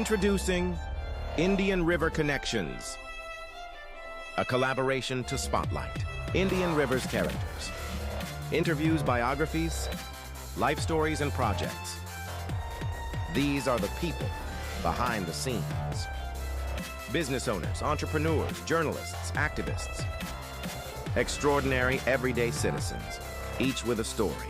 Introducing Indian River Connections, a collaboration to spotlight Indian River's characters. Interviews, biographies, life stories, and projects. These are the people behind the scenes. Business owners, entrepreneurs, journalists, activists. Extraordinary everyday citizens, each with a story.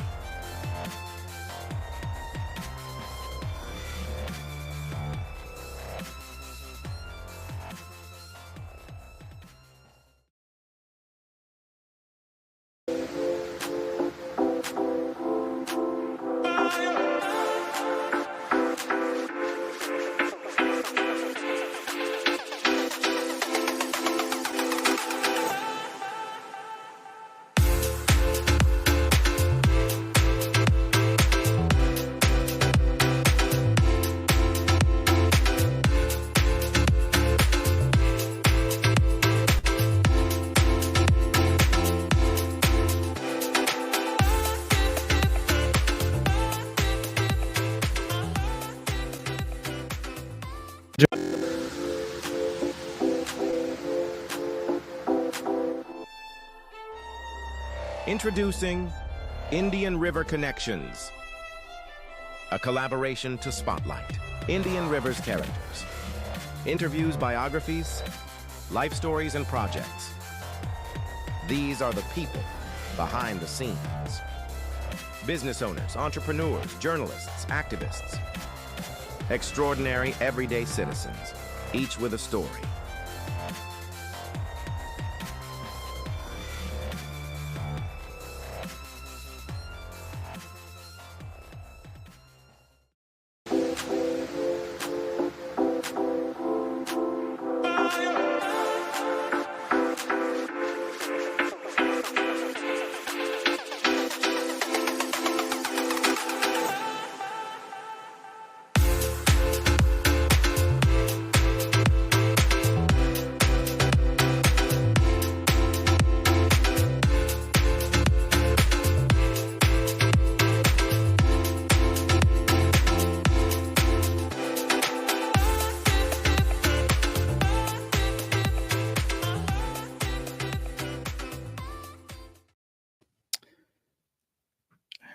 Introducing Indian River Connections, a collaboration to spotlight Indian River's characters. Interviews, biographies, life stories, and projects. These are the people behind the scenes. Business owners, entrepreneurs, journalists, activists. Extraordinary everyday citizens, each with a story.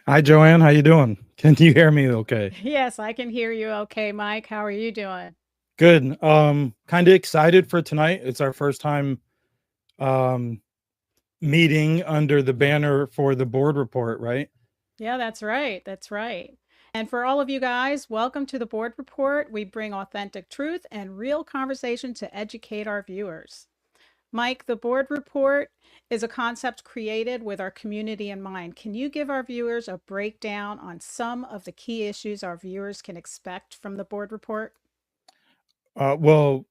Hi, Joanne. How you doing? Can you hear me okay? Yes, I can hear you okay, Mike. How are you doing? Good. Kind of excited for tonight. It's our first time um meeting under the banner for the board report, right? Yeah, that's right. That's right. And for all of you guys, welcome to the Board Report. We bring authentic truth and real conversation to educate our viewers. Mike, the Board Report is a concept created with our community in mind. Can you give our viewers a breakdown on some of the key issues our viewers can expect from the Board Report? Well,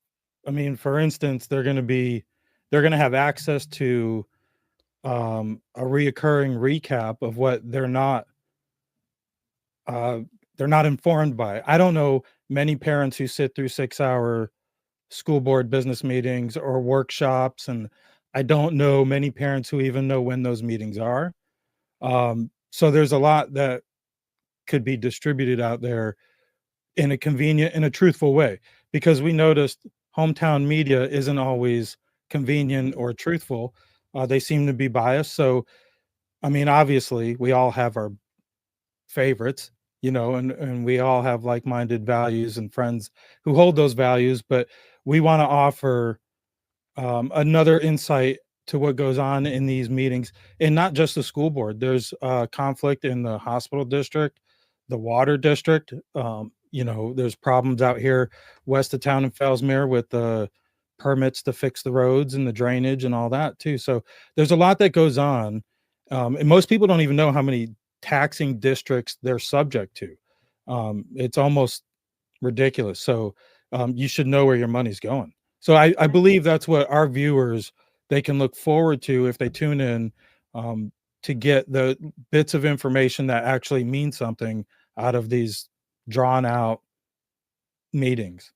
I mean, for instance, they're going to have access to a reoccurring recap of what uh they're not informed by. I don't know many parents who sit through 6-hour school board business meetings or workshops, and I don't know many parents who even know when those meetings are. So there's a lot that could be distributed out there in a convenient in a truthful way, because we noticed hometown media isn't always convenient or truthful. They seem to be biased. So I mean, obviously we all have our favorites, and we all have like-minded values and friends who hold those values, but we want to offer another insight to what goes on in these meetings, and not just the school board. There's conflict in the hospital district, the water district. There's problems out here west of town in Fellsmere with the permits to fix the roads and the drainage and all that too. So there's a lot that goes on, and most people don't even know how many taxing districts they're subject to. It's almost ridiculous. So you should know where your money's going. So I believe that's what our viewers, they can look forward to if they tune in, to get the bits of information that actually mean something out of these drawn out meetings.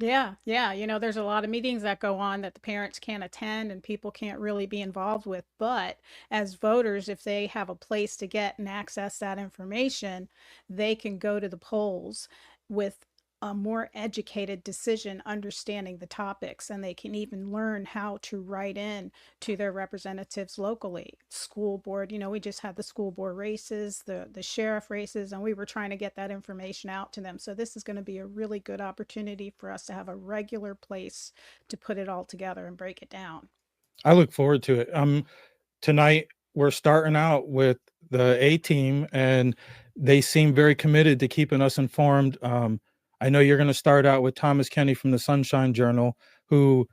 Yeah, yeah. There's a lot of meetings that go on that the parents can't attend and people can't really be involved with. But as voters, if they have a place to get and access that information, they can go to the polls with a more educated decision, understanding the topics, and they can even learn how to write in to their representatives locally. School board, we just had the school board races, the sheriff races, and we were trying to get that information out to them. So this is going to be a really good opportunity for us to have a regular place to put it all together and break it down. I look forward to it. Tonight we're starting out with the A team, and they seem very committed to keeping us informed. I know you're going to start out with Thomas Kenny from the Sunshine Journal, who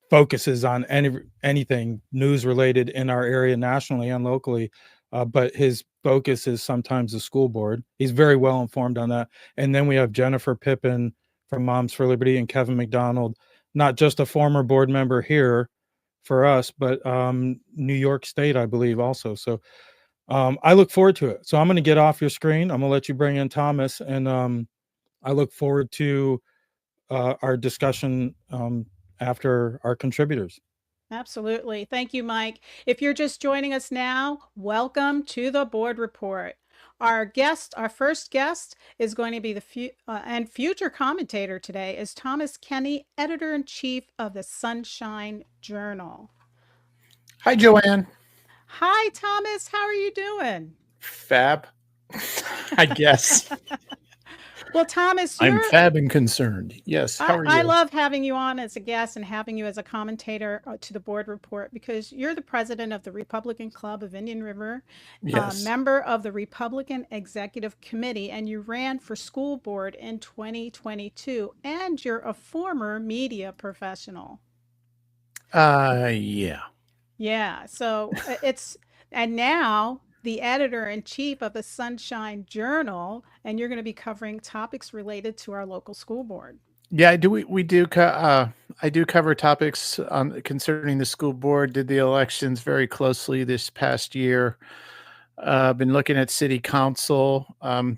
focuses on anything news related in our area nationally and locally. But his focus is sometimes the school board. He's very well informed on that. And then we have Jennifer Pippin from Moms for Liberty and Kevin McDonald, not just a former board member here for us, but New York State, I believe, also. So I look forward to it. So I'm going to get off your screen. I'm going to let you bring in Thomas, and I look forward to our discussion after our contributors. Absolutely. Thank you, Mike. If you're just joining us now, welcome to the board report. Our first guest is going to be and future commentator today is Thomas Kenny, editor-in-chief of the Sunshine Journal. Hi, Joanne. Hi, Thomas. How are you doing? Fab, I guess. Well, Thomas, I'm fab and concerned. Yes. How are you? I love having you on as a guest and having you as a commentator to the board report, because you're the president of the Republican Club of Indian River, Yes. member of the Republican Executive Committee, and you ran for school board in 2022, and you're a former media professional. Yeah. Yeah. So and now the editor-in-chief of the Sunshine Journal, and you're going to be covering topics related to our local school board. Yeah, I do cover topics concerning the school board. Did the elections very closely this past year. Been looking at city council,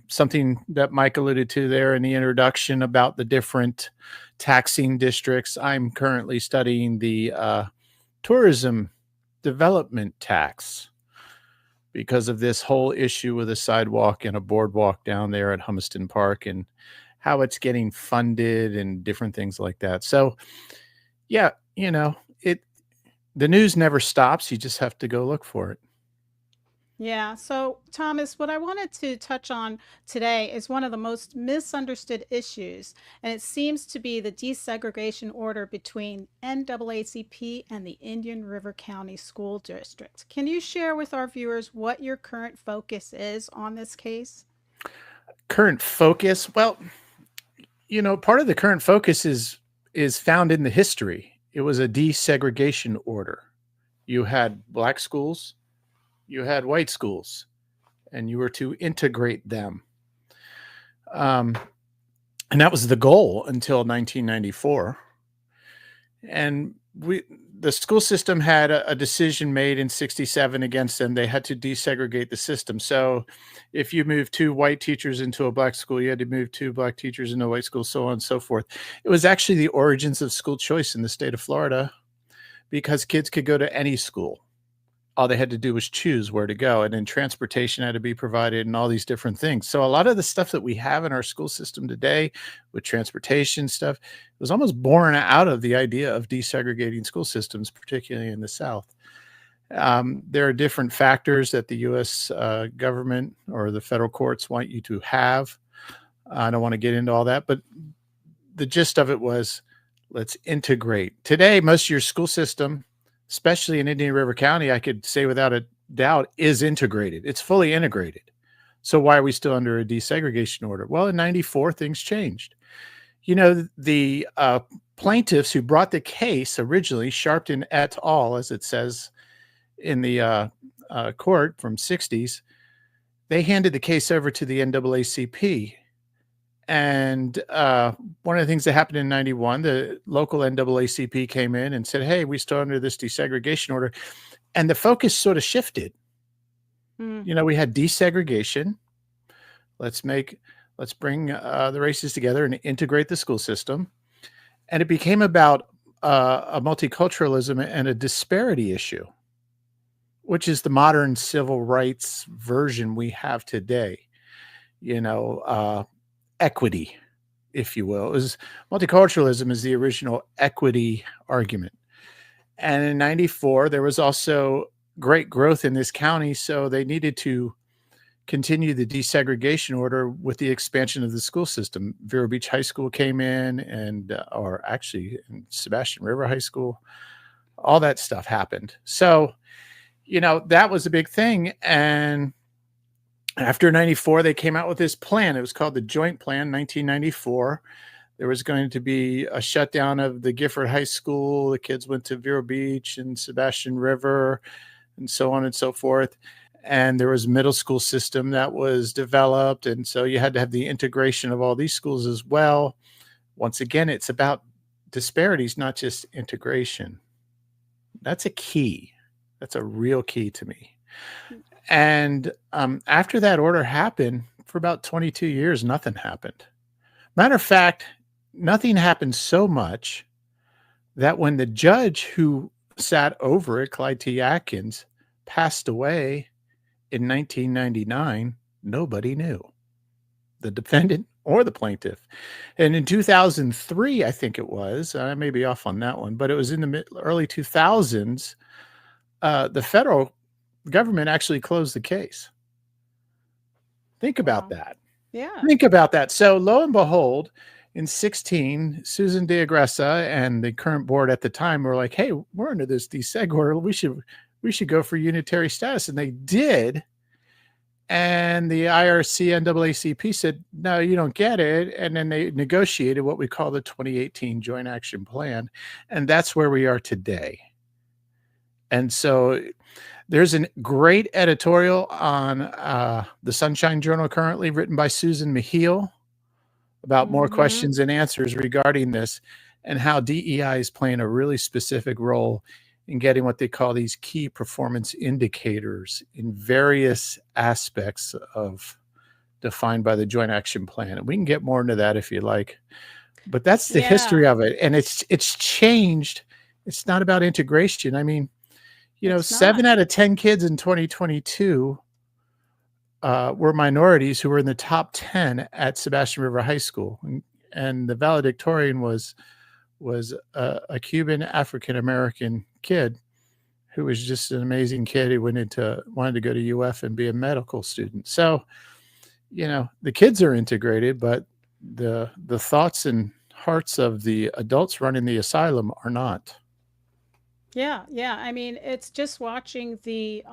something that Mike alluded to there in the introduction about the different taxing districts. I'm currently studying the tourism development tax, because of this whole issue with a sidewalk and a boardwalk down there at Humiston Park and how it's getting funded and different things like that. So yeah, the news never stops. You just have to go look for it. Yeah. So, Thomas, what I wanted to touch on today is one of the most misunderstood issues, and it seems to be the desegregation order between NAACP and the Indian River County School District. Can you share with our viewers what your current focus is on this case? Current focus? Well, part of the current focus is found in the history. It was a desegregation order. You had black schools, you had white schools, and you were to integrate them. And that was the goal until 1994. And the school system had a decision made in 1967 against them. They had to desegregate the system. So if you moved 2 white teachers into a black school, you had to move 2 black teachers into a white school, so on and so forth. It was actually the origins of school choice in the state of Florida, because kids could go to any school. All they had to do was choose where to go, and then transportation had to be provided and all these different things. So a lot of the stuff that we have in our school system today with transportation stuff was almost born out of the idea of desegregating school systems, particularly in the South. There are different factors that the U.S. Government or the federal courts want you to have. I don't want to get into all that, but the gist of it was, let's integrate. Today, most of your school system, especially in Indian River County, I could say without a doubt, is integrated. It's fully integrated. So why are we still under a desegregation order? Well, in 94, things changed. The plaintiffs who brought the case originally, Sharpened et al., as it says in the court from 60s, they handed the case over to the NAACP. And one of the things that happened in 91, the local NAACP came in and said, hey, we still under this desegregation order. And the focus sort of shifted. We had desegregation. Let's bring the races together and integrate the school system. And it became about a multiculturalism and a disparity issue, which is the modern civil rights version we have today. Equity, if you will. It was multiculturalism is the original equity argument. And in 94, there was also great growth in this county. So they needed to continue the desegregation order with the expansion of the school system. Vero Beach High School came in or actually in Sebastian River High School, all that stuff happened. So, that was a big thing. And after 94, they came out with this plan. It was called the Joint Plan, 1994. There was going to be a shutdown of the Gifford High School. The kids went to Vero Beach and Sebastian River and so on and so forth. And there was a middle school system that was developed. And so you had to have the integration of all these schools as well. Once again, it's about disparities, not just integration. That's a key. That's a real key to me. And after that order happened, for about 22 years, nothing happened. Matter of fact, nothing happened so much that when the judge who sat over it, Clyde T. Atkins, passed away in 1999, nobody knew, the defendant or the plaintiff. And in 2003, I think it was, I may be off on that one, but it was in the early 2000s, the federal government actually closed the case. Think about that. Yeah. Think about that. So lo and behold, in 2016, Susan DeAgressa and the current board at the time were like, hey, we're under this deseg order. We should go for unitary status. And they did. And the IRC NAACP said, no, you don't get it. And then they negotiated what we call the 2018 Joint Action Plan. And that's where we are today. And so there's a great editorial on the Sunshine Journal currently written by Susan Mehiel about more questions and answers regarding this and how DEI is playing a really specific role in getting what they call these key performance indicators in various aspects of defined by the Joint Action Plan. And we can get more into that if you like, but that's the history of it. And it's changed. It's not about integration. I mean, 7 out of 10 kids in 2022 were minorities who were in the top 10 at Sebastian River High School. And the valedictorian was a Cuban African-American kid who was just an amazing kid who wanted to go to UF and be a medical student. So, the kids are integrated, but the thoughts and hearts of the adults running the asylum are not. Yeah. I mean, it's just watching the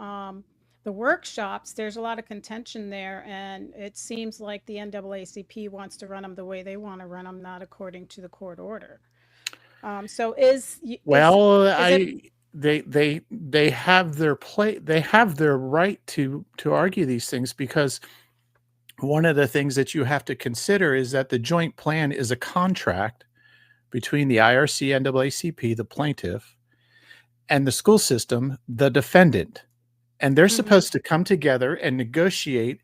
workshops. There's a lot of contention there, and it seems like the NAACP wants to run them the way they want to run them, not according to the court order. They have their play. They have their right to argue these things, because one of the things that you have to consider is that the joint plan is a contract between the IRC, NAACP, the plaintiff, and the school system, the defendant. And they're supposed to come together and negotiate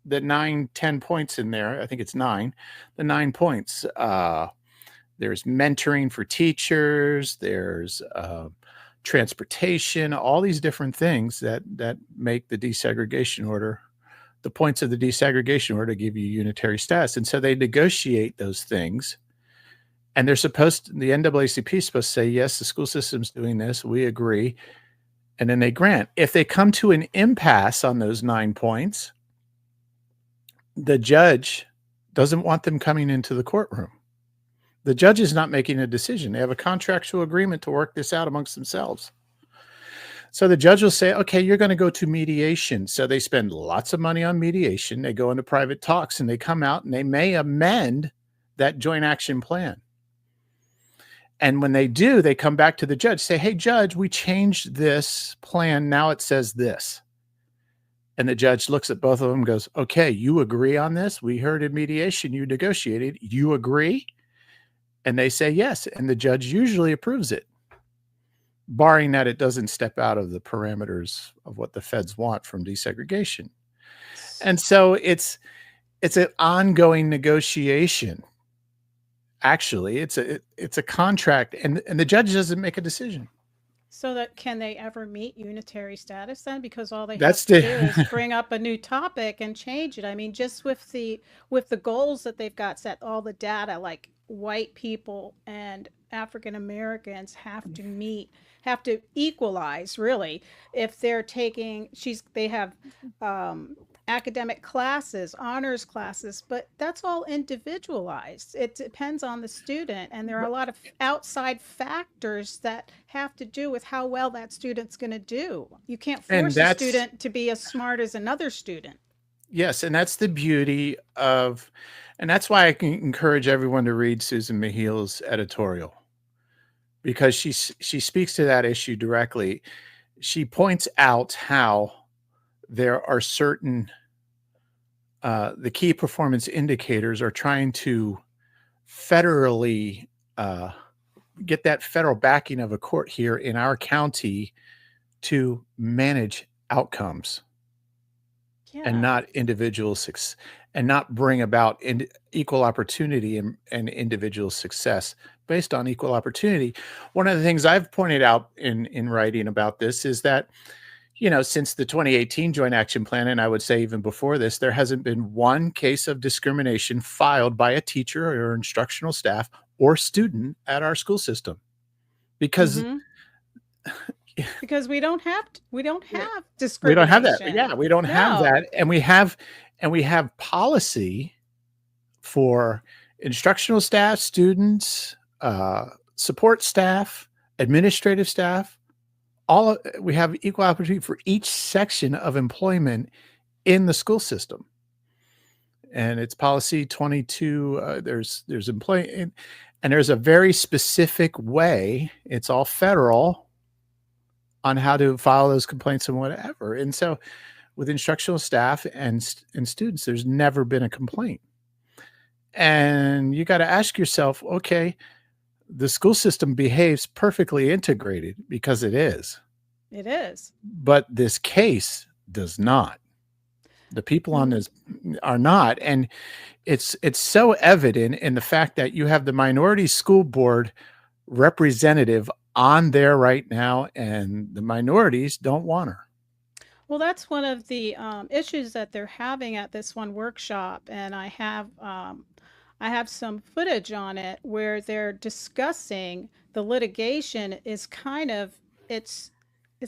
the 9-10 points in there. I think it's 9, the 9 points. There's mentoring for teachers. There's transportation, all these different things that make the desegregation order, the points of the desegregation order, to give you unitary status. And so they negotiate those things. And they're the NAACP is supposed to say, yes, the school system's doing this. We agree. And then they grant. If they come to an impasse on those 9 points, the judge doesn't want them coming into the courtroom. The judge is not making a decision. They have a contractual agreement to work this out amongst themselves. So the judge will say, okay, you're going to go to mediation. So they spend lots of money on mediation. They go into private talks and they come out and they may amend that joint action plan. And when they do, they come back to the judge, say, hey, judge, we changed this plan. Now it says this. And the judge looks at both of them and goes, okay, you agree on this? We heard in mediation, you negotiated. You agree? And they say yes. And the judge usually approves it, barring that it doesn't step out of the parameters of what the feds want from desegregation. And so it's an ongoing negotiation. Actually, it's a contract, and the judge doesn't make a decision. So that can they ever meet unitary status then? Because all they have That's to do is the bring up a new topic and change it. I mean, just with the goals that they've got set, all the data, like white people and African Americans have to equalize really. If they're taking, they have um, academic classes, honors classes, but that's all individualized. It depends on the student, and there are a lot of outside factors that have to do with how well that student's going to do. You can't and force a that's student to be as smart as another student. yes, and that's the beauty of, and that's why I can encourage everyone to read Susan Mejiel's editorial, because she speaks to that issue directly. She points out how there are certain the key performance indicators are trying to federally get that federal backing of a court here in our county to manage outcomes and Yeah. not individual success, and not bring about equal opportunity and individual success based on equal opportunity. One of the things I've pointed out in writing about this is that, since the 2018 Joint Action Plan, and I would say even before this, there hasn't been one case of discrimination filed by a teacher or instructional staff or student at our school system. Because Mm-hmm. Because we don't have we don't have that. discrimination. Yeah, we don't have No. that. And we have policy for instructional staff, students, support staff, administrative staff. We have equal opportunity for each section of employment in the school system. And it's policy 22. There's employee, and there's a very specific way. It's all federal on how to file those complaints and whatever. And so, with instructional staff and students, there's never been a complaint. And you got to ask yourself, okay, the school system behaves perfectly integrated, because it is. It is. But this case does not. The people on this are not. And it's so evident in the fact that you have the minority school board representative on there right now, and the minorities don't want her. Well, that's one of the issues that they're having at this one workshop, and I have some footage on it where they're discussing the litigation is kind of it's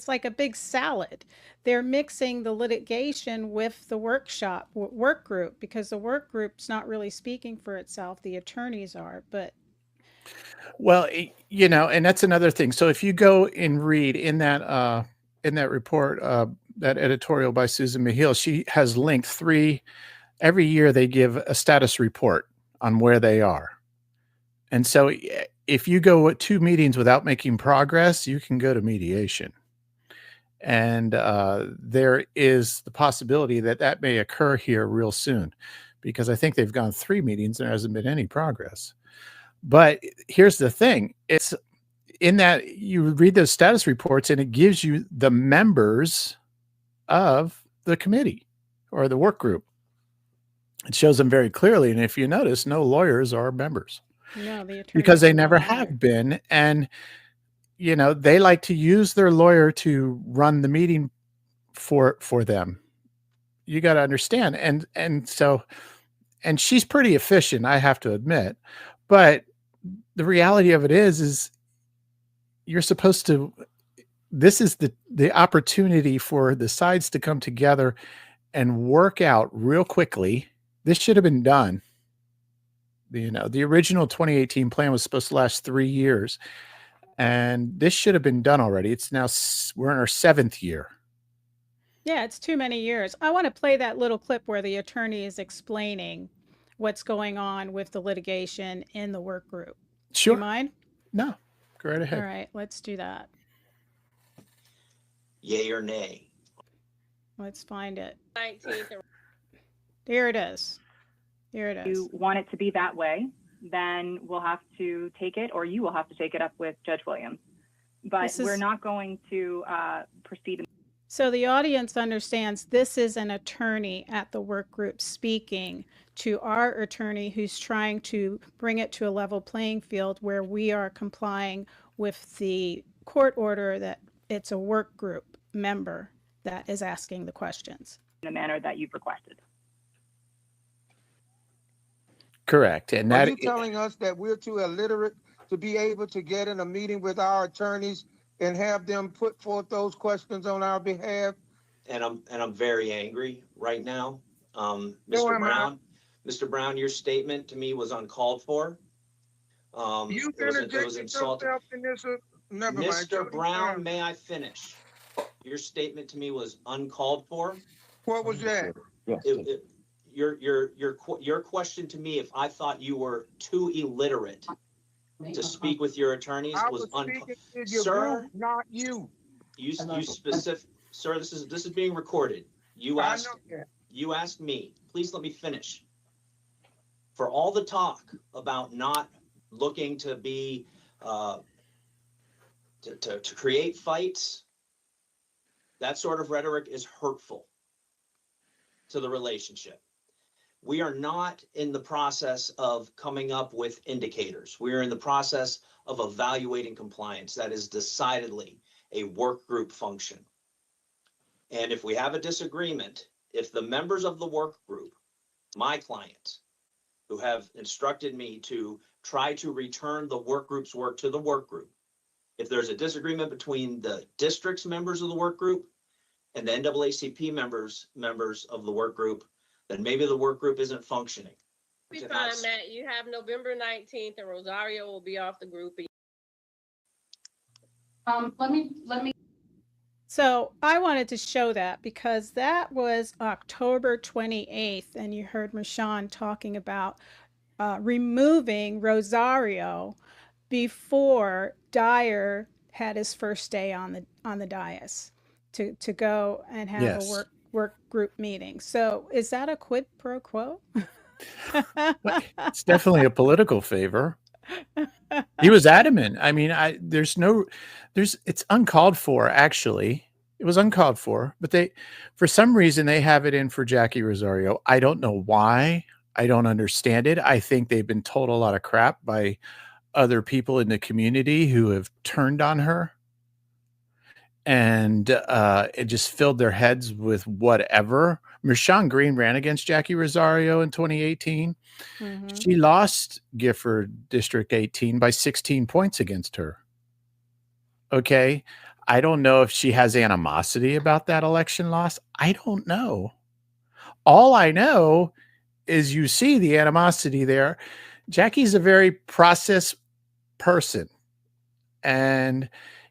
like a big salad. They're mixing the litigation with the work group, because the work group's not really speaking for itself. The attorneys are, but Well, and that's another thing. So if you go and read in that report, that editorial by Susan Mejiel, she has linked 3. Every year they give a status report on where they are. And so if you go 2 meetings without making progress, you can go to mediation. And there is the possibility that may occur here real soon, because I think they've gone 3 meetings and there hasn't been any progress. But here's the thing. It's in that you read those status reports and it gives you the members of the committee or the work group. It shows them very clearly. And if you notice, no lawyers are members. no, the attorneys Because they are never not on there. have been. And, they like to use their lawyer to run the meeting for them. You got to understand. And so, and she's pretty efficient, I have to admit. But the reality of it is you're supposed to, this is the opportunity for the sides to come together and work out real quickly. This should have been done. The original 2018 plan was supposed to last 3 years, and this should have been done already. It's now, we're in our 7th year. Yeah, it's too many years. I want to play that little clip where the attorney is explaining what's going on with the litigation in the work group. Do Sure. you mind? No, go right ahead. All right, let's do that. Yay or nay? Let's find it. Here it is. Here it If is. you want it to be that way, then we'll have to take it, or you will have to take it up with Judge Williams. But we're not going to proceed. So the audience understands this is an attorney at the work group speaking to our attorney who's trying to bring it to a level playing field where we are complying with the court order that it's a work group member that is asking the questions. In the manner that you've requested. Correct. And Are that you telling us that we're too illiterate to be able to get in a meeting with our attorneys and have them put forth those questions on our behalf? And I'm very angry right now. So Mr. am I. Brown, Mr. Brown, your statement to me was uncalled for. You It was interjected insulting. yourself in this. Never mind. Mr. Brown, may I finish? Your statement to me was uncalled for. What was that? Your question to me, if I thought you were too illiterate to speak with your attorneys, I was speaking to your Sir, group, not you. you specific, sir. This is being recorded. You I asked know that. you asked me. Please let me finish. For all the talk about not looking to be to create fights, that sort of rhetoric is hurtful to the relationship. We are not in the process of coming up with indicators. We are in the process of evaluating compliance. That is decidedly a work group function. And if we have a disagreement, if the members of the work group, my clients, who have instructed me to try to return the work group's work to the work group, if there's a disagreement between the district's members of the work group and the NAACP members of the work group, then maybe the work group isn't functioning. Be fine, Matt. You have November 19th, and Rosario will be off the group. Let me. So I wanted to show that because that was October 28th, and you heard Michonne talking about removing Rosario before Dyer had his first day on the dais to go and have a work group meeting. So is that a quid pro quo? It's definitely a political favor. He was adamant. I mean, it's uncalled for, actually. It was uncalled for, but for some reason, they have it in for Jackie Rosario. I don't know why. I don't understand it. I think they've been told a lot of crap by other people in the community who have turned on her. And it just filled their heads with whatever. Michonne Green ran against Jackie Rosario in 2018. Mm-hmm. She lost Gifford District 18 by 16 points against her. Okay. I don't know if she has animosity about that election loss. I don't know. All I know is you see the animosity there. Jackie's a very process person. And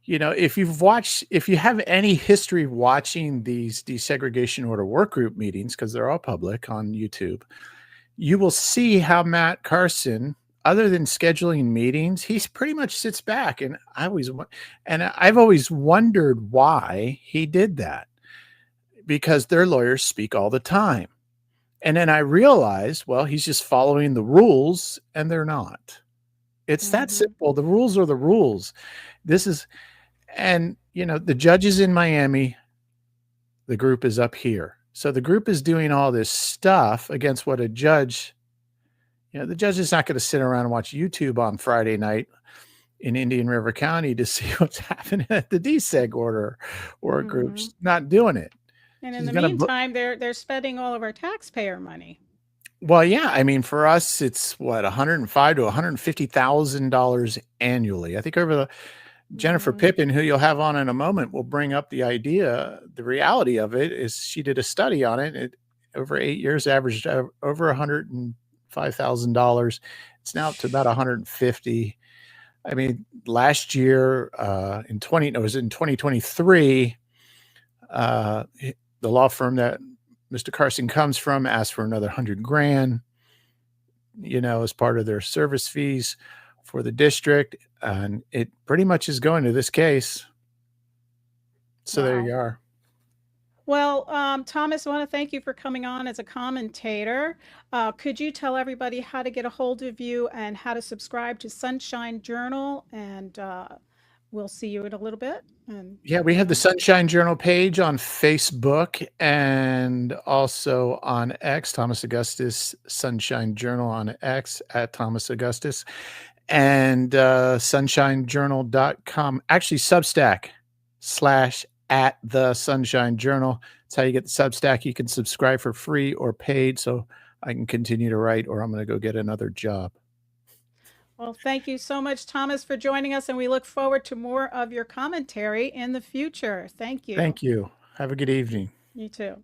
if you have any history of watching these desegregation order work group meetings, because they're all public on YouTube, you will see how Matt Carson, other than scheduling meetings, he pretty much sits back. And I've always wondered why he did that, because their lawyers speak all the time. And then I realized, well, he's just following the rules, and they're not. It's that simple. The rules are the rules. And the judge is in Miami. The group is up here. So the group is doing all this stuff against what a judge, the judge is not going to sit around and watch YouTube on Friday night in Indian River County to see what's happening at the deseg order or groups. Not doing it. And in the meantime, they're spending all of our taxpayer money. Well, yeah. I mean, for us, it's what, $105,000 to $150,000 annually. I think Jennifer Pippin, who you'll have on in a moment, will bring up the idea. The reality of it is she did a study on it. It over 8 years averaged over $105,000. It's now up to about $150,000. I mean, last year in 2023, the law firm that Mr. Carson comes from asked for another $100,000, as part of their service fees for the district. And it pretty much is going to this case. So There you are. Well, Thomas, I want to thank you for coming on as a commentator. Could you tell everybody how to get a hold of you and how to subscribe to Sunshine Journal? And we'll see you in a little bit. Yeah, we have the Sunshine Journal page on Facebook and also on X, Thomas Augustus Sunshine Journal on X at Thomas Augustus. and sunshinejournal.com. Actually, Substack /@the-Sunshine-Journal. That's how you get the Substack. You can subscribe for free or paid, so I can continue to write, or I'm going to go get another job. Well, thank you so much, Thomas, for joining us, and we look forward to more of your commentary in the future. Thank you. Thank you. Have a good evening. You too.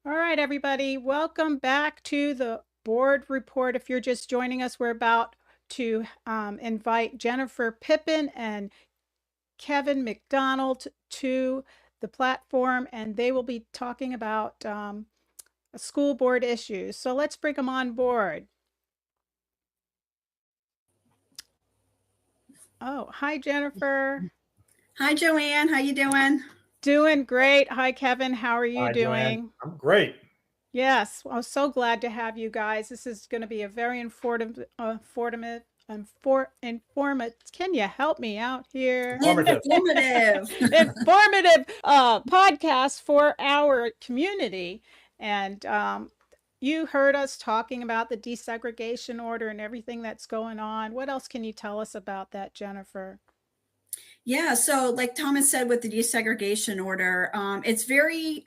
All right, everybody, welcome back to the board report. If you're just joining us, we're about to invite Jennifer Pippin and Kevin McDonald to the platform, and they will be talking about school board issues. So let's bring them on board. Oh, hi, Jennifer. Hi, Joanne. How you doing? Doing great. Hi, Kevin. How are you doing? Joanne. I'm great. Yes, I was so glad to have you guys. This is going to be a very informative. Can you help me out here? Informative Podcast for our community. And you heard us talking about the desegregation order and everything that's going on. What else can you tell us about that, Jennifer? Yeah, so like Thomas said with the desegregation order, it's very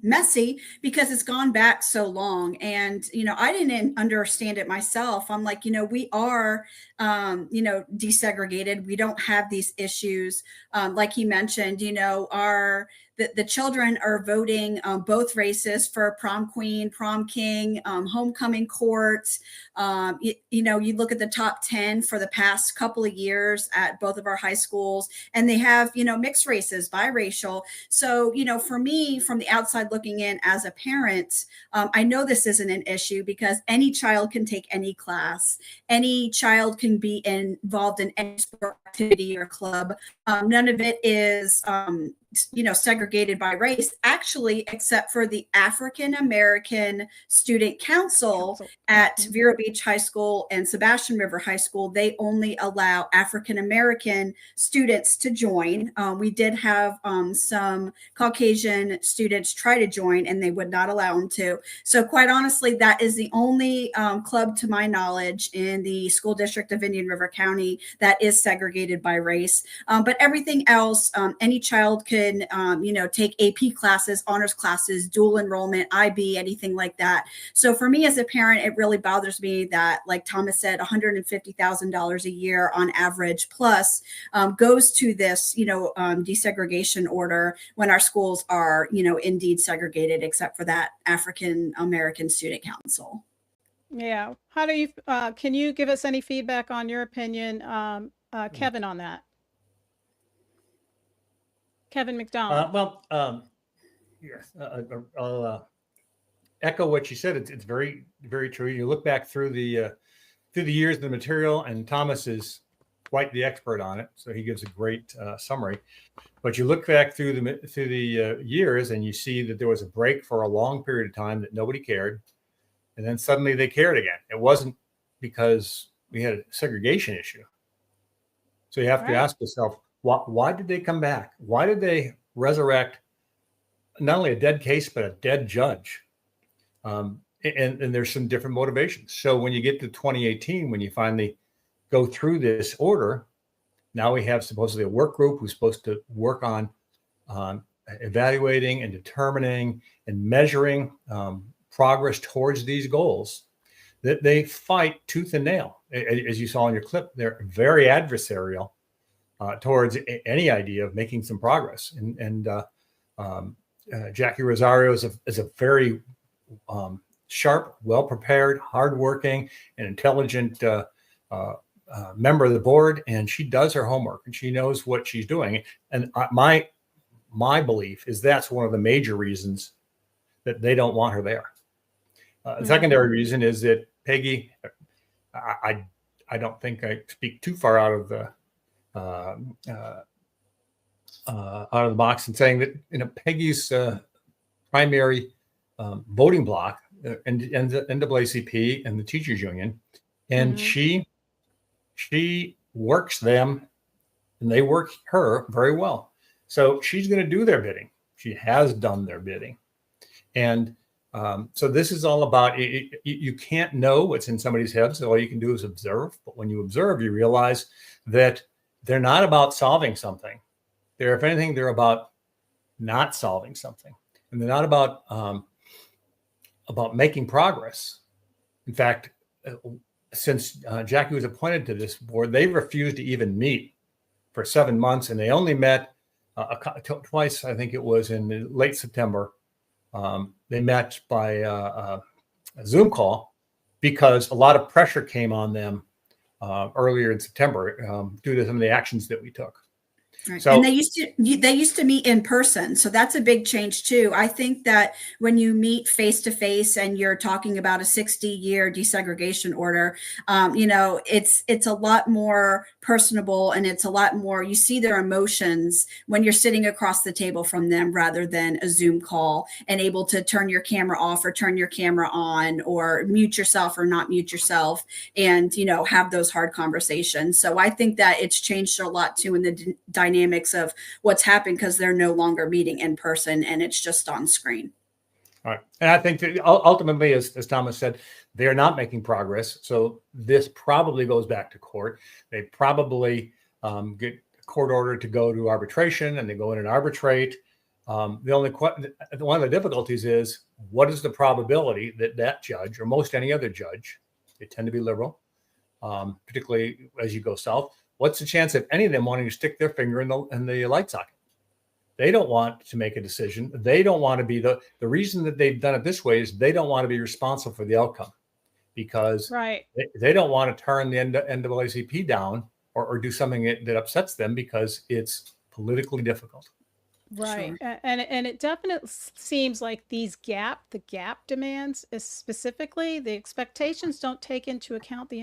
messy because it's gone back so long. And, I didn't understand it myself. I'm like, we are, desegregated. We don't have these issues. Like he mentioned, the children are voting both races for prom queen, prom king, homecoming court. You look at the top 10 for the past couple of years at both of our high schools, and they have, mixed races, biracial. So, for me, from the outside looking in as a parent, I know this isn't an issue because any child can take any class. Any child can be involved in any sport activity or club. None of it is, segregated by race, actually, except for the African American Student Council at Vero Beach High School and Sebastian River High School. They only allow African American students to join. We did have some Caucasian students try to join, and they would not allow them to. So quite honestly, that is the only club, to my knowledge, in the school district of Indian River County that is segregated by race. But everything else, any child could take AP classes, honors classes, dual enrollment, IB, anything like that. So for me as a parent, it really bothers me that, like Thomas said, $150,000 a year on average plus goes to this, desegregation order when our schools are, indeed segregated, except for that African American Student Council. Yeah. How do you, can you give us any feedback on your opinion, Kevin, on that? Kevin McDonald. Yes, I'll echo what you said. It's very, very true. You look back through the years of the material, and Thomas is quite the expert on it, so he gives a great summary. But you look back through the years, and you see that there was a break for a long period of time that nobody cared, and then suddenly they cared again. It wasn't because we had a segregation issue. So you have to ask yourself, why did they come back? Why did they resurrect not only a dead case, but a dead judge? And there's some different motivations. So when you get to 2018, when you finally go through this order, now we have supposedly a work group who's supposed to work on evaluating and determining and measuring progress towards these goals. That they fight tooth and nail. As you saw in your clip, they're very adversarial towards any idea of making some progress. And Jackie Rosario is a very sharp, well-prepared, hardworking, and intelligent member of the board, and she does her homework and she knows what she's doing. And my belief is that's one of the major reasons that they don't want her there. The secondary reason is that Peggy, I don't think I speak too far out of the box in saying that Peggy's primary voting bloc and the NAACP and the teachers union, and she works them and they work her very well. So she's going to do their bidding. She has done their bidding, and So this is all about, you can't know what's in somebody's head. So all you can do is observe. But when you observe, you realize that they're not about solving something. If anything, they're about not solving something. And they're not about making progress. In fact, since Jackie was appointed to this board, they refused to even meet for 7 months. And they only met twice, I think it was in late September. They met by a Zoom call because a lot of pressure came on them earlier in September due to some of the actions that we took. Right. So, and they used to meet in person. So that's a big change too. I think that when you meet face to face and you're talking about a 60-year desegregation order, it's a lot more personable, and it's a lot more, you see their emotions when you're sitting across the table from them rather than a Zoom call and able to turn your camera off or turn your camera on or mute yourself or not mute yourself and, have those hard conversations. So I think that it's changed a lot too in the dynamics of what's happened because they're no longer meeting in person and it's just on screen. All right. And I think that ultimately, as Thomas said, they're not making progress. So this probably goes back to court. They probably get a court order to go to arbitration, and they go in and arbitrate. One of the difficulties is, what is the probability that that judge, or most any other judge, they tend to be liberal, particularly as you go south, what's the chance of any of them wanting to stick their finger in the light socket? They don't want to make a decision. They don't want to be the reason that they've done it this way is they don't want to be responsible for the outcome, because they don't want to turn the NAACP down or do something that upsets them because it's politically difficult. Right. Sure. And it definitely seems like the gap demands is specifically, the expectations don't take into account the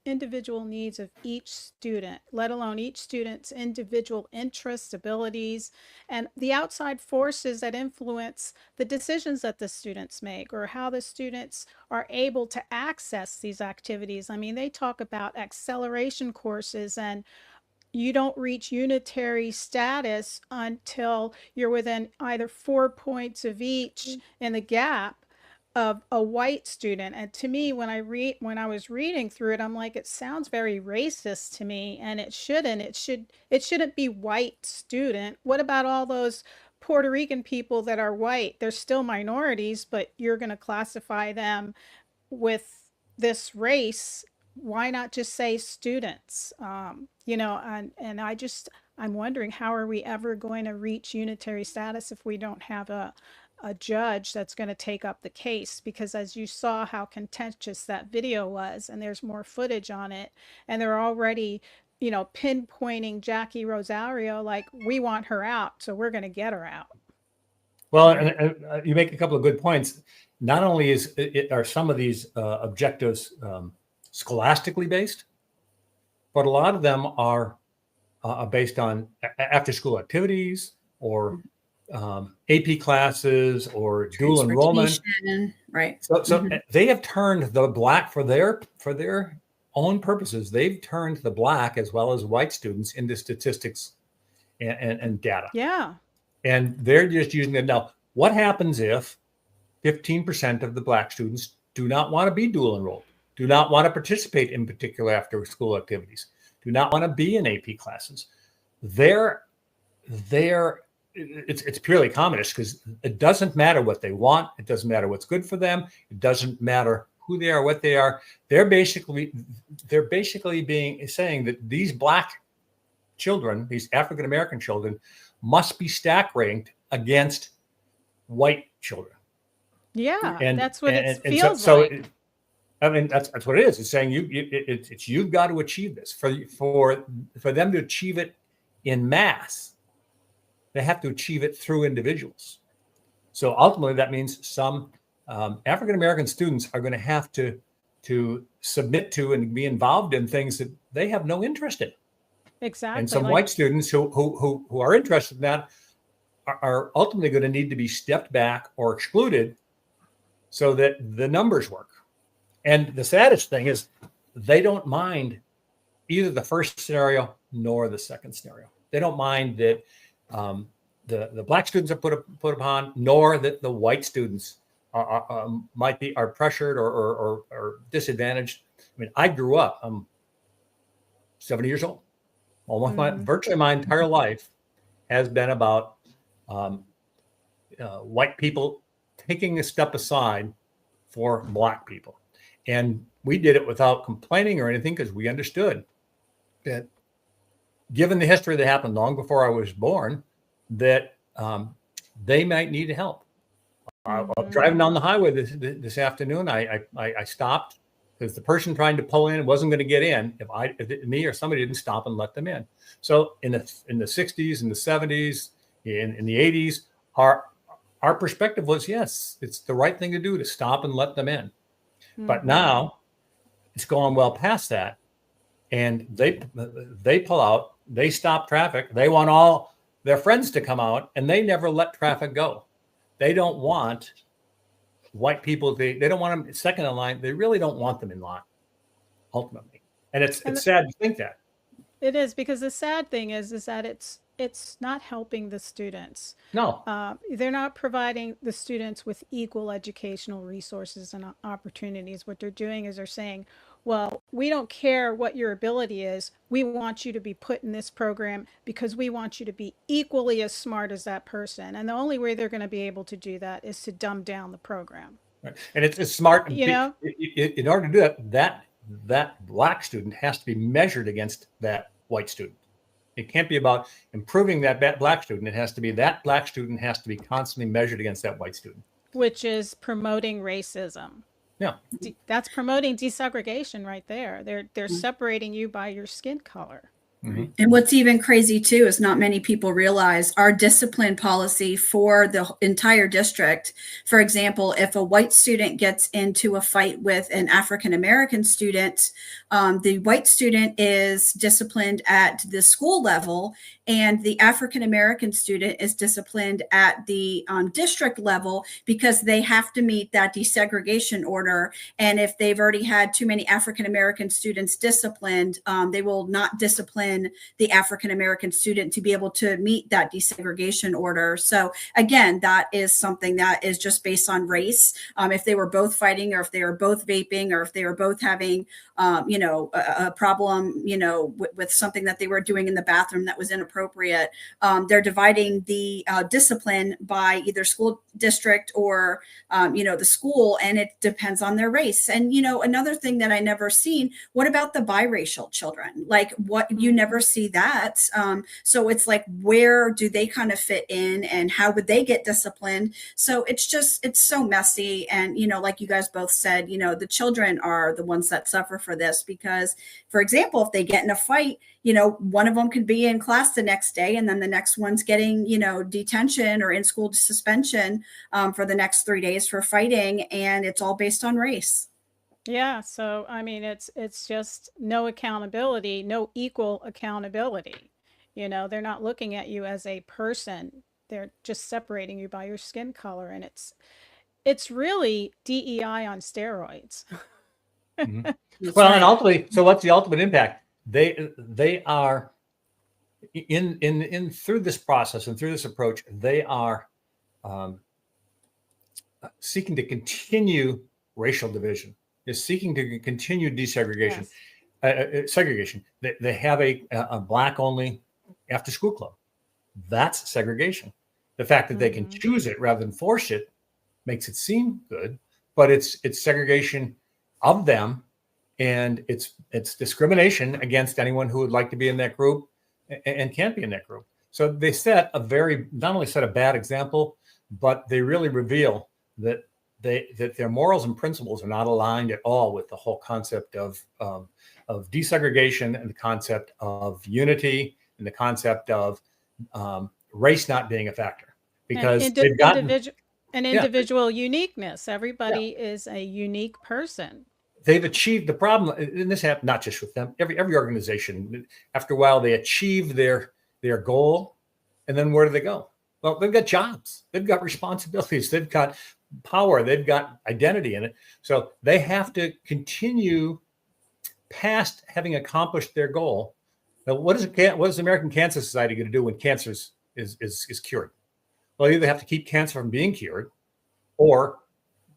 individual needs of each student, let alone each student's individual interests, abilities, and the outside forces that influence the decisions that the students make or how the students are able to access these activities. I mean, they talk about acceleration courses, and you don't reach unitary status until you're within either 4 points of each in the gap of a white student. And to me, when I was reading through it, I'm like, it sounds very racist to me, and it shouldn't. It shouldn't be white student. What about all those Puerto Rican people that are white? They're still minorities, but you're going to classify them with this race. Why not just say students? And I'm wondering, how are we ever going to reach unitary status if we don't have a judge that's going to take up the case? Because as you saw how contentious that video was, and there's more footage on it, and they're already, pinpointing Jackie Rosario, like, we want her out, so we're going to get her out. Well, and you make a couple of good points. Not only are some of these objectives scholastically based, but a lot of them are based on after-school activities or AP classes or dual enrollment. Right. So they have turned the Black for their own purposes. They've turned the Black as well as white students into statistics and data. Yeah. And they're just using it. Now, what happens if 15% of the Black students do not want to be dual enrolled, do not want to participate in particular after school activities, do not want to be in AP classes? It's purely communist, because it doesn't matter what they want. It doesn't matter what's good for them. It doesn't matter who they are, what they are. They're basically saying that these Black children, these African-American children, must be stack ranked against white children. Yeah, And that's what it and feels like. That's what it is. It's saying you've got to achieve this for them to achieve it in mass. They have to achieve it through individuals. So ultimately, that means some African-American students are going to have to submit to and be involved in things that they have no interest in. Exactly. And some white students who are interested in that are ultimately going to need to be stepped back or excluded so that the numbers work. And the saddest thing is they don't mind either the first scenario nor the second scenario. They don't mind that the Black students are put upon, nor that the white students are pressured or disadvantaged. I mean, I grew up. I'm 70 years old. Almost virtually my entire life has been about white people taking a step aside for Black people, and we did it without complaining or anything because we understood that, given the history that happened long before I was born, that they might need help. I was driving down the highway this afternoon. I stopped because the person trying to pull in wasn't going to get in if me or somebody didn't stop and let them in. So in the 60s, in the 70s, in the 80s, our perspective was, yes, it's the right thing to do to stop and let them in. But now it's gone well past that, and they pull out, they stop traffic, they want all their friends to come out, and they never let traffic go. They don't want white people. They don't want them second in line. They really don't want them in line, ultimately. And it's sad to think that. It is, because the sad thing is that it's not helping the students. No, they're not providing the students with equal educational resources and opportunities. What they're doing is they're saying, well, we don't care what your ability is. We want you to be put in this program because we want you to be equally as smart as that person. And the only way they're going to be able to do that is to dumb down the program. right. And it's smart. You know? In order to do that Black student has to be measured against that white student. It can't be about improving that Black student. It has to be that Black student has to be constantly measured against that white student. Which is promoting racism. Yeah. That's promoting desegregation right there. They're separating you by your skin color. Mm-hmm. And what's even crazy too is not many people realize our discipline policy for the entire district. For example, if a white student gets into a fight with an African-American student, the white student is disciplined at the school level, and the African-American student is disciplined at the district level, because they have to meet that desegregation order. And if they've already had too many African-American students disciplined, they will not discipline the African-American student to be able to meet that desegregation order. So again, that is something that is just based on race. If they were both fighting, or if they were both vaping, or if they were both having, a problem, with something that they were doing in the bathroom that was inappropriate, they're dividing the discipline by either school district or, the school, and it depends on their race. And, another thing that I never seen, what about the biracial children? Like, what, you never see that. So it's like, where do they kind of fit in, and how would they get disciplined? So it's so messy. And, like you guys both said, the children are the ones that suffer for this, because, for example, if they get in a fight, one of them could be in class the next day, and then the next one's getting, detention or in-school suspension for the next 3 days for fighting. And it's all based on race. Yeah. So, I mean, it's just no accountability, no equal accountability. They're not looking at you as a person. They're just separating you by your skin color. And it's really DEI on steroids. Mm-hmm. Well, and ultimately, so what's the ultimate impact? They are in through this process and through this approach, they are seeking to continue racial division. Is seeking to continue desegregation, segregation. They have a Black only after school club. That's segregation. The fact that they can choose it rather than force it makes it seem good, but it's segregation of them, and it's discrimination against anyone who would like to be in that group and can't be in that group. So they set not only set a bad example, but they really reveal that their morals and principles are not aligned at all with the whole concept of desegregation, and the concept of unity, and the concept of race not being a factor, because they've gotten individual uniqueness. Everybody is a unique person. They've achieved the problem, and this happened not just with them. Every organization, after a while, they achieve their goal, and then where do they go? Well, they've got jobs, they've got responsibilities, they've got power, they've got identity in it. So they have to continue past having accomplished their goal. Now, what is the American Cancer Society going to do when cancer is cured? Well, either have to keep cancer from being cured, or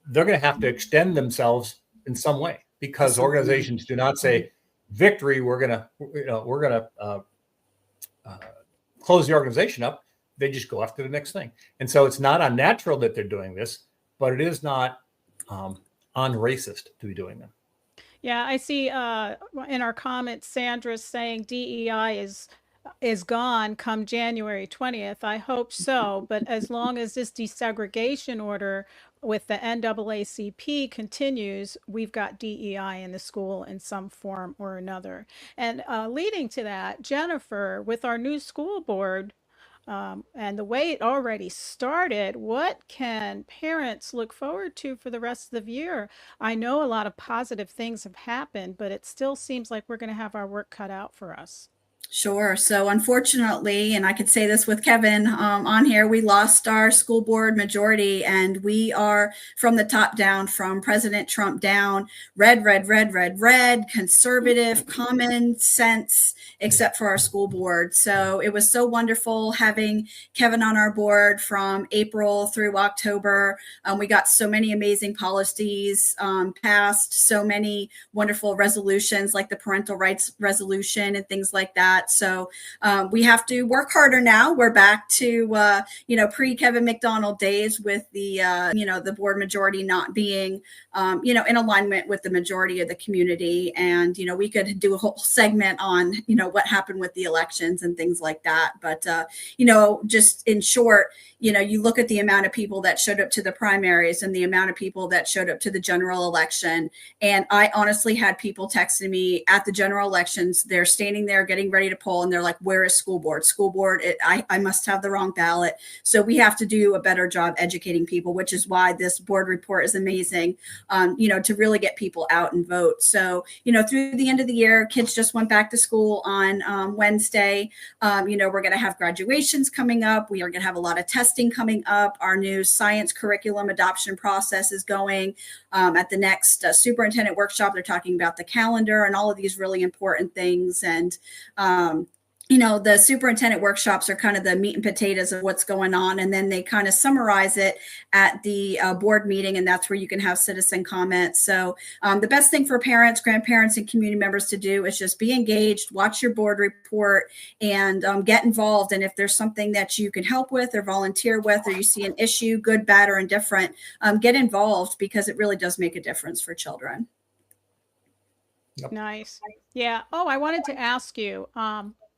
they're going to have to extend themselves in some way, because organizations do not say, victory, we're going to close the organization up. They just go after the next thing. And so it's not unnatural that they're doing this, but it is not un-racist to be doing them. Yeah, I see in our comments, Sandra's saying DEI is gone come January 20th. I hope so, but as long as this desegregation order with the NAACP continues, we've got DEI in the school in some form or another. And leading to that, Jennifer, with our new school board, and the way it already started, what can parents look forward to for the rest of the year? I know a lot of positive things have happened, but it still seems like we're going to have our work cut out for us. Sure. So unfortunately, and I could say this with Kevin on here, we lost our school board majority, and we are from the top down, from President Trump down, red, conservative, common sense, except for our school board. So it was so wonderful having Kevin on our board from April through October. We got so many amazing policies passed, so many wonderful resolutions like the parental rights resolution and things like that. So we have to work harder now. We're back to, pre-Kevin McDonald days with the, the board majority not being, in alignment with the majority of the community. And, we could do a whole segment on, what happened with the elections and things like that. But, just in short, you look at the amount of people that showed up to the primaries and the amount of people that showed up to the general election. And I honestly had people texting me at the general elections. They're standing there getting ready to poll, and they're like, where is school board? School board, I must have the wrong ballot. So we have to do a better job educating people, which is why this board report is amazing, to really get people out and vote. So, through the end of the year, kids just went back to school on Wednesday. We're going to have graduations coming up. We are going to have a lot of testing coming up. Our new science curriculum adoption process is going at the next superintendent workshop. They're talking about the calendar and all of these really important things. And, the superintendent workshops are kind of the meat and potatoes of what's going on. And then they kind of summarize it at the board meeting. And that's where you can have citizen comments. So the best thing for parents, grandparents, and community members to do is just be engaged, watch your board report, and get involved. And if there's something that you can help with or volunteer with, or you see an issue, good, bad, or indifferent, get involved, because it really does make a difference for children. Yep. Nice. Yeah. Oh, I wanted to ask you,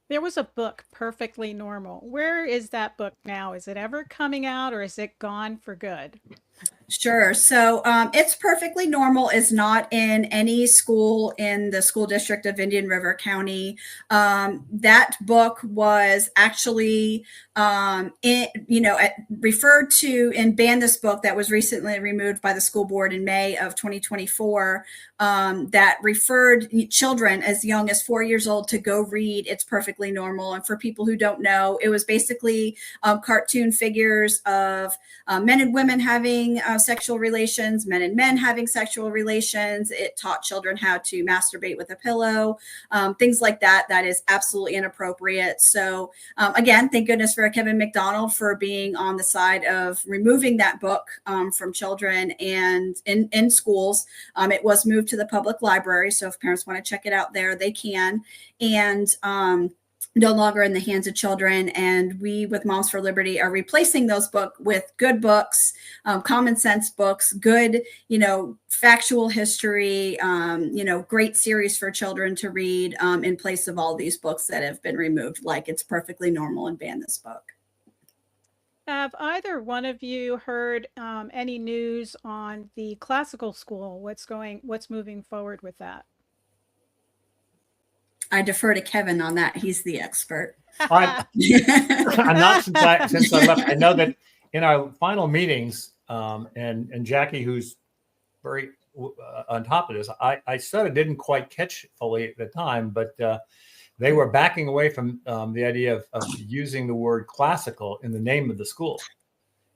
there was a book, Perfectly Normal. Where is that book now? Is it ever coming out, or is it gone for good? Sure. So It's Perfectly Normal is not in any school in the school district of Indian River County. That book was actually referred to and banned. This book that was recently removed by the school board in May of 2024 that referred children as young as 4 years old to go read It's Perfectly Normal. And for people who don't know, it was basically cartoon figures of men and women having sexual relations, men and men having sexual relations. It taught children how to masturbate with a pillow, things like that. That is absolutely inappropriate. So again, thank goodness for Kevin McDonald for being on the side of removing that book from children and in schools. It was moved to the public library. So if parents want to check it out there, they can. And no longer in the hands of children. And we with Moms for Liberty are replacing those books with good books, common sense books, good, factual history, great series for children to read in place of all these books that have been removed, like It's Perfectly Normal and ban this book. Have either one of you heard any news on the classical school? What's moving forward with that? I defer to Kevin on that. He's the expert. I'm not since I left. I know that in our final meetings, and Jackie, who's very on top of this, I sort of didn't quite catch fully at the time, but they were backing away from the idea of using the word classical in the name of the school.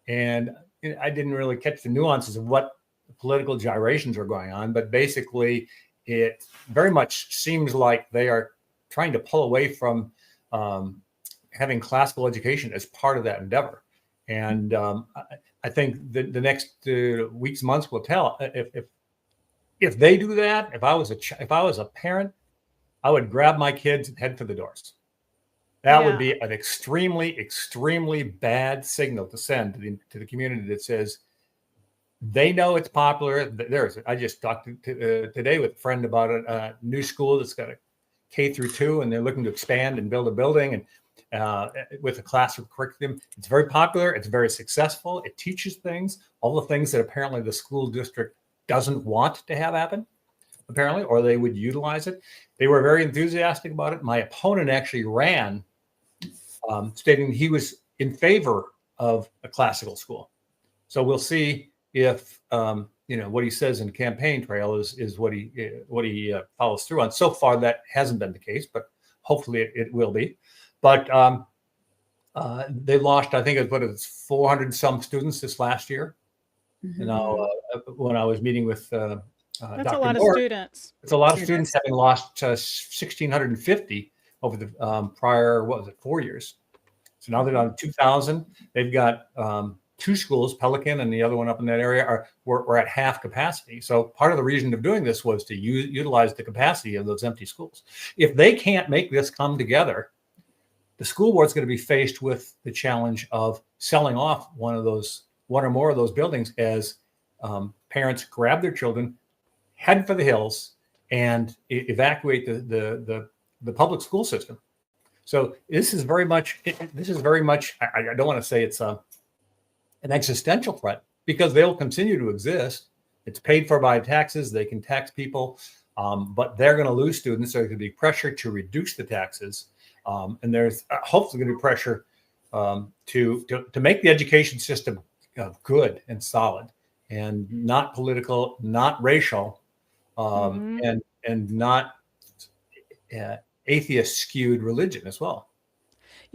And I didn't really catch the nuances of what political gyrations were going on, but basically it very much seems like they are trying to pull away from having classical education as part of that endeavor. And I think the next weeks, months will tell. If they do that, if I was a parent, I would grab my kids and head for the doors. That would be an extremely, extremely bad signal to send to the community that says they know it's popular. I just talked today with a friend about a new school that's got a K-2, and they're looking to expand and build a building and with a classroom curriculum. It's very popular. It's very successful. It teaches things, all the things that apparently the school district doesn't want to have happen, apparently, or they would utilize it. They were very enthusiastic about it. My opponent actually ran, stating he was in favor of a classical school. So we'll see if what he says in campaign trail is what he follows through on. So far, that hasn't been the case, but hopefully it will be. But they lost, I think it's 400 some students this last year. Mm-hmm. When I was meeting with that's Dr. a lot Moore, of students. it's a lot of students, having lost 1,650 over the prior 4 years. So now they're down to 2,000. They've got 2 schools, Pelican and the other one up in that area, were at half capacity. So part of the reason of doing this was to utilize the capacity of those empty schools. If they can't make this come together, the school board is going to be faced with the challenge of selling off one or more of those buildings as parents grab their children, head for the hills, and evacuate the public school system. So this is very much. I don't want to say it's an existential threat, because they'll continue to exist. It's paid for by taxes. They can tax people, but they're going to lose students. There's going to be pressure to reduce the taxes, and there's hopefully going to be pressure to make the education system good and solid, and not political, not racial, and not atheist skewed religion as well.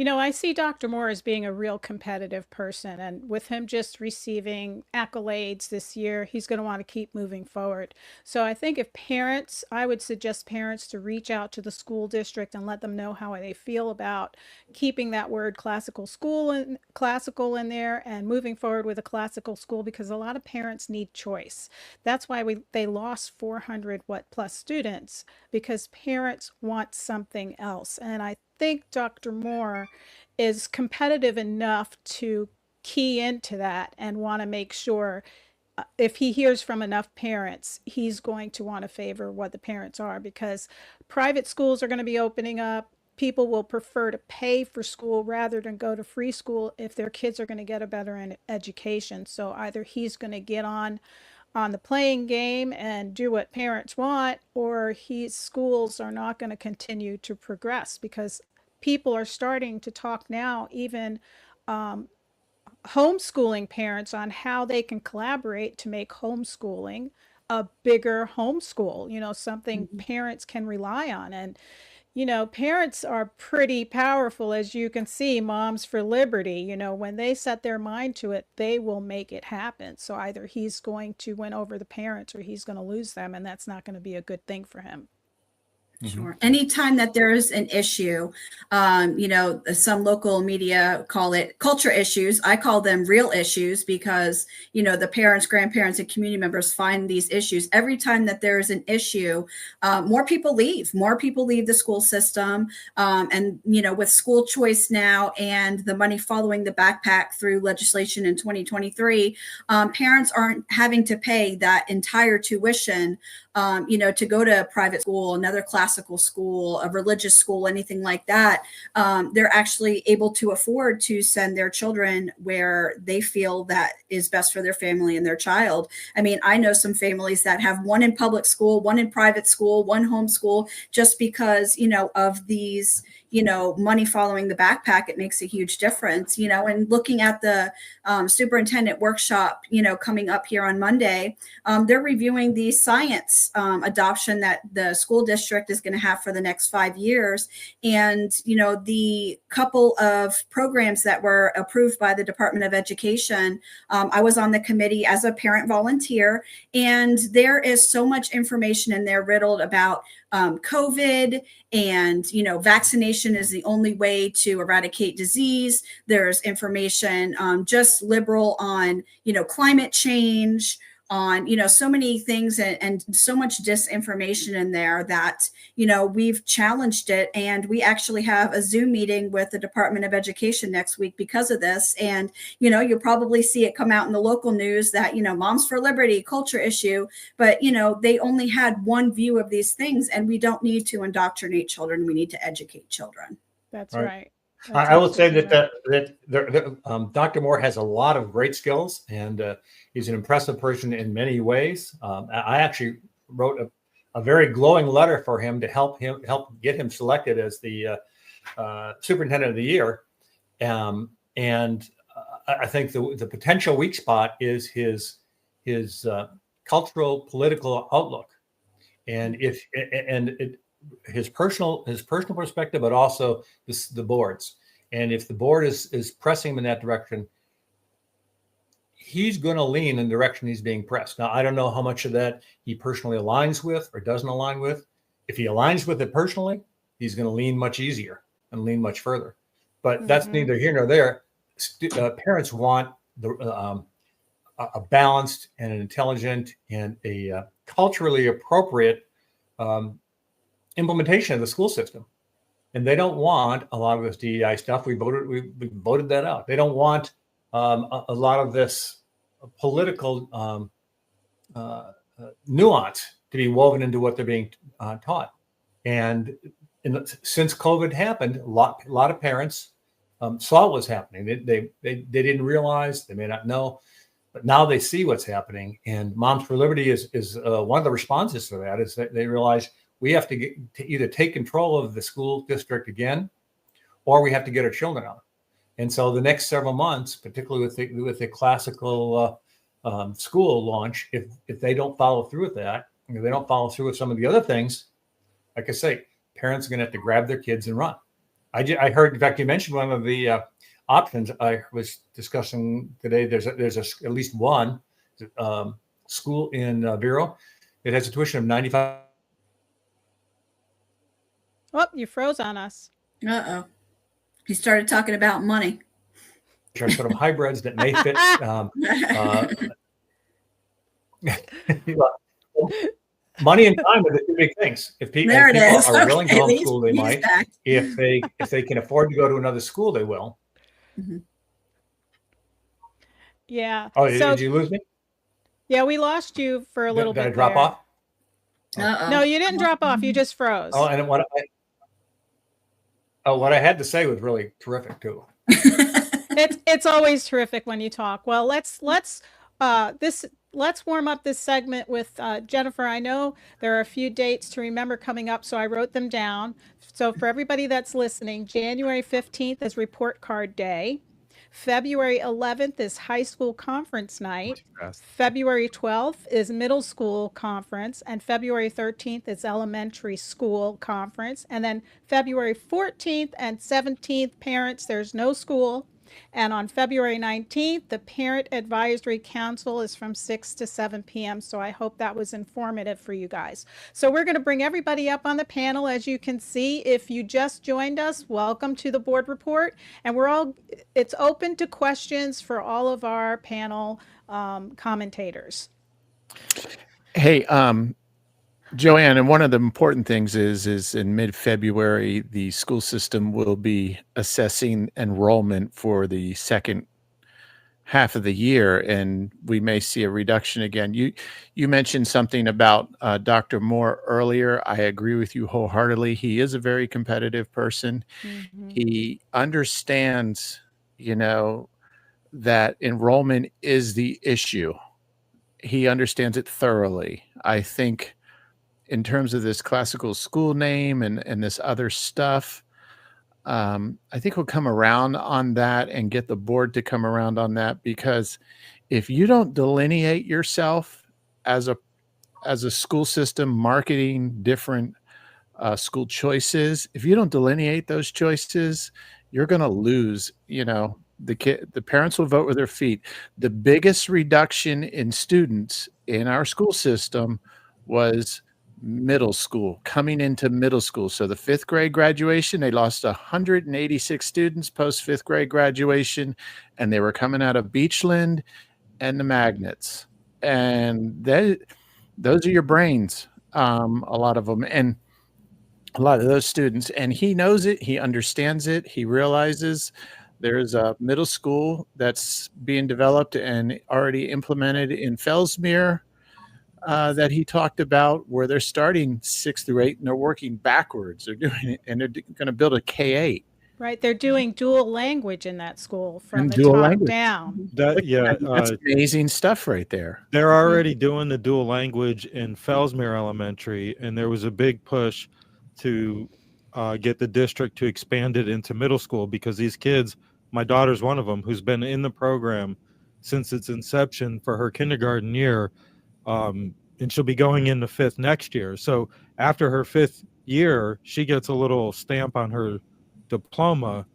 I see Dr. Moore as being a real competitive person, and with him just receiving accolades this year, he's going to want to keep moving forward. So I think I would suggest parents to reach out to the school district and let them know how they feel about keeping that word classical in there and moving forward with a classical school, because a lot of parents need choice. That's why they lost 400 plus students, because parents want something else. And I think Dr. Moore is competitive enough to key into that and want to make sure if he hears from enough parents, he's going to want to favor what the parents are, because private schools are going to be opening up. People will prefer to pay for school rather than go to free school if their kids are going to get a better education. So either he's going to get on the playing game and do what parents want, or schools are not going to continue to progress, because people are starting to talk now, even homeschooling parents, on how they can collaborate to make homeschooling a bigger homeschool, something parents can rely on. And parents are pretty powerful, as you can see. Moms for Liberty, when they set their mind to it, they will make it happen. So either he's going to win over the parents or he's going to lose them, and that's not going to be a good thing for him. Sure. Anytime that there's an issue, some local media call it culture issues. I call them real issues, because, the parents, grandparents, and community members find these issues. Every time that there's an issue, more people leave the school system. And, with school choice now and the money following the backpack through legislation in 2023, parents aren't having to pay that entire tuition, to go to a private school, another classical school, a religious school, anything like that. They're actually able to afford to send their children where they feel that is best for their family and their child. I mean, I know some families that have one in public school, one in private school, one homeschool, just because, of these, money following the backpack. It makes a huge difference, and looking at the superintendent workshop, coming up here on Monday, they're reviewing the science adoption that the school district is is going to have for the next 5 years. And, you know, the couple of programs that were approved by the Department of Education, I was on the committee as a parent volunteer, and there is so much information in there riddled about COVID, and, you know, vaccination is the only way to eradicate disease. There's information just liberal on, you know, climate change, on, you know, so many things, and so much disinformation in there that, you know, we've challenged it. And we actually have a Zoom meeting with the Department of Education next week because of this. And, you know, you'll probably see it come out in the local news that, you know, Moms for Liberty, culture issue, but, you know, they only had one view of these things, and we don't need to indoctrinate children. We need to educate children. That's Right. right. I will say that Dr. Moore has a lot of great skills, and he's an impressive person in many ways. I actually wrote a very glowing letter for him to help get him selected as the superintendent of the year. I think the potential weak spot is his cultural political outlook, and his personal perspective, but also the board's. And if the board is pressing him in that direction, he's going to lean in the direction he's being pressed. Now, I don't know how much of that he personally aligns with or doesn't align with. If he aligns with it personally, he's going to lean much easier and lean much further. But that's neither here nor there. Parents want a balanced and an intelligent and a culturally appropriate implementation of the school system, and they don't want a lot of this DEI stuff. We voted that out. They don't want a lot of this political nuance to be woven into what they're being taught. And since COVID happened, a lot of parents saw what was happening. They didn't realize, they may not know, but now they see what's happening. And Moms for Liberty is one of the responses to that. Is that they realize we have to either take control of the school district again, or we have to get our children out. And so the next several months, particularly with the classical school launch, if they don't follow through with that, if they don't follow through with some of the other things, like I say, parents are going to have to grab their kids and run. I heard, in fact, you mentioned one of the options I was discussing today. There's at least one school in Vero. It has a tuition of $95. Oh, you froze on us. Uh-oh. He started talking about money. Sort of hybrids that may fit. Money and time are the two big things. If people are willing to homeschool, they might. If they can afford to go to another school, they will. Mm-hmm. Yeah. Oh, did you lose me? Yeah, we lost you for a little bit. Did I drop off? Uh-oh. No, you didn't drop off. You just froze. Oh, and what I had to say was really terrific too. It's always terrific when you talk. Well, let's warm up this segment with Jennifer. I know there are a few dates to remember coming up, so I wrote them down. So for everybody that's listening, January 15th is Report Card Day. February 11th is High School Conference Night. February 12th is Middle School Conference. And February 13th is Elementary School Conference. And then February 14th and 17th, parents, there's no school. And on February 19th, the Parent Advisory Council is from 6 to 7 p.m. So I hope that was informative for you guys. So we're going to bring everybody up on the panel. As you can see, if you just joined us, welcome to the board report. And it's open to questions for all of our panel commentators. Hey, Joanne, and one of the important things is in mid-February, the school system will be assessing enrollment for the second half of the year, and we may see a reduction again. You mentioned something about Dr. Moore earlier. I agree with you wholeheartedly. He is a very competitive person. Mm-hmm. He understands, that enrollment is the issue. He understands it thoroughly. I think in terms of this classical school name and this other stuff, I think we'll come around on that and get the board to come around on that, because if you don't delineate yourself as a school system marketing different school choices. If you don't delineate those choices, you're going to lose. The parents will vote with their feet. The biggest reduction in students in our school system was middle school, coming into middle school. So the 5th grade graduation, they lost 186 students post 5th grade graduation, and they were coming out of Beachland and the magnets. And those are your brains, a lot of them. And a lot of those students, and he knows it, he understands it, he realizes there's a middle school that's being developed and already implemented in Fellsmere that he talked about, where they're starting 6 through 8 and they're working backwards. They're doing it, and they're going to build a K-8. Right, they're doing dual language in that school from And the dual top language. down. That's amazing stuff right there. They're already doing the dual language in Fellsmere Elementary, and there was a big push to get the district to expand it into middle school, because these kids, my daughter's one of them, who's been in the program since its inception for her kindergarten year, and she'll be going into 5th next year. So after her 5th year, she gets a little stamp on her diploma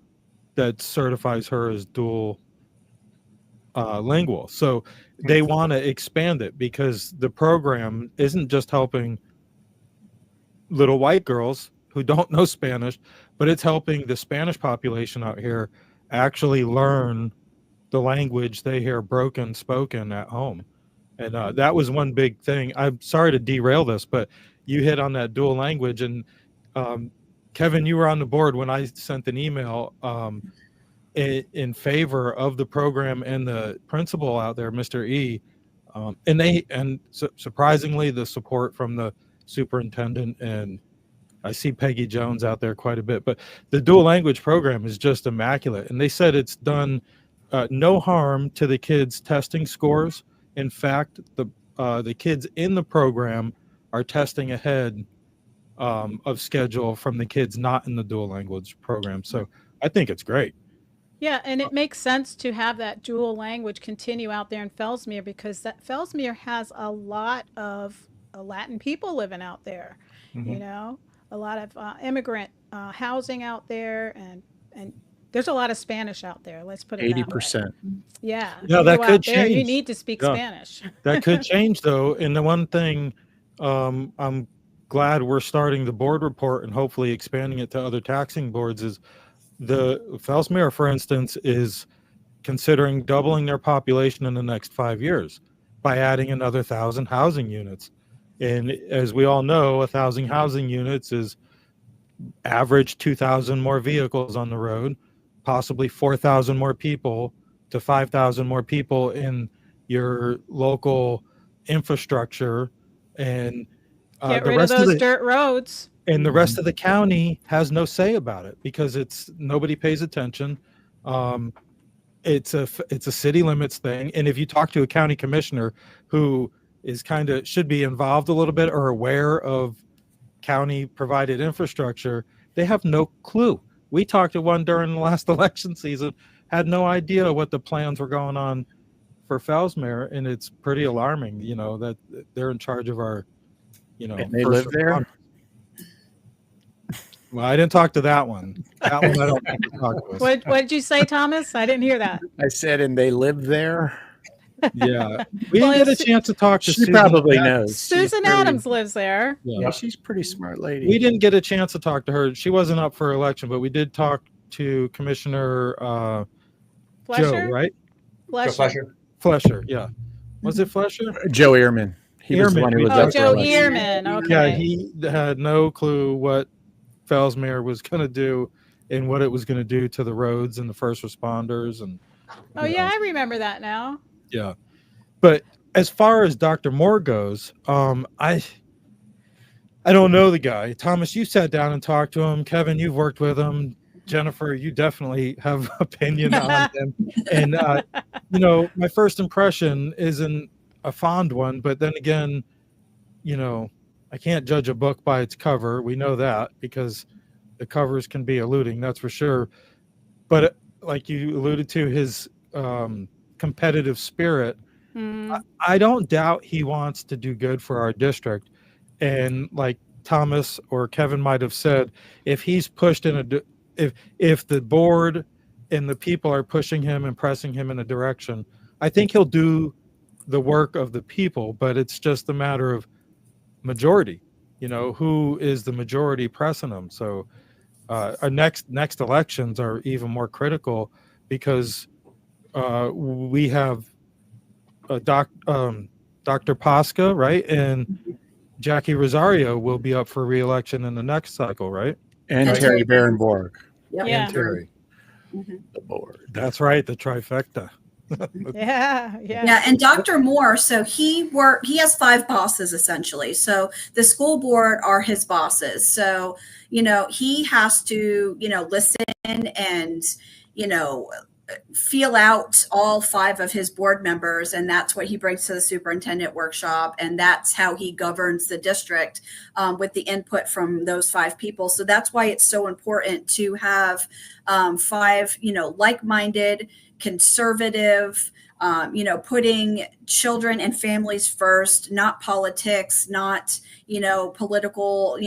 that certifies her as dual lingual. So they want to expand it, because the program isn't just helping little white girls who don't know Spanish, but it's helping the Spanish population out here actually learn the language they hear spoken at home. And that was one big thing. I'm sorry to derail this, but you hit on that dual language. And Kevin, you were on the board when I sent an email in favor of the program and the principal out there, Mr. E. Surprisingly, the support from the superintendent, and I see Peggy Jones out there quite a bit. But the dual language program is just immaculate, and they said it's done no harm to the kids' testing scores. In fact, the kids in the program are testing ahead of schedule from the kids not in the dual language program. So I think it's great. Yeah, and it makes sense to have that dual language continue out there in Fellsmere, because that Fellsmere has a lot of Latin people living out there. Mhm. A lot of immigrant housing out there, and there's a lot of Spanish out there. Let's put it that way. 80%. Yeah, Yeah, you that go could out there, you change. need to speak Yeah. Spanish. That could change, though. And the one thing I'm glad we're starting the board report and hopefully expanding it to other taxing boards is the Fellsmere, for instance, is considering doubling their population in the next 5 years by adding another 1,000 housing units. And as we all know, 1,000 housing units is average 2,000 more vehicles on the road, possibly 4,000 more people to 5,000 more people in your local infrastructure. And Get the rid of rest those dirt roads. and the rest of the county has no say about it, because nobody pays attention. It's a city limits thing. And if you talk to a county commissioner who is should be involved a little bit or aware of county provided infrastructure, they have no clue. We talked to one during the last election season, had no idea what the plans were going on for Fellsmere, and it's pretty alarming, that they're in charge of our, And they live there? Well, I didn't talk to that one. That one I don't think to talk to us. What did you say, Thomas? I didn't hear that. I said, and they live there? Yeah. We didn't get a chance to talk to She Susan. probably knows. Susan Adams lives there. Yeah. She's a pretty smart lady. We didn't get a chance to talk to her. She wasn't up for election, but we did talk to Commissioner Joe, Flesher? right? Flesher. Flesher, yeah. Was it Flesher? Joe Ehrman. He was the one who was up for Joe election. Ehrman. Okay. Yeah, he had no clue what Fellsmere was going to do and what it was going to do to the roads and the first responders. And Oh, yeah, I remember that now. yeah. But as far as Dr. Moore goes, I don't know the guy. Thomas, you sat down and talked to him. Kevin, you've worked with him. Jennifer, you definitely have opinion on him. And my first impression isn't a fond one, but then again, I can't judge a book by its cover. We know that, because the covers can be eluding, that's for sure. But like you alluded to, his competitive spirit, I don't doubt he wants to do good for our district. And like Thomas or Kevin might have said, if he's pushed in if the board and the people are pushing him and pressing him in a direction, I think he'll do the work of the people, but it's just a matter of majority, who is the majority pressing him. So our next elections are even more critical because we have Dr. Pasca, right? And Jackie Rosario will be up for re-election in the next cycle, right? And Terry Barenborg. Yep. Yeah. And Terry. Mhm. The board. That's right, the trifecta. Yeah, and Dr. Moore, so he has 5 bosses essentially. So the school board are his bosses. So, he has to, listen and, feel out all 5 of his board members, and that's what he brings to the superintendent workshop, and that's how he governs the district with the input from those 5 people. So that's why it's so important to have 5 like-minded, conservative, putting children and families first, not politics, not political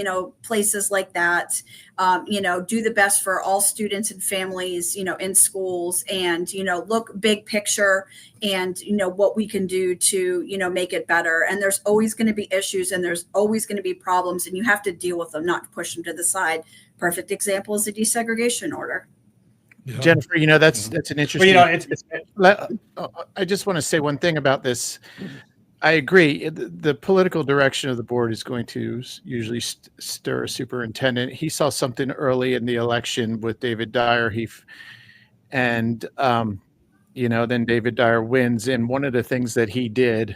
places like that. Do the best for all students and families in schools, and look big picture, and what we can do to make it better. And there's always going to be issues, and there's always going to be problems, and you have to deal with them, not push them to the side. Perfect example is the desegregation order. Yeah. Jennifer, that's an interesting. I just want to say one thing about this. I agree. The political direction of the board is going to usually stir a superintendent. He saw something early in the election with David Dyer. Then David Dyer wins. And one of the things that he did,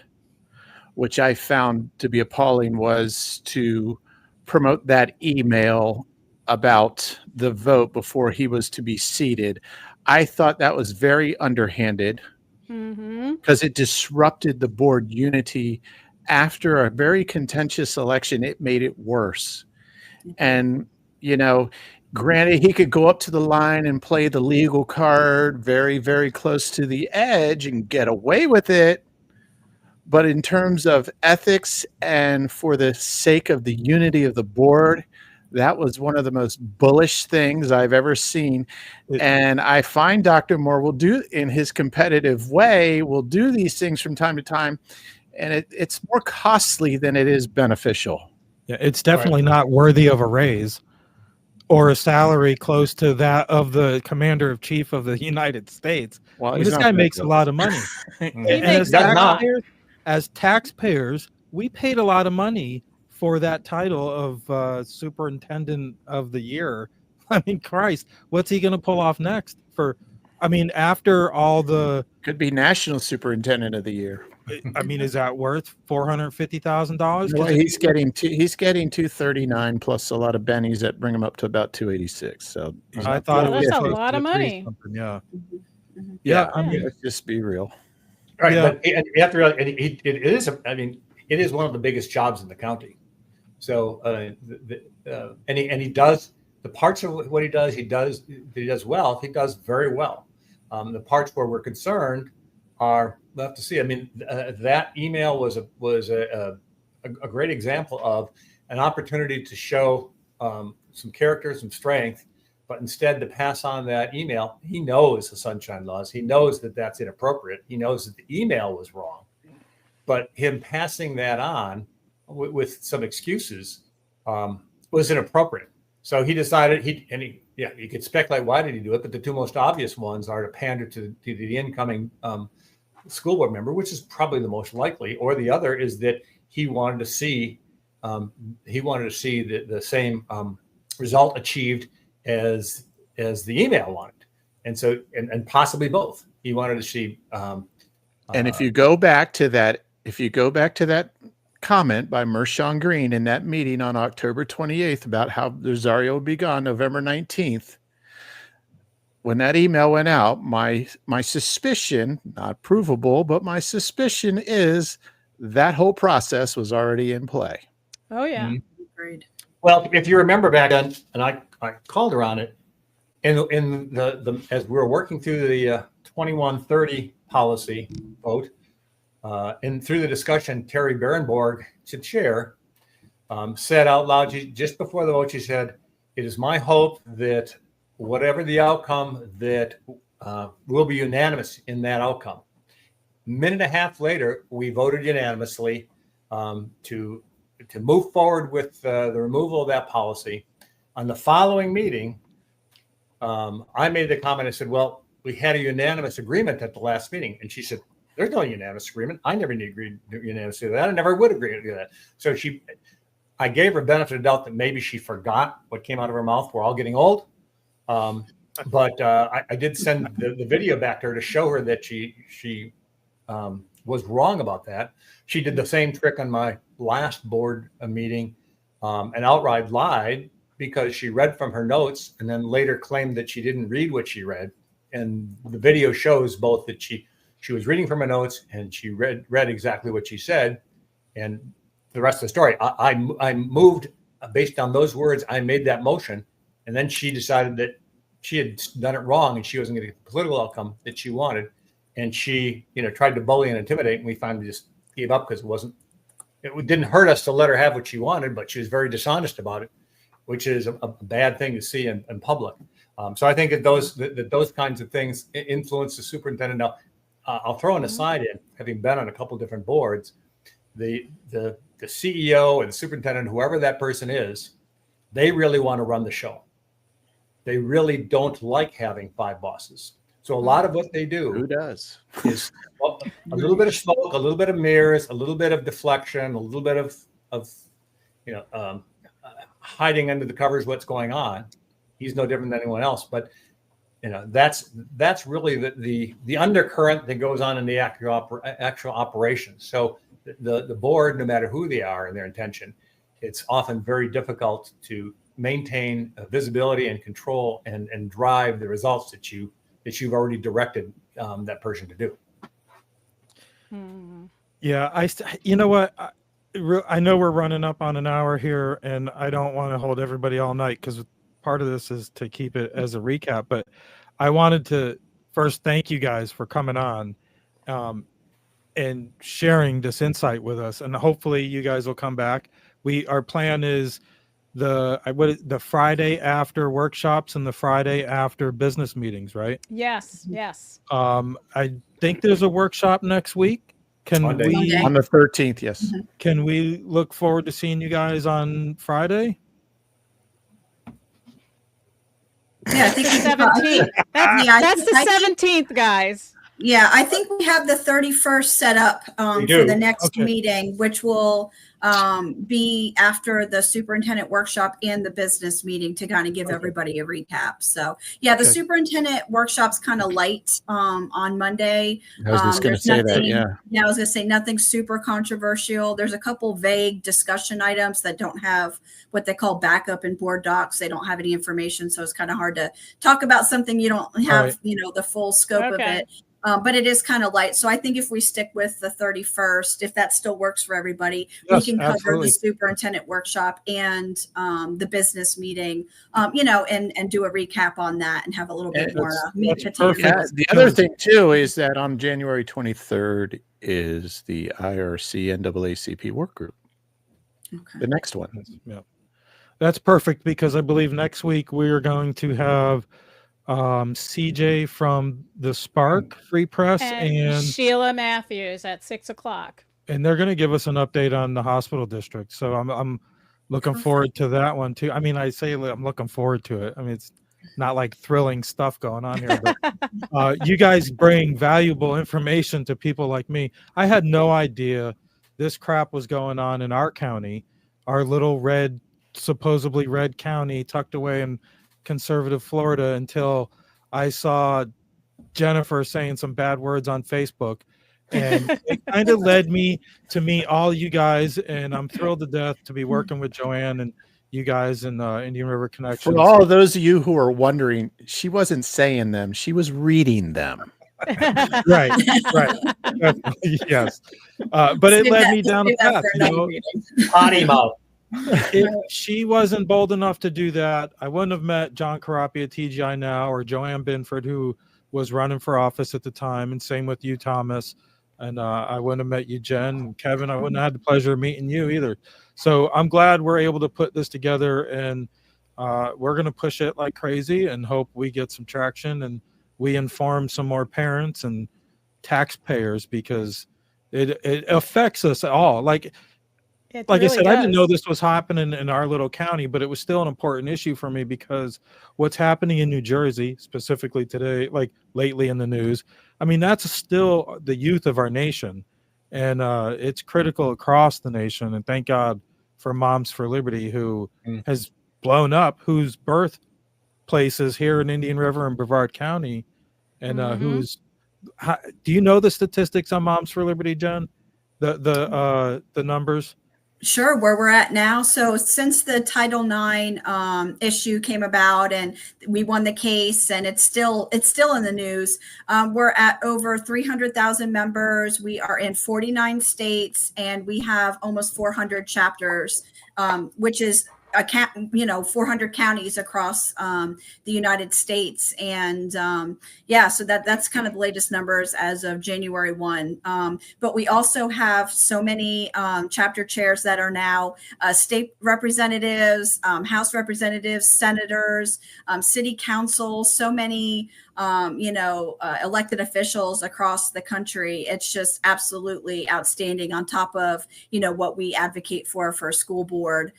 which I found to be appalling, was to promote that email about the vote before he was to be seated. I thought that was very underhanded because it disrupted the board unity. After a very contentious election, it made it worse. And, granted, he could go up to the line and play the legal card very, very close to the edge and get away with it. But in terms of ethics and for the sake of the unity of the board, that was one of the most bullish things I've ever seen. And I find Dr. Moore will do, in his competitive way, will do these things from time to time. And it's more costly than it is beneficial. Yeah, it's definitely not worthy of a raise or a salary close to that of the commander of chief of the United States. Well, this guy makes a lot of money. As taxpayers, we paid a lot of money for that title of superintendent of the year. I mean, Christ, what's he going to pull off next? After all the could be national superintendent of the year. Is that worth $450,000? Well, he's getting $239 plus a lot of bennies that bring him up to about $286. So I thought that's a lot of money. Yeah. Let's just be real. Right. Yeah. But it is one of the biggest jobs in the county. So, and he does the parts of what he does well. He does very well. The parts where we're concerned are, we'll have to see. That email was a great example of an opportunity to show some character, some strength, but instead to pass on that email. He knows the sunshine laws. He knows that that's inappropriate. He knows that the email was wrong, but him passing that on with some excuses was inappropriate. So he decided you could speculate why did he do it, but the 2 most obvious ones are to pander to the incoming school board member, which is probably the most likely, or the other is that he wanted to see the same result achieved as the email wanted, and possibly both. He wanted to see. And if you go back to that comment by Mershon Green in that meeting on October 28th about how Rosario would be gone November 19th, when that email went out, my suspicion, not provable, but my suspicion is that whole process was already in play. Oh yeah. Mm-hmm. Agreed. Well, if you remember back then, and I called her on it, in the as we were working through the 2130 policy vote, and through the discussion, Terry Barenborg, to chair, said out loud, just before the vote, she said, "It is my hope that whatever the outcome, that will be unanimous in that outcome." Minute and a half later, we voted unanimously to move forward with the removal of that policy. On the following meeting, I made the comment. I said, "Well, we had a unanimous agreement at the last meeting," and she said, "There's no unanimous agreement. I never agreed unanimously to that. I never would agree to that." So I gave her benefit of the doubt that maybe she forgot what came out of her mouth. We're all getting old. But I did send the video back to her to show her that she was wrong about that. She did the same trick on my last board meeting and outright lied because she read from her notes and then later claimed that she didn't read what she read. And the video shows both that she was reading from her notes and she read exactly what she said. And the rest of the story, I moved based on those words. I made that motion, and then she decided that she had done it wrong and she wasn't going to get the political outcome that she wanted. And she, tried to bully and intimidate, and we finally just gave up because it didn't hurt us to let her have what she wanted, but she was very dishonest about it, which is a bad thing to see in public. So I think that those kinds of things influence the superintendent. Now, I'll throw an aside in, having been on a couple different boards, the CEO and the superintendent, whoever that person is, they really want to run the show. They really don't like having 5 bosses. So a lot of what they do Who does? is a little bit of smoke, a little bit of mirrors, a little bit of deflection, a little bit of hiding under the covers what's going on. He's no different than anyone else, but that's really the undercurrent that goes on in the actual operations. So the board, no matter who they are and their intention, it's often very difficult to maintain visibility and control and drive the results that you've already directed that person to do. Yeah, you know what? I know we're running up on an hour here, and I don't want to hold everybody all night because part of this is to keep it as a recap. But I wanted to first thank you guys for coming on and sharing this insight with us, and hopefully you guys will come back. Our plan is the Friday after workshops and the Friday after business meetings, right? Yes. I think there's a workshop next week. Monday. On the 13th? Yes. Can we look forward to seeing you guys on Friday? Yeah, I think 17th. That's the 17th, guys. Yeah, I think we have the 31st set up for the next meeting, which will be after the superintendent workshop and the business meeting to kind of give everybody a recap. So yeah, the superintendent workshop's kind of light on Monday. I was just going to say that. Yeah, I was going to say nothing super controversial. There's a couple vague discussion items that don't have what they call backup in board docs. They don't have any information, so it's kind of hard to talk about something you don't have, the full scope of it. But it is kind of light. So I think if we stick with the 31st, if that still works for everybody, we can cover the superintendent workshop and the business meeting, and do a recap on that and have a little bit more meat potatoes. Yeah, the other thing too is that on January 23rd is the IRC NAACP work group. Okay. The next one. Yeah, that's perfect because I believe next week we are going to have CJ from the Spark Free Press and Sheila Matthews at 6:00, and they're going to give us an update on the hospital district. So I'm looking forward to that one too. I mean, I say I'm looking forward to it. I mean, it's not like thrilling stuff going on here, but you guys bring valuable information to people like me. I had no idea this crap was going on in our county, our little supposedly red county tucked away in conservative Florida, until I saw Jennifer saying some bad words on Facebook, and it kind of led me to meet all you guys, and I'm thrilled to death to be working with Joanne and you guys in Indian River Connection. For all of those of you who are wondering, she wasn't saying them, she was reading them. right yes, but it led me down a path, potty mouth. If she wasn't bold enough to do that, I wouldn't have met John Carapi at TGI Now or Joanne Binford, who was running for office at the time, and same with you, Thomas. And I wouldn't have met you, Jen. And Kevin, I wouldn't have had the pleasure of meeting you either. So I'm glad we're able to put this together, and we're going to push it like crazy and hope we get some traction and we inform some more parents and taxpayers, because it affects us all. Like really I said, I didn't know does. this was happening in our little county, but it was still an important issue for me, because what's happening in New Jersey, specifically today, like lately in the news, I mean, that's still the youth of our nation. And it's critical across the nation. And thank God for Moms for Liberty, who has blown up, whose birthplace is here in Indian River and Brevard County. And do you know the statistics on Moms for Liberty, Jen? The numbers? Sure, where we're at now. So since the Title IX issue came about and we won the case, and it's still in the news, we're at over 300,000 members. We are in 49 states, and we have almost 400 chapters, which is 400 counties across the United States. And so that's kind of the latest numbers as of January 1. But we also have so many chapter chairs that are now state representatives, House representatives, senators, city council, so many elected officials across the country. It's just absolutely outstanding, on top of, what we advocate for a school board.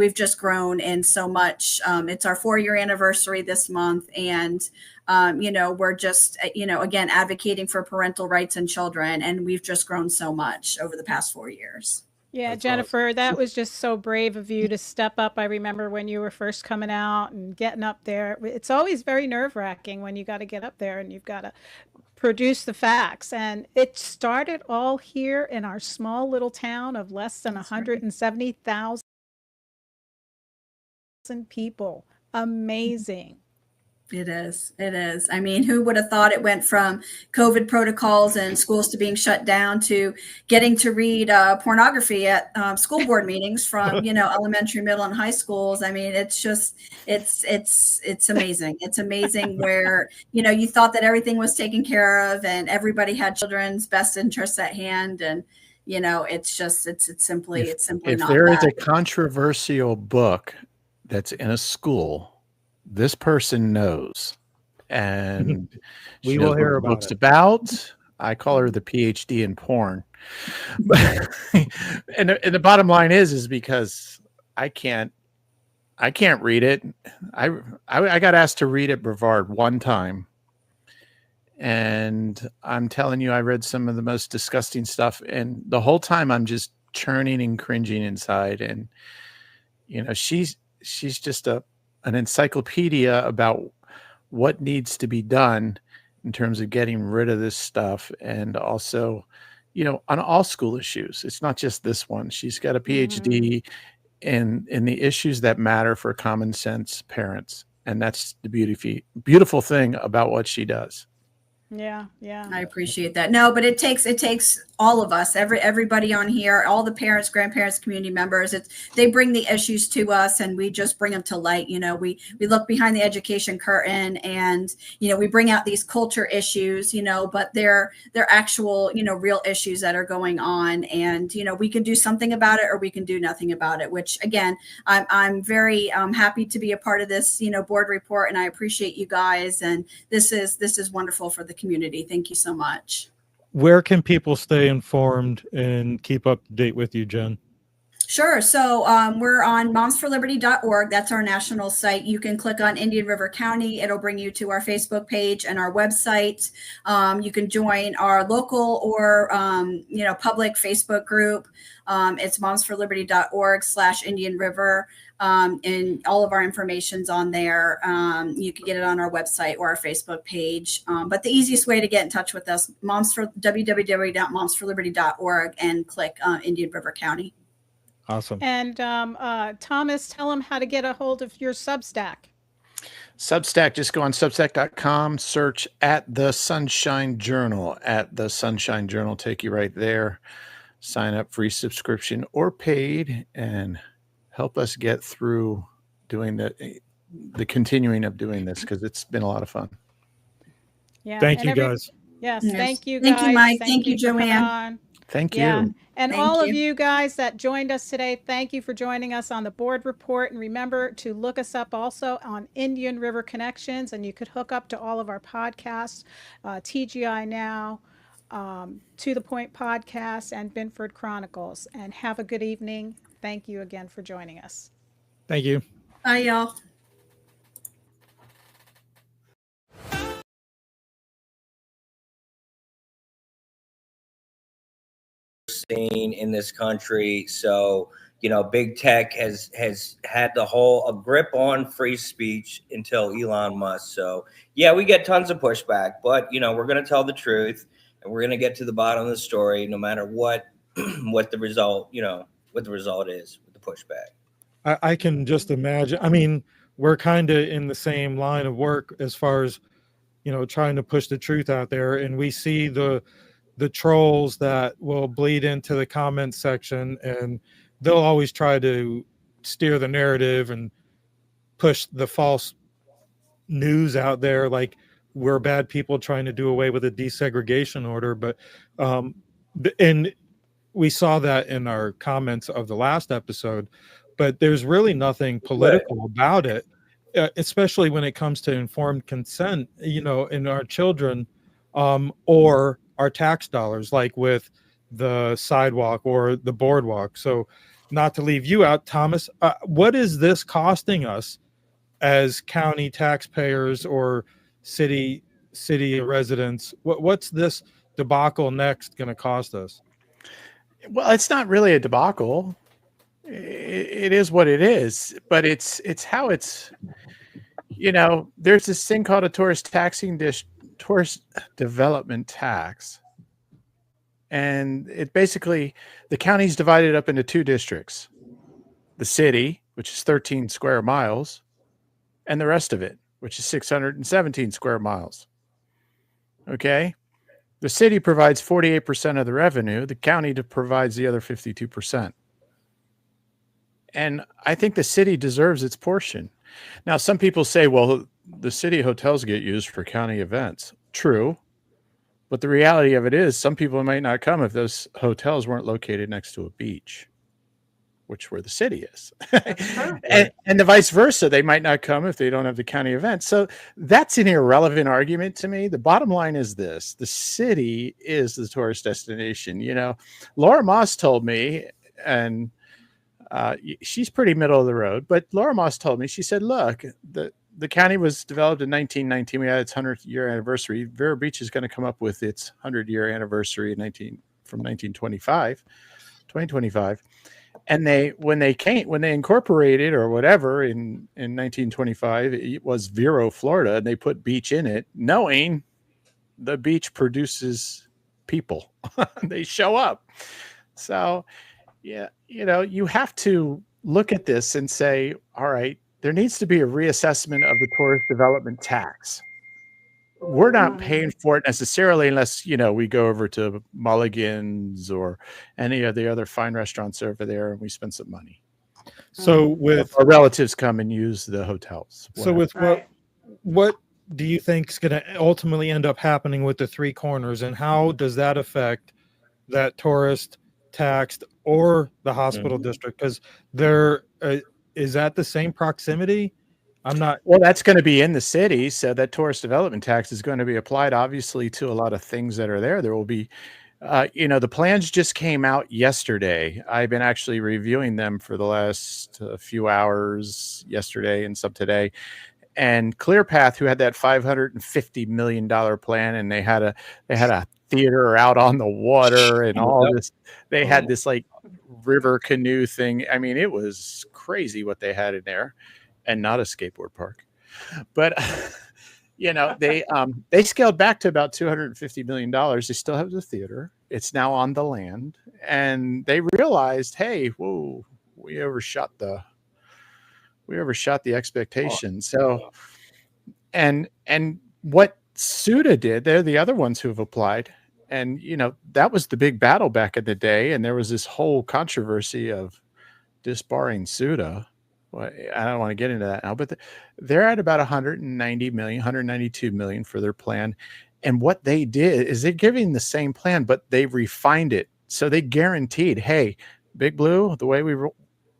We've just grown in so much. It's our 4-year anniversary this month. And, we're just, again, advocating for parental rights and children. And we've just grown so much over the past 4 years. Yeah, That's Jennifer, awesome. that was just so brave of you to step up. I remember when you were first coming out and getting up there. It's always very nerve-wracking when you got to get up there and you've got to produce the facts. And it started all here in our small little town of less than 170,000 people. Amazing. It is. It is. I mean, who would have thought it went from COVID protocols and schools to being shut down to getting to read pornography at school board meetings from, elementary, middle, and high schools. I mean, it's just, it's amazing. It's amazing where, you thought that everything was taken care of and everybody had children's best interests at hand. And, it's just, it's simply if not there is that. a controversial book that's in a school, this person knows, and We will hear about books it. about. I call her the PhD in porn. and the bottom line is because I can't read it. I got asked to read at Brevard one time, and I'm telling you, I read some of the most disgusting stuff, and the whole time I'm just churning and cringing inside. And she's just an encyclopedia about what needs to be done in terms of getting rid of this stuff. And also, on all school issues, it's not just this one. She's got a PhD in the issues that matter for common sense parents. And that's the beautiful thing about what she does. Yeah. I appreciate that. No, but it takes all of us, everybody on here, all the parents, grandparents, community members. They bring the issues to us, and we just bring them to light. We look behind the education curtain, and we bring out these culture issues, but they're actual real issues that are going on, and we can do something about it, or we can do nothing about it. Which again, I'm very happy to be a part of this board report, and I appreciate you guys, and this is wonderful for the community. Thank you so much. Where can people stay informed and keep up to date with you, Jen? Sure. So we're on momsforliberty.org. That's our national site. You can click on Indian River County. It'll bring you to our Facebook page and our website. You can join our local or public Facebook group. It's momsforliberty.org/Indian River. And all of our information's on there. You can get it on our website or our Facebook page. But the easiest way to get in touch with us, www.momsforliberty.org, and click Indian River County. Awesome. And Thomas, tell them how to get a hold of your Substack. Substack, just go on substack.com, search at the Sunshine Journal. At the Sunshine Journal, take you right there. Sign up, free subscription or paid, and help us get through doing the continuing of doing this, because it's been a lot of fun. Yeah. Thank you, guys. Yes. Yes. Thank you, Thank guys. you, Mike. Thank you you, for coming Joanne. on. Thank Yeah. you. And Thank all of you. you guys that joined us today, thank you for joining us on the board report. And remember to look us up also on Indian River Connections, and you could hook up to all of our podcasts, TGI Now, To the Point Podcast, and Binford Chronicles. And have a good evening. Thank you again for joining us. Thank you. Bye, y'all. Scene in this country. So, you know, big tech has had a grip on free speech until Elon Musk. So yeah, we get tons of pushback, but you know, we're going to tell the truth and we're going to get to the bottom of the story, no matter what, what the result is with the pushback. I can just imagine. I mean, we're kind of in the same line of work as far as, you know, trying to push the truth out there. And we see the trolls that will bleed into the comments section, and they'll always try to steer the narrative and push the false news out there, like we're bad people trying to do away with a desegregation order. But and we saw that in our comments of the last episode, but there's really nothing political about it, especially when it comes to informed consent, you know, in our children, or our tax dollars, like with the sidewalk or the boardwalk. So not to leave you out, Thomas, what is this costing us as county taxpayers or city residents? What's this debacle next going to cost us? Well, it's not really a debacle. It is what it is, but it's how it's, you know, there's this thing called a tourist development tax. And it basically, the county's divided up into two districts: the city, which is 13 square miles, and the rest of it, which is 617 square miles. Okay. The city provides 48% of the revenue. The county provides the other 52%. And I think the city deserves its portion. Now, some people say, well, the city hotels get used for county events. True. But the reality of it is some people might not come if those hotels weren't located next to a beach, which where the city is. and the vice versa. They might not come if they don't have the county event. So that's an irrelevant argument to me. The bottom line is this: the city is the tourist destination. You know, Laura Moss told me, and she's pretty middle of the road, but Laura Moss told me, she said, look, the county was developed in 1919. We had its 100th year anniversary. Vero Beach is going to come up with its 100-year anniversary from 2025. And when they incorporated or whatever in 1925, it was Vero, Florida, and they put beach in it, knowing the beach produces people. They show up. So, yeah, you know, you have to look at this and say, all right, there needs to be a reassessment of the tourist development tax. We're not paying for it necessarily unless, you know, we go over to Mulligan's or any of the other fine restaurants over there and we spend some money. So with our relatives come and use the hotels. So with what do you think is going to ultimately end up happening with the Three Corners, and how does that affect that tourist tax or the hospital district? Because they're is that the same proximity? I'm not. Well, that's going to be in the city, so that tourist development tax is going to be applied, obviously, to a lot of things that are there. There will be, you know, the plans just came out yesterday. I've been actually reviewing them for the last few hours yesterday and some today. And ClearPath, who had that $550 million plan, and they had a theater out on the water and all this. They had this like river canoe thing. I mean, it was crazy what they had in there. And not a skateboard park, but you know, they scaled back to about $250 million. They still have the theater. It's now on the land, and they realized, hey, whoa, we overshot the expectation. So, and what SUDA did, they're the other ones who have applied, and you know, that was the big battle back in the day, and there was this whole controversy of disbarring SUDA. Well, I don't want to get into that now, but they're at about 192 million for their plan. And what they did is they're giving the same plan, but they refined it. So they guaranteed, hey, Big Blue, the way we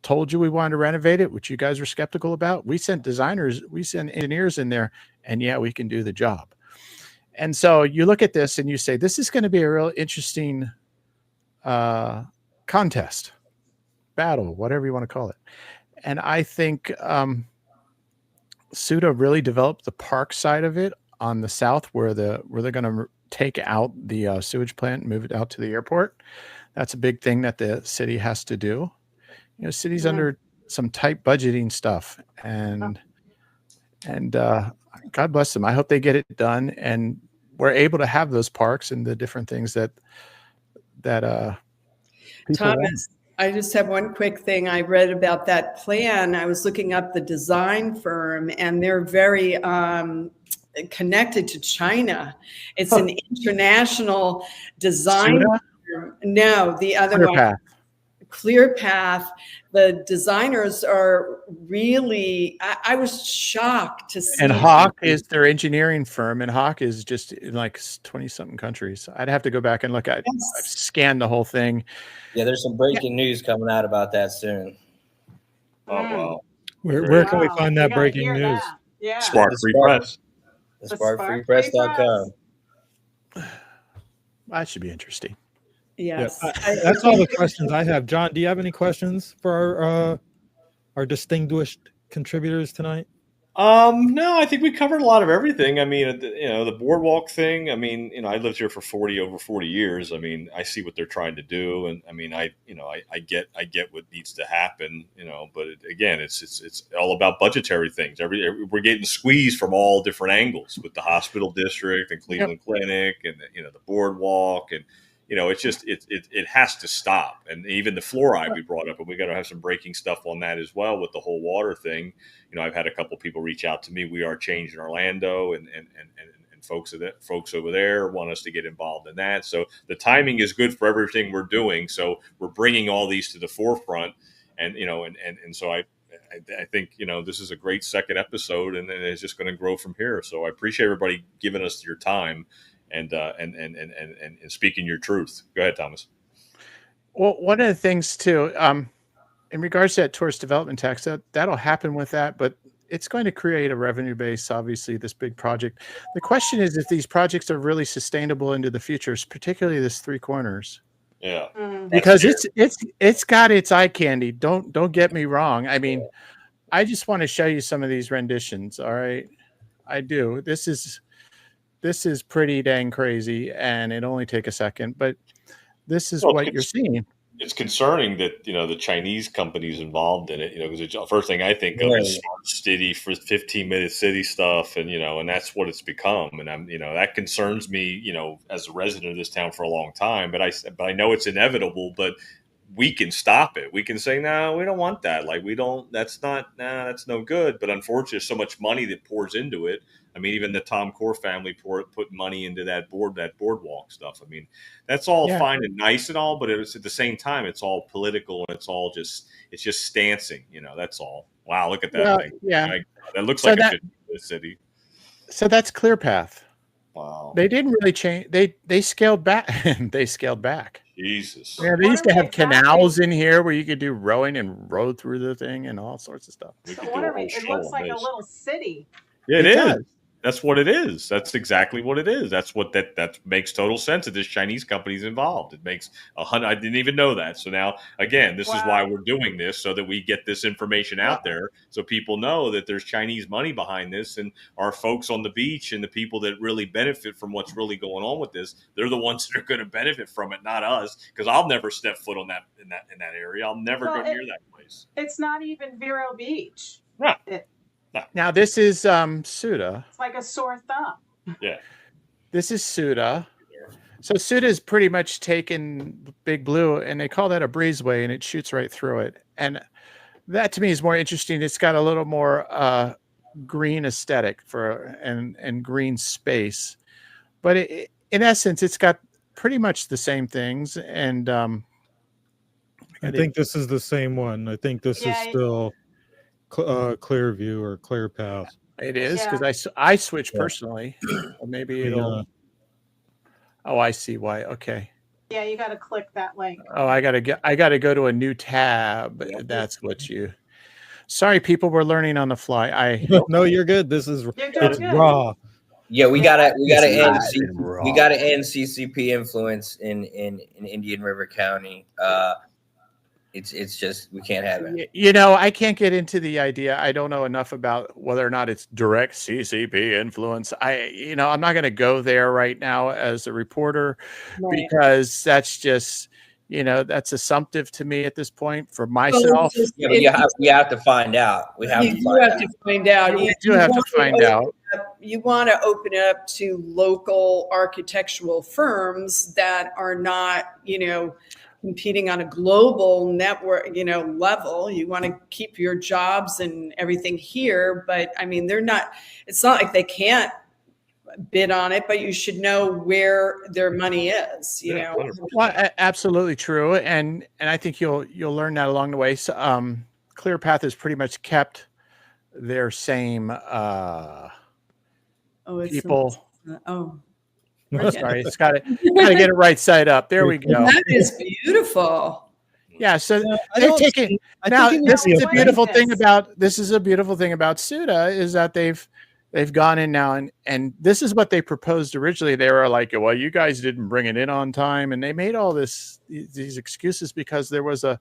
told you we wanted to renovate it, which you guys were skeptical about, we sent designers, we sent engineers in there, and yeah, we can do the job. And so you look at this and you say, this is going to be a real interesting contest, battle, whatever you want to call it. And I think SUDA really developed the park side of it on the south, where they're going to take out the sewage plant and move it out to the airport. That's a big thing that the city has to do. You know, city's under some tight budgeting stuff, and God bless them. I hope they get it done, and we're able to have those parks and the different things that people Thomas, want. I just have one quick thing. I read about that plan. I was looking up the design firm, and they're very connected to China. It's an international design firm. No, the other one. Clear Path. The designers are really, I was shocked to see. And Hawk is their engineering firm, and Hawk is just in like 20 something countries. I'd have to go back and look at it. I've scanned the whole thing. Yeah, there's some breaking news coming out about that soon. Oh, wow. Where can we find that breaking news? Yeah. Spark Free Press. SparkFreePress.com. That should be interesting. Yes. Yep. That's all the questions I have. John, do you have any questions for our distinguished contributors tonight? No, I think we covered a lot of everything. I mean, the boardwalk thing. I mean, I lived here for over 40 years. I mean, I see what they're trying to do, and I mean, I get what needs to happen. But again, it's all about budgetary things. We're getting squeezed from all different angles with the hospital district and Cleveland Clinic, and the boardwalk, and it's just it has to stop. And even the fluoride we brought up, and we got to have some breaking stuff on that as well with the whole water thing. I've had a couple people reach out to me. We are changing Orlando, and folks over there want us to get involved in that. So the timing is good for everything we're doing. So we're bringing all these to the forefront, and so I think this is a great second episode, and it's just going to grow from here. So I appreciate everybody giving us your time and speaking your truth. Go ahead, Thomas. Well, one of the things too, in regards to that tourist development tax, that'll happen with that, but it's going to create a revenue base, obviously, this big project. The question is if these projects are really sustainable into the future, particularly this Three Corners. Yeah. Because it's got its eye candy. Don't get me wrong. I mean, I just want to show you some of these renditions. All right. I do. This is pretty dang crazy, and it only take a second, but this is what you're seeing. It's concerning that the Chinese companies involved in it. Because the first thing I think of is smart city for 15-minute city stuff, and and that's what it's become. And I'm that concerns me. As a resident of this town for a long time, but I know it's inevitable. But we can stop it. We can say, no, we don't want that. Like that's no good. But unfortunately, there's so much money that pours into it. I mean, even the Tom Core family put money into that boardwalk stuff. I mean, that's all fine and nice and all, but it's at the same time, it's all political, and it's just stancing. That's all. Wow, look at that thing. Yeah, that looks like it should be in the city. So that's Clear Path. Wow. They didn't really change. They scaled back. They scaled back. Jesus. Yeah, they used to have canals in here where you could do rowing and row through the thing and all sorts of stuff. So it looks like a little city. Yeah, it is. That's what it is. That's exactly what it is. That's what that makes total sense that this Chinese company's involved. It makes 100. I didn't even know that. So now, again, this is why we're doing this, so that we get this information out there, so people know that there's Chinese money behind this, and our folks on the beach and the people that really benefit from what's really going on with this, they're the ones that are going to benefit from it, not us. Because I'll never step foot on that in that area. I'll never go near that place. It's not even Vero Beach. Yeah. Now this is SUDA. It's like a sore thumb. Yeah. This is SUDA. So SUDA is pretty much taken Big Blue, and they call that a breezeway, and it shoots right through it. And that to me is more interesting. It's got a little more green aesthetic and green space, but in essence, it's got pretty much the same things. And I think this is the same one. I think this is still Clearview or Clear Path. It is, because I switched personally. Maybe it'll. Oh, I see why. Okay. Yeah, you got to click that link. Oh, I gotta go to a new tab. That's what you. Sorry, people, we're learning on the fly. No, you're good. This is it's good. raw. Yeah, we gotta end live and we raw. gotta end CCP influence in Indian River County. It's just we can't have it. You know, I can't get into the idea. I don't know enough about whether or not it's direct CCP influence. I'm not going to go there right now as a reporter because that's just, that's assumptive to me at this point for myself. Yeah, but you have to find out. We have to find out. You do have to find out. You want to open it up to local architectural firms that are not, competing on a global network, level. You want to keep your jobs and everything here, but I mean, it's not like they can't bid on it, but you should know where their money is, Well, absolutely true. And I think you'll learn that along the way. So, ClearPath has pretty much kept their same, people. Sorry, it's got to get it right side up. There we go. That is beautiful. Yeah, so they've taken. Now this is a beautiful thing about Suda is that they've gone in now and this is what they proposed originally. They were like, well, you guys didn't bring it in on time, and they made all these excuses because there was a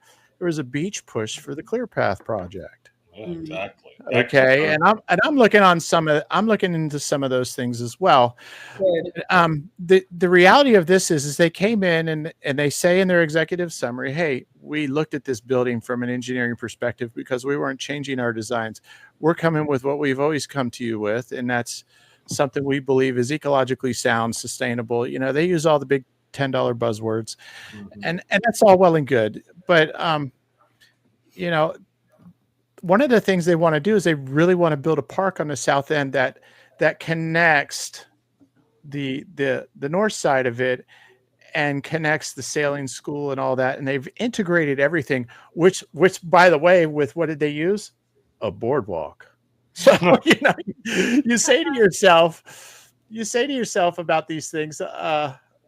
beach push for the ClearPath project. Yeah, exactly. Okay, and I'm looking into some of those things as well. The reality of this is they came in and they say in their executive summary, hey, we looked at this building from an engineering perspective because we weren't changing our designs. We're coming with what we've always come to you with, and that's something we believe is ecologically sound, sustainable. They use all the big $10 buzzwords, and that's all well and good, but one of the things they want to do is they really want to build a park on the south end that connects the north side of it and connects the sailing school and all that. And they've integrated everything, which by the way, with what did they use? A boardwalk. So, you say to yourself about these things,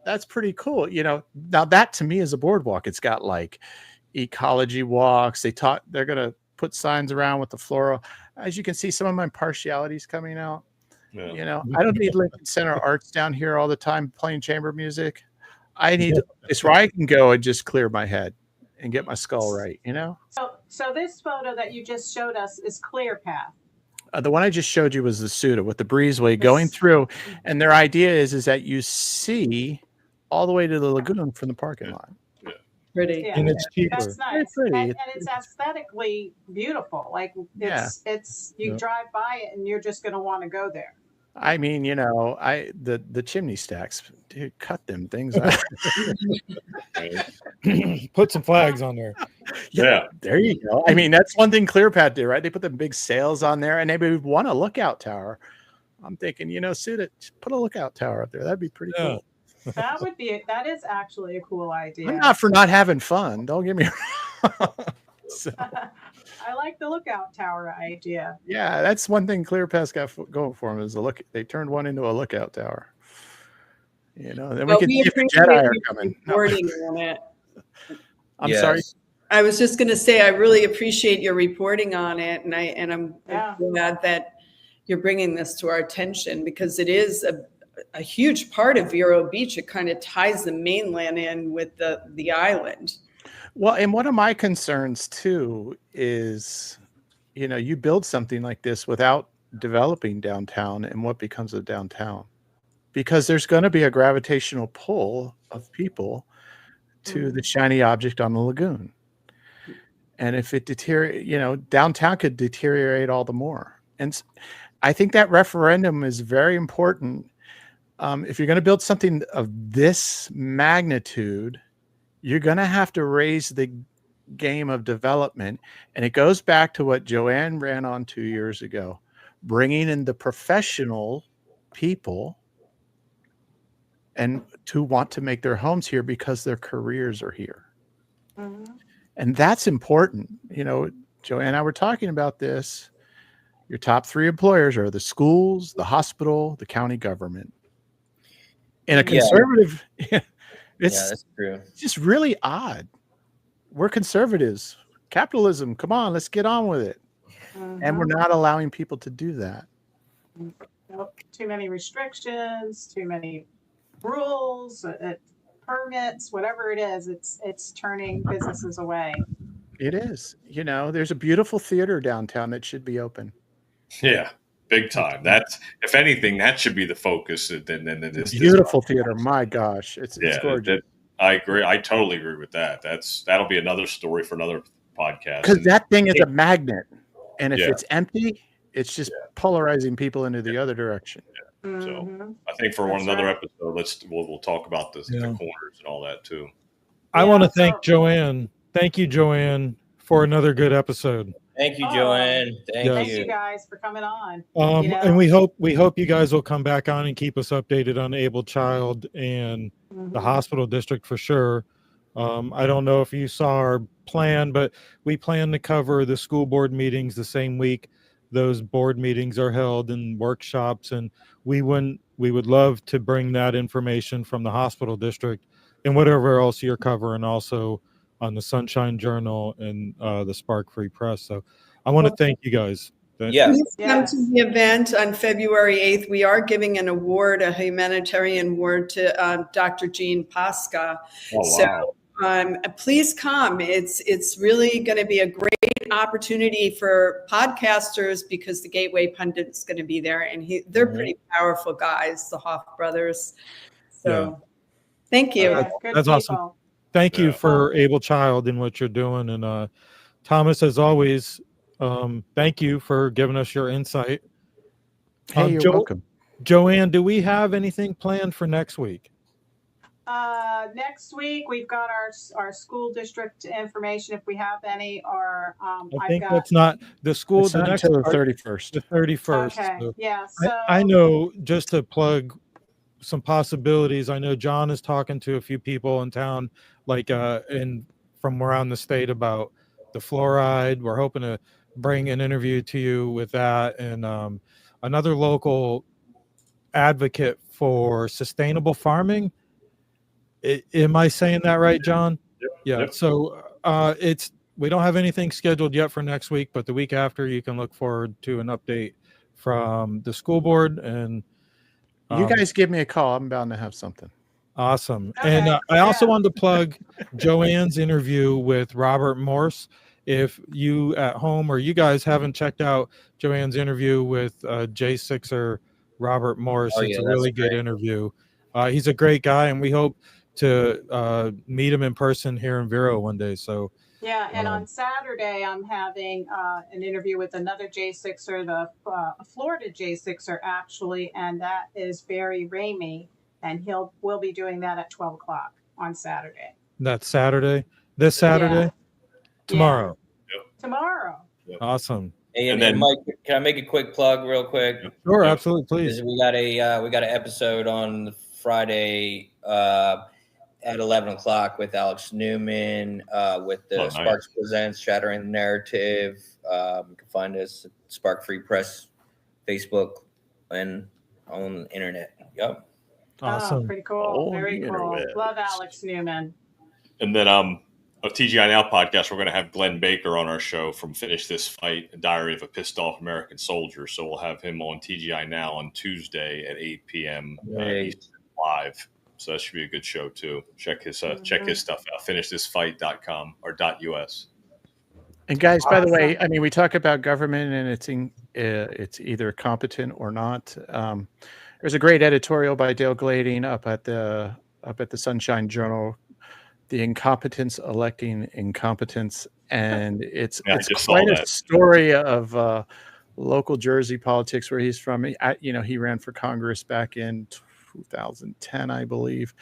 that's pretty cool. Now that to me is a boardwalk. It's got like ecology walks. They're going to put signs around with the floral. As you can see, some of my partiality is coming out. Yeah. I don't need Lincoln Center Arts down here all the time playing chamber music. I need it's where I can go and just clear my head and get my skull right. So this photo that you just showed us is ClearPath. The one I just showed you was the Suda with the breezeway going through, and their idea is that you see all the way to the lagoon from the parking lot. Pretty. Yeah, and it's cheaper. That's nice. Pretty. And it's aesthetically beautiful. Like it's you drive by it and you're just going to want to go there. I mean, the chimney stacks, dude, cut them things out. Put some flags on there. Yeah. There you go. I mean, that's one thing ClearPath did, right? They put the big sails on there and they would want a lookout tower. I'm thinking, Suda, put a lookout tower up there. That'd be pretty cool. That is actually a cool idea. I'm not for not having fun. Don't get me wrong. So, I like the lookout tower idea. yeah, that's one thing ClearPath got going for them is they turned one into a lookout tower. Then we can see if the Jedi are coming. Reporting on it. I'm sorry. I was just going to say I really appreciate your reporting on it, and I'm glad that you're bringing this to our attention because it is a huge part of Vero Beach. It kind of ties the mainland in with the island. Well, and one of my concerns too is, you build something like this without developing downtown and what becomes of downtown, because there's going to be a gravitational pull of people to the shiny object on the lagoon. And if it downtown could deteriorate all the more. And I think that referendum is very important. If you're going to build something of this magnitude, you're going to have to raise the game of development. And it goes back to what Joanne ran on 2 years ago, bringing in the professional people and to want to make their homes here because their careers are here. Mm-hmm. And that's important. Joanne and I were talking about this. Your top 3 employers are the schools, the hospital, the county government. In a conservative, that's true. It's just really odd. We're conservatives. Capitalism, come on, let's get on with it. And we're not allowing people to do that. Nope. Too many restrictions, too many rules, permits, whatever it is, it's turning businesses away. It is. You know, there's a beautiful theater downtown that should be open. Yeah, big time. That's, if anything, that should be the focus. Than this beautiful theater. My gosh, it's gorgeous. I agree. I totally agree with that. That'll be another story for another podcast. Because that thing is a magnet, and if it's empty, it's just polarizing people into the other direction. Yeah. So I think for another episode, we'll talk about the corners and all that too. I want to thank Joanne. Thank you, Joanne, for another good episode. Thank you, Joanne. Thank you guys for coming on. And we hope you guys will come back on and keep us updated on Able Child and the hospital district for sure. I don't know if you saw our plan, but we plan to cover the school board meetings the same week those board meetings are held and workshops, and we would love to bring that information from the hospital district and whatever else you're covering also on the Sunshine Journal and the Spark Free Press. So I want to thank you guys. Please come to the event on February 8th. We are giving an award, a humanitarian award to Dr. Jean Pasca. So please come. It's really going to be a great opportunity for podcasters because the Gateway Pundit's going to be there, and they're pretty powerful guys, the Hoff brothers. So thank you. That's awesome. Thank you for Able Child and what you're doing. And Thomas, as always, thank you for giving us your insight. Hey, you're welcome. Joanne, do we have anything planned for next week? Next week we've got our school district information if we have any, or I think that's not the school. It's not until the 31st. The 31st. Okay. So Yeah. So I know, just to plug some possibilities, I know John is talking to a few people in town, like from around the state about the fluoride. We're hoping to bring an interview to you with that, and another local advocate for sustainable farming. Am I saying that right, John? Yep. Yeah. Yep. So we don't have anything scheduled yet for next week, but the week after you can look forward to an update from the school board. And you guys give me a call. I'm bound to have something. Awesome. Okay. And I also wanted to plug Joanne's interview with Robert Morse. If you at home or you guys haven't checked out Joanne's interview with J6er Robert Morse, it's a really good interview. He's a great guy, and we hope to meet him in person here in Vero one day. So yeah, and on Saturday I'm having an interview with another J6er, the Florida J6er actually, and that is Barry Ramey, and we'll be doing that at 12 o'clock on Saturday. That's Saturday. This Saturday. Yeah. Tomorrow. Yeah. Tomorrow. Yep. Awesome. Hey, and then Mike, can I make a quick plug real quick? Sure, absolutely, please. We got an episode on Friday at 11 o'clock with Alex Newman with the Sparks Presents Shattering the Narrative. You can find us at Spark Free Press, Facebook, and on the internet. Yep. Awesome. Oh, pretty cool. Very cool. Love Alex Newman. And then a TGI Now podcast, we're going to have Glenn Baker on our show from Finish This Fight, A Diary of a Pissed Off American Soldier. So we'll have him on TGI Now on Tuesday at 8 p.m. Eastern live. So that should be a good show too. Check his stuff out. FinishThisFight.com or .us. And guys, by the way, I mean, we talk about government and it's either competent or not. There's a great editorial by Dale Glading up at the Sunshine Journal, The Incompetence Electing Incompetence, and it's quite a story of local Jersey politics where he's from. He ran for Congress back in 2010, I believe,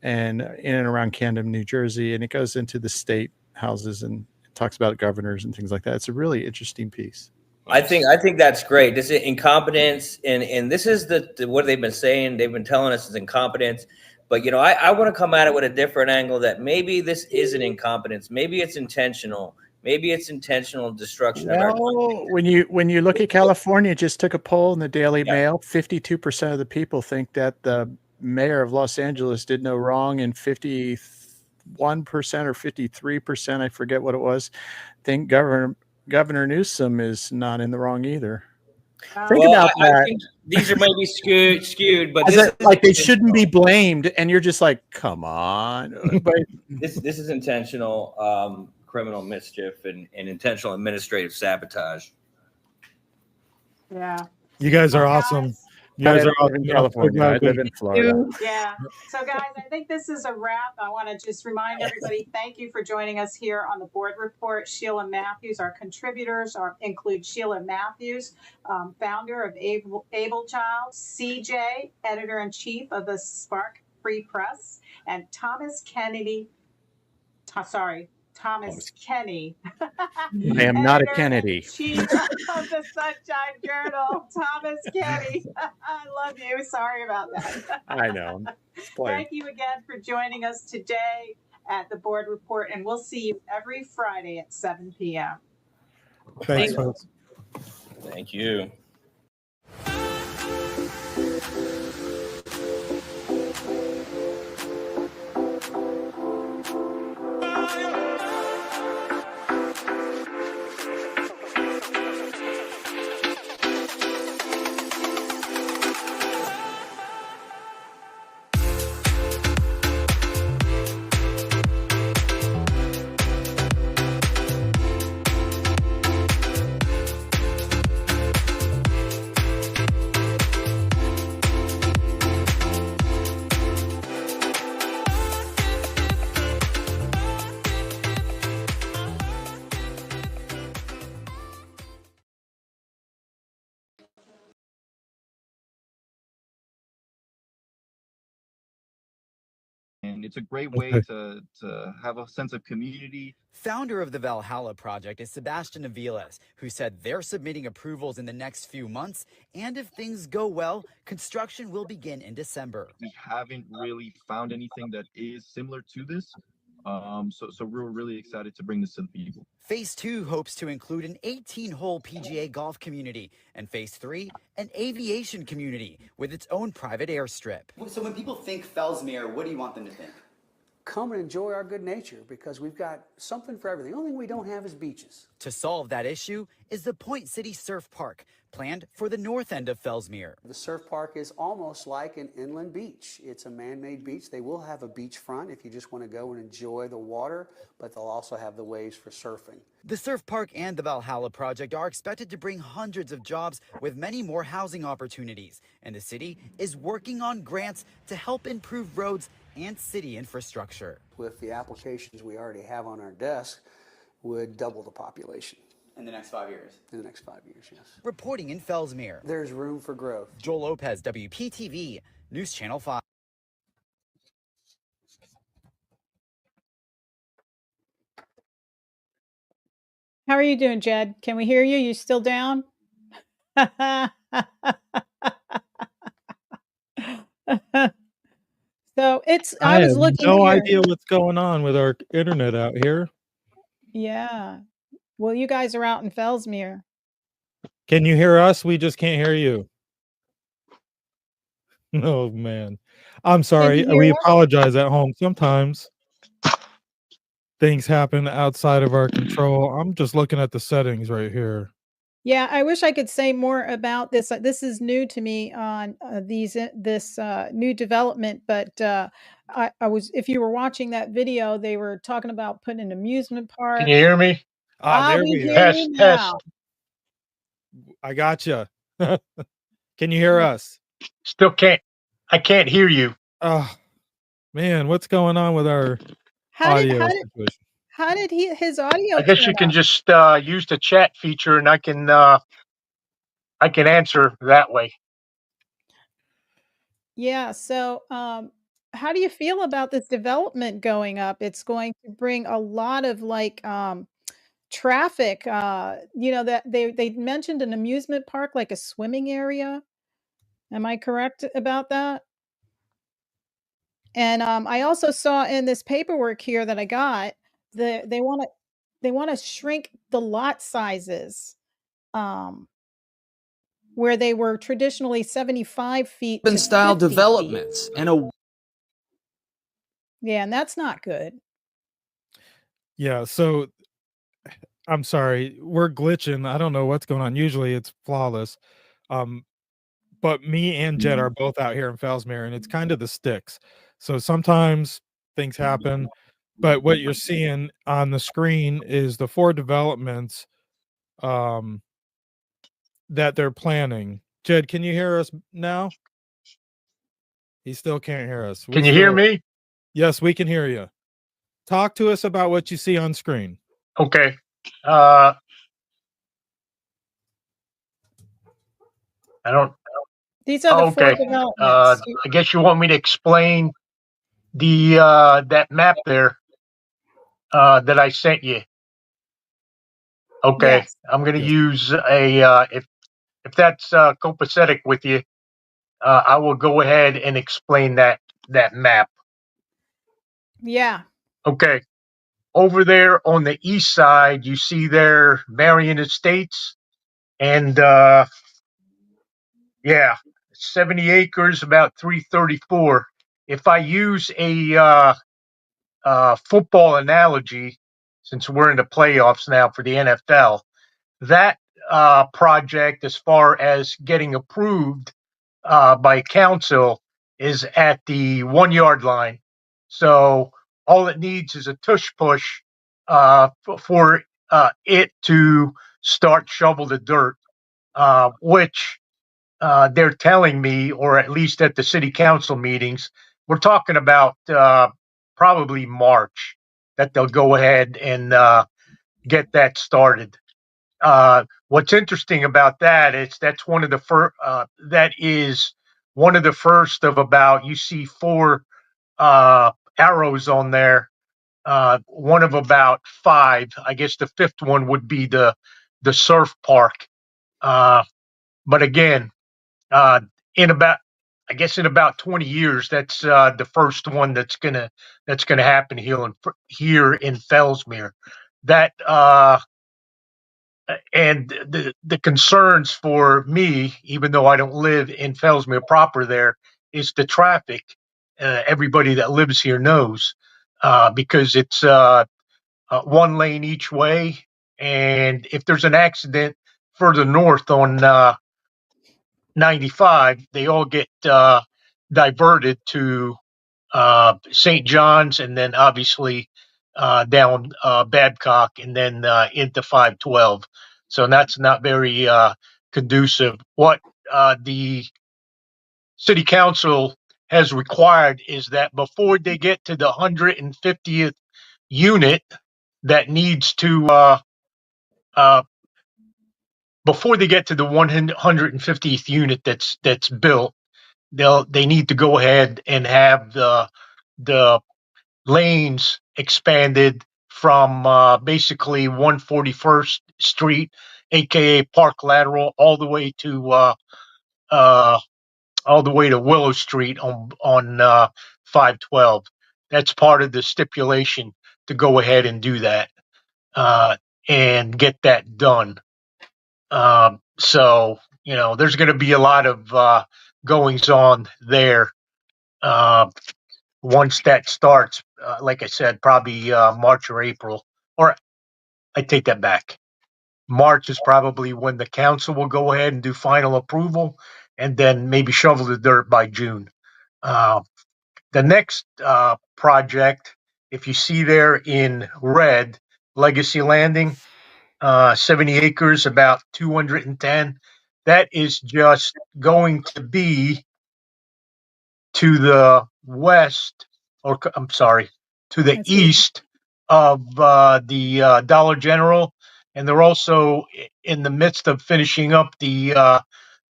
and in and around Camden, New Jersey, and it goes into the state houses and talks about governors and things like that. It's a really interesting piece. I think that's great. This is incompetence, and this is the what they've been saying. They've been telling us is incompetence, but I want to come at it with a different angle. That maybe this isn't incompetence. Maybe it's intentional. Maybe it's intentional destruction. Well, when you look at California, just took a poll in the Daily Mail. 52% of the people think that the mayor of Los Angeles did no wrong, and 51% or 53%, I forget what it was, think Governor Newsom is not in the wrong either. Think Well, about I that. think these are maybe skewed, but As this it, is like they shouldn't be blamed, and you're just like, come on. But this is intentional criminal mischief and intentional administrative sabotage. Yeah. You guys are Well, awesome. guys, You guys I are don't live in awesome. I'm so California. I glad live we- in Florida. Yeah. So, guys, I think this is a wrap. I want to just remind everybody, thank you for joining us here on the board report. Sheila Matthews, our contributors include Sheila Matthews, founder of Able Child, CJ, editor-in-chief of the Spark Free Press, and Thomas Kenny. I am not a Kennedy. Chief of the Sunshine Journal, Thomas Kenny. I love you. Sorry about that. I know. Thank you again for joining us today at the board report, and we'll see you every Friday at 7 p.m. Thanks, folks. Thank you. And it's a great way to have a sense of community. Founder of the Valhalla Project is Sebastian Aviles, who said they're submitting approvals in the next few months, and if things go well, construction will begin in December. We haven't really found anything that is similar to this, so we're really excited to bring this to the people. Phase 2 hopes to include an 18-hole PGA golf community, and Phase 3, an aviation community with its own private airstrip. So when people think Fellsmere, what do you want them to think? Come and enjoy our good nature because we've got something for everything. The only thing we don't have is beaches. To solve that issue is the Point City Surf Park, planned for the north end of Fellsmere. The surf park is almost like an inland beach. It's a man-made beach. They will have a beachfront if you just want to go and enjoy the water, but they'll also have the waves for surfing. The surf park and the Valhalla Project are expected to bring hundreds of jobs with many more housing opportunities, and the city is working on grants to help improve roads and city infrastructure. With the applications we already have on our desk, would double the population. In the next 5 years? In the next 5 years, yes. Reporting in Fellsmere, there's room for growth. Joel Lopez, WPTV, News Channel 5. How are you doing, Jed? Can we hear you? You still down? So I was have looking no here. idea what's going on with our internet out here. Yeah. Well, you guys are out in Fellsmere. Can you hear us? We just can't hear you. Oh man. I'm sorry. hear We us? apologize at home. Sometimes things happen outside of our control. I'm just looking at the settings right here. Yeah, I wish I could say more about this. This is new to me on this new development, but I was, if you were watching that video, they were talking about putting an amusement park. Can you hear me? There we we hear are. you Test, test. now. I gotcha. Can you hear us? Still can't. I can't hear you. Oh man, what's going on with our audio situation? How did his audio? I guess turn you can off? just use the chat feature, and I can answer that way. Yeah. So, how do you feel about this development going up? It's going to bring a lot of traffic. That they mentioned an amusement park, like a swimming area. Am I correct about that? And I also saw in this paperwork here that I got, they want to shrink the lot sizes. where they were traditionally 75 feet to Style 50 feet. developments and a Yeah, and that's not good. Yeah, so I'm sorry, we're glitching. I don't know what's going on. Usually it's flawless. But me and Jed are both out here in Fellsmere, and it's kind of the sticks. So sometimes things happen, but what you're seeing on the screen is the 4 developments that they're planning. Jed, can you hear us now? He still can't hear us. Can you hear me? Yes, we can hear you. Talk to us about what you see on screen. Okay. I don't. These are the 4 Okay. developments. I guess you want me to explain the that map there that I sent you. Okay. Yes. I'm going to use a if that's copacetic with you, I will go ahead and explain that map. Yeah. Okay. Over there on the east side, you see there Marion Estates, and yeah, 70 acres, about 334. If I use a football analogy, since we're in the playoffs now for the NFL, that project, as far as getting approved by council, is at the 1 yard line. So all it needs is a tush push for it to start shovel the dirt, which they're telling me, or at least at the city council meetings, we're talking about probably March that they'll go ahead and get that started. What's interesting about that is that's one of the first. That is one of the first of about. You see 4 arrows on there. One of about 5. I guess the 5th one would be the surf park. But again, in about, I guess in about 20 years, that's the first one that's gonna happen here in Fellsmere. That and the concerns for me, even though I don't live in Fellsmere proper, there is the traffic. Everybody that lives here knows because it's 1 lane each way, and if there's an accident further north on 95, they all get diverted to St. John's, and then obviously down Babcock, and then into 512. So that's not very conducive. What the city council has required is that before they get to the 150th unit that needs to before they get to the 150th unit that's built, they need to go ahead and have the lanes expanded from basically 141st Street, aka Park Lateral, all the way to Willow Street on 512. That's part of the stipulation to go ahead and do that and get that done. So there's going to be a lot of goings on there once that starts. Like I said, probably March or April, or I take that back. March is probably when the council will go ahead and do final approval, and then maybe shovel the dirt by June. The next project, if you see there in red, Legacy Landing, 70 acres, about 210. That is just going to be to the west, or I'm sorry, to the east of the Dollar General, and they're also in the midst of finishing up the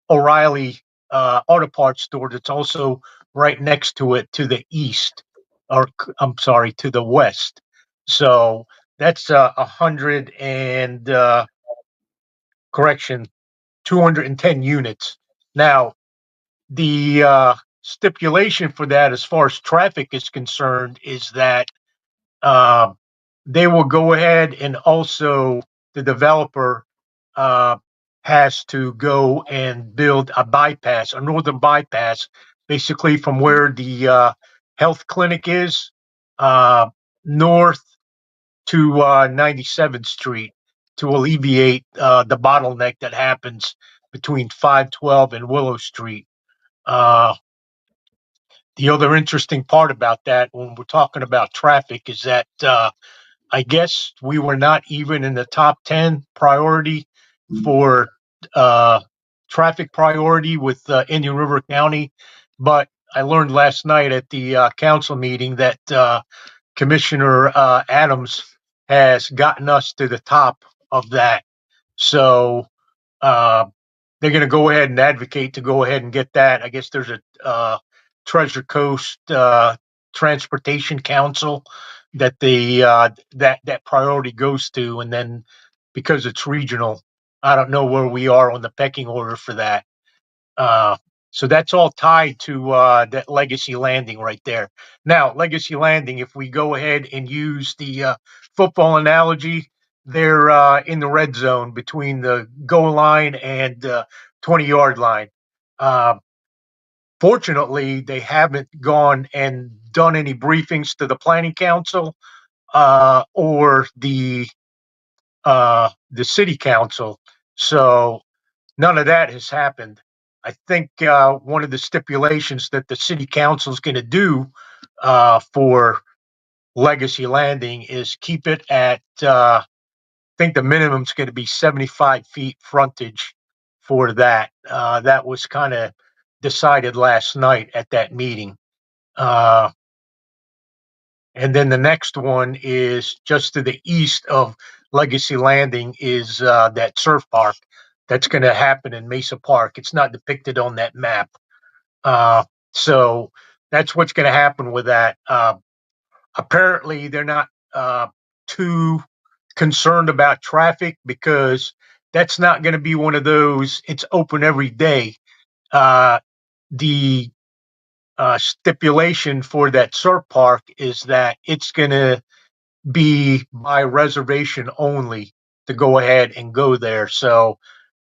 O'Reilly auto parts store that's also right next to it to the east, or I'm sorry, to the west. So that's 100 and 210 units. Now, the stipulation for that, as far as traffic is concerned, is that they will go ahead and also the developer has to go and build a bypass, a northern bypass, basically from where the health clinic is, north to 97th Street, to alleviate the bottleneck that happens between 512 and Willow Street. The other interesting part about that, when we're talking about traffic, is that I guess we were not even in the top 10 priority for traffic priority with Indian River County. But I learned last night at the council meeting that Commissioner Adams has gotten us to the top of that. So they're going to go ahead and advocate to go ahead and get that. I guess there's a Treasure Coast Transportation Council that that priority goes to, and then because it's regional, I don't know where we are on the pecking order for that. So that's all tied to that Legacy Landing right there. Now, Legacy Landing, if we go ahead and use the football analogy, they're in the red zone between the goal line and 20-yard line. Fortunately, they haven't gone and done any briefings to the Planning Council or the City Council. So none of that has happened. I think one of the stipulations that the City Council is going to do for Legacy Landing is keep it at, I think the minimum is going to be 75 feet frontage for that. That was kind of decided last night at that meeting. And then the next one is just to the east of Legacy Landing is that surf park that's going to happen in Mesa Park. It's not depicted on that map. So that's what's going to happen with that. Apparently, they're not too concerned about traffic because that's not going to be one of those, it's open every day. The stipulation for that surf park is that it's going to be by reservation only to go ahead and go there. So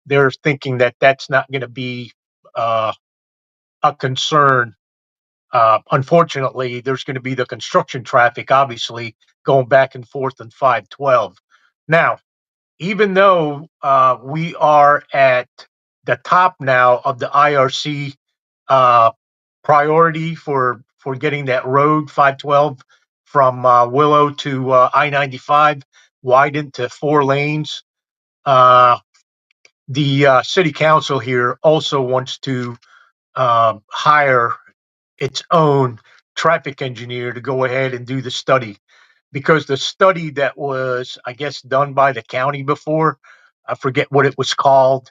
they're thinking that that's not going to be a concern. Unfortunately, there's going to be the construction traffic, obviously, going back and forth in 512. Now, even though we are at the top now of the IRC priority for getting that road 512 from Willow to I-95 widened to 4 lanes. The city council here also wants to hire its own traffic engineer to go ahead and do the study, because the study that was, I guess, done by the county before, I forget what it was called,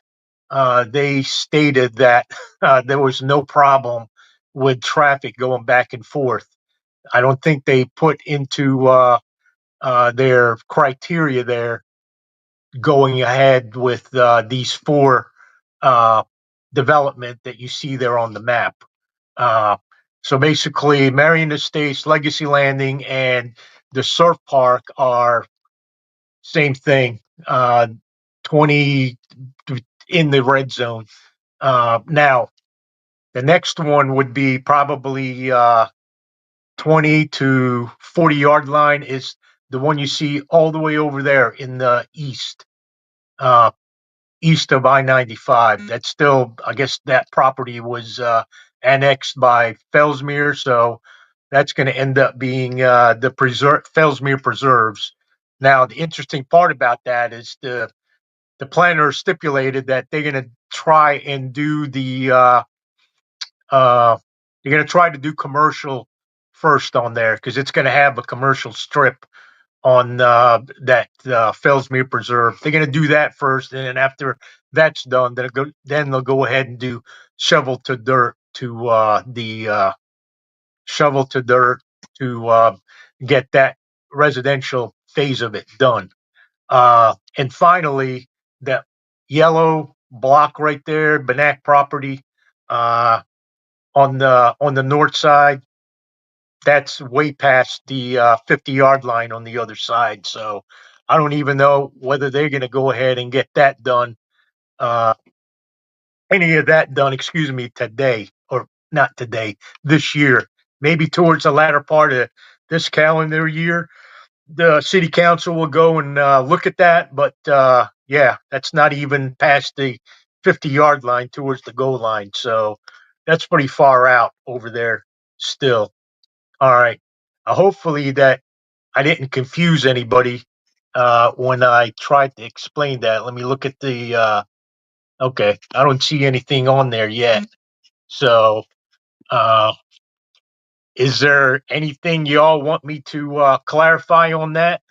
they stated that there was no problem with traffic going back and forth. I don't think they put into their criteria there going ahead with these 4 development that you see there on the map. So basically, Marion Estates, Legacy Landing, and the surf park are same thing. 20 in the red zone. Now, the next one would be probably 20 to 40-yard line is the one you see all the way over there in the east, east of I-95. That's still, I guess that property was annexed by Fellsmere, so that's going to end up being the Fellsmere Preserves. Now, the interesting part about that is the planner stipulated that they're going to try and do the they're going to try to do commercial first on there, because it's going to have a commercial strip on that Fellsmere Preserve. They're going to do that first, and then after that's done, then they'll go ahead and do shovel to dirt to get that residential phase of it done. And finally, that yellow block right there, Banak property, on the north side, that's way past the 50-yard line on the other side. So I don't even know whether they're going to go ahead and get that done any of that done, today, or not today, this year, maybe towards the latter part of this calendar year, the city council will go and look at that. But yeah, that's not even past the 50-yard line towards the goal line. So that's pretty far out over there still. All right. Hopefully that I didn't confuse anybody when I tried to explain that. Let me look at the, okay, I don't see anything on there yet. So is there anything you all want me to clarify on that?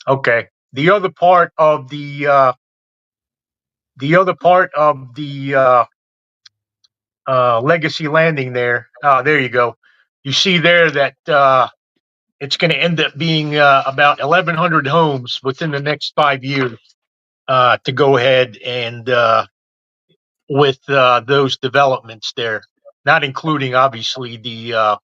Okay. The other part of the legacy landing there. There you go. You see there that it's going to end up being about 1,100 homes within the next 5 years to go ahead and with those developments there, not including obviously the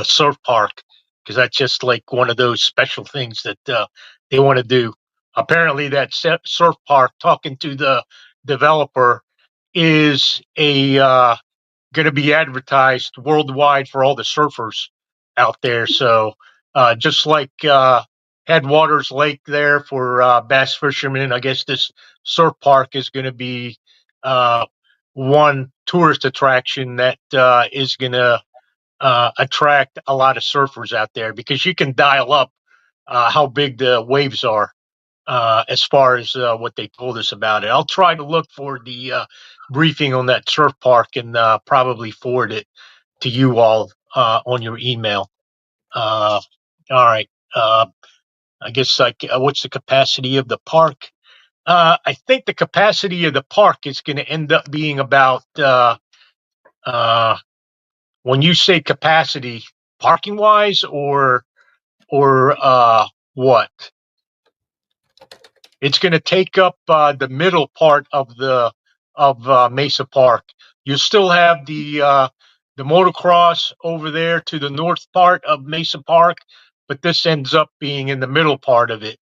surf park, because that's just like one of those special things that they want to do. Apparently, that surf park, talking to the developer, is a going to be advertised worldwide for all the surfers out there. So just like Headwaters Lake there for bass fishermen, I guess this surf park is going to be one tourist attraction that is going to attract a lot of surfers out there, because you can dial up how big the waves are as far as what they told us about it. I'll try to look for the briefing on that surf park and probably forward it to you all on your email. All right. I guess what's the capacity of the park? I think the capacity of the park is going to end up being about, when you say capacity, parking wise, or what? It's going to take up the middle part of Mesa Park. You still have the motocross over there to the north part of Mesa Park, but this ends up being in the middle part of it.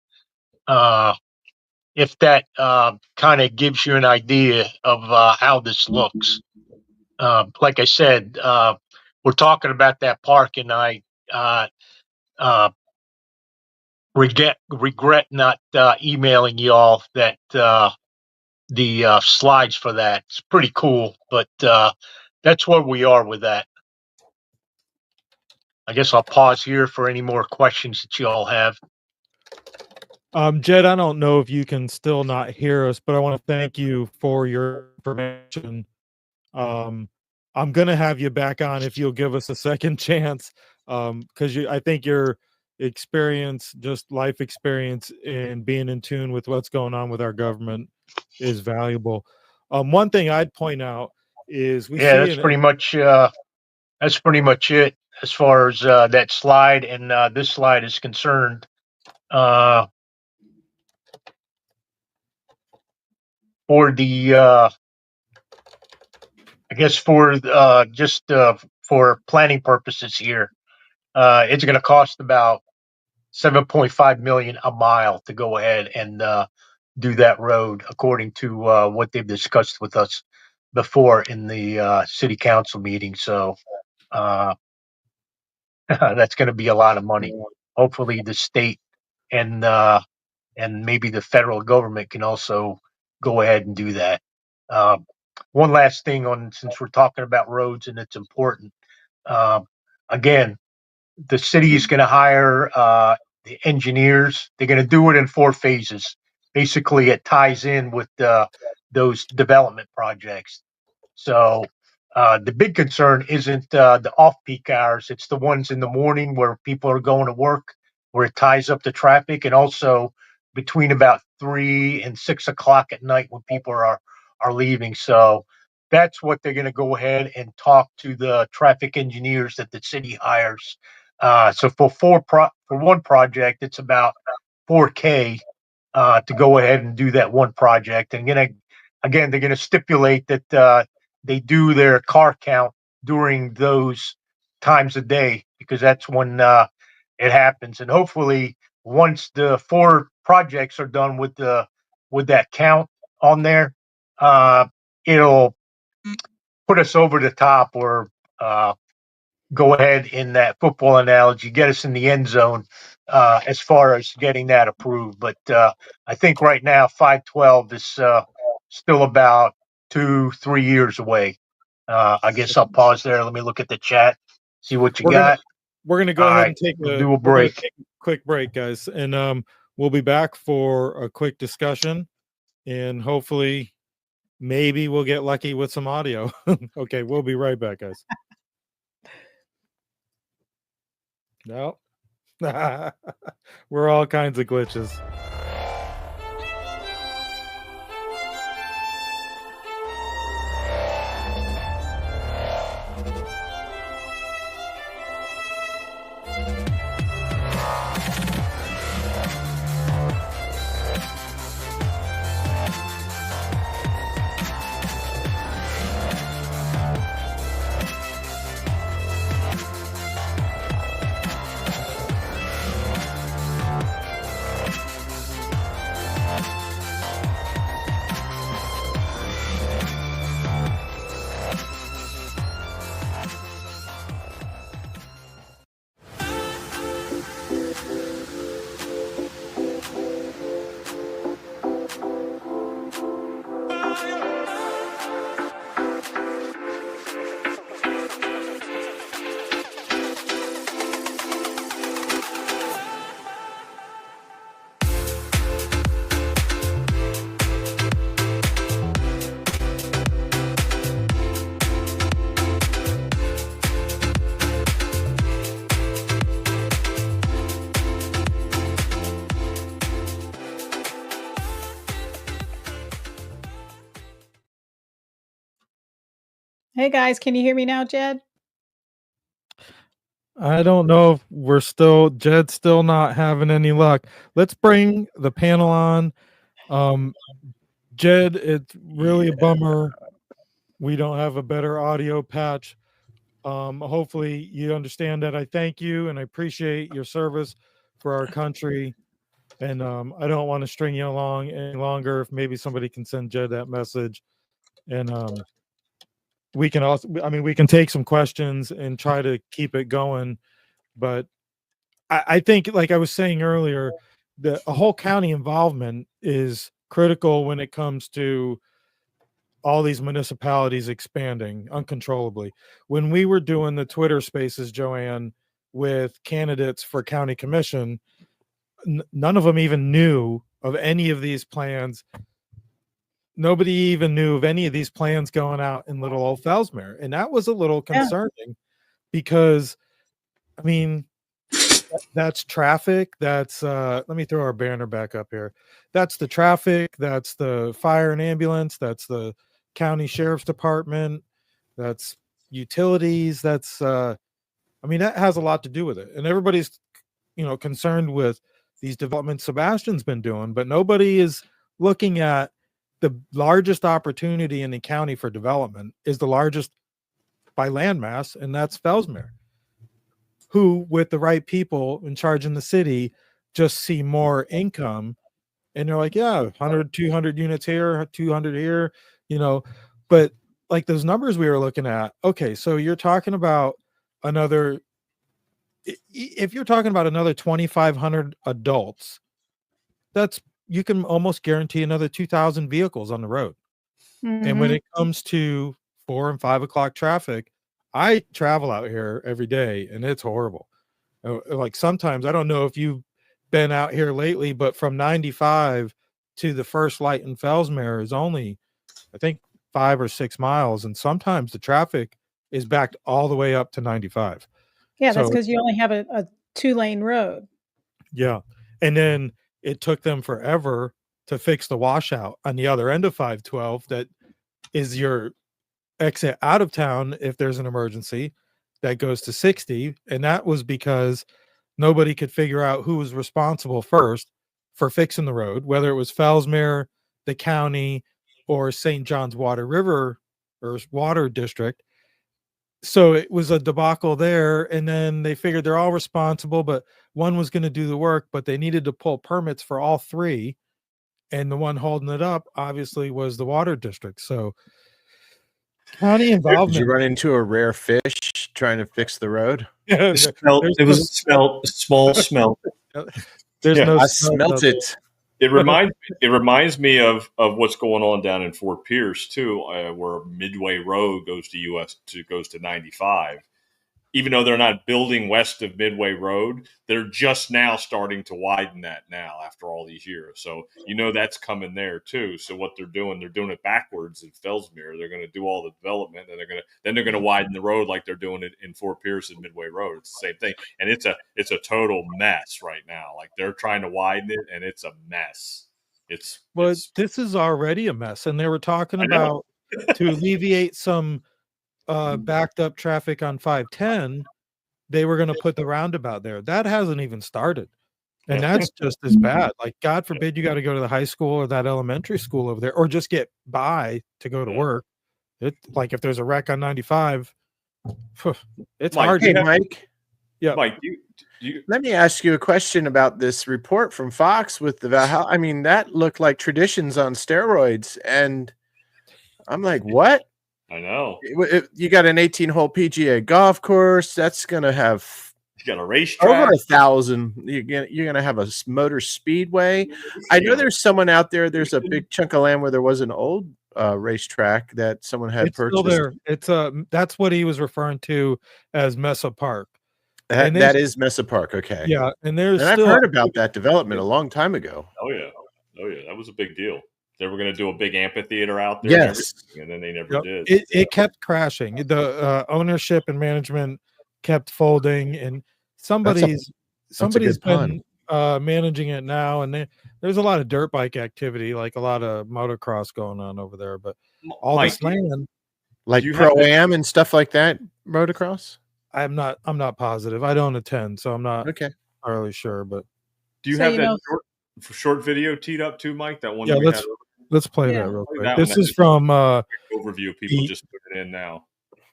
If that kind of gives you an idea of how this looks. Like I said, we're talking about that park, and I regret not emailing y'all that the slides for that. It's pretty cool, but that's where we are with that. I guess I'll pause here for any more questions that you all have. Jed, I don't know if you can still not hear us, but I want to thank you for your information. I'm gonna have you back on if you'll give us a second chance, because I think your experience, just life experience, and being in tune with what's going on with our government is valuable. One thing I'd point out is that's pretty much it as far as that slide and this slide is concerned. For the I guess for just for planning purposes here, it's going to cost about $7.5 million a mile to go ahead and do that road, according to what they've discussed with us before in the city council meeting. So that's going to be a lot of money. Hopefully, the state and maybe the federal government can also go ahead and do that. One last thing since we're talking about roads and it's important. Again, the city is going to hire the engineers. They're going to do it in 4 phases. Basically, it ties in with those development projects. So the big concern isn't the off-peak hours. It's the ones in the morning where people are going to work, where it ties up the traffic, and also between about 3 and 6 o'clock at night when people are leaving. So that's what they're going to go ahead and talk to the traffic engineers that the city hires. So for one project, it's about $4K to go ahead and do that one project. And again, they're going to stipulate that they do their car count during those times of day, because that's when it happens. And hopefully once the 4 projects are done with that count on there, it'll put us over the top, or go ahead in that football analogy, get us in the end zone as far as getting that approved. But I think right now 512 is still about 2-3 years away. I guess I'll pause there. Let me look at the chat, see what you got. We're gonna go All ahead right, and take we'll a do a we're gonna break. take a quick break, guys, and we'll be back for a quick discussion, and hopefully maybe we'll get lucky with some audio. Okay, we'll be right back, guys. No. We're all kinds of glitches. Hey guys, can you hear me now, Jed? I don't know if Jed's still not having any luck. Let's bring the panel on. Jed, it's really a bummer we don't have a better audio patch. Hopefully you understand that I thank you and I appreciate your service for our country. And I don't want to string you along any longer. If maybe somebody can send Jed that message. And we can also, we can take some questions and try to keep it going. But I think, like I was saying earlier, a whole county involvement is critical when it comes to all these municipalities expanding uncontrollably. When we were doing the Twitter spaces, Joanne, with candidates for county commission, none of them even knew of any of these plans. Nobody even knew of any of these plans going out in little old Fellsmere. And that was a little concerning because, that's traffic. That's let me throw our banner back up here. That's the traffic. That's the fire and ambulance. That's the county sheriff's department. That's utilities. That's that has a lot to do with it. And everybody's concerned with these developments Sebastian's been doing, but nobody is looking at the largest opportunity in the county for development is the largest by landmass, and that's Fellsmere, who, with the right people in charge in the city, just see more income. And they're like, yeah, 100, 200 units here, 200 here, but like those numbers we were looking at. Okay. So you're talking about if you're talking about another 2,500 adults, you can almost guarantee another 2,000 vehicles on the road. Mm-hmm. And when it comes to 4 and 5 o'clock traffic, I travel out here every day and it's horrible. Like sometimes, I don't know if you've been out here lately, but from 95 to the first light in Fellsmere is only, I think, 5 or 6 miles. And sometimes the traffic is backed all the way up to 95. Yeah, that's because you only have a 2-lane road. Yeah. And then it took them forever to fix the washout on the other end of 512 that is your exit out of town if there's an emergency that goes to 60. And that was because nobody could figure out who was responsible first for fixing the road, whether it was Fellsmere, the county, or St. John's Water River or Water District. So it was a debacle there. And then they figured they're all responsible, but one was going to do the work, but they needed to pull permits for all three. And the one holding it up obviously was the water district. So county involvement. Did you run into a rare fish trying to fix the road? It was a small smelt. There's Yeah, no I smell smelt out it. It reminds me of what's going on down in Fort Pierce too, where Midway Road goes to 95. Even though they're not building west of Midway Road, they're just now starting to widen that now after all these years. So that's coming there too. So what they're doing it backwards in Fellsmere. They're going to do all the development, and they're going to widen the road like they're doing it in Fort Pierce and Midway Road. It's the same thing, and it's a total mess right now. Like they're trying to widen it, and it's a mess. This is already a mess, and they were talking about to alleviate some backed up traffic on 510, they were going to put the roundabout there. That hasn't even started, and that's just as bad. Like, God forbid you got to go to the high school or that elementary school over there, or just get by to go to work. Like if there's a wreck on 95, it's Mike, hard. hey, Mike. Yeah, Mike, let me ask you a question about this report from Fox with the Valhalla. I mean, that looked like traditions on steroids, and I'm like, what? I know. You got an 18-hole PGA golf course. That's going to have you got a racetrack. Over 1,000. You're going to have a motor speedway. I know there's someone out there. There's a big chunk of land where there was an old racetrack that someone had it's purchased. still there. It's that's what he was referring to as Mesa Park. That is Mesa Park. Okay. Yeah, and I've heard about that development a long time ago. Oh yeah, that was a big deal. They were going to do a big amphitheater out there, yes, and then they never did. It kept crashing. The ownership and management kept folding, and somebody's been managing it now. And there's a lot of dirt bike activity, like a lot of motocross going on over there. But all this land, like Pro-Am and stuff like that, motocross. I'm not positive. I don't attend, so I'm not entirely sure. But do you have that short video teed up too, Mike? That one. Yeah, that we had let's play that real quick. That this is from overview. People just put it in now.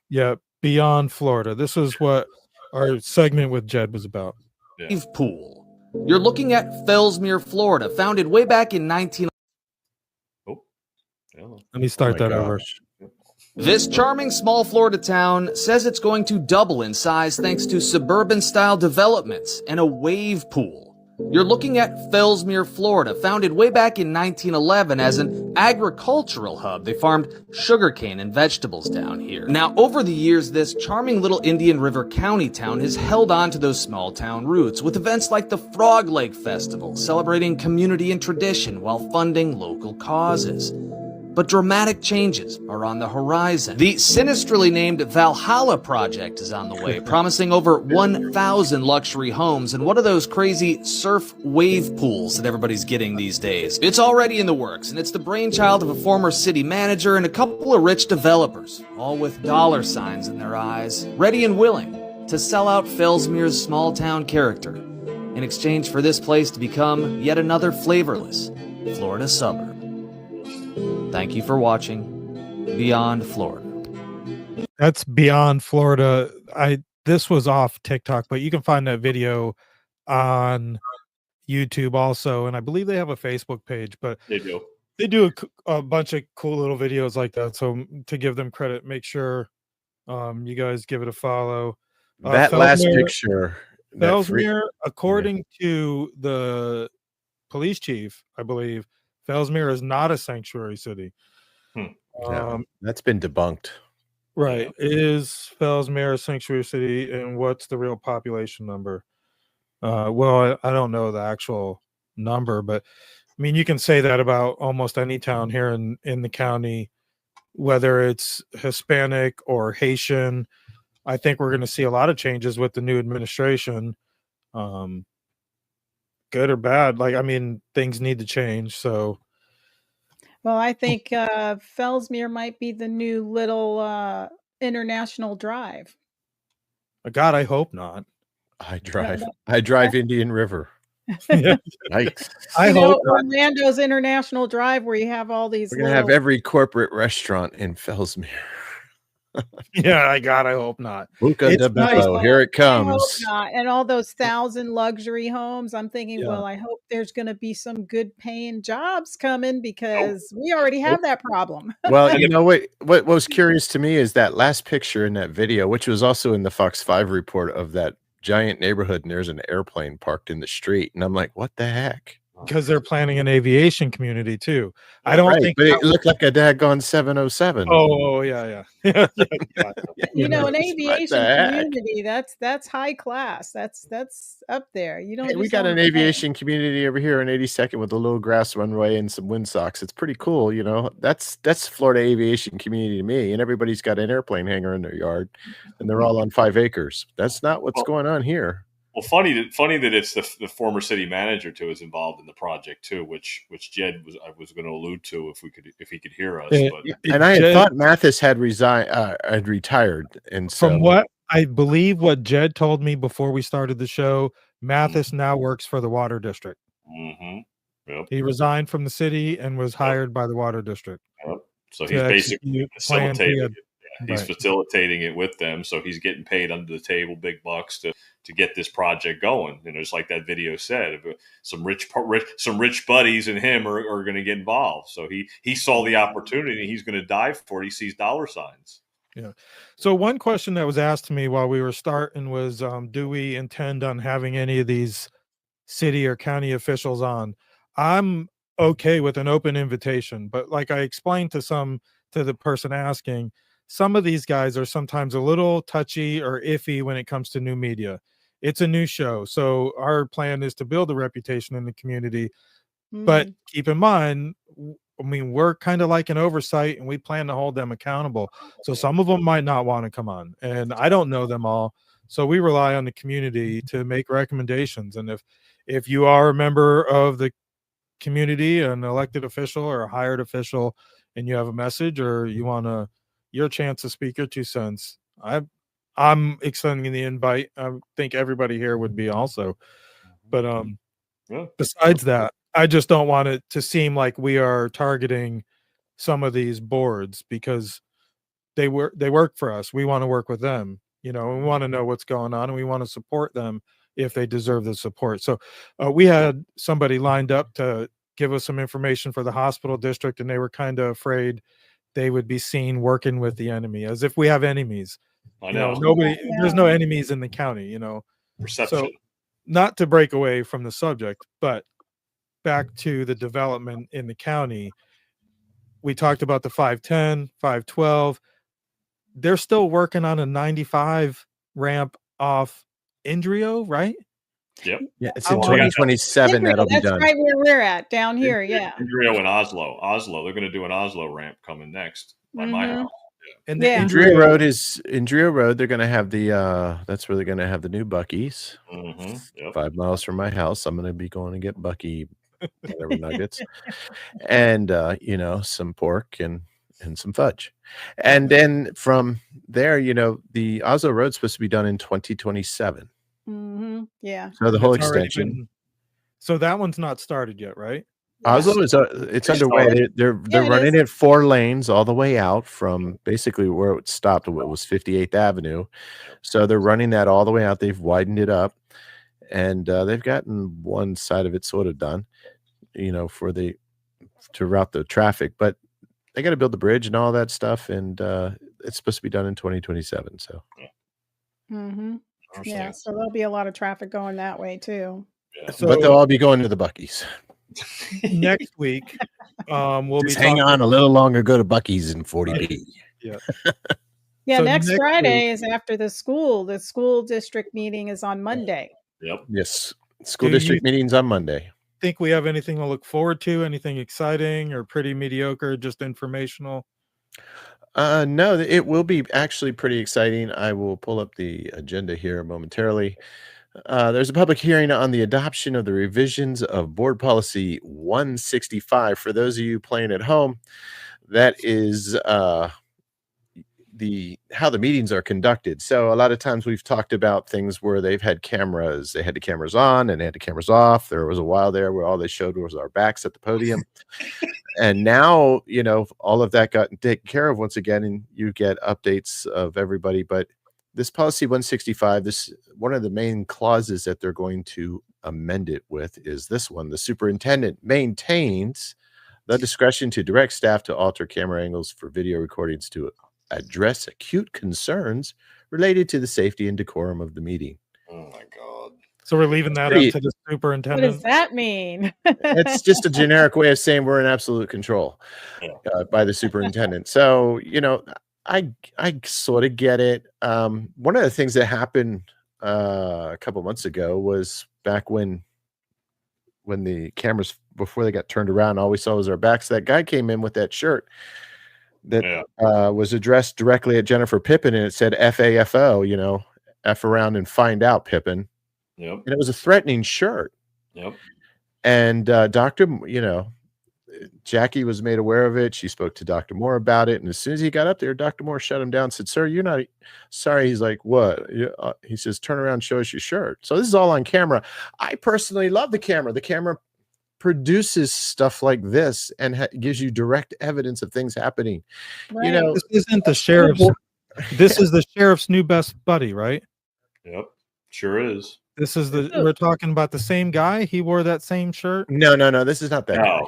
Yeah, Beyond Florida. This is what our segment with Jed was about. Wave pool. You're looking at Fellsmere, Florida, founded way back in 19. Let me start that over. This charming small Florida town says it's going to double in size thanks to suburban-style developments and a wave pool. You're looking at Fellsmere, Florida, founded way back in 1911 as an agricultural hub. They farmed sugarcane and vegetables down here. Now, over the years, this charming little Indian River County town has held on to those small town roots with events like the Frog Lake Festival, celebrating community and tradition while funding local causes. But dramatic changes are on the horizon. The sinisterly named Valhalla project is on the way, promising over 1,000 luxury homes and one of those crazy surf wave pools that everybody's getting these days. It's already in the works, and it's the brainchild of a former city manager and a couple of rich developers, all with dollar signs in their eyes, ready and willing to sell out Fellsmere's small town character in exchange for this place to become yet another flavorless Florida suburb. Thank you for watching Beyond Florida. That's Beyond Florida. This was off TikTok, but you can find that video on YouTube also, and I believe they have a Facebook page. But they do. They do a bunch of cool little videos like that. So to give them credit, make sure you guys give it a follow. That last picture, Fellsmere, according to the police chief, I believe, Fellsmere is not a sanctuary city. That's been debunked. Right. Is Fellsmere a sanctuary city, and what's the real population number? Well, I don't know the actual number, but I mean, you can say that about almost any town here in the county, whether it's Hispanic or Haitian. I think we're going to see a lot of changes with the new administration. Good or bad, like, I mean, things need to change. So, well, I think Fellsmere might be the new little international drive. God, I hope not. I drive Indian River. Yikes. I hope Orlando's International Drive, where you have all these. We're gonna have every corporate restaurant in Fellsmere. Yeah, God, I hope not. Buca It's de nice. Beppo, here it I hope comes. not. And all those 1,000 luxury homes, I'm thinking, Yeah. well, I hope there's going to be some good paying jobs coming because we already have that problem. Well, you know what was curious to me is that last picture in that video, which was also in the Fox 5 report of that giant neighborhood, and there's an airplane parked in the street. And I'm like, what the heck? Because they're planning an aviation community too. I don't Right, think but that it looked like a daggone 707. Oh, yeah, yeah. You know, an What the aviation heck? community, that's high class. That's up there. You don't Hey, we just got own an a plane. aviation community over here in 82nd with a little grass runway and some windsocks. It's pretty cool, you know. That's Florida aviation community to me. And everybody's got an airplane hangar in their yard, and they're all on 5 acres. That's not what's going on here. Well, funny that it's the former city manager too is involved in the project too, which Jed was going to allude to if he could hear us. But And I had thought Mathis had retired, and so from what I believe, what Jed told me before we started the show, Mathis now works for the water district. Yep. He resigned from the city and was hired by the water district. Yep. So he's basically facilitating it. Yeah, he's Right. facilitating it with them, so he's getting paid under the table big bucks to get this project going. And just like that video said, some rich buddies and him are going to get involved. So he saw the opportunity. He's going to dive for it. He sees dollar signs. Yeah. So one question that was asked to me while we were starting was, do we intend on having any of these city or county officials on? I'm okay with an open invitation, but like I explained to the person asking, some of these guys are sometimes a little touchy or iffy when it comes to new media. It's a new show, so our plan is to build a reputation in the community. But keep in mind, I mean, we're kind of like an oversight, and we plan to hold them accountable. So some of them might not want to come on, and I don't know them all. So we rely on the community to make recommendations. And if you are a member of the community, an elected official or a hired official, and you have a message or you want your chance to speak your 2 cents, I'm extending the invite. I think everybody here would be also. But besides that, I just don't want it to seem like we are targeting some of these boards because they work for us. We want to work with them. You know, we want to know what's going on, and we want to support them if they deserve the support. So we had somebody lined up to give us some information for the hospital district, and they were kind of afraid they would be seen working with the enemy, as if we have enemies. I know. There's no enemies in the county, you know. Perception. So not to break away from the subject, but back to the development in the county, we talked about the 510, 512. They're still working on a 95 ramp off Indrio, right? Yep. Yeah, it's in 2027 that'll be That's done. right where we're at down here. Yeah. Indrio and Oslo. They're going to do an Oslo ramp coming next by my house. And the Indrio Road is Indrio Road. They're going to have that's where they're going to have the new Buc-ee's. Yep. 5 miles from my house. I'm going to be going to get Buc-ee whatever nuggets, and you know, some pork and some fudge. And then from there, you know, the Oslo Road's supposed to be done in 2027. Yeah. So the whole It's already extension. So that one's not started yet, right? Oslo is it's underway. They're running it 4 lanes all the way out from basically where it stopped. It was 58th Avenue. So they're running that all the way out. They've widened it up, and they've gotten one side of it sort of done, you know, to route the traffic. But they got to build the bridge and all that stuff, and it's supposed to be done in 2027. So. Yeah, so there'll be a lot of traffic going that way too. So, but they'll all be going to the Buc-ee's. Next week, we'll just be hang on a little longer. Go to Buc-ee's in 40B. Yeah. Yeah, So next next Friday week- is after the school. The school district meeting is on Monday. Yep. Yes. School Do you district meetings on Monday. Think we have anything to look forward to? Anything exciting or pretty mediocre? Just informational? No, it will be actually pretty exciting. I will pull up the agenda here momentarily. There's a public hearing on the adoption of the revisions of Board Policy 165. For those of you playing at home, that is how the meetings are conducted. So a lot of times we've talked about things where they've had cameras, they had the cameras on and they had the cameras off. There was a while there where all they showed was our backs at the podium. And now, you know, all of that got taken care of once again, and you get updates of everybody. But this policy 165, this one of the main clauses that they're going to amend it with is this one: the superintendent maintains the discretion to direct staff to alter camera angles for video recordings to address acute concerns related to the safety and decorum of the meeting. Oh my God. So we're leaving that up to the What superintendent. does that mean? It's just a generic way of saying we're in absolute control by the superintendent. So, you know, I sort of get it. One of the things that happened a couple months ago was back when the cameras, before they got turned around, all we saw was our backs. That guy came in with that shirt that was addressed directly at Jennifer Pippin, and it said FAFO, you know, F around and find out, Pippin. Yep. And it was a threatening shirt. Yep. And Jackie was made aware of it. She spoke to Dr. Moore about it. And as soon as he got up there, Dr. Moore shut him down and said, "Sir, you're not sorry." He's like, "What?" He says, "Turn around, show us your shirt." So this is all on camera. I personally love the camera. The camera produces stuff like this and gives you direct evidence of things happening. Right. You know, This isn't the sheriff's. This is the sheriff's new best buddy, right? Yep. Sure is. This is we're talking about the same guy. He wore that same shirt. No. This is not that guy.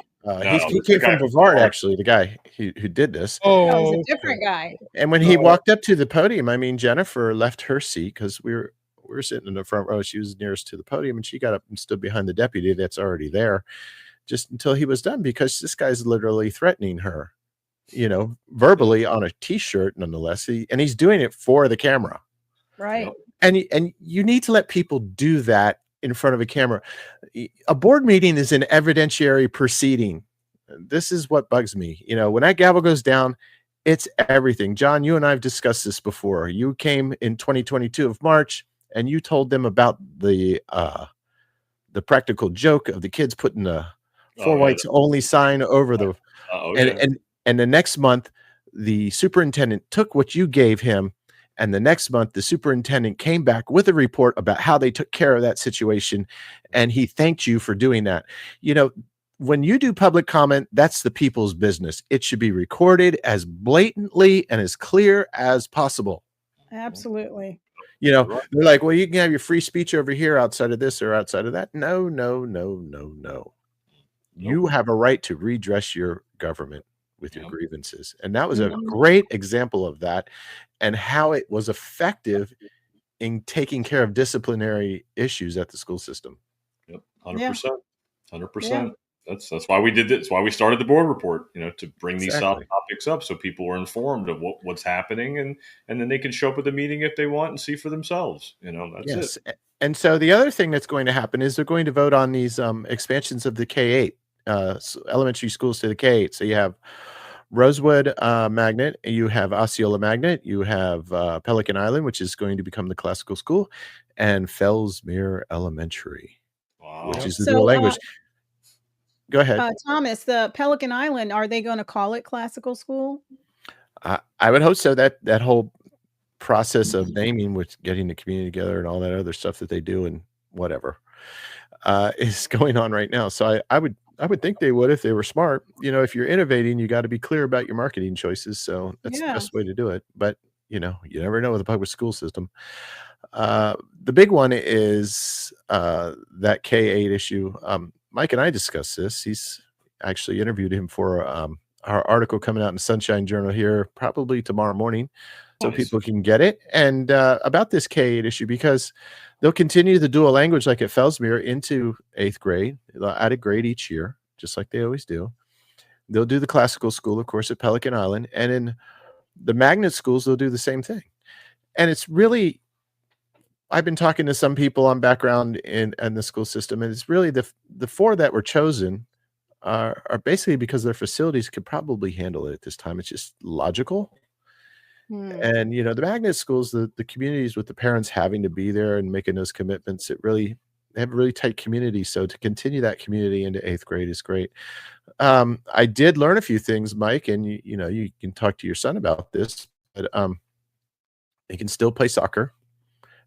He came from Brevard, actually, the guy who did this. Oh, that was a different guy. And when he walked up to the podium, I mean, Jennifer left her seat because we were sitting in the front row. She was nearest to the podium, and she got up and stood behind the deputy that's already there just until he was done, because this guy's literally threatening her, you know, verbally on a T-shirt, nonetheless. And he's doing it for the camera. Right. And you need to let people do that in front of a camera. A board meeting is an evidentiary proceeding. This is what bugs me. You know, when that gavel goes down, it's everything. John, you and I have discussed this before. You came in 2022 of March, and you told them about the practical joke of the kids putting the for whites only sign over the and the next month the superintendent took what you gave him, and the next month the superintendent came back with a report about how they took care of that situation, and he thanked you for doing that. You know, when you do public comment, that's the people's business. It should be recorded as blatantly and as clear as possible. Absolutely. You know, they're like, well, you can have your free speech over here outside of this or outside of that. No. You have a right to redress your government with your grievances. And that was a great example of that, and how it was effective in taking care of disciplinary issues at the school system. Yep. 100%. 100%. That's why we did this. That's why we started the board report, you know, to bring these soft topics up so people are informed of what's happening, and then they can show up at the meeting if they want and see for themselves. You know, that's it. And so the other thing that's going to happen is they're going to vote on these expansions of the K-8 elementary schools to the K-8. So you have Rosewood Magnet, you have Osceola Magnet, you have Pelican Island, which is going to become the classical school, and Fellsmere Elementary, which is the dual language. Go ahead. Thomas, the Pelican Island, are they going to call it classical school? I would hope so. That whole process of naming, with getting the community together and all that other stuff that they do and whatever is going on right now. So I would think they would if they were smart. You know, if you're innovating, you got to be clear about your marketing choices. So that's the best way to do it. But, you know, you never know with the public school system. The big one is that K-8 issue. Mike and I discussed this. He's actually interviewed him for our article coming out in Sunshine Journal here probably tomorrow morning, so people can get it. And about this K-8 issue, because they'll continue the dual language like at Fellsmere into 8th grade. They'll add a grade each year, just like they always do. They'll do the classical school, of course, at Pelican Island. And in the magnet schools, they'll do the same thing. And it's really, I've been talking to some people on background in the school system, and it's really the four that were chosen are basically because their facilities could probably handle it at this time. It's just logical. And, you know, the magnet schools, the communities with the parents having to be there and making those commitments, they have a really tight community. So to continue that community into 8th grade is great. I did learn a few things, Mike, and you know, you can talk to your son about this, but They can still play soccer.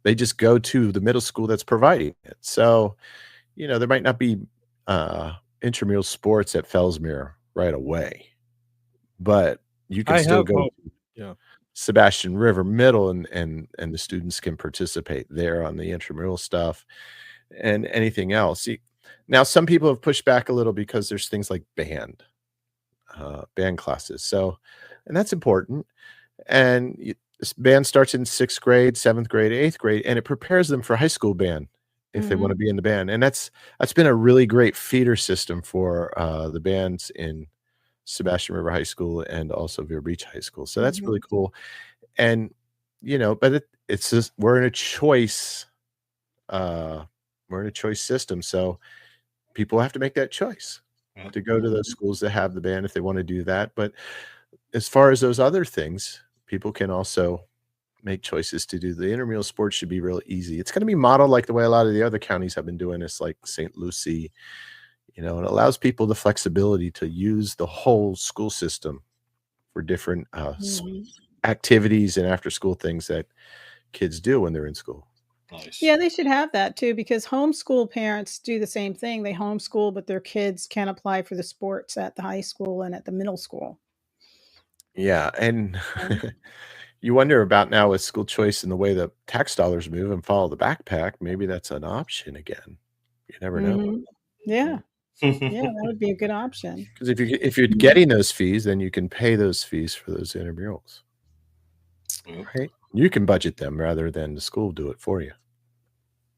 They just go to the middle school that's providing it. So, there might not be intramural sports at Fellsmere right away, but you can I still have go hope. to Yeah. Sebastian River Middle and the students can participate there on the intramural stuff and anything else. See, now some people have pushed back a little because there's things like band classes. So, and that's important. And this band starts in 6th grade, 7th grade, 8th grade, and it prepares them for high school band if they want to be in the band. And that's been a really great feeder system for the bands in Sebastian River High School and also Vero Beach High School. So that's really cool. And but it's just we're in a choice system. So people have to make that choice to go to those schools that have the band if they want to do that. But as far as those other things, people can also make choices to do the intramural sports. Should be real easy. It's going to be modeled like the way a lot of the other counties have been doing this, like St. Lucie. It allows people the flexibility to use the whole school system for different activities and after school things that kids do when they're in school. Nice. Yeah, they should have that too, because homeschool parents do the same thing. They homeschool, but their kids can apply for the sports at the high school and at the middle school. Yeah, and you wonder about now with school choice and the way the tax dollars move and follow the backpack, maybe that's an option again. You never know. Yeah. Yeah, that would be a good option. Because if you're getting those fees, then you can pay those fees for those intramurals. Right? You can budget them rather than the school do it for you.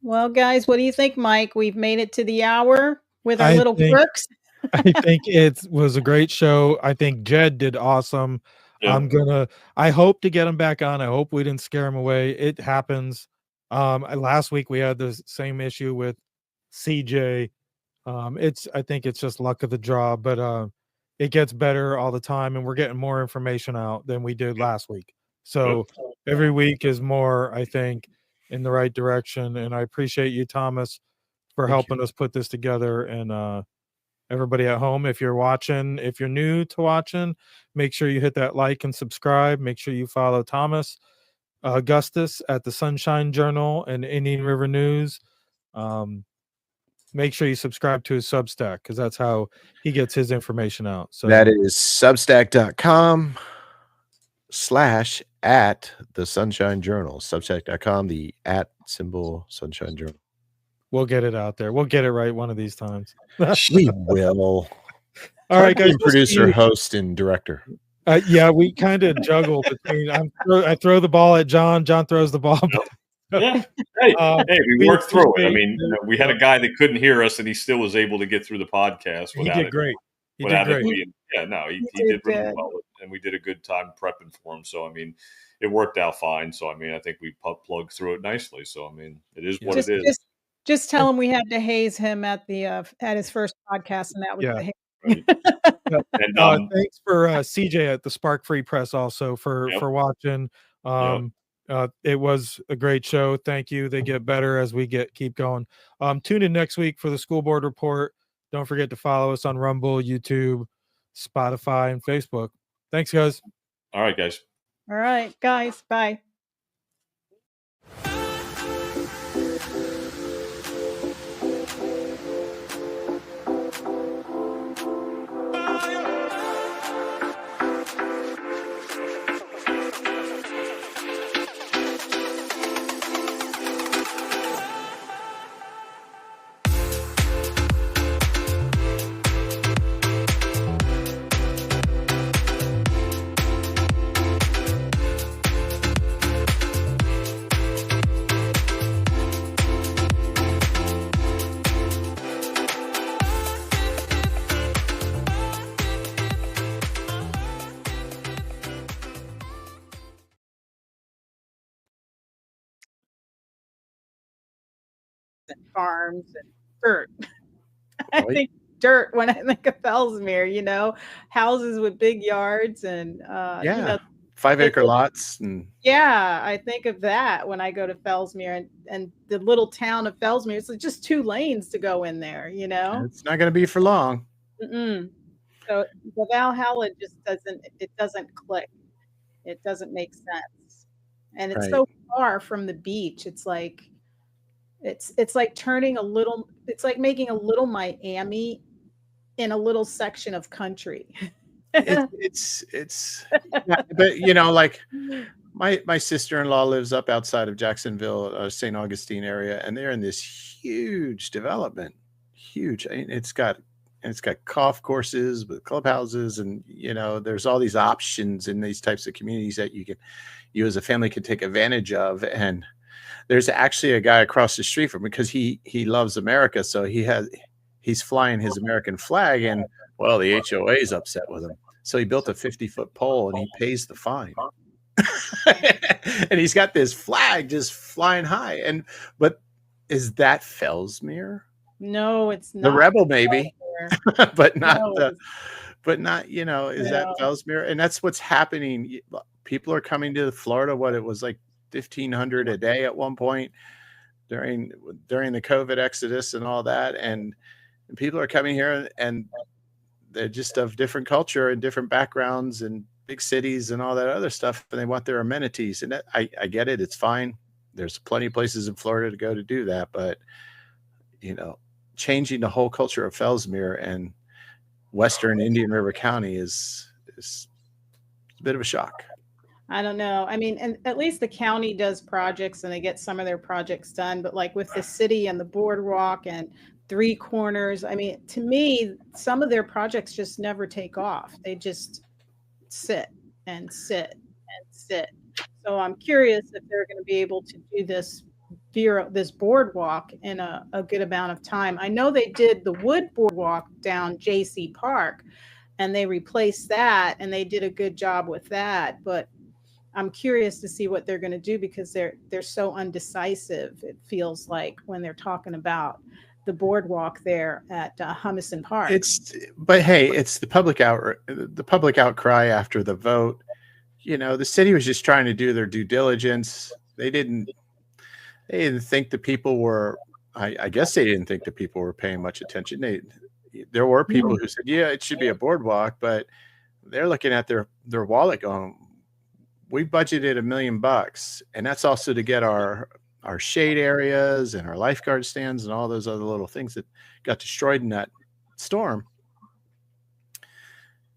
Well, guys, what do you think, Mike? We've made it to the hour with our little quirks. I think it was a great show. I think Jed did awesome. Yeah. I hope to get him back on. I hope we didn't scare him away. It happens. Last week we had the same issue with CJ. I think it's just luck of the draw, but it gets better all the time, and we're getting more information out than we did last week. So every week is more, I think, in the right direction. And I appreciate you, Thomas, for helping us put this together. And everybody at home, if you're watching, if you're new to watching, make sure you hit that like and subscribe. Make sure you follow Thomas Augustus at the Sunshine Journal and Indian River News. Make sure you subscribe to his Substack, because that's how he gets his information out. So that is substack.com/@ the Sunshine Journal. Substack.com, the @ Sunshine Journal. We'll get it out there. We'll get it right one of these times. We will. All right, guys. Producer, host, and director. Yeah, we kind of juggle between. I throw the ball at John. John throws the ball. Yeah. Hey, we worked through it. I mean, we had a guy that couldn't hear us, and he still was able to get through the podcast. He did great. He did did really well, and we did a good time prepping for him. So, I mean, it worked out fine. So, I mean, I think we plugged through it nicely. So, I mean, it is what it is. Just tell him we had to haze him at his first podcast, and that was the haze. And thanks for CJ at the Spark Free Press also for watching. It was a great show. Thank you. They get better as we keep going. Tune in next week for the School Board Report. Don't forget to follow us on Rumble, YouTube, Spotify, and Facebook. Thanks, guys. All right, guys. All right, guys. Bye. And farms and dirt. I think dirt when I think of Fellsmere, houses with big yards and 5-acre lots. And I think of that when I go to Fellsmere and the little town of Fellsmere. It's just 2 lanes to go in there, It's not going to be for long. So the Valhalla just doesn't click. It doesn't make sense. and it's Right. so far from the beach. It's like turning a little. It's like making a little Miami in a little section of country. It's yeah, but you know, like my sister-in-law lives up outside of Jacksonville, St. Augustine area, and they're in this huge development. Huge. I mean, it's got golf courses with clubhouses, and you know, there's all these options in these types of communities that you as a family can take advantage of. And there's actually a guy across the street from me because he loves America, so he's flying his American flag, and well, the HOA is upset with him. So he built a 50-foot pole and he pays the fine. And he's got this flag just flying high. But is that Fellsmere? No, it's not. The Rebel, maybe, but not No, you know, is that Fellsmere? And that's what's happening. People are coming to Florida. What it was like 1,500 a day at one point during the COVID exodus and all that, and people are coming here and they're just of different culture and different backgrounds and big cities and all that other stuff, and they want their amenities. And I get it. It's fine. There's plenty of places in Florida to go to do that. But, you know, changing the whole culture of Fellsmere and Western Indian River County is a bit of a shock. I don't know. I mean, and at least the county does projects and they get some of their projects done. But like with the city and the boardwalk and Three Corners, I mean, to me, some of their projects just never take off. They just sit and sit and sit. So I'm curious if they're going to be able to do this boardwalk in a good amount of time. I know they did the wood boardwalk down JC Park and they replaced that and they did a good job with that. But I'm curious to see what they're going to do because they're so undecisive. It feels like when they're talking about the boardwalk there at Humison Park. But hey, it's the public outcry after the vote. You know, the city was just trying to do their due diligence. They didn't think the people were. I guess they didn't think the people were paying much attention. There were people who said, "Yeah, it should be a boardwalk," but they're looking at their wallet going, we budgeted $1 million, and that's also to get our shade areas and our lifeguard stands and all those other little things that got destroyed in that storm.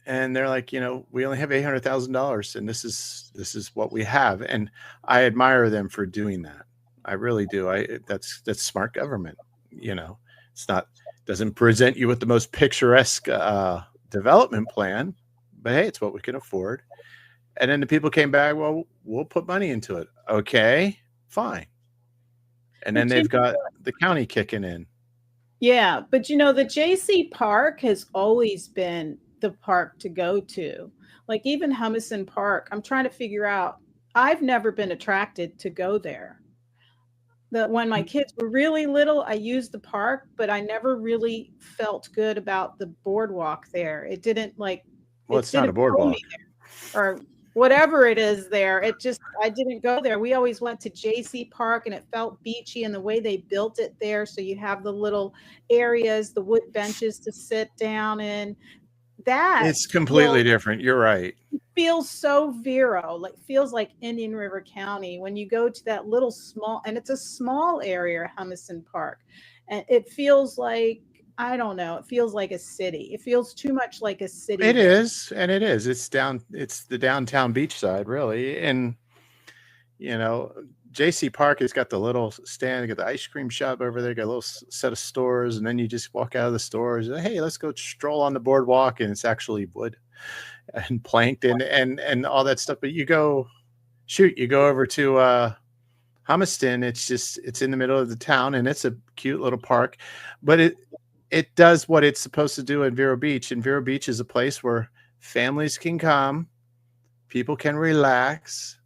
And they're like, you know, we only have $800,000, and this is what we have. And I admire them for doing that. I really do. That's smart government. You know, doesn't present you with the most picturesque development plan, but hey, it's what we can afford. And then the people came back, well, we'll put money into it. Okay, fine. And then they've got the county kicking in. Yeah, but you know, the JC Park has always been the park to go to. Like even Humison Park, I'm trying to figure out, I've never been attracted to go there. When my kids were really little, I used the park, but I never really felt good about the boardwalk there. It didn't like. Well, it's not a boardwalk. Or whatever it is there. I didn't go there. We always went to JC Park and it felt beachy and the way they built it there. So you have the little areas, the wood benches to sit down in. It's completely different. You're right. It feels so Vero, like feels like Indian River County when you go to that little small, and it's a small area, Humison Park. And it feels like, I don't know. It feels like a city. It feels too much like a city. It is, and it is. It's the downtown beach side, really. And you know, JC Park has got the little stand, got the ice cream shop over there, got a little set of stores, and then you just walk out of the stores. Hey, let's go stroll on the boardwalk, and it's actually wood and plankton and all that stuff. But you go over to Humiston. It's in the middle of the town, and it's a cute little park, but it does what it's supposed to do in Vero Beach. And Vero Beach is a place where families can come, people can relax.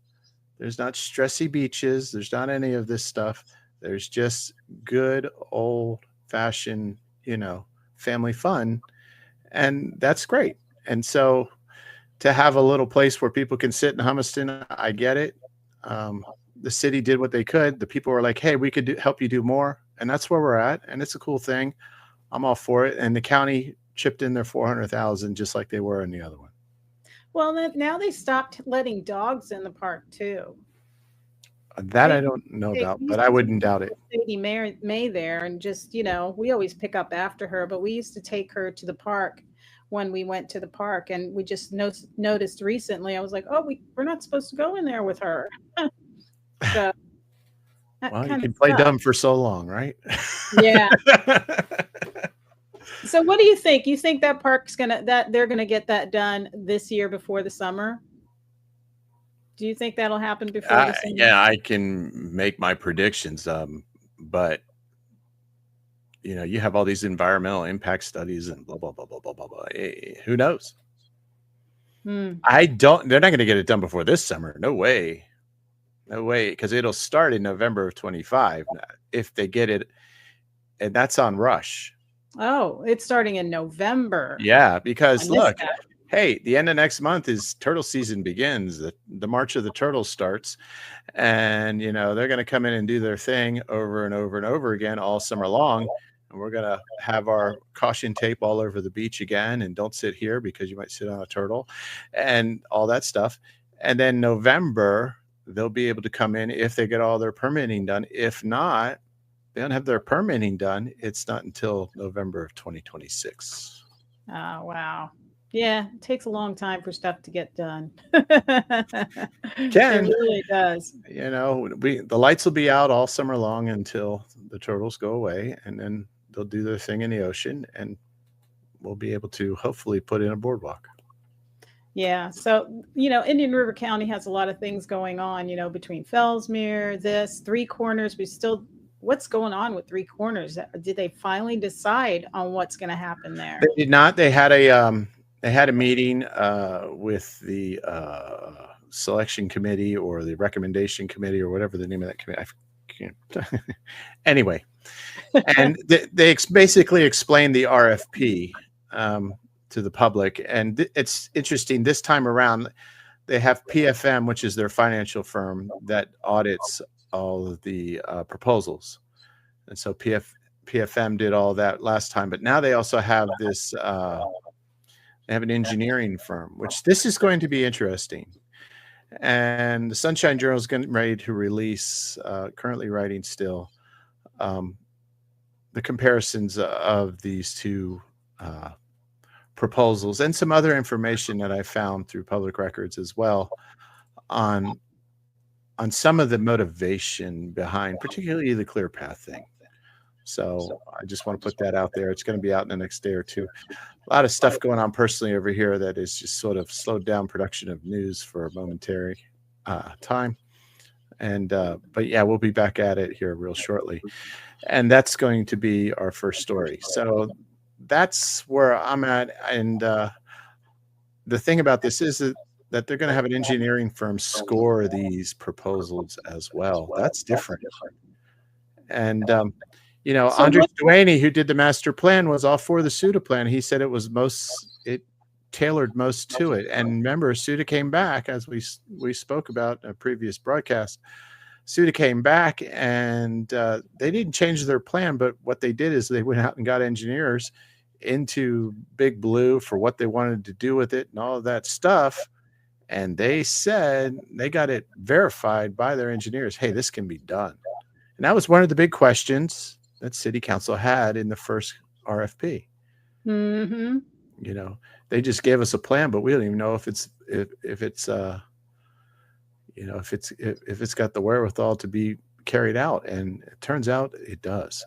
There's not stressy beaches. There's not any of this stuff. There's just good old-fashioned, you know, family fun. And that's great. And so to have a little place where people can sit in Humiston, I get it. The city did what they could. The people were like, hey, we could help you do more. And that's where we're at. And it's a cool thing. I'm all for it. And the county chipped in their $400,000 just like they were in the other one. Well, now they stopped letting dogs in the park too. That I don't know about, but I wouldn't doubt it. Sadie May there, and just, we always pick up after her, but we used to take her to the park when we went to the park, and we just noticed recently, I was like, oh, we're not supposed to go in there with her. So well, you can play dumb for so long, right? Yeah. So what do you think? You think that they're gonna get that done this year before the summer? Do you think that'll happen before the summer? Yeah, I can make my predictions. But you have all these environmental impact studies and blah blah blah blah blah blah blah. Who knows? They're not going to get it done before this summer. No way. No way, because it'll start in November of 25 if they get it, and that's on Rush. Oh, it's starting in November. Yeah, because look, hey, the end of next month is turtle season begins. The March of the Turtles starts, and they're going to come in and do their thing over and over and over again all summer long. And we're going to have our caution tape all over the beach again, and don't sit here because you might sit on a turtle and all that stuff. And then November, they'll be able to come in if they get all their permitting done. If not, they don't have their permitting done. It's not until November of 2026. Oh, wow. Yeah, it takes a long time for stuff to get done. It really does. The lights will be out all summer long until the turtles go away, and then they'll do their thing in the ocean, and we'll be able to hopefully put in a boardwalk. Yeah. So, Indian River County has a lot of things going on, between Fellsmere, Three Corners. What's going on with Three Corners? Did they finally decide on what's going to happen there? They did not. They had a meeting with the selection committee or the recommendation committee or whatever the name of that committee. Anyway, and they basically explained the RFP to the public, and it's interesting. This time around, they have PFM, which is their financial firm that audits all of the proposals, and so PFM did all that last time. But now they also have this. They have an engineering firm, which this is going to be interesting. And the Sunshine Journal is getting ready to release, currently writing still, the comparisons of these two proposals and some other information that I found through public records as well on some of the motivation behind particularly the Clear Path thing. So I just want to put that out there. It's going to be out in the next day or two. A lot of stuff going on personally over here that is just sort of slowed down production of news for a momentary time. And but yeah, we'll be back at it here real shortly. And that's going to be our first story. So that's where I'm at. And the thing about this is that they're going to have an engineering firm score these proposals as well. That's different. And Andre Duaney, who did the master plan, was all for the SUDA plan. He said it tailored most to it. And remember, SUDA came back, as we spoke about in a previous broadcast. SUDA came back and they didn't change their plan, but what they did is they went out and got engineers into Big Blue for what they wanted to do with it and all of that stuff. And they said they got it verified by their engineers. Hey, this can be done. And that was one of the big questions that City Council had in the first RFP. Mm-hmm. They just gave us a plan, but we don't even know if it's got the wherewithal to be carried out. And it turns out it does.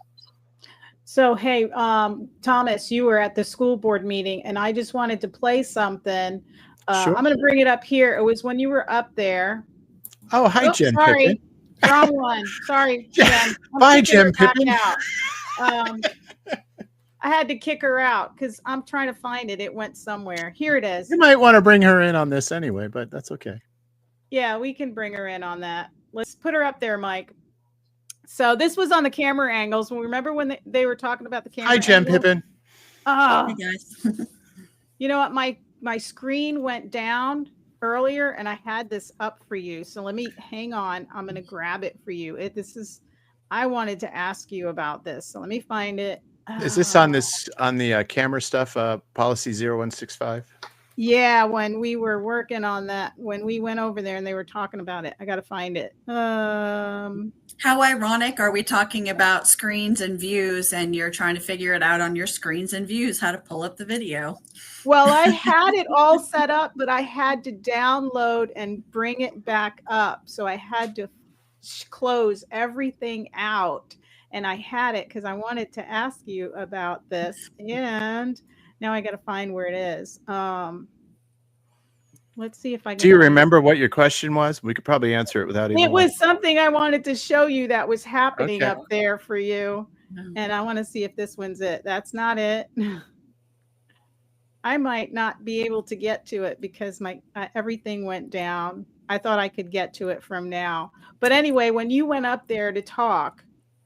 So, hey, Thomas, you were at the school board meeting, and I just wanted to play something. Sure. I'm going to bring it up here. It was when you were up there. Oh, hi, Jen. Sorry. Pippin. Wrong one. Sorry, Jen. Bye, Jen Pippin. I had to kick her out because I'm trying to find it. It went somewhere. Here it is. You might want to bring her in on this anyway, but that's okay. Yeah, we can bring her in on that. Let's put her up there, Mike. So this was on the camera angles. Remember when they were talking about the camera Hi, Jen angles? Pippin. Oh, Hey guys. You know what? My screen went down earlier and I had this up for you. So let me hang on. I'm going to grab it for you. I wanted to ask you about this. So let me find it. Is this on the camera stuff? Policy 0165? Yeah, when we were working on that, when we went over there and they were talking about it, I got to find it. How ironic, are we talking about screens and views and you're trying to figure it out on your screens and views, how to pull up the video? Well, I had it all set up, but I had to download and bring it back up. So I had to close everything out, and I had it because I wanted to ask you about this, and now I got to find where it is. Let's see if I can. Do you remember what your question was? We could probably answer it without even. It was something I wanted to show you that was happening Okay. up there for you, and I want to see if this one's it. That's not it. I might not be able to get to it because my everything went down. I thought I could get to it from now. But anyway, when you went up there to talk,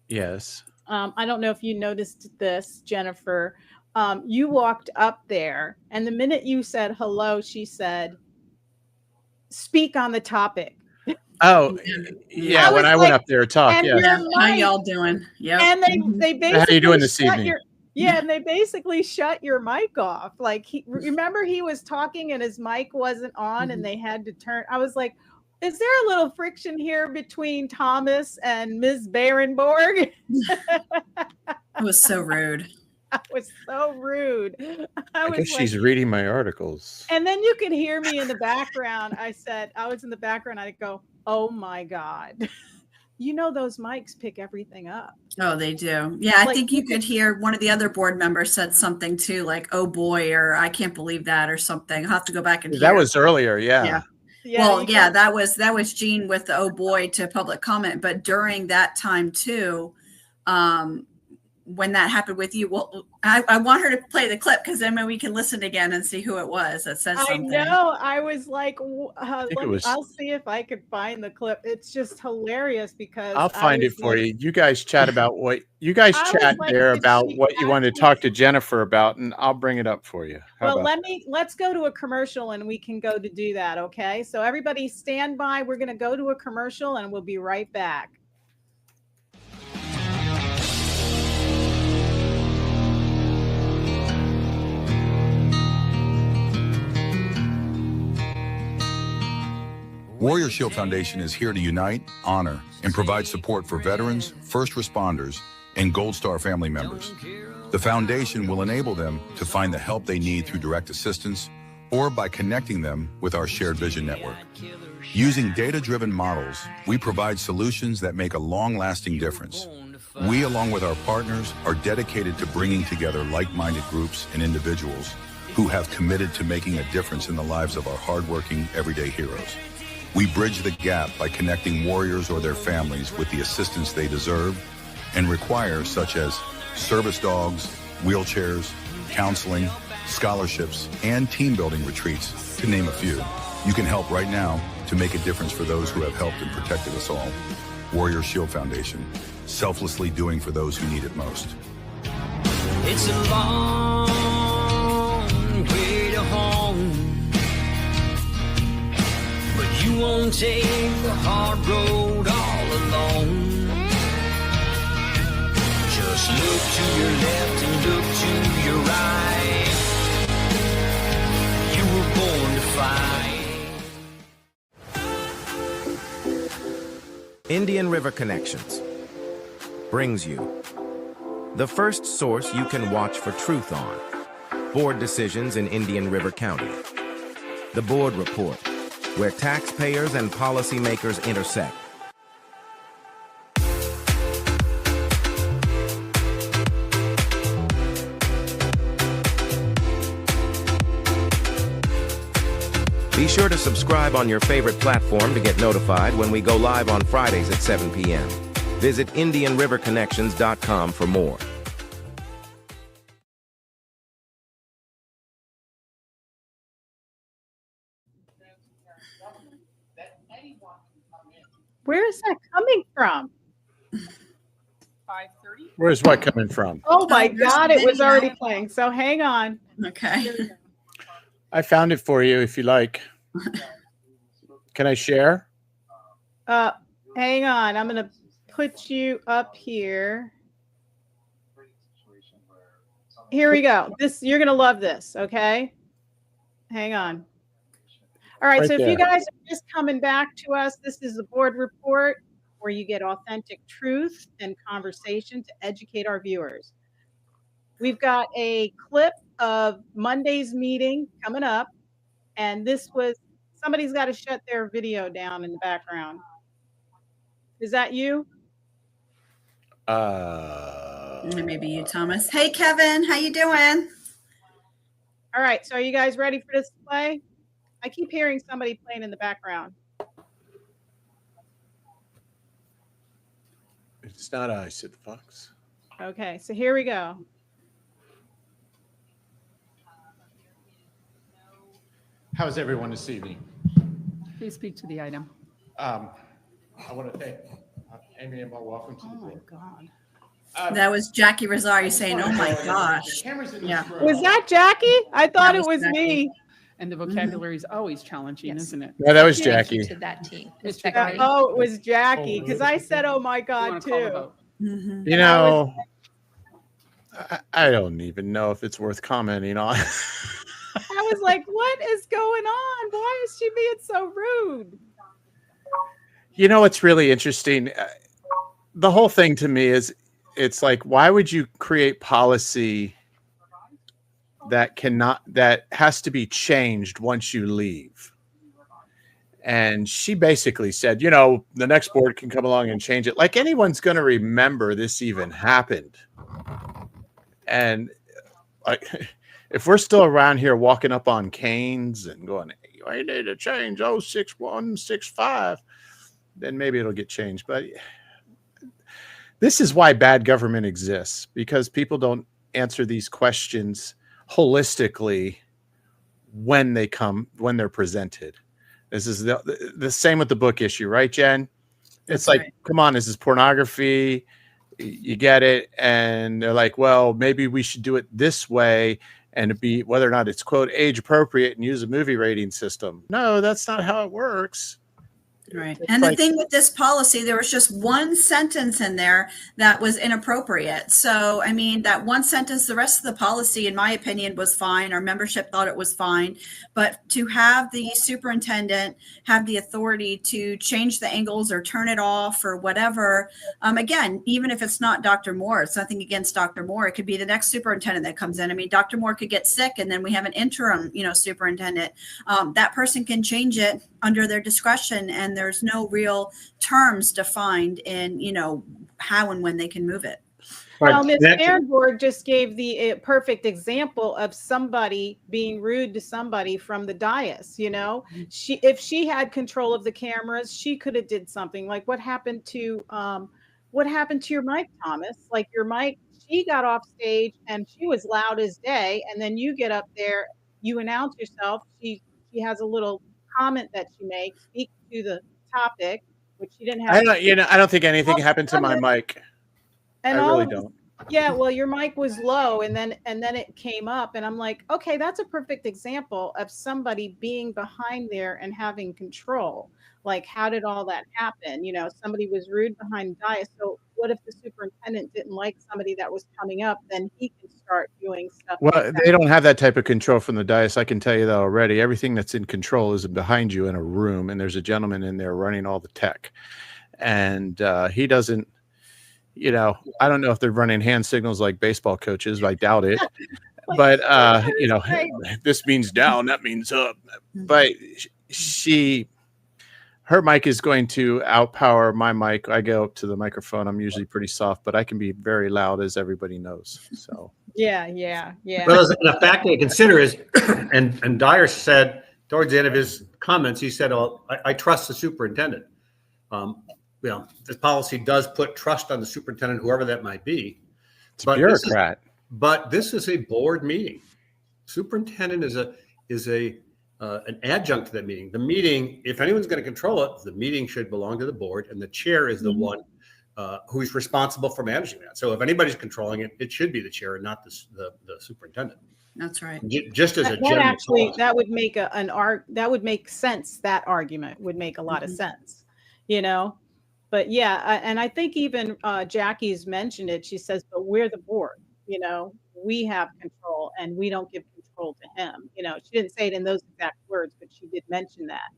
Yes. I don't know if you noticed this, Jennifer. You walked up there, and the minute you said hello, she said, "Speak on the topic." Oh, yeah. When I went up there to talk, and yeah. your How mic- y'all doing? Yeah. And they basically How you doing this shut evening? and they basically shut your mic off. Like remember he was talking and his mic wasn't on and they had to turn. I was like, is there a little friction here between Thomas and Ms. Berenborg? It was so rude. That was so rude. I was guess like, she's reading my articles. and then you can hear me in the background. I was in the background. I go, oh my God. You know, those mics pick everything up. Oh, they do. Yeah, I think you could hear one of the other board members said something too, like, oh boy, or I can't believe that, or something. I'll have to go back and hear. That was earlier, yeah. Well, yeah, that was Jean with the oh boy to public comment. But during that time too, when that happened with you, well, I want her to play the clip because then we can listen again and see who it was that said something. I know. I was like, was- I'll see if I could find the clip. It's just hilarious because I'll find it for you. You guys chat about what you guys I was chat like, there did about she what you want to talk to Jennifer about, and I'll bring it up for you. How Well, about let's go to a commercial and we can go to do that. Okay. So everybody stand by. We're going to go to a commercial and we'll be right back. Warrior Shield Foundation is here to unite, honor, and provide support for veterans, first responders, and Gold Star family members. The foundation will enable them to find the help they need through direct assistance or by connecting them with our Shared Vision Network. Using data-driven models, we provide solutions that make a long-lasting difference. We, along with our partners, are dedicated to bringing together like-minded groups and individuals who have committed to making a difference in the lives of our hardworking, everyday heroes. We bridge the gap by connecting warriors or their families with the assistance they deserve and require, such as service dogs, wheelchairs, counseling, scholarships, and team building retreats, to name a few. You can help right now to make a difference for those who have helped and protected us all. Warrior Shield Foundation, selflessly doing for those who need it most. It's a long way to home, but you won't take the hard road all alone. Just look to your left and look to your right. You were born to fight. Indian River Connections brings you the first source you can watch for truth on board decisions in Indian River County. The Board Report, where taxpayers and policymakers intersect. Be sure to subscribe on your favorite platform to get notified when we go live on Fridays at 7 p.m. Visit IndianRiverConnections.com for more. Where is that coming from? 5:30? Where's what coming from? Oh my God, it was already playing. So hang on. Okay. I found it for you if you like. Can I share? Hang on. I'm going to put you up here. Here we go. You're going to love this. Okay. Hang on. All right, Right so if you there. guys are just coming back to us, this is the board report where you get authentic truth and conversation to educate our viewers. We've got a clip of Monday's meeting coming up, and this was, somebody's got to shut their video down in the background. Is that you? Maybe you, Thomas. Hey, Kevin, how you doing? All right, so are you guys ready for this play? I keep hearing somebody playing in the background. It's not I, said the fox. Okay, so here we go. How is everyone this evening? Please speak to the item. I want to thank Amy and Mo. Welcome to the board. God. That was Jackie Rosario saying, "Oh my gosh." Yeah. Was that Jackie? I thought it was me. And the vocabulary is always challenging, isn't it? No, that was Jackie. To that team. Oh, it was Jackie, because I said, "Oh my God," too. You know, I don't even know if it's worth commenting on. I was like, "What is going on? Why is she being so rude?" You know what's really interesting? The whole thing to me is, it's like, why would you create policy that has to be changed once you leave? And she basically said, you know, the next board can come along and change it. Like anyone's going to remember this even happened. And like, if we're still around here walking up on canes and going, I need to change 06165, then maybe it'll get changed. But this is why bad government exists, because people don't answer these questions holistically when they're presented. This is the same with the book issue, right, Jen? It's like, come on, this is pornography. You get it. And they're like, well, maybe we should do it this way, and it be whether or not it's, quote, age appropriate and use a movie rating system. No, that's not how it works. Right. And the thing with this policy, there was just one sentence in there that was inappropriate. So, I mean, that one sentence, the rest of the policy, in my opinion, was fine. Our membership thought it was fine. But to have the superintendent have the authority to change the angles or turn it off or whatever, again, even if it's not Dr. Moore, it's nothing against Dr. Moore. It could be the next superintendent that comes in. I mean, Dr. Moore could get sick and then we have an interim, superintendent. That person can change it under their discretion, and there's no real terms defined in, how and when they can move it. Well, Ms. Barenborg just gave the perfect example of somebody being rude to somebody from the dais. If she had control of the cameras, she could have did something. Like what happened to your mic, Thomas? Like your mic, she got off stage and she was loud as day, and then you get up there, you announce yourself. She has a little comment that she makes, speak to the topic, which she didn't have. I don't think anything happened to my mic. And I really don't. Yeah, well, your mic was low, and then it came up, and I'm like, okay, that's a perfect example of somebody being behind there and having control. Like, how did all that happen? Somebody was rude behind the dais. So what if the superintendent didn't like somebody that was coming up? Then he can start doing stuff. Well, they don't have that type of control from the dais. I can tell you that already. Everything that's in control is behind you in a room, and there's a gentleman in there running all the tech. And he doesn't, I don't know if they're running hand signals like baseball coaches. I doubt it. But, this means down, that means up. But her mic is going to outpower my mic. I go up to the microphone. I'm usually pretty soft, but I can be very loud, as everybody knows. So yeah. Well, the fact to consider is, and Dyer said towards the end of his comments, he said, "Oh, I trust the superintendent." This policy does put trust on the superintendent, whoever that might be. It's a bureaucrat. But this is a board meeting. Superintendent is an adjunct to that meeting. The meeting, if anyone's going to control it, the meeting should belong to the board, and the chair is the one who's responsible for managing that. So if anybody's controlling it, it should be the chair and not the superintendent. That's right. Just as a general actually, that would make that would make sense. That argument would make a lot of sense, But yeah, and I think even Jackie's mentioned it. She says, "But we're the board. We have control, and we don't give control scroll to him. You know, she didn't say it in those exact words, but she did mention that.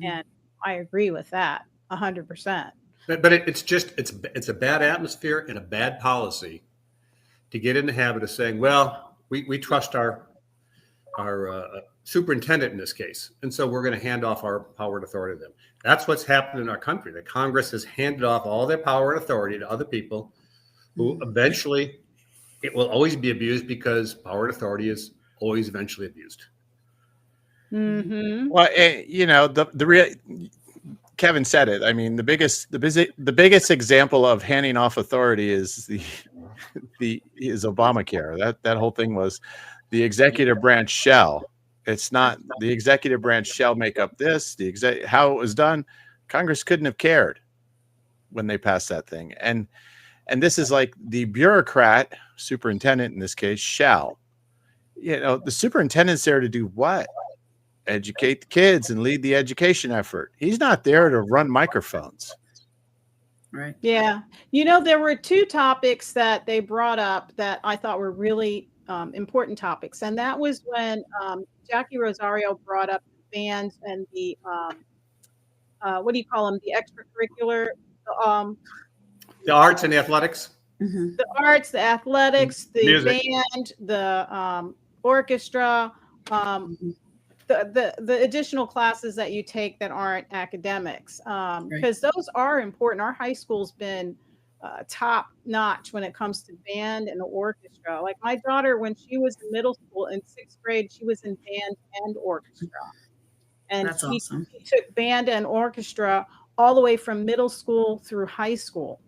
And I agree with that 100%. But it's a bad atmosphere and a bad policy to get in the habit of saying, well, we trust our superintendent in this case, and so we're going to hand off our power and authority to them. That's what's happened in our country. The Congress has handed off all their power and authority to other people who eventually it will always be abused because power and authority is always eventually abused. Mm-hmm. Well, you know, Kevin said it. I mean, the biggest example of handing off authority is is Obamacare. That whole thing was the executive branch shall. It's not the executive branch shall make up this. How it was done, Congress couldn't have cared when they passed that thing. And this is like the bureaucrat, superintendent in this case, shall. You know, the superintendent's there to do what? Educate the kids and lead the education effort. He's not there to run microphones. Right. Yeah. You know, there were two topics that they brought up that I thought were really important topics. And that was when Jackie Rosario brought up the bands and the, what do you call them? The extracurricular. The arts and the athletics. The arts, the athletics, the Music. band, the orchestra, the additional classes that you take that aren't academics, because those are important. Our high school's been top notch when it comes to band and orchestra. Like my daughter, when she was in middle school in 6th grade, she was in band and orchestra. And That's she awesome. took band and orchestra all the way from middle school through high school.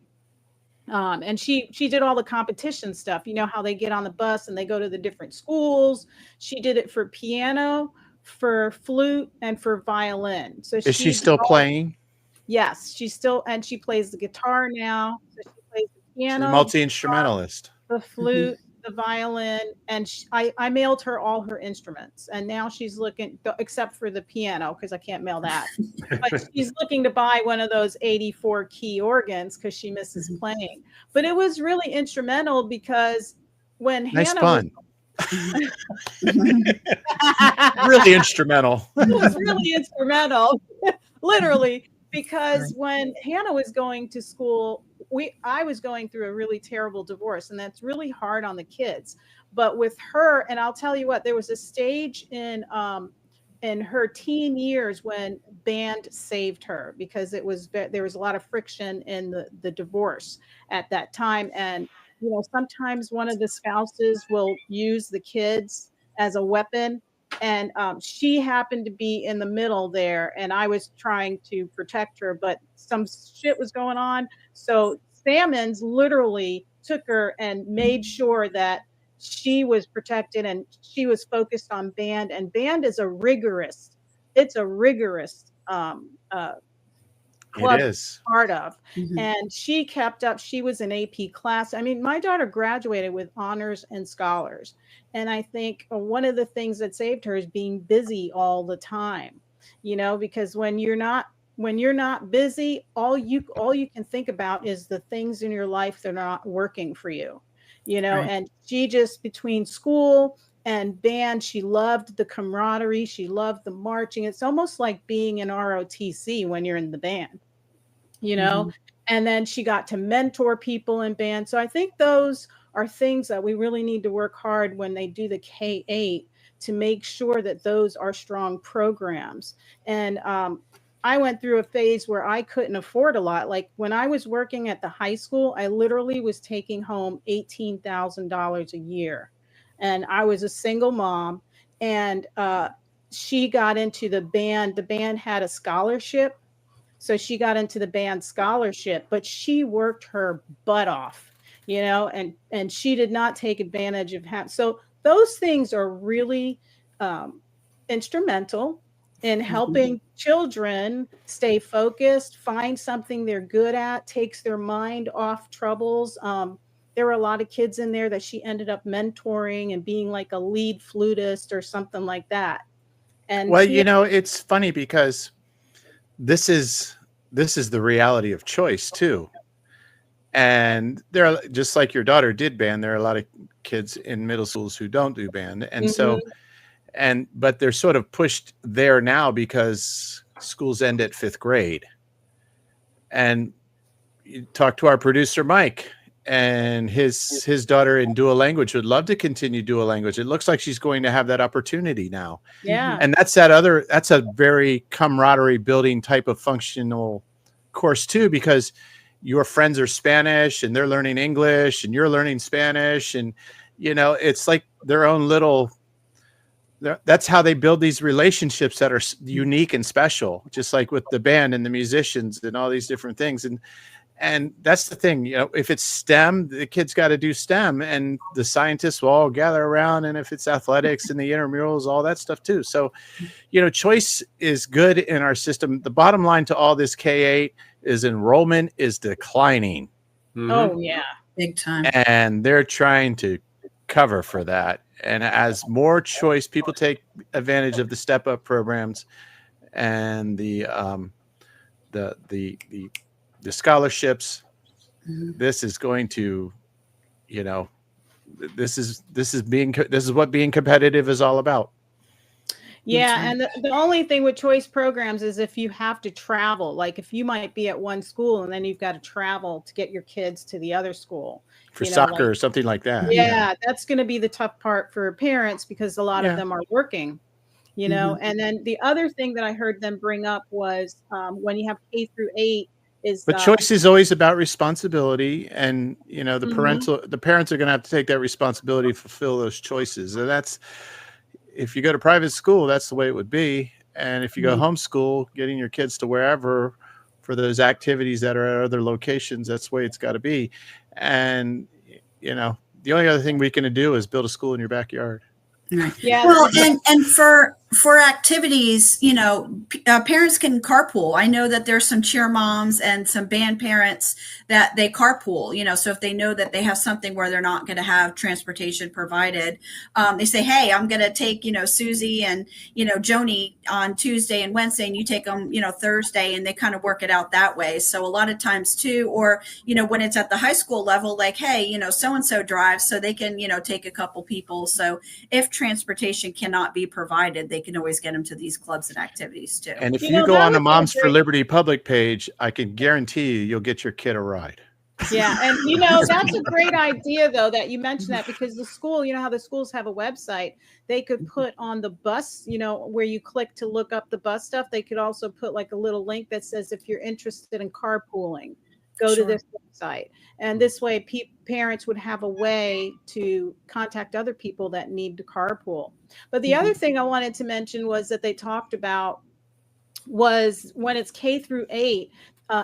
And she did all the competition stuff. You know how they get on the bus and they go to the different schools. She did it for piano, for flute, and for violin. So Is she still playing? Yes, she's still, and she plays the guitar now. So she plays the She's a piano, multi-instrumentalist. the flute, the violin, and I mailed her all her instruments, and now she's looking, except for the piano because I can't mail that. But she's looking to buy one of those 84 key organs because she misses playing. But it was really instrumental because when Nice Hannah pun. was Really instrumental. it was really instrumental, literally, because when Hannah was going to school, I was going through a really terrible divorce, and that's really hard on the kids. But with her, and I'll tell you what, there was a stage in her teen years when band saved her because there was a lot of friction in the divorce at that time. And you know, sometimes one of the spouses will use the kids as a weapon. And she happened to be in the middle there, and I was trying to protect her, but some shit was going on. So Salmons literally took her and made sure that she was protected and she was focused on band. And band is a rigorous club It is. part of. And she kept up. She was an AP class. I mean, my daughter graduated with honors and scholars. And I think one of the things that saved her is being busy all the time, you know, because when you're not busy, all you can think about is the things in your life that are not working for you, you know. Right. And she just, between school and band, she loved the camaraderie, she loved the marching. It's almost like being in ROTC when you're in the band, you know. And then she got to mentor people in band. So I think those are things that we really need to work hard when they do the K-8 to make sure that those are strong programs. And I went through a phase where I couldn't afford a lot. Like when I was working at the high school, I literally was taking home $18,000 a year. And I was a single mom, and she got into the band. The band had a scholarship. So she got into the band scholarship, but she worked her butt off, you know, and she did not take advantage of so those things are really instrumental in helping children stay focused, find something they're good at, takes their mind off troubles. There were a lot of kids in there that she ended up mentoring and being like a lead flutist or something like that. And Well, you know, it's funny because this is the reality of choice too. And there are, just like your daughter did band, there are a lot of kids in middle schools who don't do band. And so, but they're sort of pushed there now because schools end at 5th grade. And you talk to our producer, Mike, and his daughter in dual language would love to continue dual language. It looks like she's going to have that opportunity now. Yeah. And that's a very camaraderie building type of functional course too, because your friends are Spanish and they're learning English and you're learning Spanish. And, it's like their own little, that's how they build these relationships that are unique and special, just like with the band and the musicians and all these different things. And that's the thing, if it's STEM, the kids got to do STEM, and the scientists will all gather around. And if it's athletics and the intramurals, all that stuff too. So, choice is good in our system. The bottom line to all this K-8 is enrollment is declining. Oh yeah, big time. And they're trying to cover for that. And as more choice, people take advantage of the step up programs and the scholarships. This is going to, this is what being competitive is all about. Yeah, and the only thing with choice programs is if you have to travel, like if you might be at one school and then you've got to travel to get your kids to the other school. For soccer or something like that. Yeah, that's going to be the tough part for parents because a lot of them are working, And then the other thing that I heard them bring up was when you have K through 8 is. But choice is always about responsibility, and the parents are going to have to take that responsibility to fulfill those choices. And that's, if you go to private school, that's the way it would be. And if you go homeschool, getting your kids to wherever for those activities that are at other locations, that's the way it's got to be. And, the only other thing we can do is build a school in your backyard. Right. Yeah. Well, and for activities, parents can carpool. I know that there's some cheer moms and some band parents that they carpool, so if they know that they have something where they're not going to have transportation provided, they say, hey, I'm going to take, Susie and, Joni on Tuesday and Wednesday, and you take them, Thursday, and they kind of work it out that way. So a lot of times too, or, when it's at the high school level, like, hey, so-and-so drives, so they can, take a couple people. So if transportation cannot be provided, they can always get them to these clubs and activities too. And if you go on the Moms for Liberty public page, I can guarantee you'll get your kid a ride. Yeah. And, that's a great idea, though, that you mentioned that, because the school, how the schools have a website, they could put on the bus, where you click to look up the bus stuff. They could also put like a little link that says, if you're interested in carpooling, go to this website. And this way parents would have a way to contact other people that need to carpool. But the other thing I wanted to mention was that they talked about was when it's K through 8,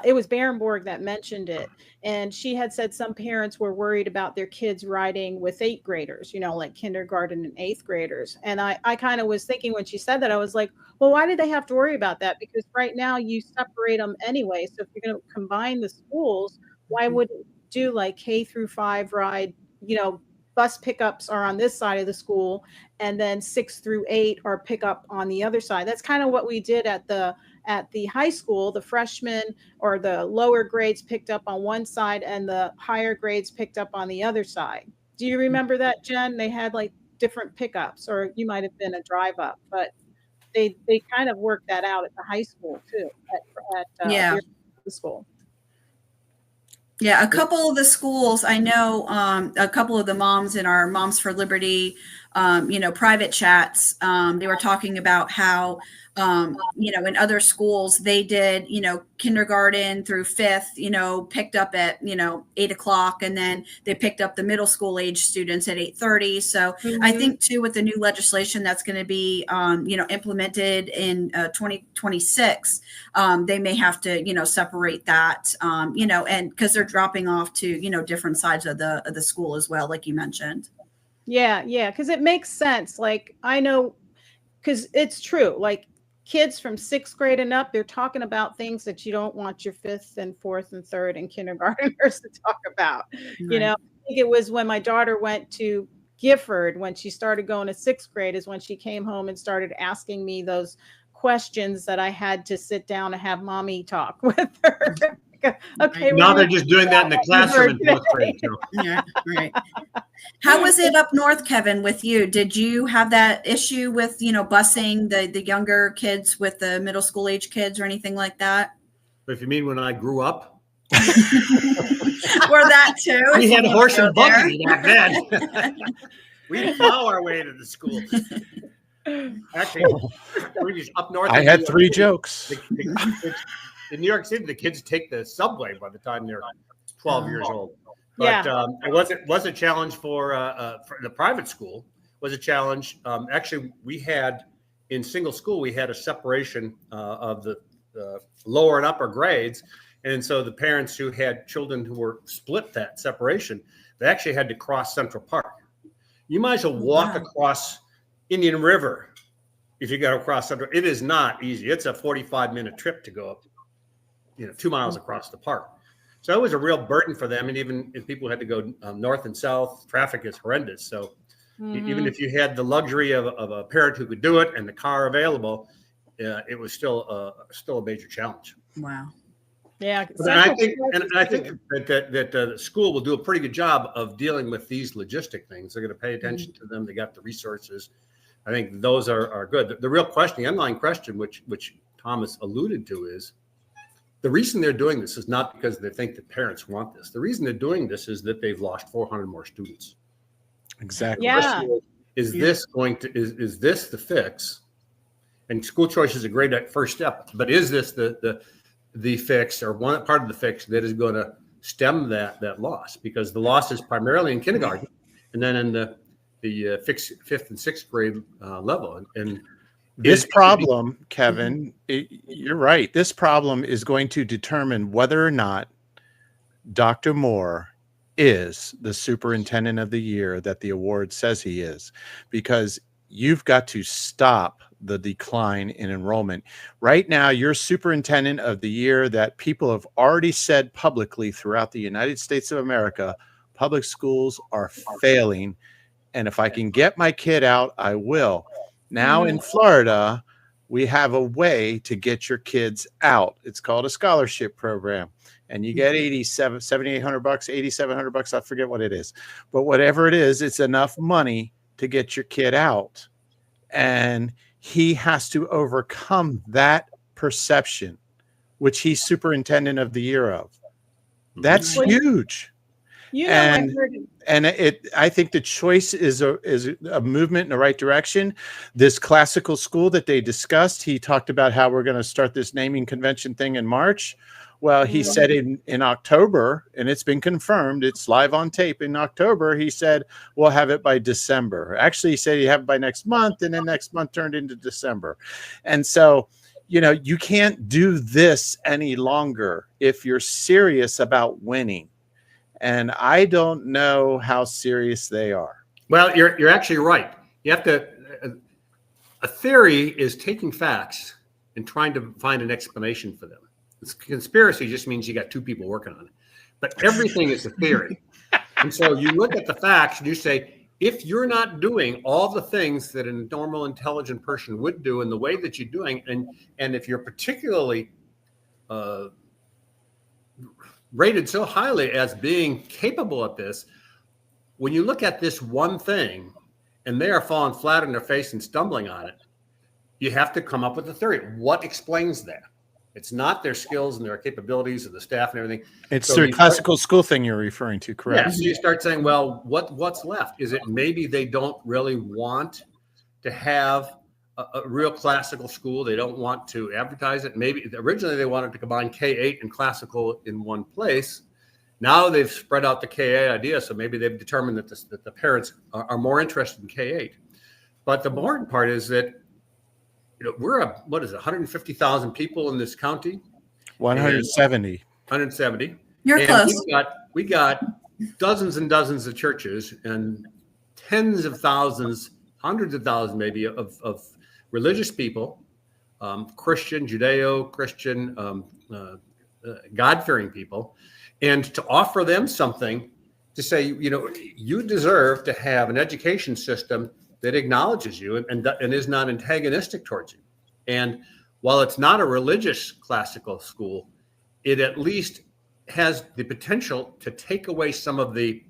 it was Barenborg that mentioned it. And she had said some parents were worried about their kids riding with 8th graders, like kindergarten and 8th graders. And I kind of was thinking when she said that, I was like, well, why did they have to worry about that? Because right now you separate them anyway. So if you're going to combine the schools, why wouldn't you do like K through 5 ride, bus pickups are on this side of the school, and then 6 through 8 are pickup on the other side. That's kind of what we did at the high school. The freshmen or the lower grades picked up on one side and the higher grades picked up on the other side. Do you remember that, Jen? They had like different pickups, or you might have been a drive up, but they kind of worked that out at the high school too, at the school. Yeah, a couple of the schools, I know a couple of the moms in our Moms for Liberty, private chats, they were talking about how, in other schools, they did, kindergarten through 5th, picked up at, 8 o'clock, and then they picked up the middle school age students at 8:30. So I think too, with the new legislation that's going to be, implemented in 2026, they may have to, separate that, and because they're dropping off to, different sides of the school as well, like you mentioned. Yeah. Because it makes sense. Like, I know, because it's true. Like, kids from 6th grade and up, they're talking about things that you don't want your 5th and 4th and 3rd and kindergartners to talk about. Right. I think it was when my daughter went to Gifford, when she started going to 6th grade, is when she came home and started asking me those questions that I had to sit down and have mommy talk with her. Okay. Now well, they're just doing that in the classroom in fourth grade. So. Yeah, right. How was it up north, Kevin, with you? Did you have that issue with, busing the younger kids with the middle school age kids or anything like that? If you mean when I grew up? Or that too? We if you had wanna horse go and buggy back then. We'd plow our way to the school. Actually, we just up north. I in had New York 3 City, jokes. In New York City, the kids take the subway by the time they're 12 years old. But Yeah. it was a challenge for the private school. Was a challenge. Actually, we had in single school we had a separation of the lower and upper grades, and so the parents who had children who were split that separation, they actually had to cross Central Park. You might as well walk across Indian River if you go across Central. It is not easy. It's a 45-minute trip to go up, 2 miles across the park. So it was a real burden for them. And even if people had to go north and south, traffic is horrendous. So even if you had the luxury of a parent who could do it and the car available, it was still a major challenge. Wow. Yeah. But I think that the school will do a pretty good job of dealing with these logistic things. They're going to pay attention to them. They got the resources. I think those are good. The real question, the underlying question, which Thomas alluded to, is the reason they're doing this is not because they think that parents want this. The reason they're doing this is that they've lost 400 more students. Exactly. Yeah. Is this the fix? And school choice is a great first step, but is this the fix, or one part of the fix that is going to stem that loss? Because the loss is primarily in kindergarten, and then in the fifth and sixth grade level. And this problem, Kevin, you're right. This problem is going to determine whether or not Dr. Moore is the superintendent of the year that the award says he is, because you've got to stop the decline in enrollment. Right now, you're superintendent of the year that people have already said publicly throughout the United States of America, public schools are failing. And if I can get my kid out, I will. Now in Florida, we have a way to get your kids out. It's called a scholarship program. And you get $7,800, $8,700. I forget what it is. But whatever it is, it's enough money to get your kid out. And he has to overcome that perception, which he's superintendent of the year of. That's huge. I think the choice is a movement in the right direction. This classical school that they discussed, he talked about how we're going to start this naming convention thing in March. Well, he said in October, and it's been confirmed, it's live on tape. In October, he said, we'll have it by December. Actually, he said he'd have it by next month, and then next month turned into December. And so, you can't do this any longer if you're serious about winning. And I don't know how serious they are. Well, you're actually right. You have to. A theory is taking facts and trying to find an explanation for them. Conspiracy just means you got two people working on it. But everything is a theory. And so you look at the facts and you say, if you're not doing all the things that a normal, intelligent person would do in the way that you're doing, and if you're particularly rated so highly as being capable of this, when you look at this one thing and they are falling flat on their face and stumbling on it, you have to come up with a theory. What explains that? It's not their skills and their capabilities of the staff and everything. It's their classical school thing you're referring to, correct? Yeah, so you start saying, well, what's left? Is it maybe they don't really want to have a real classical school? They don't want to advertise it. Maybe originally they wanted to combine K-8 and classical in one place. Now they've spread out the K-8 idea, so maybe they've determined that the parents are more interested in K-8. But the important part is that we're 150,000 people in this county. 170. 170. You're and close. We got dozens and dozens of churches and tens of thousands, hundreds of thousands maybe of religious people, Christian, Judeo-Christian, God-fearing people, and to offer them something to say, you deserve to have an education system that acknowledges you and is not antagonistic towards you. And while it's not a religious classical school, it at least has the potential to take away some of the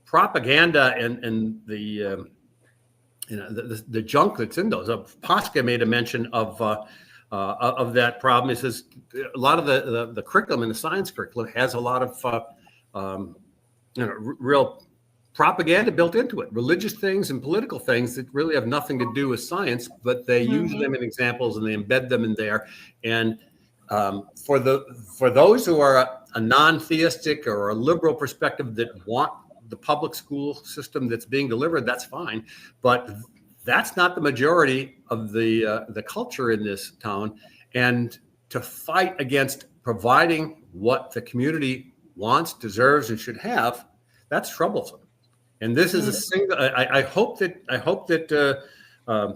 propaganda and the the junk that's in those. Posca made a mention of that problem. He says a lot of the curriculum in the science curriculum has a lot of real propaganda built into it, religious things and political things that really have nothing to do with science, but they use them in examples and they embed them in there. And for those who are a non-theistic or a liberal perspective that want the public school system that's being delivered, that's fine, but that's not the majority of the culture in this town. And to fight against providing what the community wants, deserves, and should have, that's troublesome. And this is a single. I hope that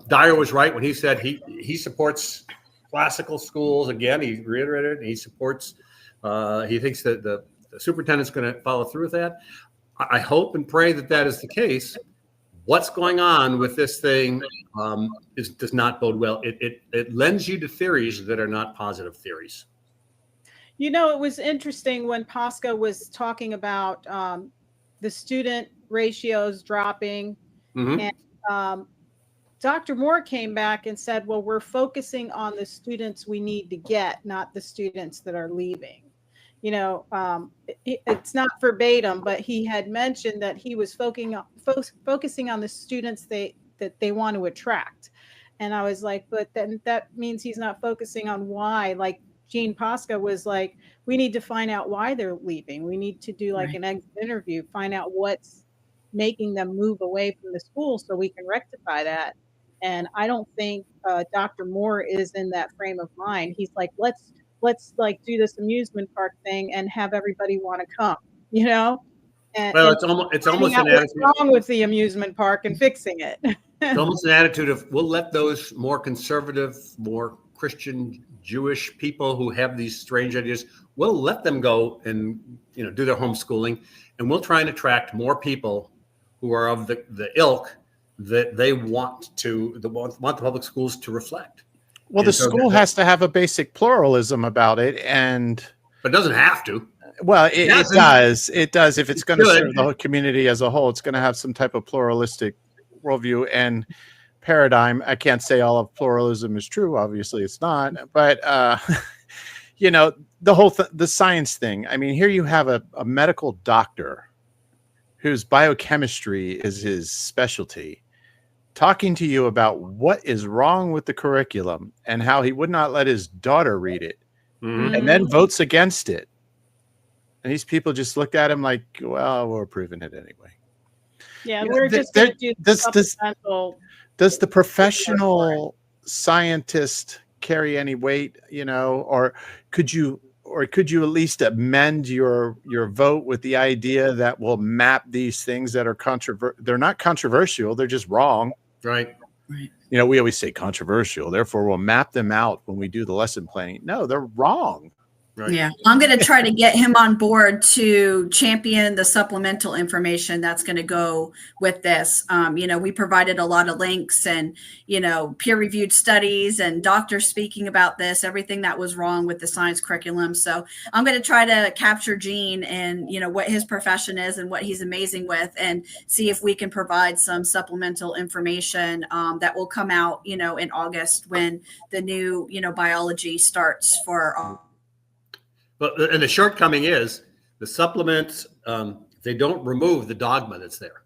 Dyer was right when he said he supports classical schools. Again, he reiterated he supports. He thinks that the superintendent's going to follow through with that. I hope and pray that that is the case. What's going on with this thing does not bode well. It lends you to theories that are not positive theories. You know, it was interesting when Posca was talking about the student ratios dropping, and Dr. Moore came back and said, well, we're focusing on the students we need to get, not the students that are leaving. You know, it's not verbatim, but he had mentioned that he was focusing on the students that they want to attract. And I was like, but then that means he's not focusing on why. Like Jean Posca was like, we need to find out why they're leaving. We need to do like an exit interview, find out what's making them move away from the school so we can rectify that. And I don't think Dr. Moore is in that frame of mind. He's like, let's like do this amusement park thing and have everybody want to come, you know? And, well, it's almost an attitude. What's wrong with the amusement park and fixing it? It's almost an attitude of we'll let those more conservative, more Christian, Jewish people who have these strange ideas, we'll let them go and do their homeschooling, and we'll try and attract more people who are of the ilk that they want the public schools to reflect. Well, the school has to have a basic pluralism about it, but it doesn't have to. Well, it does. It does. If it's going to serve the whole community as a whole, it's going to have some type of pluralistic worldview and paradigm. I can't say all of pluralism is true. Obviously, it's not. But the whole the science thing. I mean, here you have a medical doctor whose biochemistry is his specialty, talking to you about what is wrong with the curriculum and how he would not let his daughter read it, and then votes against it. And these people just looked at him like, well, we're approving it anyway. Yeah, we're just going to do supplemental. Does the professional scientist carry any weight, or could you at least amend your vote with the idea that we'll map these things that are they're not controversial, they're just wrong. Right. We always say controversial, therefore we'll map them out when we do the lesson planning. No, they're wrong. Right. Yeah, I'm going to try to get him on board to champion the supplemental information that's going to go with this. We provided a lot of links and, peer-reviewed studies and doctors speaking about this, everything that was wrong with the science curriculum. So I'm going to try to capture Gene and, what his profession is and what he's amazing with, and see if we can provide some supplemental information that will come out, in August when the new, biology starts for But and the shortcoming is the supplements, they don't remove the dogma that's there.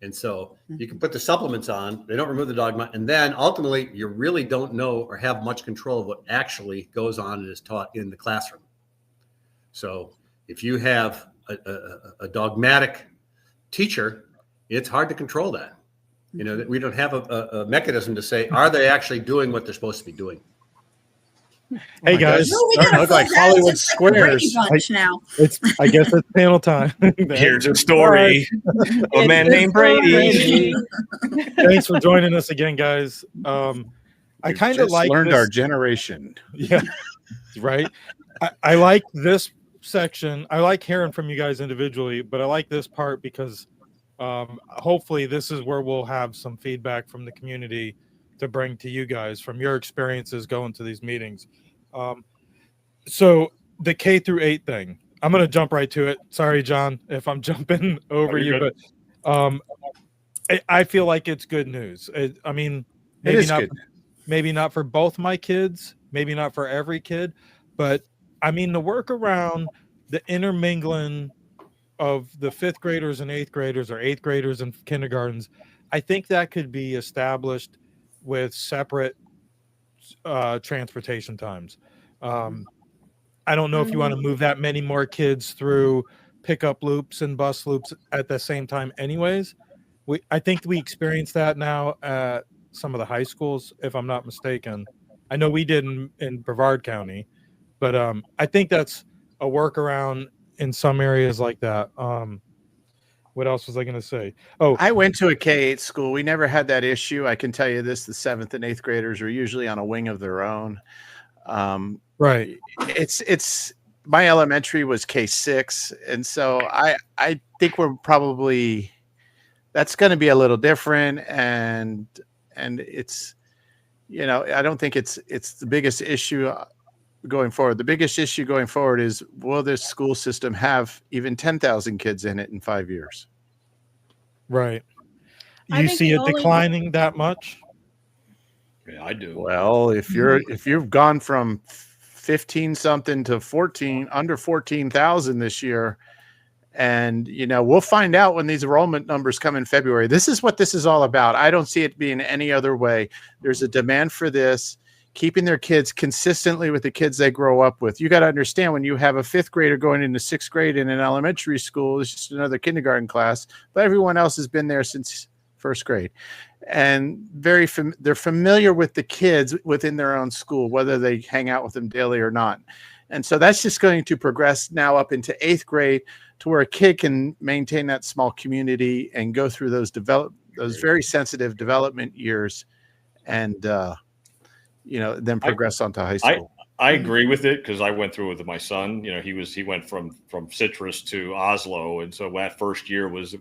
And so you can put the supplements on, they don't remove the dogma, and then ultimately you really don't know or have much control of what actually goes on and is taught in the classroom. So if you have a dogmatic teacher, it's hard to control that. We don't have a mechanism to say, are they actually doing what they're supposed to be doing? Hey guys, look like Hollywood Squares. I guess it's panel time. Here's a story of a man named Brady. Thanks for joining us again, guys. I kind of like learned our generation. Yeah, right. I like this section. I like hearing from you guys individually, but I like this part because hopefully this is where we'll have some feedback from the community to bring to you guys from your experiences going to these meetings. So the K through 8 thing. I'm going to jump right to it. Sorry, John, if I'm jumping over you, good. but I feel like it's good news. I mean, It is good. maybe not for both my kids, maybe not for every kid, but I mean, the work around the intermingling of the 5th graders and 8th graders, or 8th graders and kindergartens, I think that could be established with separate transportation times. I don't know if you want to move that many more kids through pickup loops and bus loops at the same time anyways. I think we experience that now at some of the high schools, if I'm not mistaken. I know we did in Brevard County, but I think that's a workaround in some areas like that. What else was I going to say? Oh, I went to a K-8 school. We never had that issue. I can tell you this: the 7th and 8th graders are usually on a wing of their own. Right. It's my elementary was K6, and so I think we're probably that's going to be a little different, and it's I don't think it's the biggest issue going forward. The biggest issue going forward is, will this school system have even 10,000 kids in it in 5 years? Right. I You think see the it only- declining that much? Yeah, I do. Well, if you've gone from 15 something to 14, under 14,000 this year, and we'll find out when these enrollment numbers come in February. This is what this is all about. I don't see it being any other way. There's a demand for this, keeping their kids consistently with the kids they grow up with. You got to understand, when you have a 5th grader going into 6th grade in an elementary school, it's just another kindergarten class, but everyone else has been there since 1st grade. And they're familiar with the kids within their own school, whether they hang out with them daily or not. And so that's just going to progress now up into 8th grade, to where a kid can maintain that small community and go through those very sensitive development years, and then progress onto high school. I agree with it, because I went through it with my son. He went from Citrus to Oslo, and so that first year was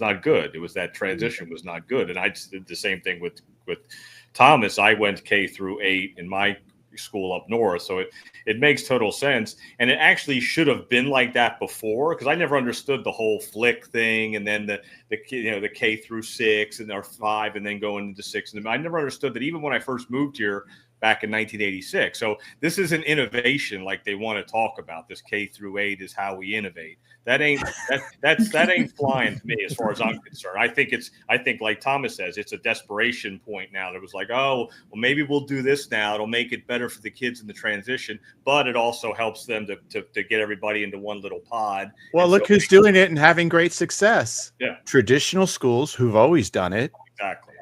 not good. It was that transition was not good, and I did the same thing with Thomas. I went K through 8 in my school up north, so it makes total sense, and it actually should have been like that before, because I never understood the whole flick thing, and then the K through 6 and or 5, and then going into 6, and I never understood that even when I first moved here back in 1986. So this is an innovation, like they want to talk about. This K through 8 is how we innovate. That ain't flying to me as far as I'm concerned. I think like Thomas says, it's a desperation point now. That was like, oh, well, maybe we'll do this now. It'll make it better for the kids in the transition, but it also helps them to get everybody into one little pod. Well, look who's doing it and having great success. Yeah. Traditional schools who've always done it. Exactly.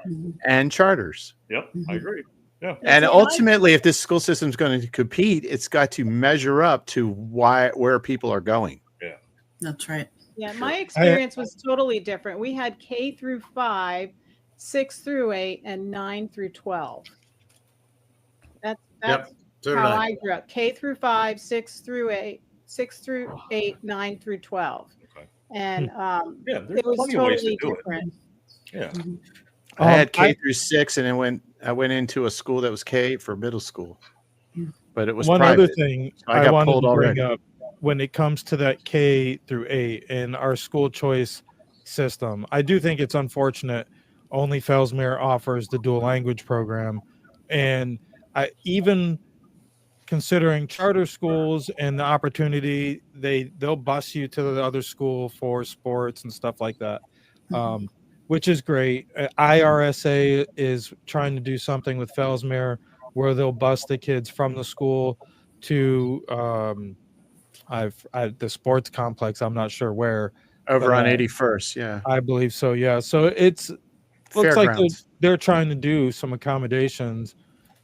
And charters. Yep, I agree. Yeah. And ultimately, if this school system is going to compete, it's got to measure up to where people are going. Yeah, that's right. Yeah, my experience was totally different. We had K through 5, 6 through 8, and 9 through 12. That's how I grew up. K through 5, 6 through 8, 9 through 12. Okay. And there's it was plenty of ways to totally do different. Yeah. I had K through 6, and then I went into a school that was K for middle school, but it was one private. other thing So I got wanted pulled to bring already. up when it comes to that K through 8 in our school choice system. I do think it's unfortunate only Fellsmere offers the dual language program, and even considering charter schools and the opportunity, they'll bus you to the other school for sports and stuff like that. Which is great. IRSA is trying to do something with Fellsmere where they'll bus the kids from the school to the sports complex. I'm not sure where. Over on 81st, yeah. I believe so, yeah. So it looks like Fairgrounds. they're trying to do some accommodations,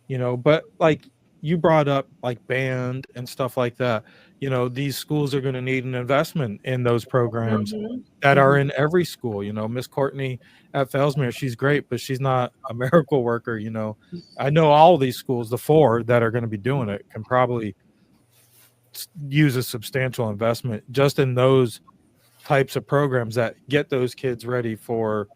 but like you brought up like band and stuff like that. These schools are going to need an investment in those programs that are in every school. Miss Courtney at Fellsmere, she's great, but she's not a miracle worker. I know all these schools, the 4 that are going to be doing it, can probably use a substantial investment just in those types of programs that get those kids ready for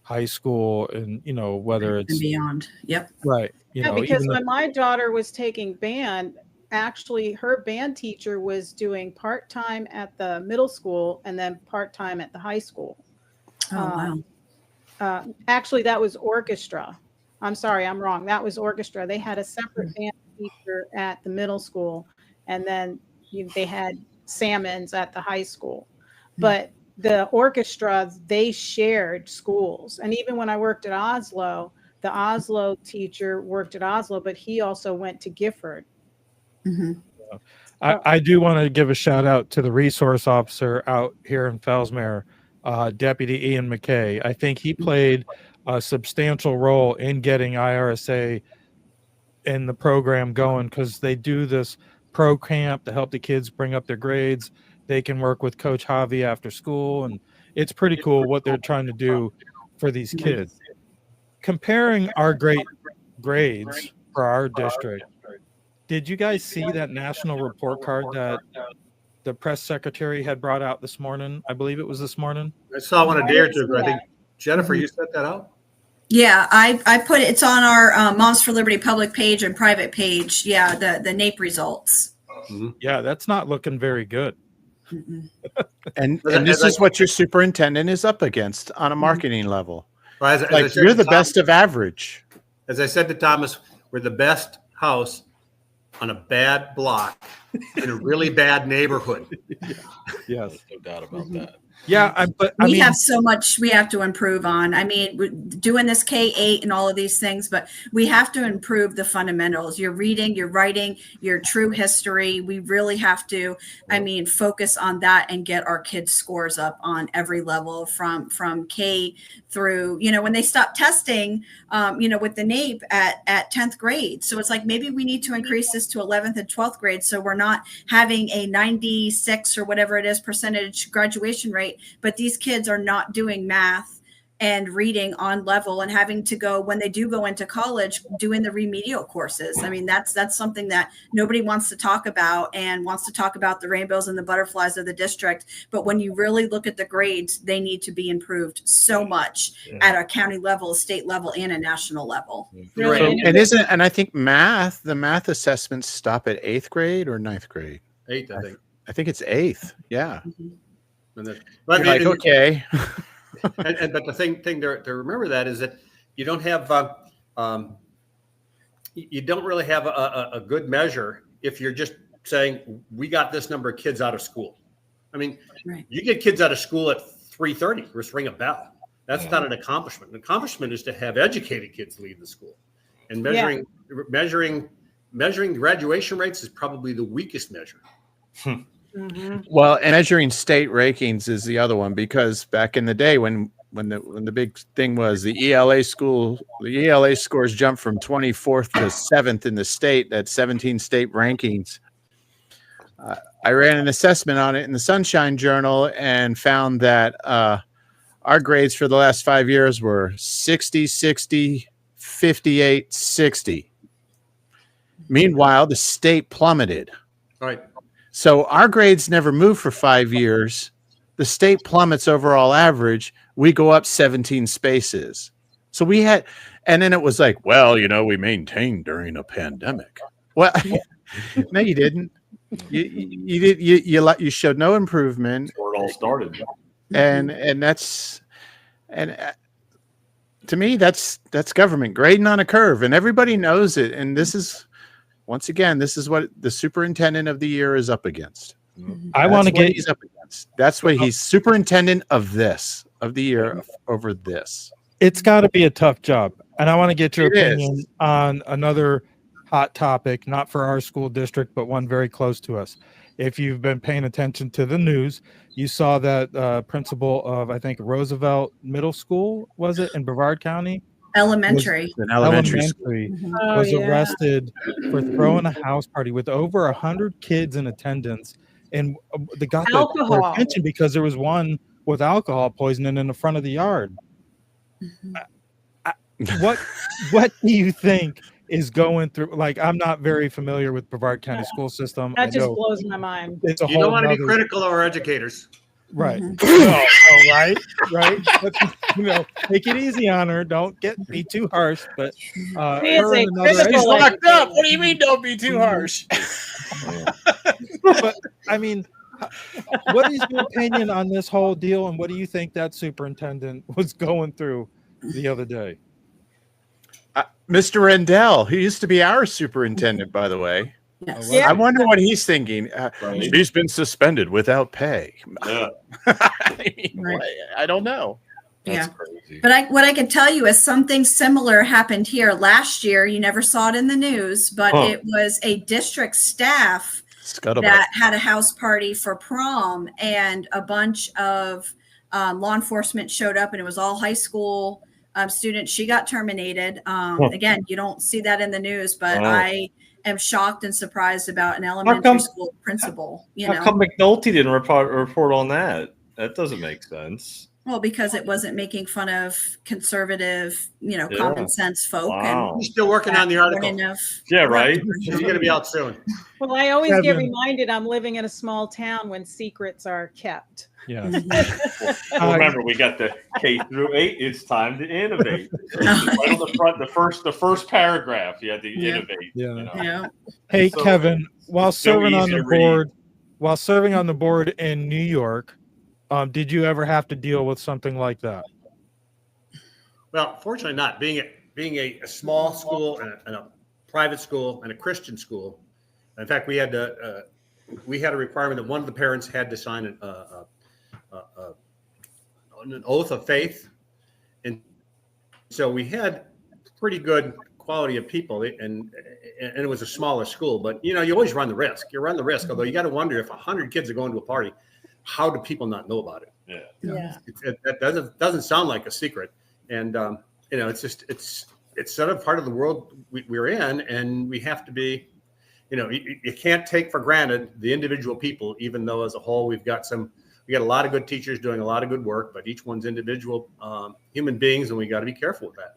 high school, and whether it's and beyond. Yep. Right. Yeah, because when my daughter was taking band, actually, her band teacher was doing part-time at the middle school and then part-time at the high school. Oh, wow. Actually, that was orchestra. I'm sorry, I'm wrong. That was orchestra. They had a separate band teacher at the middle school, and then they had Salmons at the high school. But the orchestra, they shared schools. And even when I worked at Oslo, the Oslo teacher worked at Oslo, but he also went to Gifford. I do want to give a shout out to the resource officer out here in Fellsmere, Deputy Ian McKay. I think he played a substantial role in getting IRSA in the program going, because they do this pro camp to help the kids bring up their grades. They can work with Coach Javi after school, and it's pretty cool what they're trying to do for these kids. Comparing our great grades for our district, did you guys see that national report card that the press secretary had brought out this morning? I believe it was this morning. I saw one a day or two ago. I think, Jennifer, you set that out? Yeah, I put it's on our Moms for Liberty public page and private page. Yeah, the NAEP results. Yeah, that's not looking very good. And this is what your superintendent is up against on a marketing level. Well, as I Like, said you're to the Thomas- best of average. As I said to Thomas, we're the best house on a bad block in a really bad neighborhood. Yes, no doubt about that. Yeah, We have so much we have to improve on. I mean, we're doing this K-8 and all of these things, but we have to improve the fundamentals. Your reading, your writing, your true history. We really have to, focus on that and get our kids' scores up on every level from K through, when they stop testing, with the NAEP at 10th grade. So it's like, maybe we need to increase this to 11th and 12th grade. So we're not having a 96 or whatever it is percentage graduation rate, but these kids are not doing math and reading on level and having to go, when they do go into college, doing the remedial courses. I mean, that's something that nobody wants to talk about, and wants to talk about the rainbows and the butterflies of the district. But when you really look at the grades, they need to be improved so much at a county level, state level, and a national level. And I think the math assessments stop at 8th grade or 9th grade. 8th, I think. I think it's 8th. Yeah. And then, You're like, okay. but the thing to remember that is that you don't have you don't really have a good measure if you're just saying we got this number of kids out of school. I mean, you get kids out of school at 3:30, just ring a bell. That's not an accomplishment. An accomplishment is to have educated kids leave the school, and measuring graduation rates is probably the weakest measure. Well, and measuring state rankings is the other one, because back in the day when the big thing was the ELA scores jumped from 24th to 7th in the state, at 17 state rankings. I ran an assessment on it in the Sunshine Journal and found that our grades for the last 5 years were 60, 60, 58, 60. Meanwhile, the state plummeted. Right. So our grades never moved for 5 years. The state plummets overall average. We go up 17 spaces. So we had, and then it was like, well, we maintained during a pandemic. Well, no, you didn't. You showed no improvement. That's where it all started. And to me, that's government grading on a curve, and everybody knows it. And this is, once again, this is what the superintendent of the year is up against. I want to get he's up against. That's what he's superintendent of the year over this. It's got to be a tough job, and I want to get your opinion on another hot topic, not for our school district, but one very close to us. If you've been paying attention to the news, you saw that principal of, I think, Roosevelt Middle School, was it, in Brevard County? Elementary. Was arrested for throwing a house party with over 100 kids in attendance, and they got their attention because there was one with alcohol poisoning in the front of the yard. What do you think is going through? Like, I'm not very familiar with Brevard County school system. That just blows my mind. You don't want to be critical of our educators. Right. Mhm. Right. But, take it easy on her. Don't be too harsh. But She is her a and another. critical She's locked up. educator. What do you mean? Don't be too harsh. But I mean, what is your opinion on this whole deal, and what do you think that superintendent was going through the other day? Mr. Rendell, who used to be our superintendent, by the way. Yes. Yeah. I wonder what he's thinking. Right. She's been suspended without pay. Yeah. Right. I don't know. That's Yeah. crazy. But what I can tell you is something similar happened here last year. You never saw it in the news, but it was a district staff Scuttlebutt. that had a house party for prom, and a bunch of law enforcement showed up, and it was all high school students. She got terminated. Again, you don't see that in the news, but I am shocked and surprised about an elementary school principal. How come McNulty didn't report on that? That doesn't make sense. Well, because it wasn't making fun of conservative, common sense folk. Wow. And He's still working on the article. Yeah, right. He's going to be out soon. Well, I always get Kevin. reminded I'm living in a small town when secrets are kept. Yeah. Well, remember, we got the K through 8. It's time to innovate. Right on the front, the first paragraph, you had to innovate. Yeah. Hey, So, Kevin, while so serving on easy the to read. board, in New York, did you ever have to deal with something like that? Well, fortunately not. Being a small school and a private school and a Christian school. In fact, we had a requirement that one of the parents had to sign an oath of faith, and so we had pretty good quality of people, and it was a smaller school. But you always run the risk. You run the risk. Although you got to wonder if 100 kids are going to a party, how do people not know about it? Yeah. It doesn't sound like a secret, and it's just it's sort of part of the world we're in, and we have to be. You can't take for granted the individual people, even though as a whole we got a lot of good teachers doing a lot of good work, but each one's individual human beings, and we got to be careful with that.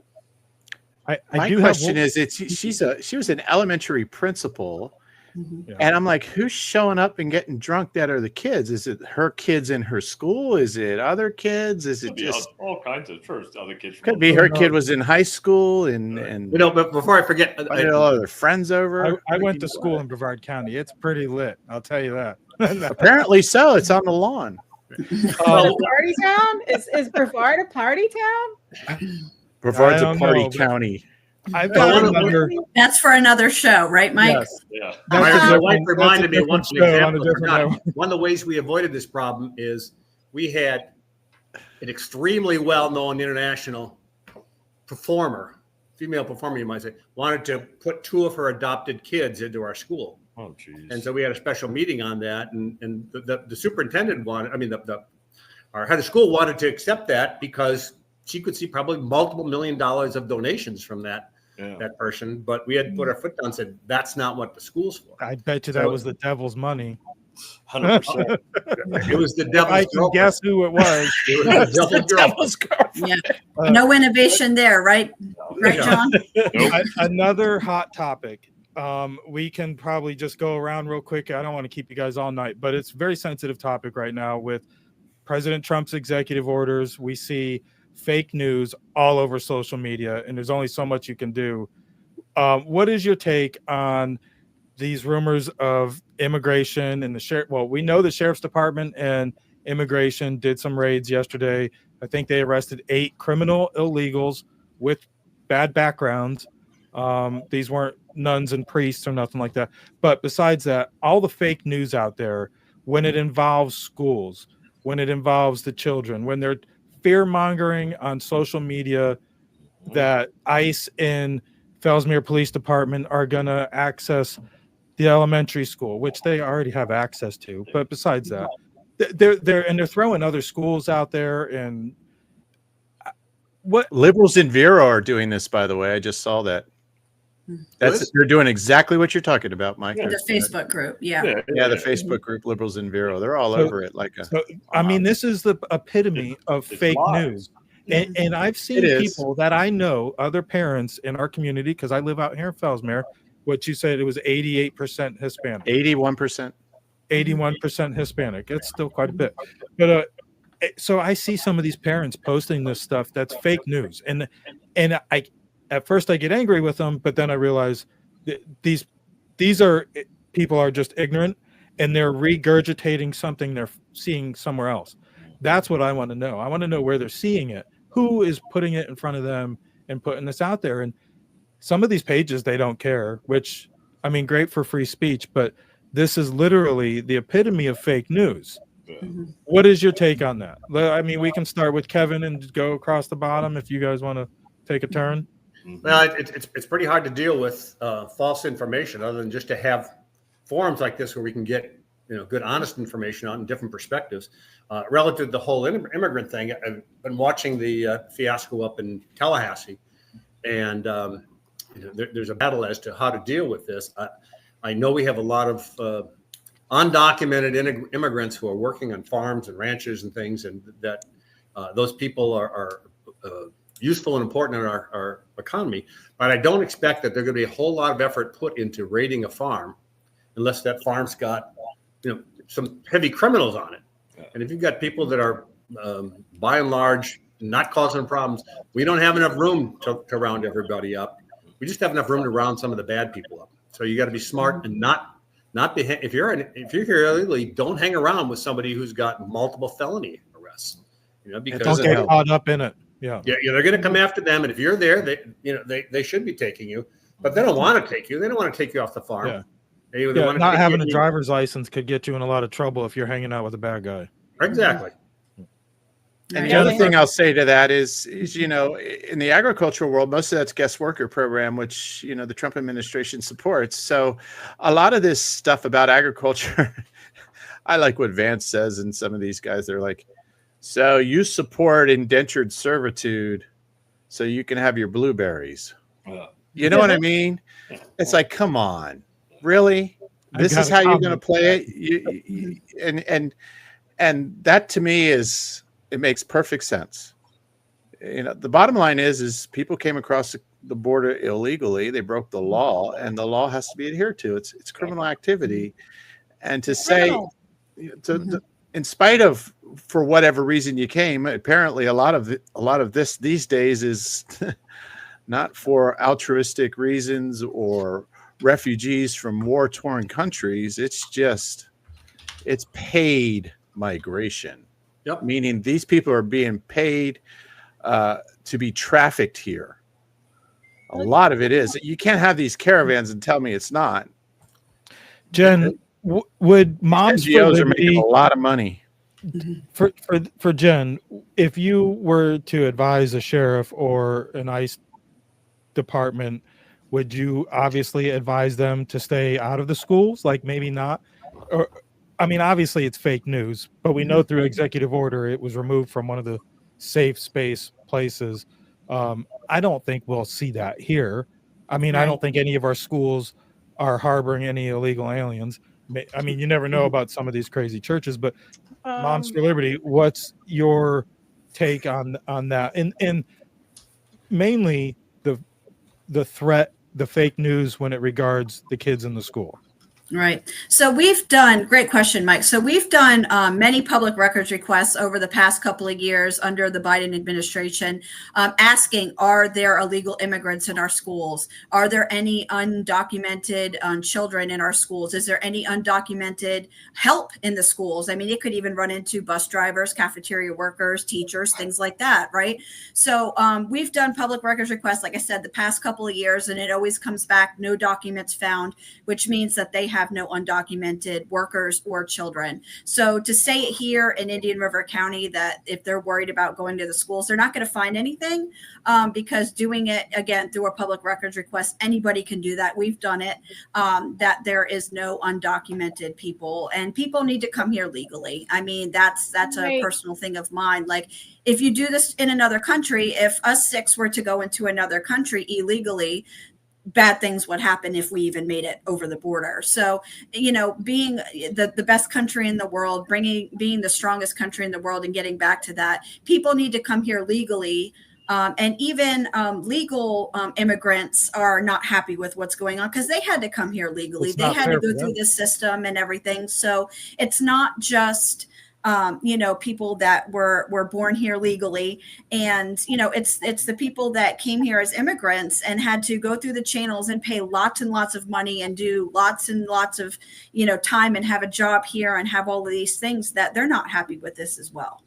My question is, she was an elementary principal, and I'm like, who's showing up and getting drunk that are the kids? Is it her kids in her school? Is it other kids? Is it just all kinds of other kids? Could be her kid was in high school and but before I forget, I had all their friends over. I went to school in Brevard County. It's pretty lit. I'll tell you that. Apparently so. It's on the lawn. Party town? Is Brevard a party town? Brevard's a party county. I've got another. That's for another show, right, Mike? Yes. Yeah. My wife reminded me once an example. example. One of the ways we avoided this problem is we had an extremely well-known international performer, female performer, you might say, wanted to put 2 of her adopted kids into our school. Oh, geez. And so we had a special meeting on that, and the superintendent our head of school wanted to accept that because she could see probably multiple $1 million of donations from that person. But we had to put our foot down and said, that's not what the school's for. I bet you that was the devil's money. 100%. It was the devil's I can guess who it was. It was the devil's Yeah. No innovation there, right? Right, John? Another hot topic. We can probably just go around real quick. I don't want to keep you guys all night, but it's a very sensitive topic right now with President Trump's executive orders. We see fake news all over social media, and there's only so much you can do. What is your take on these rumors of immigration and the sheriff? Well, we know the sheriff's department and immigration did some raids yesterday. I think they arrested 8 criminal illegals with bad backgrounds. These weren't nuns and priests or nothing like that. But besides that, all the fake news out there, when it involves schools, when it involves the children, when they're fear-mongering on social media that ICE and Fellsmere Police Department are going to access the elementary school, which they already have access to. But besides that, they're throwing other schools out there. And what liberals in Vero are doing this, by the way. I just saw that. They're doing exactly what you're talking about, Mike. The Facebook group, the Facebook group, Liberals in Vero. They're all over it. I mean, this is the epitome of fake news. And I've seen people that I know, other parents in our community, because I live out here in Fellsmere. What you said, it was 88% Hispanic. 81%. 81% Hispanic. It's still quite a bit. But so I see some of these parents posting this stuff that's fake news, and I at first I get angry with them, but then I realize that these people are just ignorant, and they're regurgitating something they're seeing somewhere else. That's what I want to know. I want to know where they're seeing it, who is putting it in front of them and putting this out there. And some of these pages, they don't care, which, I mean, great for free speech, but this is literally the epitome of fake news. What is your take on that? I mean, we can start with Kevin and go across the bottom if you guys want to take a turn. Well, it's pretty hard to deal with false information, other than just to have forums like this where we can get good, honest information on different perspectives. Relative to the whole immigrant thing, I've been watching the fiasco up in Tallahassee, and there's a battle as to how to deal with this. I know we have a lot of undocumented immigrants who are working on farms and ranches and things, and that those people are useful and important in our economy. But I don't expect that there's going to be a whole lot of effort put into raiding a farm unless that farm's got some heavy criminals on it. And if you've got people that are by and large not causing problems, we don't have enough room to round everybody up. We just have enough room to round some of the bad people up. So you got to be smart and not be, if you're here illegally, don't hang around with somebody who's got multiple felony arrests. Because don't get caught up in it. Yeah, they're going to come after them, and if you're there, they should be taking you, but they don't want to take you. They don't want to take you off the farm. Yeah. They want to not having a driver's license could get you in a lot of trouble if you're hanging out with a bad guy. Exactly. And the other thing I'll say to that is in the agricultural world, most of that's guest worker program, which the Trump administration supports. So a lot of this stuff about agriculture, I like what Vance says, and some of these guys, they're like, so you support indentured servitude so you can have your blueberries. You know what I mean? It's like, come on, really? This is how you're going to play it? And that to me it makes perfect sense. The bottom line is people came across the border illegally. They broke the law, and the law has to be adhered to. It's criminal activity. And to say, in spite of, for whatever reason you came, apparently a lot of this these days is not for altruistic reasons or refugees from war-torn countries. It's paid migration. Yep. Meaning these people are being paid to be trafficked here. A lot of it is. You can't have these caravans and tell me it's not. Jen, would moms NGOs are making a lot of money. For Jen, if you were to advise a sheriff or an ICE department, would you obviously advise them to stay out of the schools? Like maybe not, or I mean, obviously it's fake news, but we know through executive order it was removed from one of the safe space places. I don't think we'll see that here. I mean, I don't think any of our schools are harboring any illegal aliens. I mean, you never know about some of these crazy churches, but Moms for Liberty, what's your take on that? And mainly the threat, the fake news when it regards the kids in the school. Right. So we've done, great question, Mike. So we've done many public records requests over the past couple of years under the Biden administration, asking, are there illegal immigrants in our schools? Are there any undocumented children in our schools? Is there any undocumented help in the schools? I mean, it could even run into bus drivers, cafeteria workers, teachers, things like that, right? So we've done public records requests, like I said, the past couple of years, and it always comes back, no documents found, which means that they have no undocumented workers or children. So to say it here in Indian River County that if they're worried about going to the schools, they're not going to find anything because doing it again through a public records request, anybody can do that. We've done it, that there is no undocumented people, and people need to come here legally. I mean, that's a personal thing of mine. Like if you do this in another country, if us six were to go into another country illegally, bad things would happen if we even made it over the border. So, being the best country in the world, being the strongest country in the world and getting back to that, people need to come here legally And even legal immigrants are not happy with what's going on because they had to come here legally. It's They not had to fair go for through them. this system and everything. So it's not just people that were born here legally, and it's the people that came here as immigrants and had to go through the channels and pay lots and lots of money and do lots and lots of time and have a job here and have all of these things that they're not happy with this as well.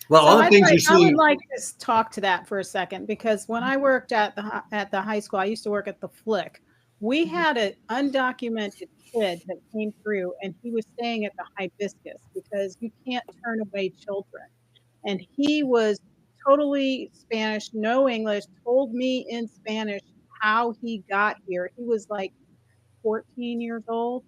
Well, So all the things you I would see. like to talk to that for a second, because when I worked at the high school, I used to work at the Flick. We had an undocumented kid that came through, and he was staying at the Hibiscus because you can't turn away children. And he was totally Spanish, no English, told me in Spanish how he got here. He was like 14 years old,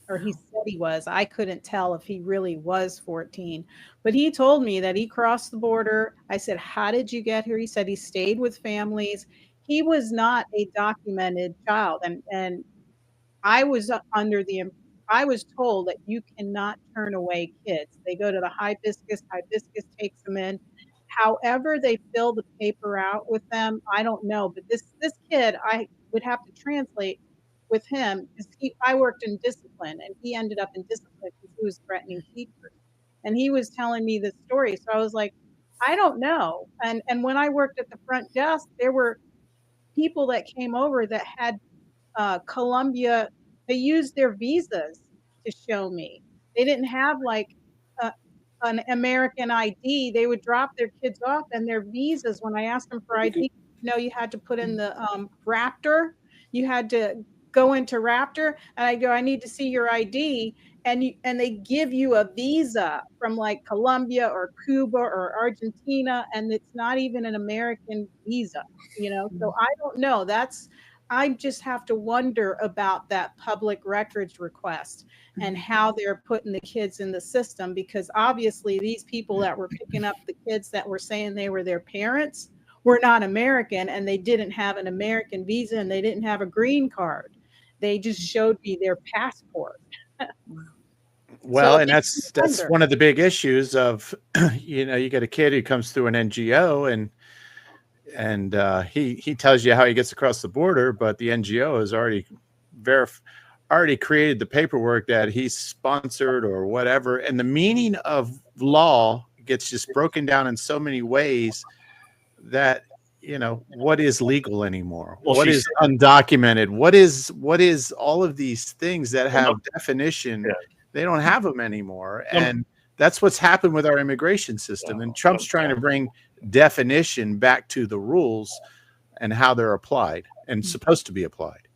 or he said he was. I couldn't tell if he really was 14, but he told me that he crossed the border. I said, "How did you get here?" He said he stayed with families. He was not a documented child, and I was under the I was told that you cannot turn away kids. They go to the Hibiscus, Hibiscus takes them in. However they fill the paper out with them, I don't know, but this kid, I would have to translate with him because I worked in discipline, and he ended up in discipline because he was threatening teachers. And he was telling me this story. So I was like, I don't know. And when I worked at the front desk, there were people that came over that had Colombia, they used their visas to show me. They didn't have like a, an American ID. They would drop their kids off and their visas. When I asked them for ID, you had to put in the Raptor. You had to go into Raptor, and I go, I need to see your ID. And they give you a visa from like Colombia or Cuba or Argentina, and it's not even an American visa. So I don't know. I just have to wonder about that public records request and how they're putting the kids in the system, because obviously these people that were picking up the kids that were saying they were their parents were not American, and they didn't have an American visa, and they didn't have a green card. They just showed me their passport. Well, So and it makes me that's wonder. one of the big issues of, you get a kid who comes through an NGO and he tells you how he gets across the border, but the NGO has already created the paperwork that he's sponsored or whatever, and the meaning of law gets just broken down in so many ways that what is legal anymore, Well, what she is said- undocumented, what is all of these things that have definition. Yeah. They don't have them anymore, and that's what's happened with our immigration system. And Trump's trying to bring definition back to the rules and how they're applied and supposed to be applied.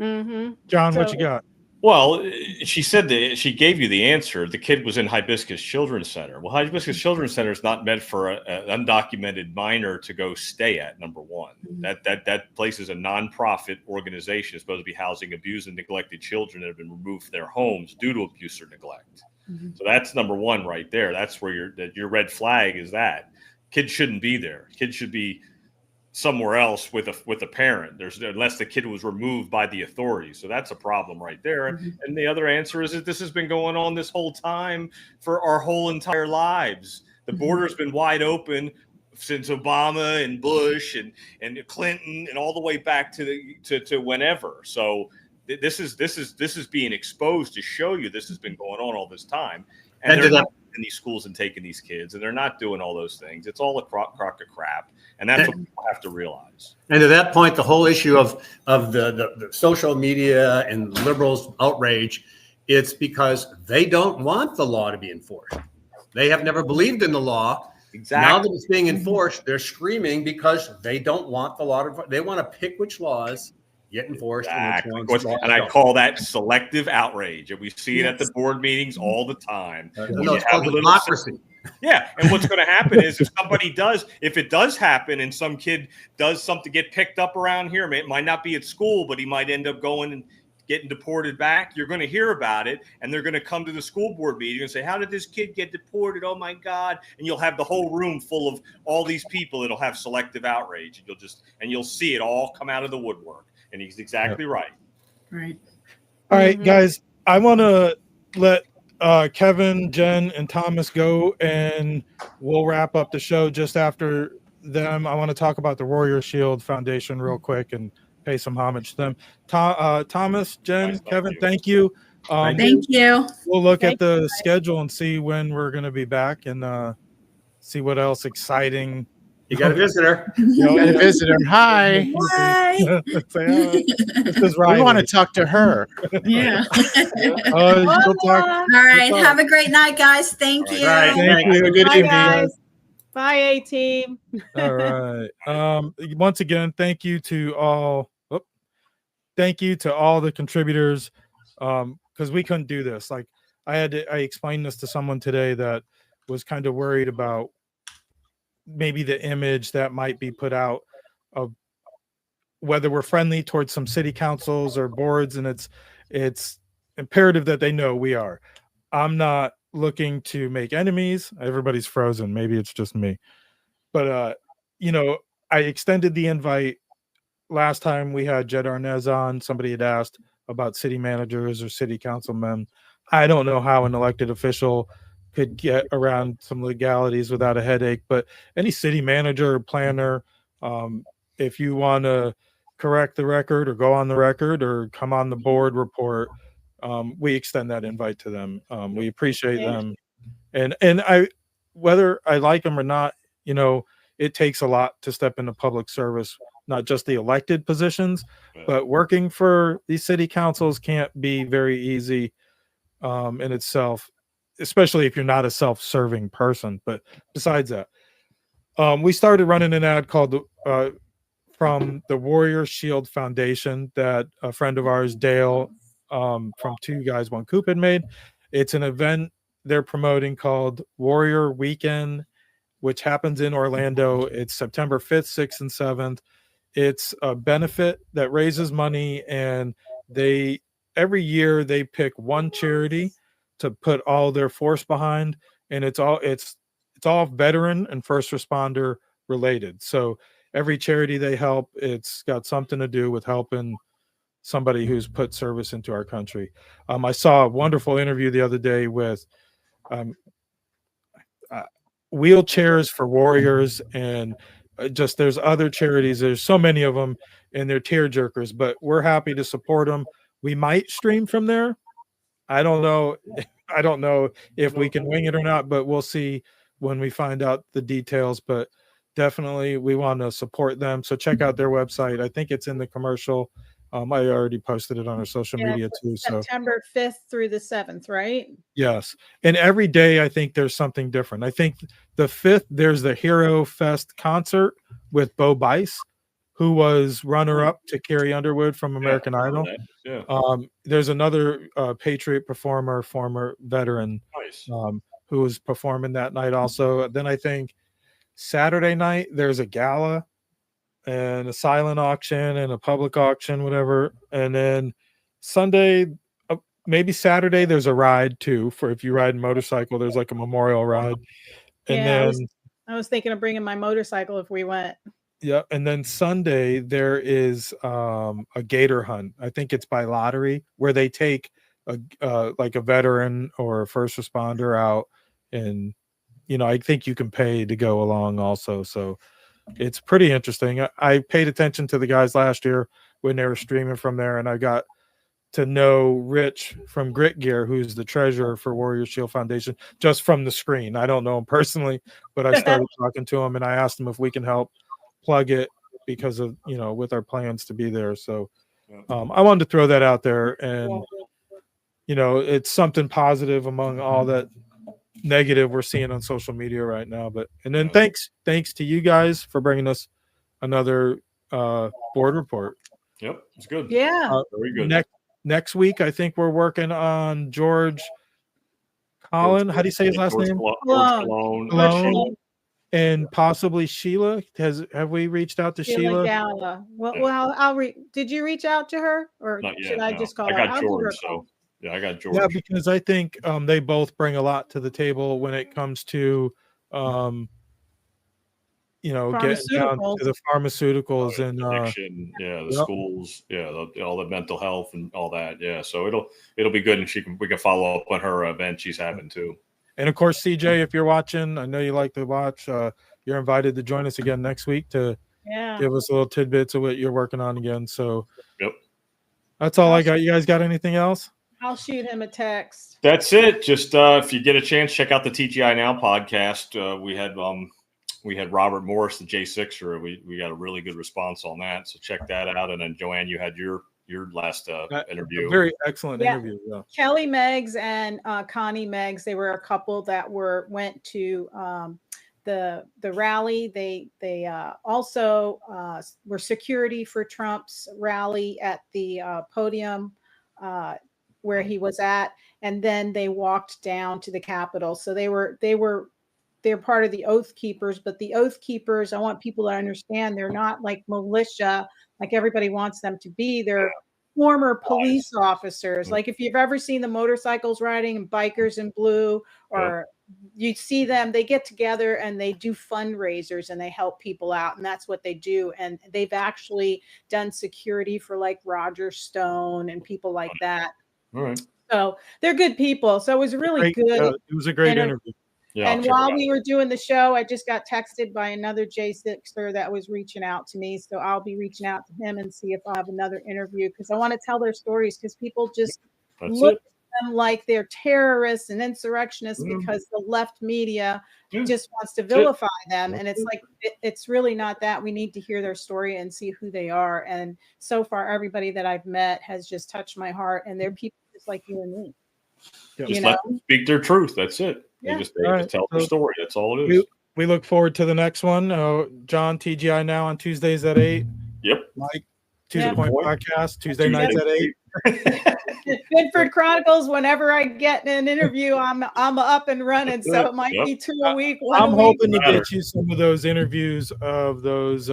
Mm-hmm. John, what you got? Well, she said that she gave you the answer. The kid was in Hibiscus Children's Center. Well, Hibiscus Children's Center is not meant for an undocumented minor to go stay at. Number one, that place is a nonprofit organization. It's supposed to be housing abused and neglected children that have been removed from their homes due to abuse or neglect. So that's number one right there. That's where your red flag is. That kids shouldn't be there. Kids should be somewhere else with a parent. Unless the kid was removed by the authorities. So that's a problem right there. And the other answer is that this has been going on this whole time for our whole entire lives. The border's been wide open since Obama and Bush and Clinton and all the way back to whenever. So this is being exposed to show you this has been going on all this time. And they're not in these schools and taking these kids, and they're not doing all those things. It's all a crock of crap. And that's what people have to realize. And to that point, the whole issue of the social media and liberals' outrage, it's because they don't want the law to be enforced. They have never believed in the law. Exactly. Now that it's being enforced, they're screaming because they don't want the law to. They want to pick which laws get enforced. Exactly. And I call that selective outrage. And we see it at the board meetings all the time. No, it's called democracy. Yeah, and what's going to happen is if it does happen and some kid does something, get picked up around here, it might not be at school, but he might end up going and getting deported back. You're going to hear about it, and they're going to come to the school board meeting and say, how did this kid get deported? Oh my God. And you'll have the whole room full of all these people that'll have selective outrage, and you'll see it all come out of the woodwork. And he's exactly right. Right. All right, guys, I want to let Kevin, Jen, and Thomas go, and we'll wrap up the show just after them, I want to talk about the Warrior Shield Foundation real quick and pay some homage to them. Thomas, Jen, Kevin, thank you. Thank you. We'll look Thank at the schedule and see when we're going to be back and see what else exciting. You got a visitor. Got a visitor. Hi. Hi. Say hi. This is We want Riley. to talk to her. Yeah. She'll talk. All right. Have a great night, guys. Thank you. Right. Thank you. Have a good Bye, evening. guys. Bye, A team. All right. Once again, thank you to all. Thank you to all the contributors, because we couldn't do this. Like I explained this to someone today that was kind of worried about maybe the image that might be put out of whether we're friendly towards some city councils or boards, and it's imperative that they know we are. I'm not looking to make enemies. Everybody's frozen. Maybe it's just me. But I extended the invite last time we had Jed Arnez on. Somebody had asked about city managers or city councilmen. I don't know how an elected official could get around some legalities without a headache, but any city manager or planner, if you want to correct the record or go on the record or come on the board report, we extend that invite to them. We appreciate them. And I, whether I like them or not, it takes a lot to step into public service, not just the elected positions, but working for these city councils can't be very easy in itself, especially if you're not a self-serving person. But besides that, we started running an ad called from the Warrior Shield Foundation that a friend of ours, Dale, from Two Guys One Coop, had made. It's an event they're promoting called Warrior Weekend, which happens in Orlando. It's September 5th, 6th, and 7th. It's a benefit that raises money, and every year they pick one charity to put all their force behind, and it's all veteran and first responder related. So every charity they help, it's got something to do with helping somebody who's put service into our country. I saw a wonderful interview the other day with wheelchairs for warriors, and just there's other charities. There's so many of them, and they're tear jerkers, but we're happy to support them. We might stream from there. I don't know. I don't know if we can wing it or not, but we'll see when we find out the details. But definitely we want to support them. So check out their website. I think it's in the commercial. I already posted it on our social media too. So September 5th through the 7th, right? yes. And every day I think there's something different. I think the 5th, there's the Hero Fest concert with Bo Bice, who was runner-up to Carrie Underwood from American Idol. Yeah. There's another Patriot performer, former veteran, who was performing that night also. Then I think Saturday night, there's a gala and a silent auction and a public auction, whatever. And then Sunday, maybe Saturday, there's a ride too. For if you ride a motorcycle, there's like a memorial ride. And then I was thinking of bringing my motorcycle if we went. yeah, and then Sunday there is a gator hunt. I think it's by lottery, where they take like a veteran or a first responder out, and I think you can pay to go along also. So it's pretty interesting. I paid attention to the guys last year when they were streaming from there, and I got to know Rich from Grit Gear, who's the treasurer for Warrior Shield Foundation, just from the screen. I don't know him personally, but I started talking to him, and I asked him if we can help plug it because of with our plans to be there. So I wanted to throw that out there, and it's something positive among all that negative we're seeing on social media right now. But and then thanks to you guys for bringing us another board report. Yep, it's good. Yeah, very good. Next week I think we're working on George Collin. How do you say his last name? Cologne. And possibly Sheila. Have we reached out to Sheila? Gala. Well, did you reach out to her, or Not yet, should I no. just call I her? got I'll give her George, a call. so yeah, I got George. Yeah, because I think they both bring a lot to the table when it comes to getting down to the pharmaceuticals and addiction, the schools, all the mental health and all that. Yeah, so it'll be good, and we can follow up on her event she's having too. And of course, CJ, if you're watching, I know you like to watch. You're invited to join us again next week to give us little tidbits of what you're working on again. So Yep. That's all I got. You guys got anything else? I'll shoot him a text. That's it. Just if you get a chance, check out the TGI Now podcast. We had Robert Morris, the J6er. We got a really good response on that. So check that out. And then Joanne, you had your last interview. Very excellent interview. Yeah. Kelly Meggs and Connie Meggs, they were a couple that went to the rally. They also were security for Trump's rally at the podium where he was at, and then they walked down to the Capitol. So they're part of the Oath Keepers, but the Oath Keepers, I want people to understand, they're not like militia like everybody wants them to be. They're former police officers. Like if you've ever seen the motorcycles riding and bikers in blue, or you see them, they get together and they do fundraisers and they help people out. And that's what they do. And they've actually done security for like Roger Stone and people like that. All right. So they're good people. So it was really good. It was a great interview. Yeah, and while we were doing the show, I just got texted by another J6er that was reaching out to me. So I'll be reaching out to him and see if I have another interview, because I want to tell their stories, because people just look at them like they're terrorists and insurrectionists because the left media just wants to vilify them. And it's like, it's really not that. We need to hear their story and see who they are. And so far, everybody that I've met has just touched my heart, and they're people just like you and me. Just let them speak their truth. That's it. They just tell their story. That's all it is. We look forward to the next one. John, TGI Now on Tuesdays at 8. Yep. Mike, Tuesday Point Podcast, Tuesday nights at 8. Binford Chronicles, whenever I get an interview, I'm up and running. So it might be 2 a week. I'm hoping to get you some of those interviews of those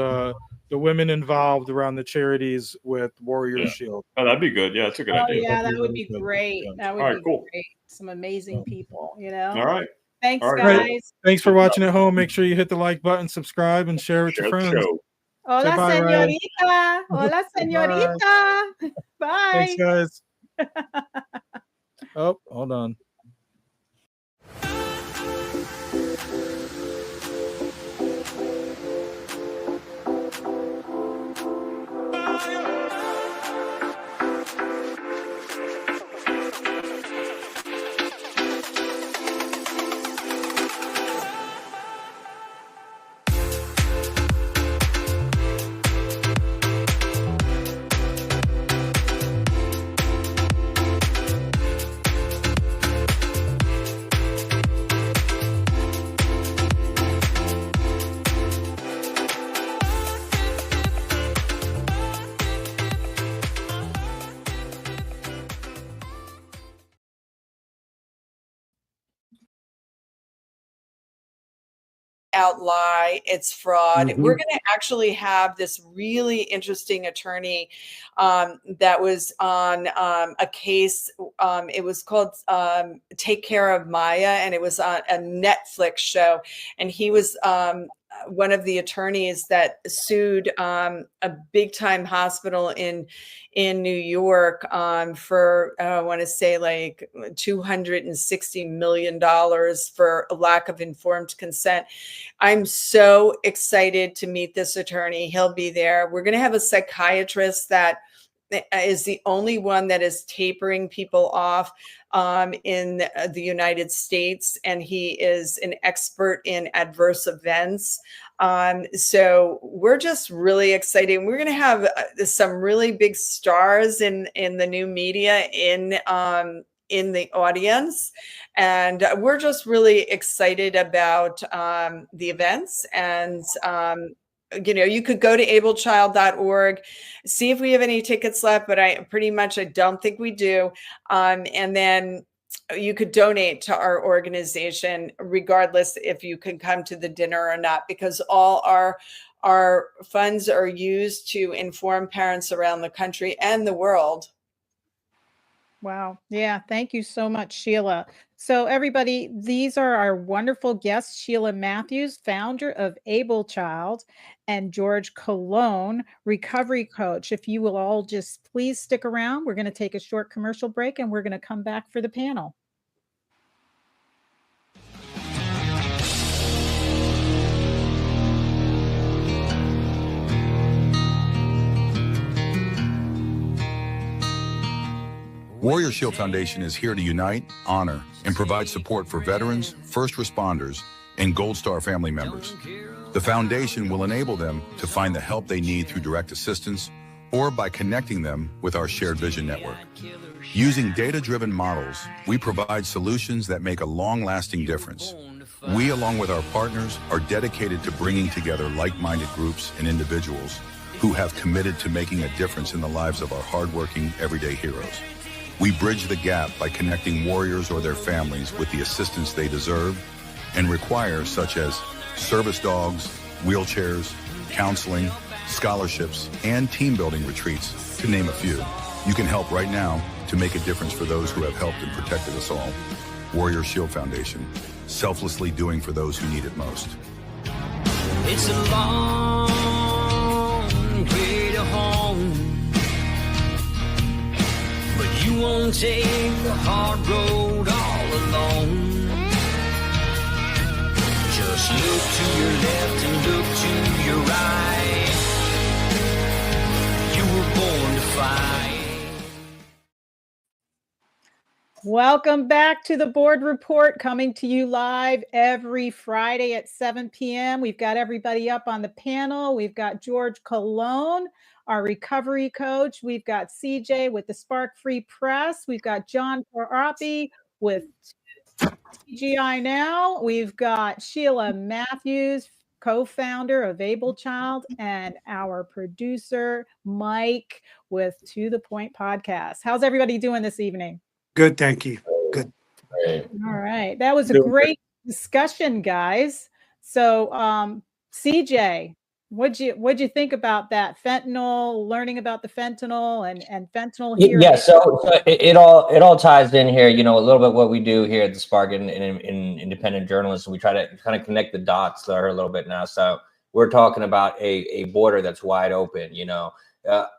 the women involved around the charities with Warrior Shield. Oh, that'd be good. Yeah, that's a good idea. Yeah, that would be great. That would be great. Some amazing people, All right. Thanks, All guys. Right. Thanks for watching at home. Make sure you hit the like button, subscribe, and share with your friends. Hola, Say bye, Ryan. señorita. Hola, señorita. Bye. Thanks, guys. Oh, hold on. Out lie, it's fraud. We're going to actually have this really interesting attorney that was on a case. It was called Take Care of Maya, and it was on a Netflix show. And he was one of the attorneys that sued a big time hospital in New York for I want to say like $260 million for a lack of informed consent. I'm so excited to meet this attorney. He'll be there. We're going to have a psychiatrist that is the only one that is tapering people off in the United States, and he is an expert in adverse events. So we're just really excited. We're going to have some really big stars in the new media in the audience, and we're just really excited about the events. And you could go to ablechild.org, see if we have any tickets left, but I don't think we do. And then you could donate to our organization, regardless if you can come to the dinner or not, because all our funds are used to inform parents around the country and the world. Wow. Yeah. Thank you so much, Sheila. So everybody, these are our wonderful guests, Sheila Matthews, founder of Able Child, and George Colon, recovery coach. If you will all just please stick around, we're going to take a short commercial break and we're going to come back for the panel. Warrior Shield Foundation is here to unite, honor, and provide support for veterans, first responders, and Gold Star family members. The foundation will enable them to find the help they need through direct assistance or by connecting them with our shared vision network. Using data-driven models, we provide solutions that make a long-lasting difference. We, along with our partners, are dedicated to bringing together like-minded groups and individuals who have committed to making a difference in the lives of our hardworking, everyday heroes. We bridge the gap by connecting warriors or their families with the assistance they deserve and require, such as service dogs, wheelchairs, counseling, scholarships, and team-building retreats, to name a few. You can help right now to make a difference for those who have helped and protected us all. Warrior Shield Foundation, selflessly doing for those who need it most. It's a long way to home, but you won't take the hard road all alone. Just look to your left and look to your right. You were born to fight. Welcome back to the board report, coming to you live every Friday at 7 p.m. We've got everybody up on the panel. We've got George Colon, our recovery coach. We've got CJ with the Spark Free Press. We've got John Parapi with TGI Now. We've got Sheila Matthews, co-founder of Able Child, and our producer, Mike, with To The Point Podcast. How's everybody doing this evening? Good, thank you. Good. All right. That was a great discussion, guys. So, CJ, what'd you think about that fentanyl, learning about the fentanyl and fentanyl here? Yeah, so it all ties in here, you know, a little bit what we do here at the Spark in independent journalism. We try to kind of connect the dots there a little bit now. So we're talking about a border that's wide open, you know.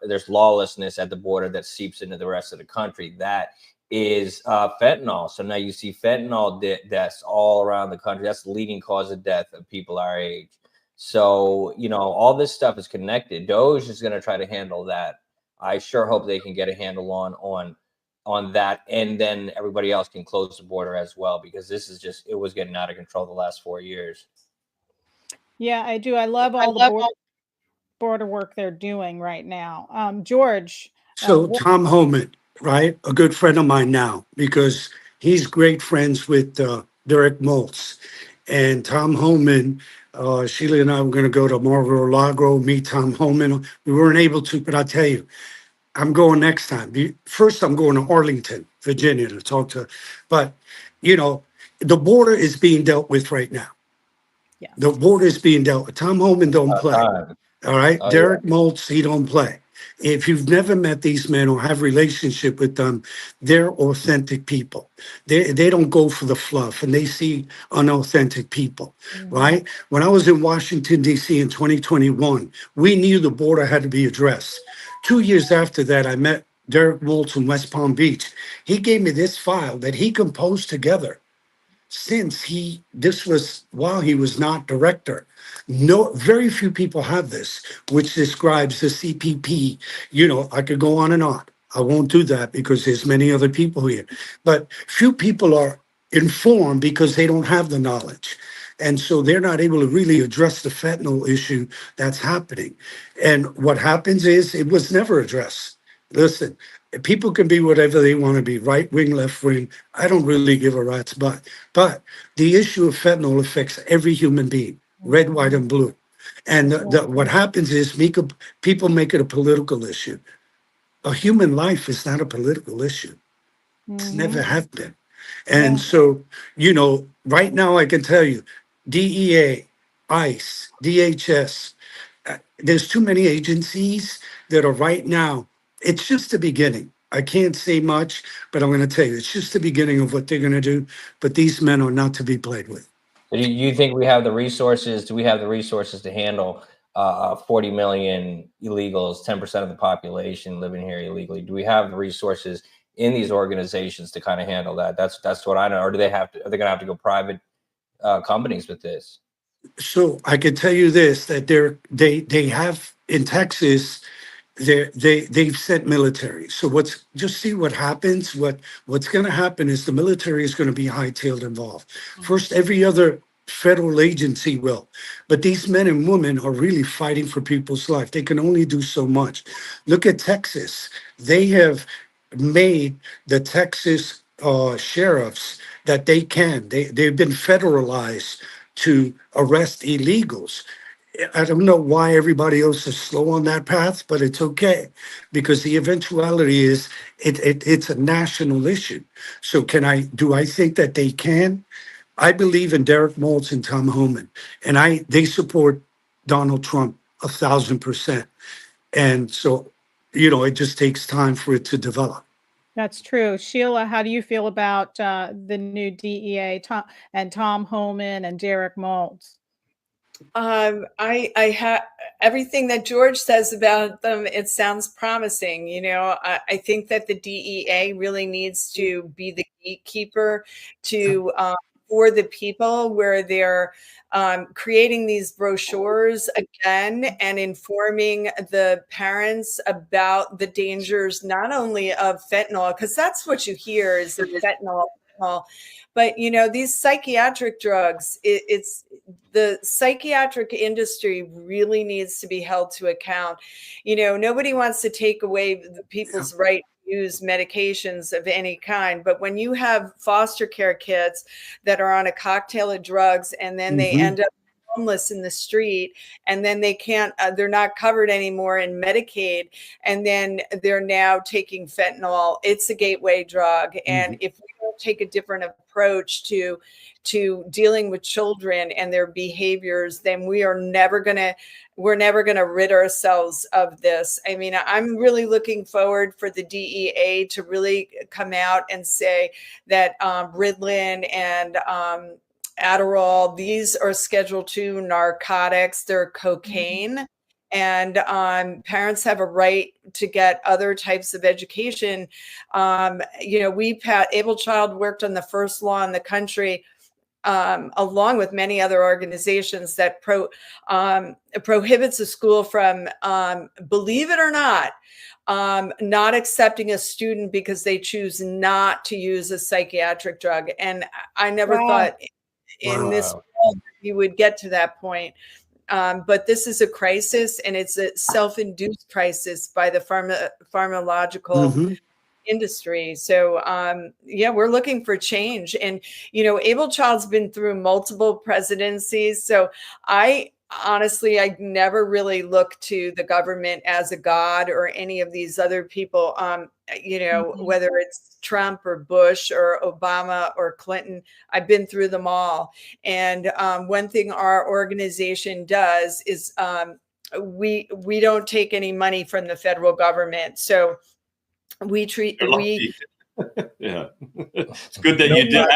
There's lawlessness at the border that seeps into the rest of the country. That is fentanyl. So now you see fentanyl deaths all around the country. That's the leading cause of death of people our age. So, you know, all this stuff is connected. DOJ is going to try to handle that. I sure hope they can get a handle on that, and then everybody else can close the border as well, because this is just, it was getting out of control the last 4 years. Yeah, I do. I love all the border work they're doing right now. George. So Tom Homan, right? A good friend of mine now, because he's great friends with Derek Moltz. And Tom Homan, Sheila and I were going to go to Mar-a-Lago, meet Tom Homan. We weren't able to, but I'll tell you, I'm going next time. First, I'm going to Arlington, Virginia to talk to, but, you know, the border is being dealt with right now. Yes. The border is being dealt with. Tom Homan don't play. All right. Oh, Derek Moltz, he don't play. If you've never met these men or have relationship with them, they're authentic people. They don't go for the fluff, and they see unauthentic people, right? When I was in Washington, D.C. in 2021, we knew the border had to be addressed. 2 years after that, I met Derek Moltz in West Palm Beach. He gave me this file that he composed together this was while he was not director. No, very few people have this, which describes the CPP. You know, I could go on and on. I won't do that because there's many other people here. But few people are informed because they don't have the knowledge. And so they're not able to really address the fentanyl issue that's happening. And what happens is it was never addressed. Listen, people can be whatever they want to be, right wing, left wing. I don't really give a rat's butt. But the issue of fentanyl affects every human being, red, white, and blue. And what happens is people make it a political issue. A human life is not a political issue. It's never have been. And so, you know, right now I can tell you, DEA, ICE, DHS, there's too many agencies that are right now. It's just the beginning. I can't say much, but I'm going to tell you, it's just the beginning of what they're going to do. But these men are not to be played with. Do you think we have the resources? Do we have the resources to handle 40 million illegals, 10% of the population living here illegally? Do we have the resources in these organizations to kind of handle that? That's what I know. Or do they have to? Are they going to have to go private companies with this? So I can tell you this: that they have in Texas. they've sent military. So just see what happens. What's going to happen is the military is going to be hightailed involved. First, every other federal agency will, but these men and women are really fighting for people's life. They can only do so much. Look at Texas. They have made the Texas sheriffs that they've been federalized to arrest illegals. I don't know why everybody else is slow on that path, but it's okay because the eventuality is it's a national issue. So do I think that they can? I believe in Derek Maltz and Tom Homan, and they support Donald Trump 1,000%. And so, it just takes time for it to develop. That's true. Sheila, how do you feel about the new DEA, Tom Homan and Derek Maltz? I have everything that George says about them. It sounds promising. I think that the DEA really needs to be the gatekeeper to for the people, where they're creating these brochures again and informing the parents about the dangers, not only of fentanyl, because that's what you hear is the fentanyl. But these psychiatric drugs, it's the psychiatric industry really needs to be held to account. Nobody wants to take away people's right to use medications of any kind, but when you have foster care kids that are on a cocktail of drugs and then they end up homeless in the street, and then they're not covered anymore in Medicaid, and then they're now taking fentanyl. It's a gateway drug. And if we don't take a different approach to dealing with children and their behaviors, then we're never going to rid ourselves of this. I mean, I'm really looking forward for the DEA to really come out and say that Ritalin and Adderall, these are Schedule II narcotics. They're cocaine. And parents have a right to get other types of education. Able Child worked on the first law in the country, along with many other organizations, that prohibits a school from, believe it or not accepting a student because they choose not to use a psychiatric drug. And I never thought in this world you would get to that point. But this is a crisis, and it's a self-induced crisis by the pharmacological industry. So we're looking for change. And Able Child's been through multiple presidencies. So I never really look to the government as a god or any of these other people, whether it's Trump or Bush or Obama or Clinton. I've been through them all. And one thing our organization does is we don't take any money from the federal government. So yeah, it's good that you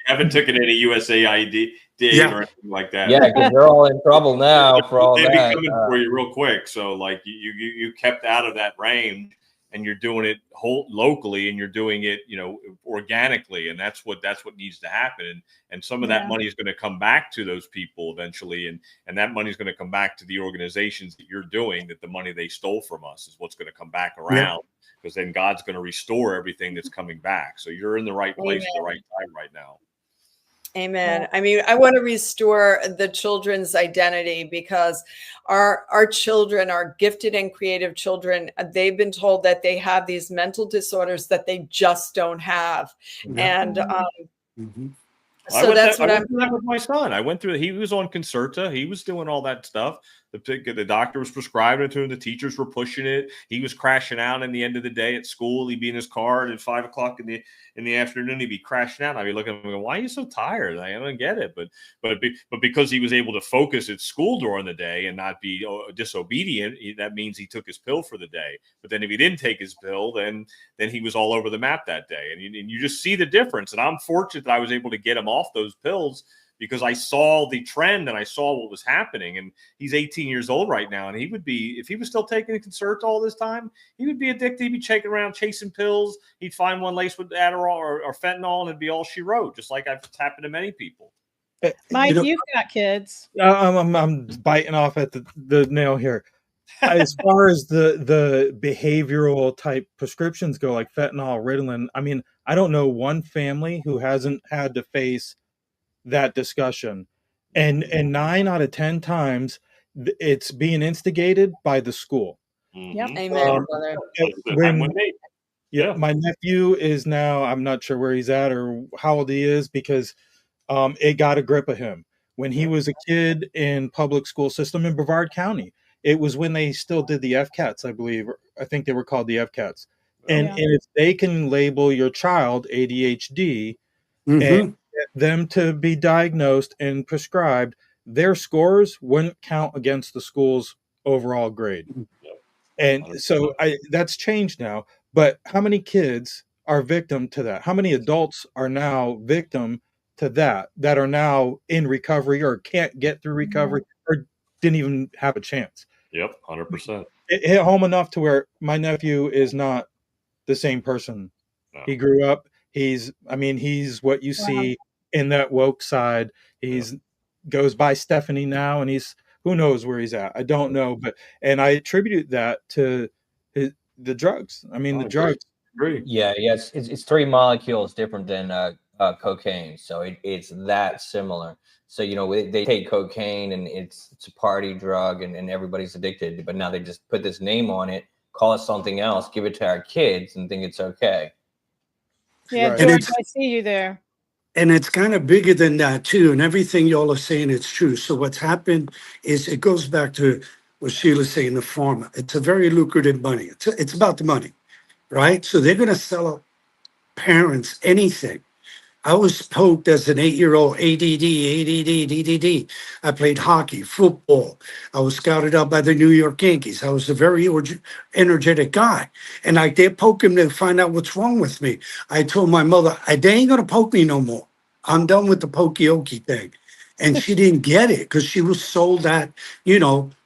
haven't taken any USAID or anything like that. Yeah, because they're all in trouble now for all They'd that. be coming for you real quick. So like you kept out of that range, and you're doing it locally, and you're doing it organically, and that's what needs to happen. And some of that money is going to come back to those people eventually, and that money is going to come back to the organizations that you're doing. That the money they stole from us is what's going to come back around. Because then God's going to restore everything that's coming back. So you're in the right place at the right time right now. Amen. I mean, I want to restore the children's identity, because our children are gifted and creative children. They've been told that they have these mental disorders that they just don't have. And so that's what I'm doing with my son. I went through. He was on Concerta. He was doing all that stuff. The doctor was prescribing it to him. The teachers were pushing it. He was crashing out in the end of the day at school. He'd be in his car, and at 5 o'clock in the afternoon, he'd be crashing out. I'd be looking at him going, "Why are you so tired?" I don't get it. But because he was able to focus at school during the day and not be disobedient, that means he took his pill for the day. But then if he didn't take his pill, then he was all over the map that day. And you just see the difference. And I'm fortunate that I was able to get him off those pills, because I saw the trend and I saw what was happening. And he's 18 years old right now. And he would be, if he was still taking a Concerta all this time, he would be addicted. He'd be checking around, chasing pills. He'd find one laced with Adderall or fentanyl, and it'd be all she wrote, just like it's happened to many people. Mike, you've got kids. I'm biting off at the nail here. As far as the behavioral type prescriptions go, like fentanyl, Ritalin, I mean, I don't know one family who hasn't had to face that discussion. And 9 out of 10 times it's being instigated by the school. Yep. Amen, brother. When yeah, my nephew is now, I'm not sure where he's at or how old he is, because it got a grip of him when he was a kid in public school system in Brevard County. It was when they still did the FCATs, I believe. I think they were called the FCATs. And if they can label your child ADHD and Mm-hmm. get them to be diagnosed and prescribed, their scores wouldn't count against the school's overall grade. And so that's changed now. But how many kids are victim to that? How many adults are now victim to that are now in recovery or can't get through recovery or didn't even have a chance? Yep, 100%. It hit home enough to where my nephew is not the same person. He grew up. He's what you see in that woke side. He's goes by Stephanie now, and he's who knows where he's at. I don't know, and I attribute that to the drugs. I mean, the drugs. Yeah, it's 3 molecules different than cocaine, so it's that similar. So they take cocaine and it's a party drug and everybody's addicted, but now they just put this name on it, call it something else, give it to our kids, and think it's okay. Yeah, Right. George, I see you there. And it's kind of bigger than that too. And everything y'all are saying, it's true. So what's happened is it goes back to what Sheila's saying, the pharma. It's a very lucrative money. It's about the money, right? So they're going to sell parents anything. I was poked as an 8-year-old, ADD. I played hockey, football. I was scouted out by the New York Yankees. I was a very energetic guy. And like they're poking to find out what's wrong with me. I told my mother, they ain't going to poke me no more. I'm done with the pokey thing. And she didn't get it because she was sold that,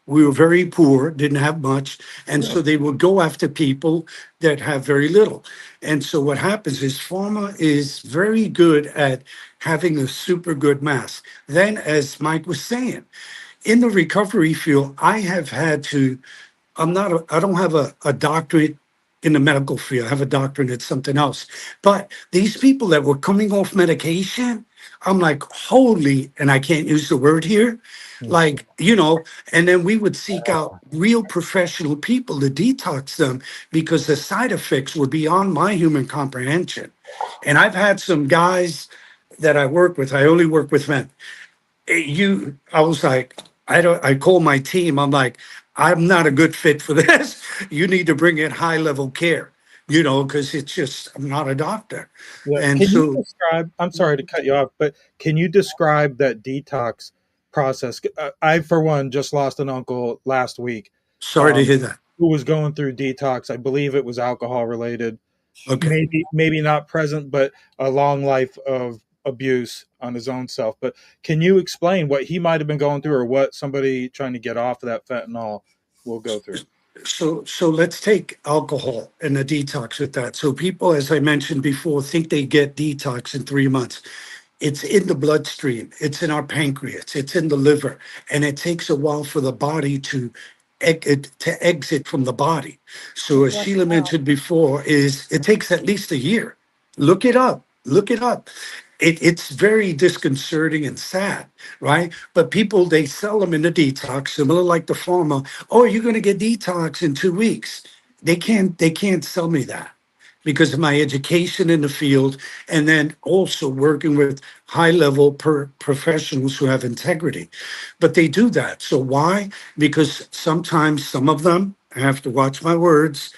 we were very poor, didn't have much. And so they would go after people that have very little. And so what happens is pharma is very good at having a super good mask. Then, as Mike was saying, in the recovery field, I have had to, I don't have a doctorate in the medical field. I have a doctorate in something else. But these people that were coming off medication, I'm like, holy, and I can't use the word here, like, and then we would seek out real professional people to detox them because the side effects were beyond my human comprehension. And I've had some guys that I work with, I only work with men. I was like, I call my team, I'm like, I'm not a good fit for this. You need to bring in high level care, because it's just, I'm not a doctor. Yeah. And Can so you describe, I'm sorry to cut you off, but can you describe that detox process? I, for one, just lost an uncle last week. Sorry to hear that. Who was going through detox. I believe it was alcohol related. Okay. Maybe not present, but a long life of abuse on his own self. But can you explain what he might have been going through or what somebody trying to get off of that fentanyl will go through? So let's take alcohol and the detox with that. So people, as I mentioned before, think they get detox in 3 months. It's in the bloodstream. It's in our pancreas. It's in the liver. And it takes a while for the body to exit from the body. So as Sheila mentioned before, it takes at least a year. Look it up. Look it up. It's very disconcerting and sad, right? But people, they sell them in the detox, similar like the pharma. Oh, you're going to get detox in 2 weeks. They can't sell me that because of my education in the field and then also working with high-level professionals who have integrity. But they do that. So why? Because sometimes some of them, I have to watch my words,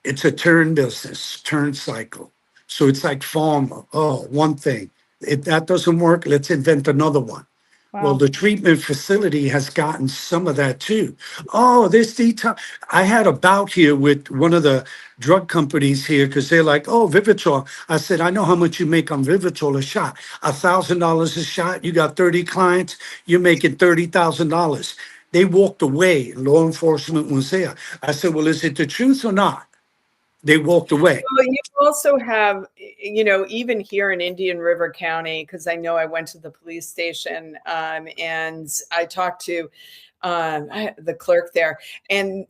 it's a turn business, turn cycle. So it's like pharma. Oh, one thing. If that doesn't work, let's invent another one. Well, the treatment facility has gotten some of that too. Oh, this detox. I had a bout here with one of the drug companies here because they're like, oh, Vivitrol. I said, I know how much you make on Vivitrol a shot. $1,000 a shot. You got 30 clients. You're making $30,000. They walked away. Law enforcement was there. I said, well, is it the truth or not? They walked away. Well, you also have, even here in Indian River County, because I know I went to the police station and I talked to the clerk there. And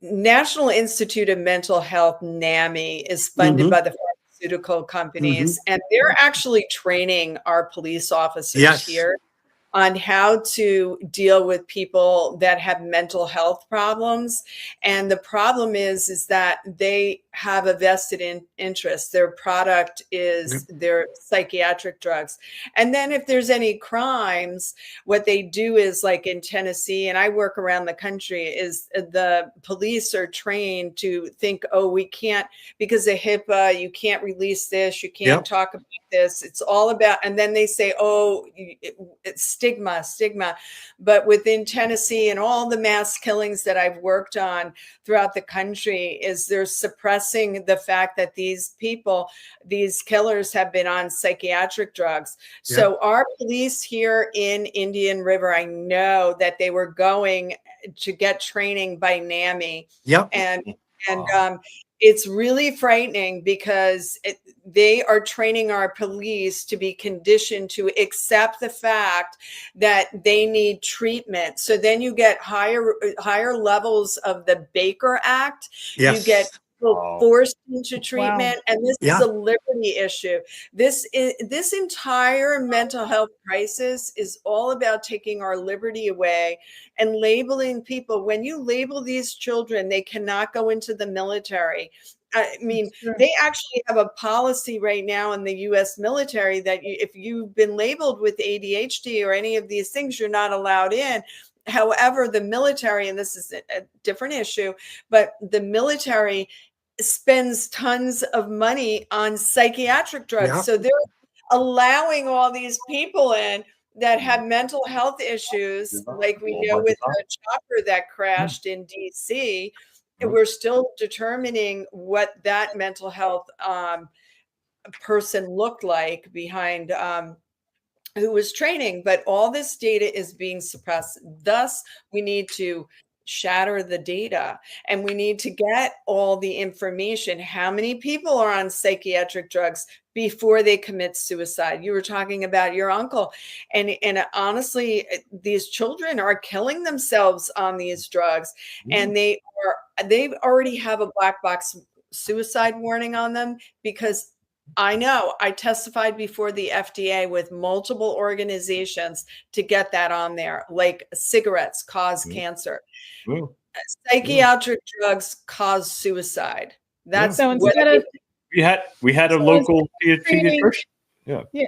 National Institute of Mental Health, NAMI, is funded by the pharmaceutical companies, and they're actually training our police officers here on how to deal with people that have mental health problems. And the problem is that they have a vested interest. Their product is their psychiatric drugs. And then if there's any crimes, what they do is, like in Tennessee, and I work around the country, is the police are trained to think, oh, we can't, because of HIPAA, you can't release this, you can't talk about this. It's all about, and then they say, oh, it's stigma. But within Tennessee and all the mass killings that I've worked on throughout the country, is they're suppressing the fact that these people, these killers, have been on psychiatric drugs. So our police here in Indian River, I know that they were going to get training by NAMI. And it's really frightening because they are training our police to be conditioned to accept the fact that they need treatment. So then you get higher levels of the Baker Act. You get people forced into treatment, and this is a liberty issue. This entire mental health crisis is all about taking our liberty away and labeling people. When you label these children, they cannot go into the military. I mean, they actually have a policy right now in the U.S. military that if you've been labeled with ADHD or any of these things, you're not allowed in. However, the military, and this is a different issue, but the military spends tons of money on psychiatric drugs. So they're allowing all these people in that have mental health issues, like we know with the chopper that crashed in DC. We're still determining what that mental health person looked like behind who was training, but all this data is being suppressed. Thus, we need to shatter the data, and we need to get all the information. How many people are on psychiatric drugs before they commit suicide? You were talking about your uncle, and honestly, these children are killing themselves on these drugs, and they already have a black box suicide warning on them, because I know I testified before the FDA with multiple organizations to get that on there, like cigarettes cause cancer. Psychiatric drugs cause suicide. That's so instead of we had a local pediatrician.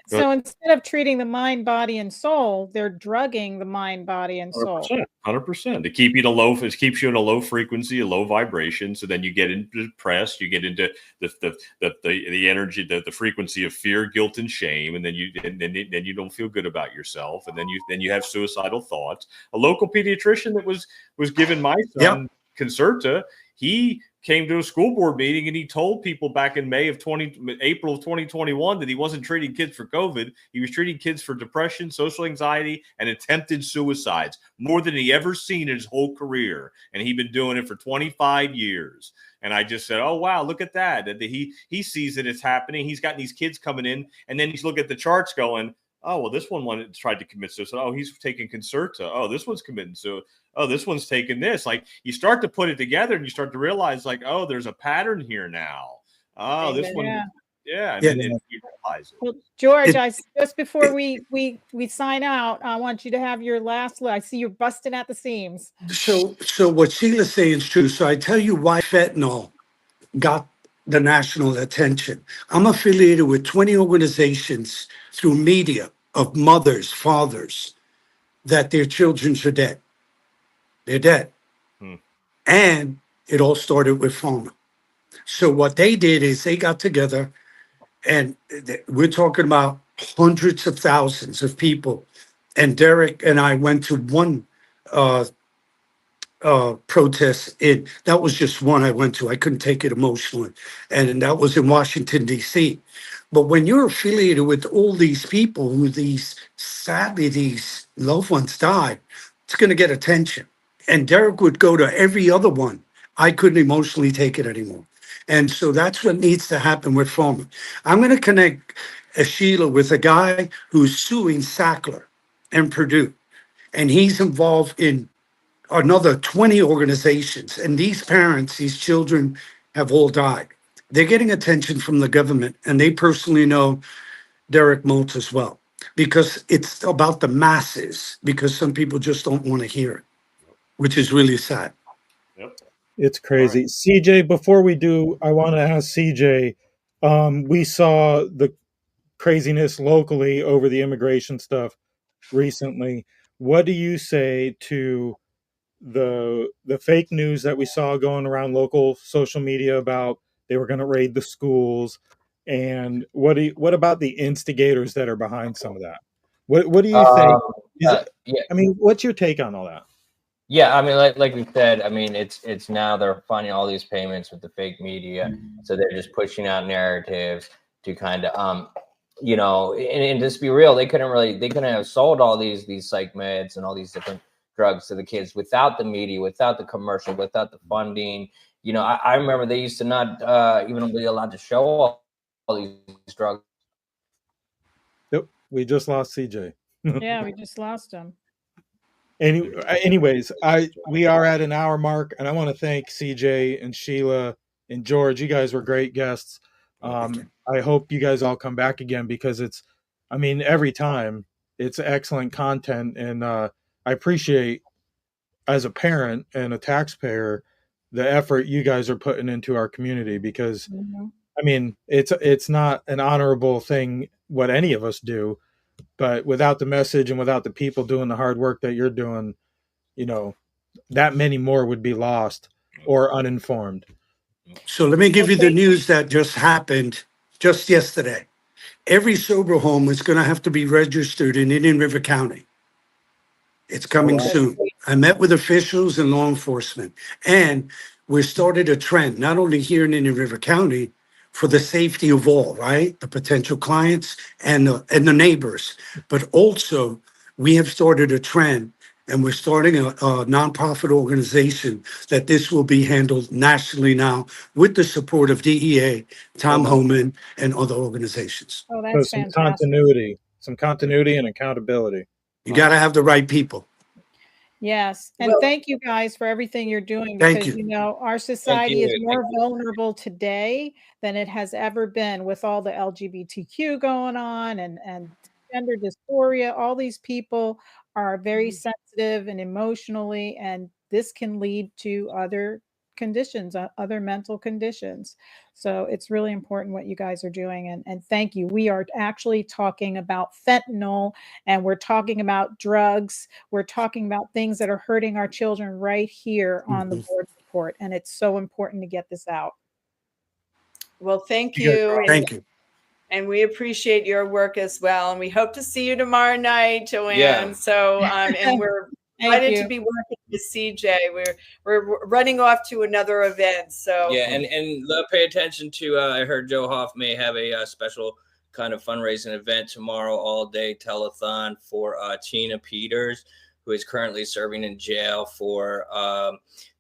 So instead of treating the mind, body, and soul, they're drugging the mind, body, and soul. 100%. To keep you it keeps you in a low frequency, a low vibration. So then you get into depressed, you get into the energy, the frequency of fear, guilt, and shame, and then you don't feel good about yourself, and then you have suicidal thoughts. A local pediatrician that was given my son Concerta, he came to a school board meeting and he told people back in April of 2021 that he wasn't treating kids for COVID. He was treating kids for depression, social anxiety, and attempted suicides, more than he ever seen in his whole career. And he'd been doing it for 25 years. And I just said, oh, wow, look at that. He sees that it's happening. He's got these kids coming in, and then he's looking at the charts going, oh, well, this one tried to commit suicide. Oh, he's taking Concerta. Oh, this one's committing suicide. Oh, this one's taking this. Like, you start to put it together and you start to realize, like, oh, there's a pattern here now. Oh, this one. And then you realize it. Well, George, just before we sign out, I want you to have your last look. I see you're busting at the seams. So what Sheila's saying is true. So I tell you why fentanyl got the national attention. I'm affiliated with 20 organizations through media of mothers, fathers, that their children are dead. They're dead. And it all started with pharma. So what they did is they got together, and we're talking about hundreds of thousands of people. And Derek and I went to one protest. That was just one I went to. I couldn't take it emotionally. And that was in Washington, D.C. But when you're affiliated with all these people who sadly these loved ones died, it's going to get attention. And Derek would go to every other one. I couldn't emotionally take it anymore. And so that's what needs to happen with pharma. I'm going to connect Sheila with a guy who's suing Sackler and Purdue. And he's involved in another 20 organizations. And these parents, these children have all died. They're getting attention from the government, and they personally know Derek Maltz as well, because it's about the masses, because some people just don't want to hear it, which is really sad. Yep. It's crazy. CJ, before we do, I want to ask CJ, we saw the craziness locally over the immigration stuff recently. What do you say to the fake news that we saw going around local social media about they were going to raid the schools? And what about the instigators that are behind some of that? What do you think? Yeah. I mean, what's your take on all that? Yeah, I mean, like we said, I mean, it's now they're finding all these payments with the fake media, so they're just pushing out narratives to kind of, you know, and just be real, they couldn't have sold all these psych meds and all these different drugs to the kids without the media, without the commercial, without the funding. You know, I remember they used to not even be allowed to show all these drugs. Yep, we just lost CJ. Yeah, we just lost him. Anyways, we are at an hour mark, and I want to thank CJ and Sheila and George. You guys were great guests. I hope you guys all come back again, because I mean, every time it's excellent content, and I appreciate, as a parent and a taxpayer, the effort you guys are putting into our community, because I mean, it's not an honorable thing what any of us do, but without the message and without the people doing the hard work that you're doing, you know, that many more would be lost or uninformed. So let me give you the news that just happened just yesterday. Every sober home is going to have to be registered in Indian River County. It's coming soon. I met with officials and law enforcement, and we started a trend, not only here in Indian River County, for the safety of all, right? The potential clients and the neighbors, but also we have started a trend, and we're starting a nonprofit organization that this will be handled nationally now with the support of DEA, Tom Homan, and other organizations. Oh, So that's some fantastic. continuity and accountability. You got to have the right people. Yes. And thank you guys for everything you're doing, Thank because, you. you know, our society is you. more vulnerable today than it has ever been, with all the LGBTQ going on and gender dysphoria. All these people are very sensitive and emotionally, and this can lead to other conditions, other mental conditions. So it's really important what you guys are doing. And thank you. We are actually talking about fentanyl, and we're talking about drugs. We're talking about things that are hurting our children right here on the board report. And it's so important to get this out. Well, thank You guys are you. awesome. Thank you. And we appreciate your work as well. And we hope to see you tomorrow night, Joanne. Yeah. So, and we're excited to be working with CJ. We're running off to another event. So Yeah, and pay attention to. I heard Joe Hoff may have a special kind of fundraising event tomorrow, all day telethon for Tina Peters, who is currently serving in jail for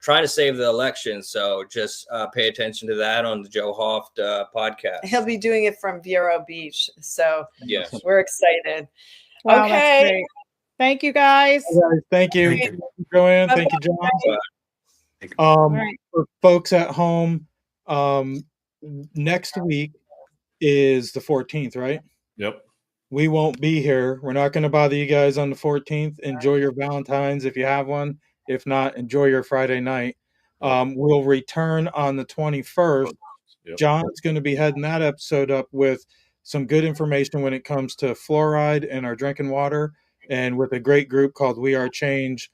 trying to save the election. So just pay attention to that on the Joe Hoff podcast. he'll be doing it from Vero Beach. So Yeah, we're excited. Wow, okay. that's great. Thank you, guys. Thank you, Joanne. Thank you, John. For folks at home, next week is the 14th, right? Yep. We won't be here. We're not going to bother you guys on the 14th. Enjoy your Valentine's if you have one. If not, enjoy your Friday night. We'll return on the 21st. Yep. John's going to be heading that episode up with some good information when it comes to fluoride in our drinking water, and with a great group called We Are Change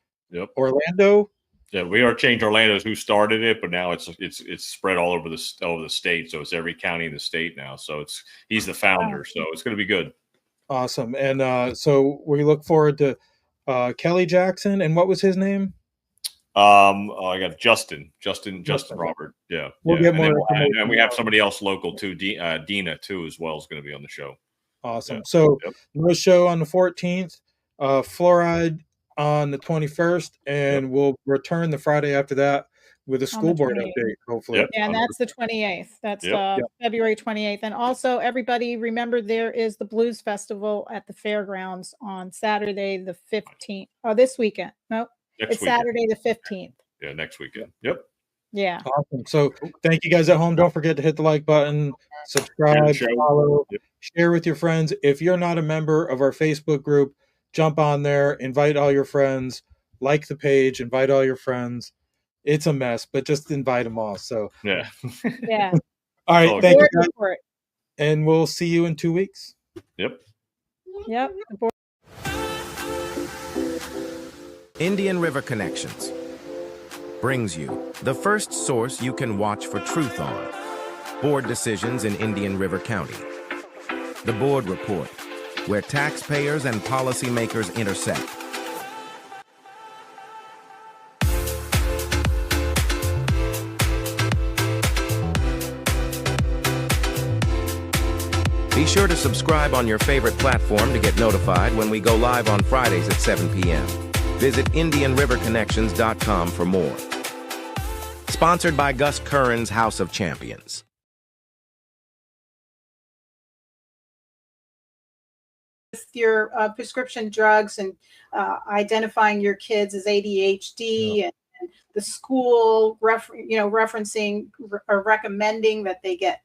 Orlando. Yeah, We Are Change Orlando is who started it, but now it's spread all over the state. So it's every county in the state now. So he's the founder. So it's going to be good. Awesome. And so we look forward to Kelly Jackson, and what was his name? I got Justin Robert. Yeah. We'll get more information. And we have somebody else local too, Dina too, as well, is going to be on the show. Awesome. Yeah. So no show on the 14th, fluoride on the 21st, and we'll return the Friday after that with a school board update, hopefully. Yeah, and that's the 28th. That's February 28th. And also, everybody remember, there is the Blues Festival at the fairgrounds on Saturday the 15th. Oh, this weekend. No, It's weekend. Saturday the 15th. Yeah, next weekend. Yep. Yeah. Awesome. So thank you guys at home. Don't forget to hit the like button, subscribe, show. follow, Yep. share with your friends. If you're not a member of our Facebook group, jump on there, invite all your friends, like the page, invite all your friends. It's a mess, but just invite them all. So Yeah. Yeah. all right, all thank you Board guys. report. And we'll see you in 2 weeks. Yep. Yep. The board. Indian River Connections brings you the first source you can watch for truth on board decisions in Indian River County. The Board Report, where taxpayers and policymakers intersect. Be sure to subscribe on your favorite platform to get notified when we go live on Fridays at 7 p.m. Visit IndianRiverConnections.com for more. Sponsored by Gus Curran's House of Champions. With your prescription drugs and identifying your kids as ADHD and the school referencing or recommending that they get,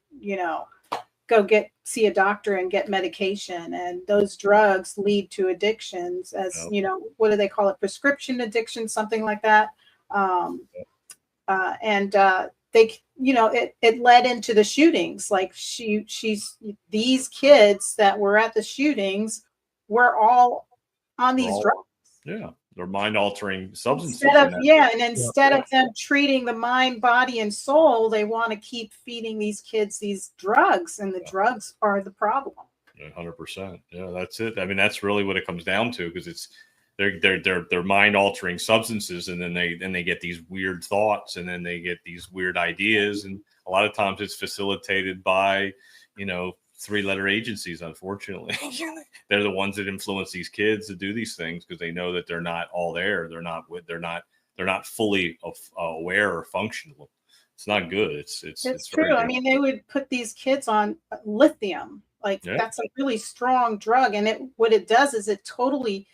go see a doctor and get medication, and those drugs lead to addictions as what do they call it, prescription addiction, something like that. They it led into the shootings. Like these kids that were at the shootings were all on these drugs. Yeah, they're mind-altering substances. Instead of them treating the mind, body, and soul, they want to keep feeding these kids these drugs, and the drugs are the problem. 100%. Yeah, that's it. I mean, that's really what it comes down to, because it's they're mind-altering substances, and then they get these weird thoughts, and then they get these weird ideas, and a lot of times it's facilitated by three-letter agencies. Unfortunately, they're the ones that influence these kids to do these things because they know that they're not all there. They're not fully aware or functional. It's not good. It's true. I mean, they would put these kids on lithium. That's a really strong drug, and what it does is it totally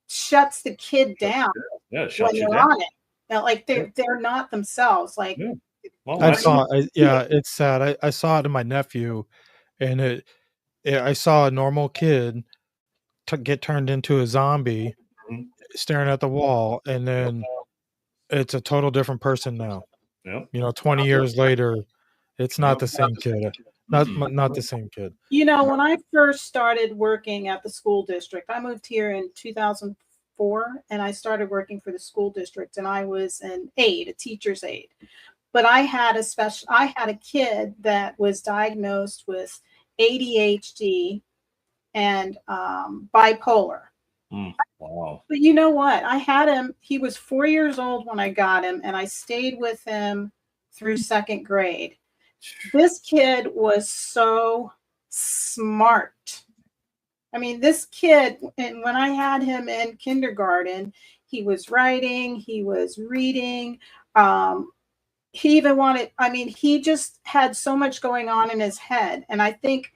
shuts the kid down. Yeah, when they're on it. Now, they're not themselves. Well, it's sad. I saw it in my nephew, and I saw a normal kid get turned into a zombie, staring at the wall, and then it's a total different person now. Yeah. 20 years later, it's not the same kid. Not the same kid. When I first started working at the school district, I moved here in 2004, and I started working for the school district, and I was an aide, a teacher's aide. But I had a kid that was diagnosed with ADHD and bipolar. Wow. But you know what? I had him. He was 4 years old when I got him, and I stayed with him through second grade. This kid was so smart. I mean, this kid, and when I had him in kindergarten, he was writing, he was reading. He just had so much going on in his head. And I think,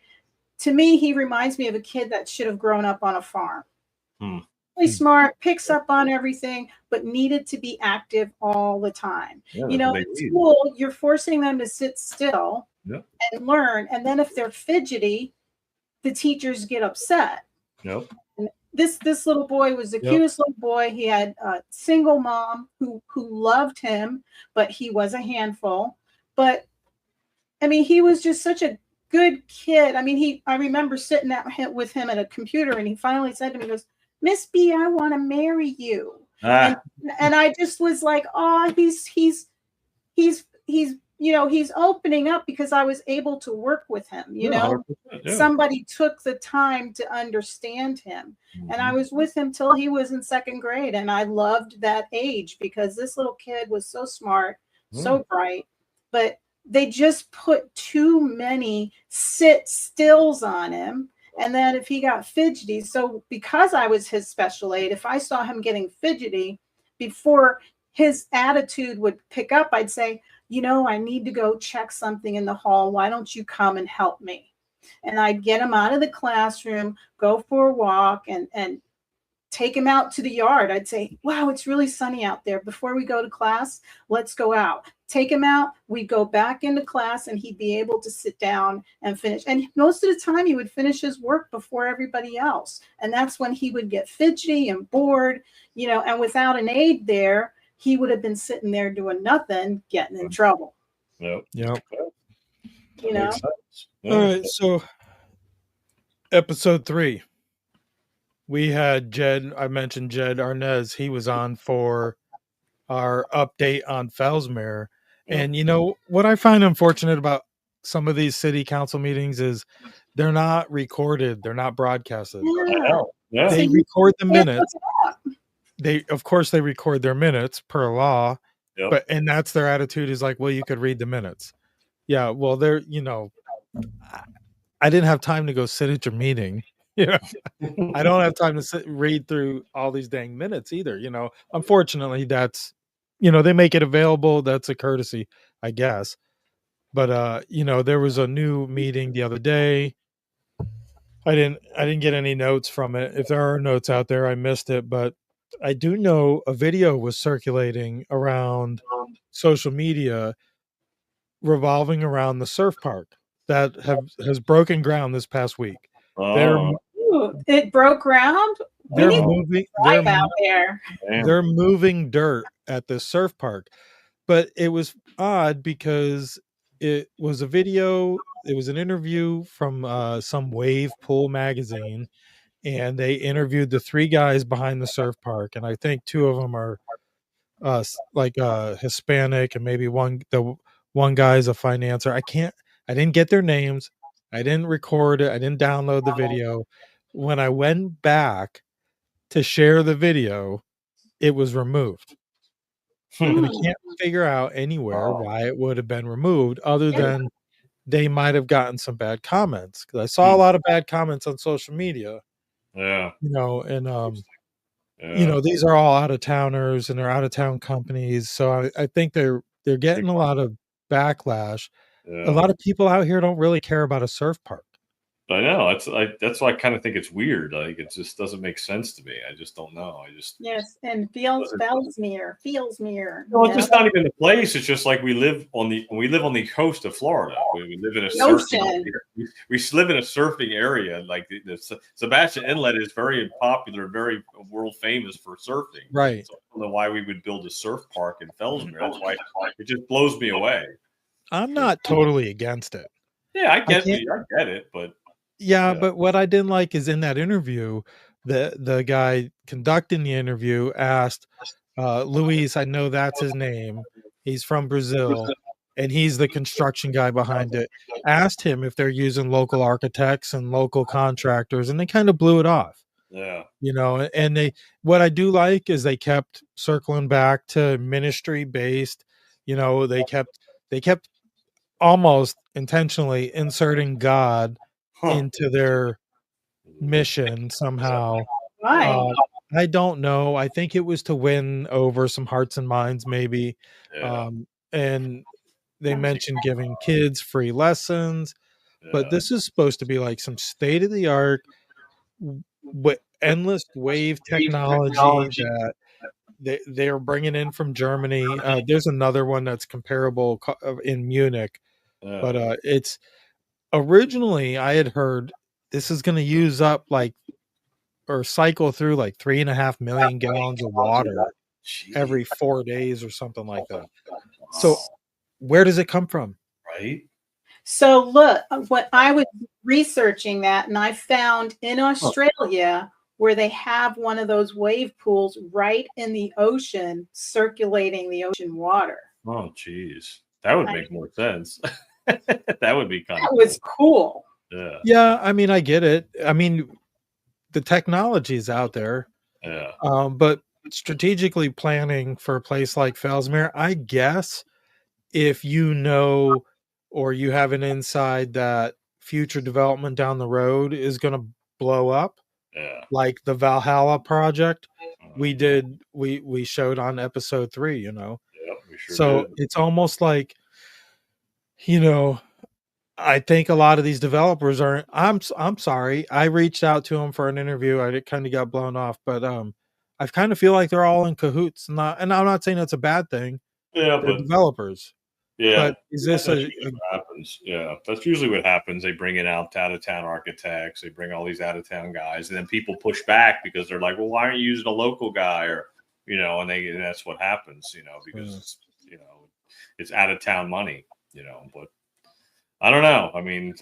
to me, he reminds me of a kid that should have grown up on a farm. Really smart, picks up on everything, but needed to be active all the time. In school, you're forcing them to sit still and learn. And then if they're fidgety, the teachers get upset. Yep. And this little boy was the cutest little boy. He had a single mom who loved him, but he was a handful. But I mean, he was just such a good kid. I mean, I remember sitting with him at a computer, and he finally said to me, he goes, "Miss B, I want to marry you." And I just was like, oh, he's opening up because I was able to work with him. Somebody took the time to understand him. And I was with him till he was in second grade. And I loved that age because this little kid was so smart, so bright, but they just put too many sit stills on him. And then if he got fidgety, so because I was his special aide, if I saw him getting fidgety, before his attitude would pick up, I'd say, I need to go check something in the hall. Why don't you come and help me? And I'd get him out of the classroom, go for a walk, and take him out to the yard. I'd say, wow, it's really sunny out there. Before we go to class, let's go out. Take him out. We'd go back into class and he'd be able to sit down and finish. And most of the time he would finish his work before everybody else. And that's when he would get fidgety and bored, you know, and without an aide there, he would have been sitting there doing nothing, getting in trouble. Yep. Yep. You know? All right. So episode 3. We had Jed, I mentioned Jed Arnez. He was on for our update on Fellsmere. And you know, what I find unfortunate about some of these city council meetings is they're not recorded. They're not broadcasted. Yeah. They record the minutes. Of course they record their minutes per law, Yep. and that's their attitude is like, well, you could read the minutes. Yeah. Well, they're, you know, I didn't have time to go sit at your meeting. You know, I don't have time to read through all these dang minutes either. You know, unfortunately, that's, you know, they make it available. That's a courtesy, I guess. But you know, there was a new meeting the other day. I didn't get any notes from it. If there are notes out there, I missed it. But I do know a video was circulating around social media revolving around the surf park that has broken ground this past week. Ooh, it broke ground. We They're need moving. to drive out there. They're moving dirt at this surf park, but it was odd because it was a video. It was an interview from some wave pool magazine, and they interviewed the 3 guys behind the surf park, and I think 2 of them are Hispanic, and maybe one guy's a financer. I didn't get their names. I didn't record it. I didn't download the video. When I went back to share the video, it was removed. And I can't figure out anywhere why it would have been removed other than they might have gotten some bad comments. Because I saw a lot of bad comments on social media. Yeah. You know, and you know, these are all out of towners and they're out of town companies. So I think they're getting a lot of backlash. A lot of people out here don't really care about a surf park. I know. That's why I kind of think it's weird. Like, it just doesn't make sense to me. I just don't know. Yes, and Fellsmere. No, it's just not even the place. It's just like we live on the coast of Florida. We live in a surfing. We live in a surfing area. Like the Sebastian Inlet is very popular, very world famous for surfing. Right. So I don't know why we would build a surf park in Fellsmere. That's why it just blows me away. I'm not totally against it. Yeah, I get it, but yeah, but what I didn't like is in that interview, the guy conducting the interview asked Luis, I know that's his name. He's from Brazil, and he's the construction guy behind it. Asked him if they're using local architects and local contractors, and they kind of blew it off. Yeah. You know, and what I do like is they kept circling back to ministry based. You know, they kept almost intentionally inserting God into their mission somehow. Right. I don't know. I think it was to win over some hearts and minds, maybe. And they mentioned giving kids free lessons, but this is supposed to be like some state of the art, endless wave technology that they're bringing in from Germany. There's another one that's comparable in Munich, but it's originally I had heard this is going to use up or cycle through like 3.5 million gallons of water every 4 days or something like that. So where does it come from? Right. So look, what I was researching that, and I found in Australia where they have one of those wave pools right in the ocean, circulating the ocean water. Oh, geez, that would make more sense. That would be kind of was cool. Yeah, I mean, I get it. I mean, the technology is out there. Yeah. But strategically planning for a place like Fellsmere, I guess if you know or you have an insight that future development down the road is going to blow up, like the Valhalla project we showed on episode 3, you know. Yeah, we sure so did. it's almost like, you know, I think a lot of these developers are. I'm sorry. I reached out to them for an interview. I kind of got blown off, but I kind of feel like they're all in cahoots. And I'm not saying that's a bad thing. Yeah, They're but developers. yeah, But is this that's a usually what happens. Yeah, that's usually what happens. They bring in out of town architects. They bring all these out of town guys, and then people push back because they're like, "Well, why aren't you using a local guy?" Or and that's what happens. Because it's out of town money. But I don't know. I mean,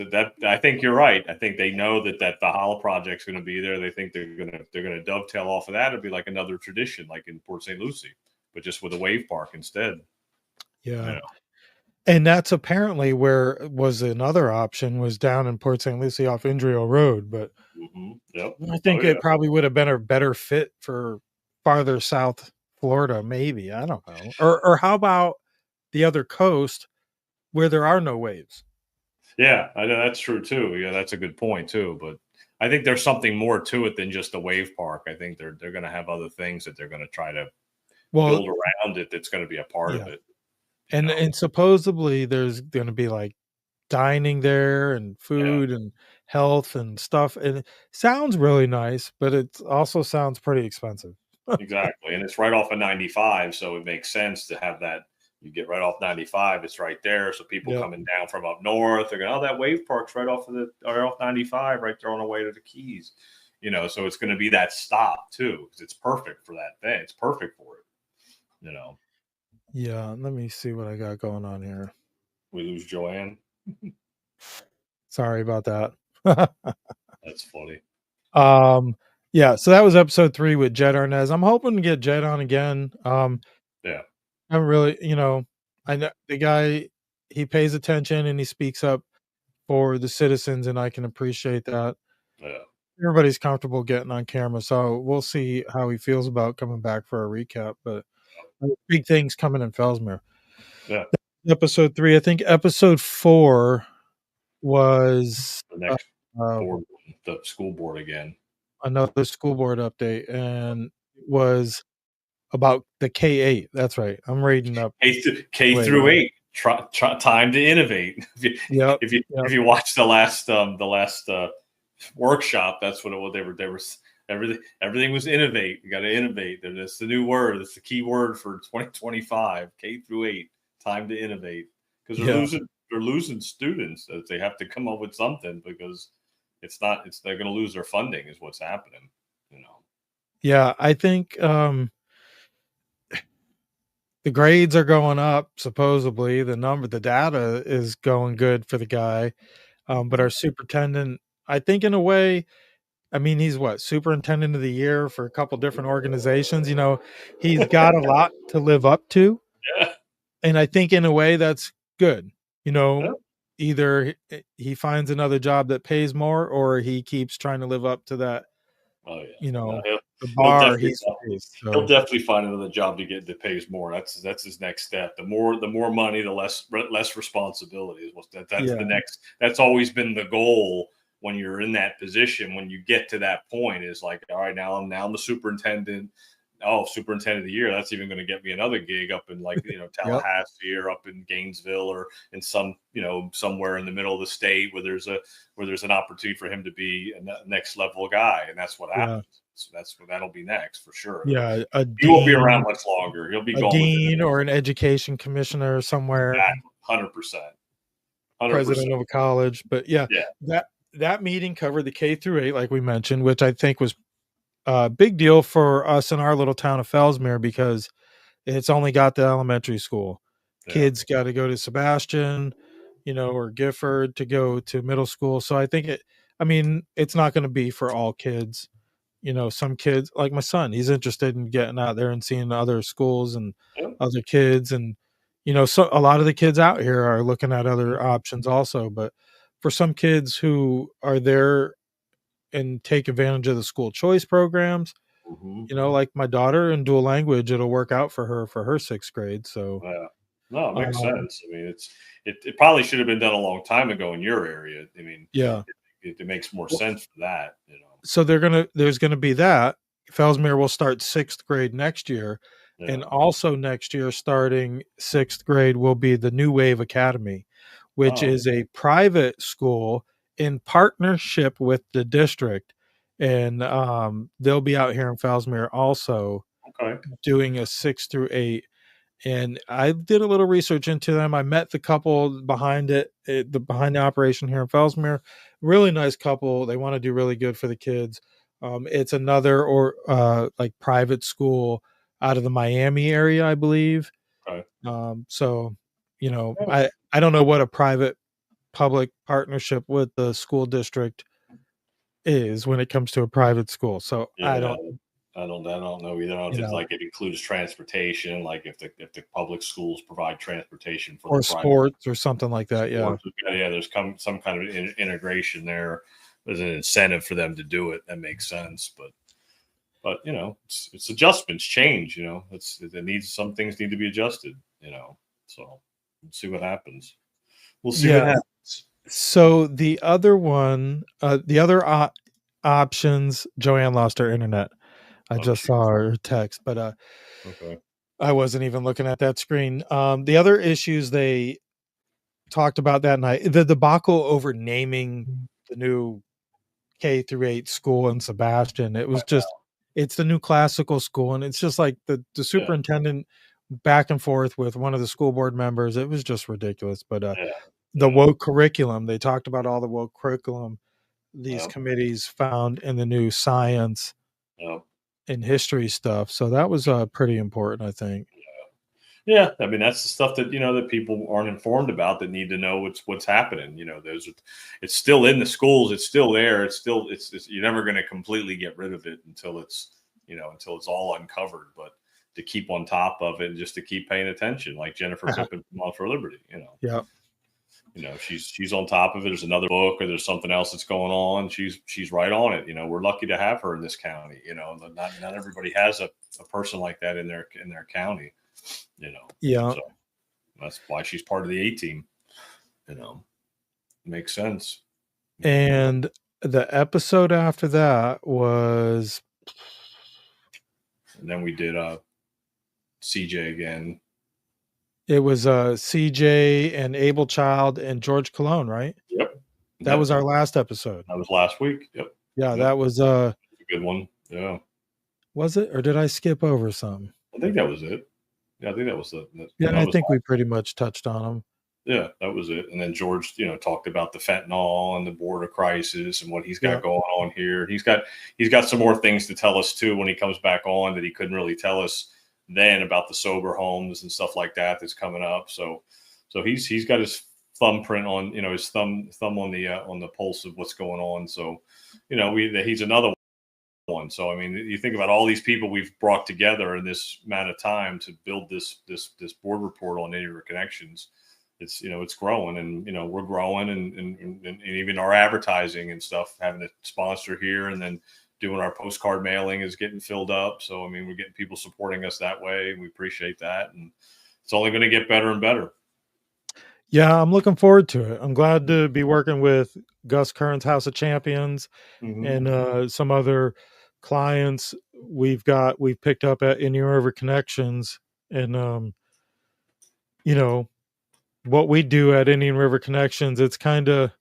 I think you're right. I think they know that the Hollow project's going to be there. They think they're gonna dovetail off of that. It'd be like another tradition, like in Port St. Lucie, but just with a wave park instead. Yeah. And that's apparently where was another option was down in Port St. Lucie off Indrio Road, but Yep. I think it probably would have been a better fit for farther south Florida, maybe. I don't know. Or how about the other coast where there are no waves? Yeah, I know that's true too. Yeah, that's a good point too. But I think there's something more to it than just a wave park. I think they're going to have other things that they're going to try to build around it. That's going to be a part of it. And supposedly there's going to be like dining there and food and health and stuff. And it sounds really nice, but it also sounds pretty expensive. Exactly. And it's right off of 95. So it makes sense to have that. You get right off 95. It's right there. So people coming down from up north, they're going, oh, that wave park's right off 95, right there on the way to the Keys. So it's going to be that stop too, because it's perfect for that thing. It's perfect for it. Yeah, let me see what I got going on here. We lose Joanne. Sorry about that. That's funny. Yeah, so that was episode 3 with Jed Arnaz. I'm hoping to get Jed on again. Yeah. I'm really, I know the guy, he pays attention and he speaks up for the citizens, and I can appreciate that. Yeah. Everybody's comfortable getting on camera, so we'll see how he feels about coming back for a recap. But big things coming in Fellsmere. Yeah. Episode 3. I think episode 4 was the next board, the school board again. Another school board update, and it was about the K-8. That's right. I'm reading up K through 8. Time to innovate. If you watch the last workshop, that's what it was. They were everything was innovate. You got to innovate. That's the new word. That's the key word for 2025. K through 8. Time to innovate, because they're losing students. That they have to come up with something, because they're going to lose their funding is what's happening. Yeah, I think the grades are going up. Supposedly, the data is going good for the guy. But our superintendent, I think in a way, I mean, he's superintendent of the year for a couple different organizations. He's got a lot to live up to. Yeah. And I think in a way that's good. Either he finds another job that pays more, or he keeps trying to live up to that. Oh yeah. The bar he'll definitely find another job that pays more. That's his next step. The more money, the less responsibility. That's the next. That's always been the goal when you're in that position. When you get to that point, is like, all right, now I'm the superintendent. Oh, superintendent of the year. That's even going to get me another gig up in Tallahassee or up in Gainesville or in somewhere in the middle of the state where there's an opportunity for him to be a next level guy, and that's what happens. So that'll be next for sure. Yeah, he won't be around much longer. He'll be a dean or an education commissioner somewhere. 100%. President of a college, but that meeting covered the K through 8, like we mentioned, which I think was a big deal for us in our little town of Fellsmere, because it's only got the elementary school. Kids got to go to Sebastian, or Gifford to go to middle school. So I think it's not going to be for all kids. Some kids, like my son, he's interested in getting out there and seeing other schools and other kids. And, so a lot of the kids out here are looking at other options also. But for some kids who are there and take advantage of the school choice programs, like my daughter in dual language, it'll work out for her 6th grade. So no, it makes sense. I mean, it probably should have been done a long time ago in your area. I mean, it makes more sense for that. So there's gonna be that. Fellsmere will start 6th grade next year, and also next year, starting 6th grade, will be the New Wave Academy, which Oh. is a private school in partnership with the district. And they'll be out here in Fellsmere also Okay. doing a 6 through 8. And I did a little research into them. I met the couple behind behind the operation here in Fellsmere. Really nice couple. They want to do really good for the kids. It's another like private school out of the Miami area, I believe. Okay. So, you know, Oh. I don't know what a private public partnership with the school district is when it comes to a private school. So Yeah, I don't, I don't know either. I don't know if you it's know, like it includes transportation, like if the public schools provide transportation for the or private sports or something like that. Yeah. sports. Yeah, there's some kind of integration there. There's an incentive for them to do it. That makes sense, but you know, it's adjustments, change. You know, some things need to be adjusted. You know, so we'll see what happens. We'll see what Yeah. happens. So the other one, the other options, Joanne lost her internet. I Oh, just saw her text, but okay. I wasn't even looking at that screen. The other issues they talked about that night, the debacle over naming the new K through 8 school in Sebastian. It was just, it's the new classical school, and it's just like the superintendent back and forth with one of the school board members. It was just ridiculous. But the woke curriculum, they talked about all the woke curriculum these committees found in the new science and history stuff. So that was pretty important, I think. Yeah, I mean that's the stuff that that people aren't informed about that need to know what's happening. You know, it's still in the schools, it's still there, it's you're never going to completely get rid of it until it's all uncovered. But to keep on top of it, and just to keep paying attention, like Jennifer Pippin from All for Liberty. Yeah. She's on top of it. There's another book or there's something else that's going on. She's right on it. We're lucky to have her in this county. Not everybody has a person like that in their county. Yeah. So that's why she's part of the A team. Makes sense. And the episode after that was, and then we did CJ again. It was CJ and Abel Child and George Cologne, right? Yep. That was our last episode. That was last week. Yep. Yeah, Yep. that was a good one. Yeah. Was it, or did I skip over some? I think that was it. Yeah, I think that was I think we pretty much touched on them. Yeah, that was it. And then George, talked about the fentanyl and the border crisis and what he's got going on here. He's got some more things to tell us too when he comes back on that he couldn't really tell us then about the sober homes and stuff like that that's coming up. So he's got his thumbprint on, his thumb on the pulse of what's going on. So, he's another one. So I mean, you think about all these people we've brought together in this amount of time to build this board report on Indian River Connections. It's it's growing, and we're growing, and even our advertising and stuff, having a sponsor here, and then doing our postcard mailing is getting filled up. So I mean, we're getting people supporting us that way, and we appreciate that, and it's only going to get better and better. Yeah, I'm looking forward to it. I'm glad to be working with Gus Kern's House of Champions and some other clients we've picked up at Indian River Connections, and what we do at Indian River Connections, it's kind of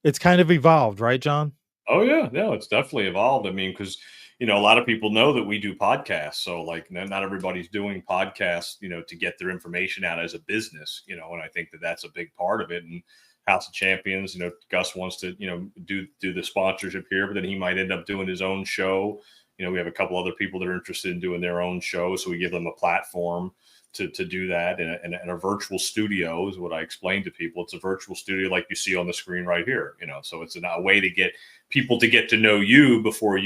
evolved, right, John? Oh yeah, no, it's definitely evolved. I mean, because a lot of people know that we do podcasts, so like not everybody's doing podcasts, to get their information out as a business, and I think that's a big part of it. And House of Champions, Gus wants to, do the sponsorship here, but then he might end up doing his own show. We have a couple other people that are interested in doing their own show, so we give them a platform to do that in a virtual studio is what I explained to people. It's a virtual studio like you see on the screen right here, so it's a way to get people to get to know you before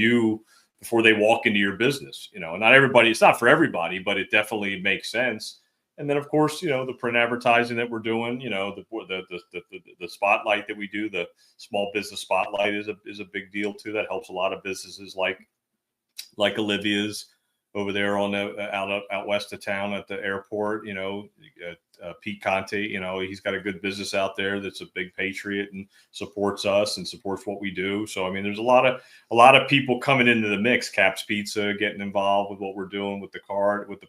they walk into your business, and not everybody, it's not for everybody, but it definitely makes sense. And then of course, the print advertising that we're doing, the spotlight that we do, the small business spotlight is a big deal too. That helps a lot of businesses like Olivia's over there on out west of town at the airport. Pete Conte, he's got a good business out there that's a big patriot and supports us and supports what we do. So I mean, there's a lot of people coming into the mix. Caps Pizza getting involved with what we're doing with the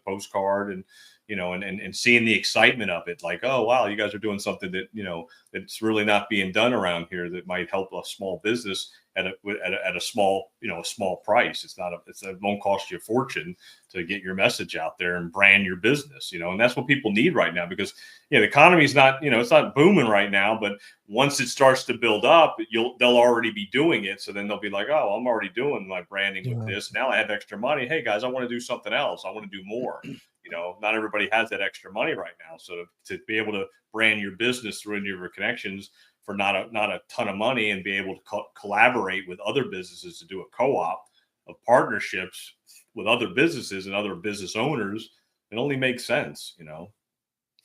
postcard, and you know, and seeing the excitement of it, like, oh wow, you guys are doing something that, you know, that's really not being done around here that might help a small business at a small, you know, a small price. It won't cost you a fortune to get your message out there and brand your business, you know, and that's what people need right now, because the economy is not, you know, it's not booming right now, but once it starts to build up, they'll already be doing it. So then they'll be like, oh, I'm already doing my branding with this. Now I have extra money. Hey guys, I want to do something else. I want to do more. You know, not everybody has that extra money right now. So to be able to brand your business through Indian River Connections for not a ton of money, and be able to collaborate with other businesses to do a co-op of partnerships with other businesses and other business owners, it only makes sense, you know?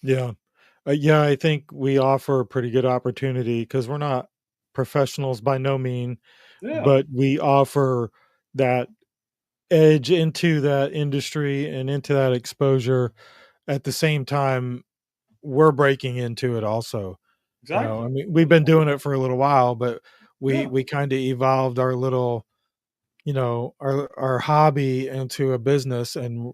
Yeah. Yeah, I think we offer a pretty good opportunity because we're not professionals by no mean, Yeah. but we offer that edge into that industry and into that exposure. At the same time, we're breaking into it also. You know, I Exactly. mean, we've been doing it for a little while, but Yeah. we kind of evolved our little, you know, our hobby into a business, and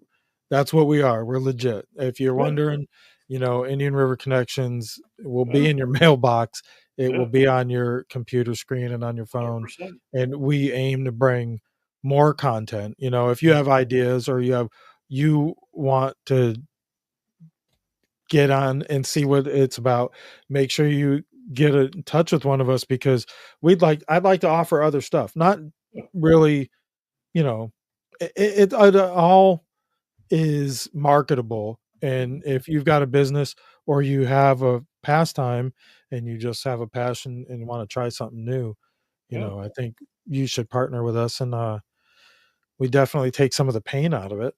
that's what we are. We're legit. If you're Yeah. wondering, you know, Indian River Connections will be Yeah. in your mailbox. It will Yeah. be on your computer screen and on your phone. 100%. And we aim to bring more content. You know, if you have ideas or you want to get on and see what it's about, make sure you get in touch with one of us, because I'd like to offer other stuff. Not really, you know, it all is marketable. And if you've got a business or you have a pastime and you just have a passion and want to try something new, you Yeah. know, I think you should partner with us, and we definitely take some of the pain out of it.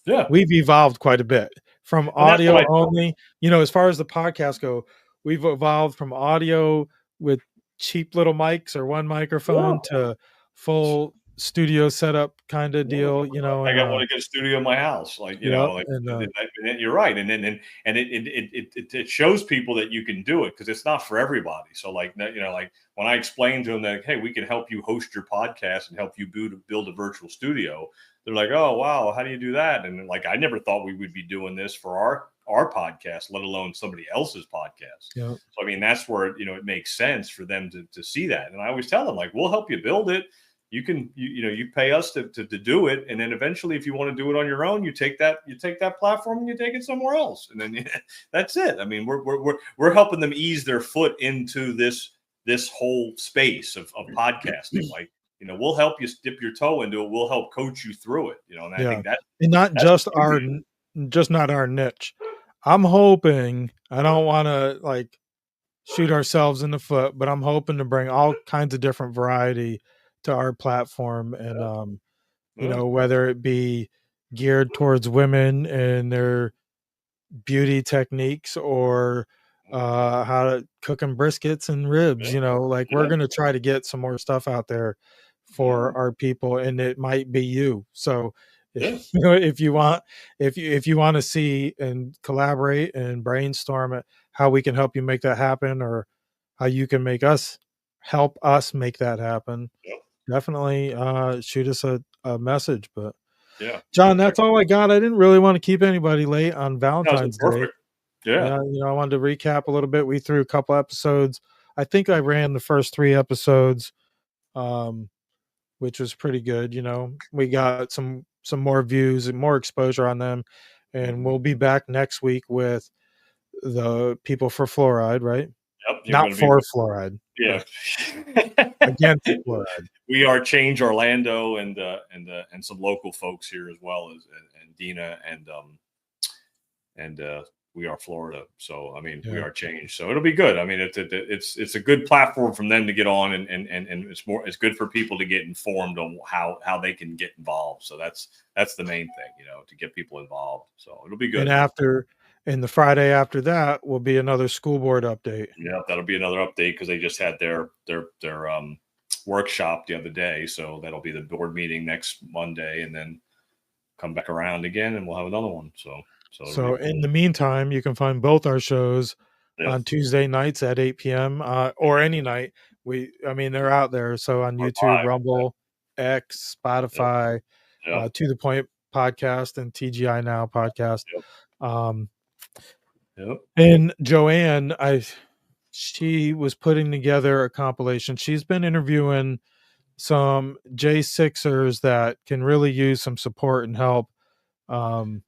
Yeah. We've evolved quite a bit from And that's what audio I only. You know, as far as the podcast go, we've evolved from audio with cheap little mics or one microphone to full studio setup kind of deal, you know, I and want to get a studio in my house, like, you know, yep, like, and and you're right, and it shows people that you can do it, because it's not for everybody. So like, you know, like when I explained to them that, hey, we can help you host your podcast and help you build a virtual studio, they're like, oh wow, how do you do that? And like, I never thought we would be doing this for our podcast, let alone somebody else's podcast. Yep. So I mean, that's where, you know, it makes sense for them to see that. And I always tell them, like, we'll help you build it. You can, you know, you pay us to do it, and then eventually, if you want to do it on your own, you take that platform and you take it somewhere else, and then that's it. I mean, we're helping them ease their foot into this whole space of podcasting. Like, you know, we'll help you dip your toe into it. We'll help coach you through it. You know, and I yeah, think that and not that's just the our beauty. just not our niche. I'm hoping, I don't want to like shoot ourselves in the foot, but I'm hoping to bring all kinds of different variety to our platform. And you Yeah. know, whether it be geared towards women and their beauty techniques, or how to cooking briskets and ribs, Yeah. you know, like we're Yeah. going to try to get some more stuff out there for our people, and it might be you. So Yeah. you know, if you want to see and collaborate and brainstorm it, how we can help you make that happen, or how you can help us make that happen, Yep. definitely shoot us a message. But Yeah. John, that's all I got. I didn't really want to keep anybody late on That was Valentine's Day. perfect. Yeah. Yeah, you know, I wanted to recap a little bit. We threw a couple episodes. I think I ran the first 3 episodes, which was pretty good. You know, we got some more views and more exposure on them, and we'll be back next week with the people for fluoride, right? Yep. You're Not going to be for with, fluoride, yeah. but against fluoride. We are Change Orlando and some local folks here, as well as and Dina and we are Florida. So I mean, we Yeah. are Change. So it'll be good. I mean, it's a good platform from them to get on, and it's good for people to get informed on how they can get involved. So that's the main thing, you know, to get people involved. So it'll be good. And the Friday after that will be another school board update. Yeah, that'll be another update, because they just had their workshop the other day. So that'll be the board meeting next Monday, and then come back around again, and we'll have another one. So in the meantime, you can find both our shows Yeah. on Tuesday nights at 8 p.m. Or any night. I mean, they're out there. So on YouTube, live. Rumble, X, Spotify, Yep. To the Point podcast, and TGI Now podcast. Yep. Yep. And Joanne, she was putting together a compilation. She's been interviewing some J6ers that can really use some support and help. No,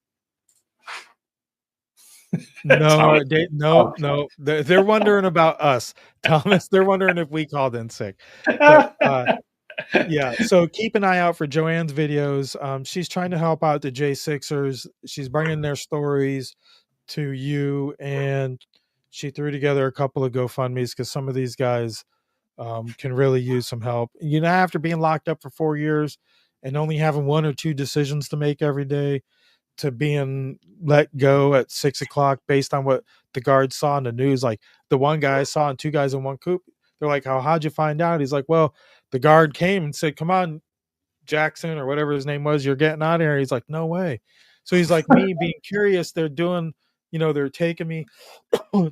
they're wondering about us, Thomas. They're wondering if we called in sick. But yeah, so keep an eye out for Joanne's videos. She's trying to help out the J6ers. She's bringing their stories to you, and she threw together a couple of GoFundMe's because some of these guys can really use some help. After being locked up for 4 years and only having 1 or 2 decisions to make every day, to being let go at 6 o'clock based on what the guards saw in the news. Like the one guy I saw and 2 guys in one coop. They're like, how'd you find out? He's like, well, the guard came and said, come on, Jackson, or whatever his name was, you're getting out of here. He's like, no way. So he's like, me being curious, they're doing, they're taking me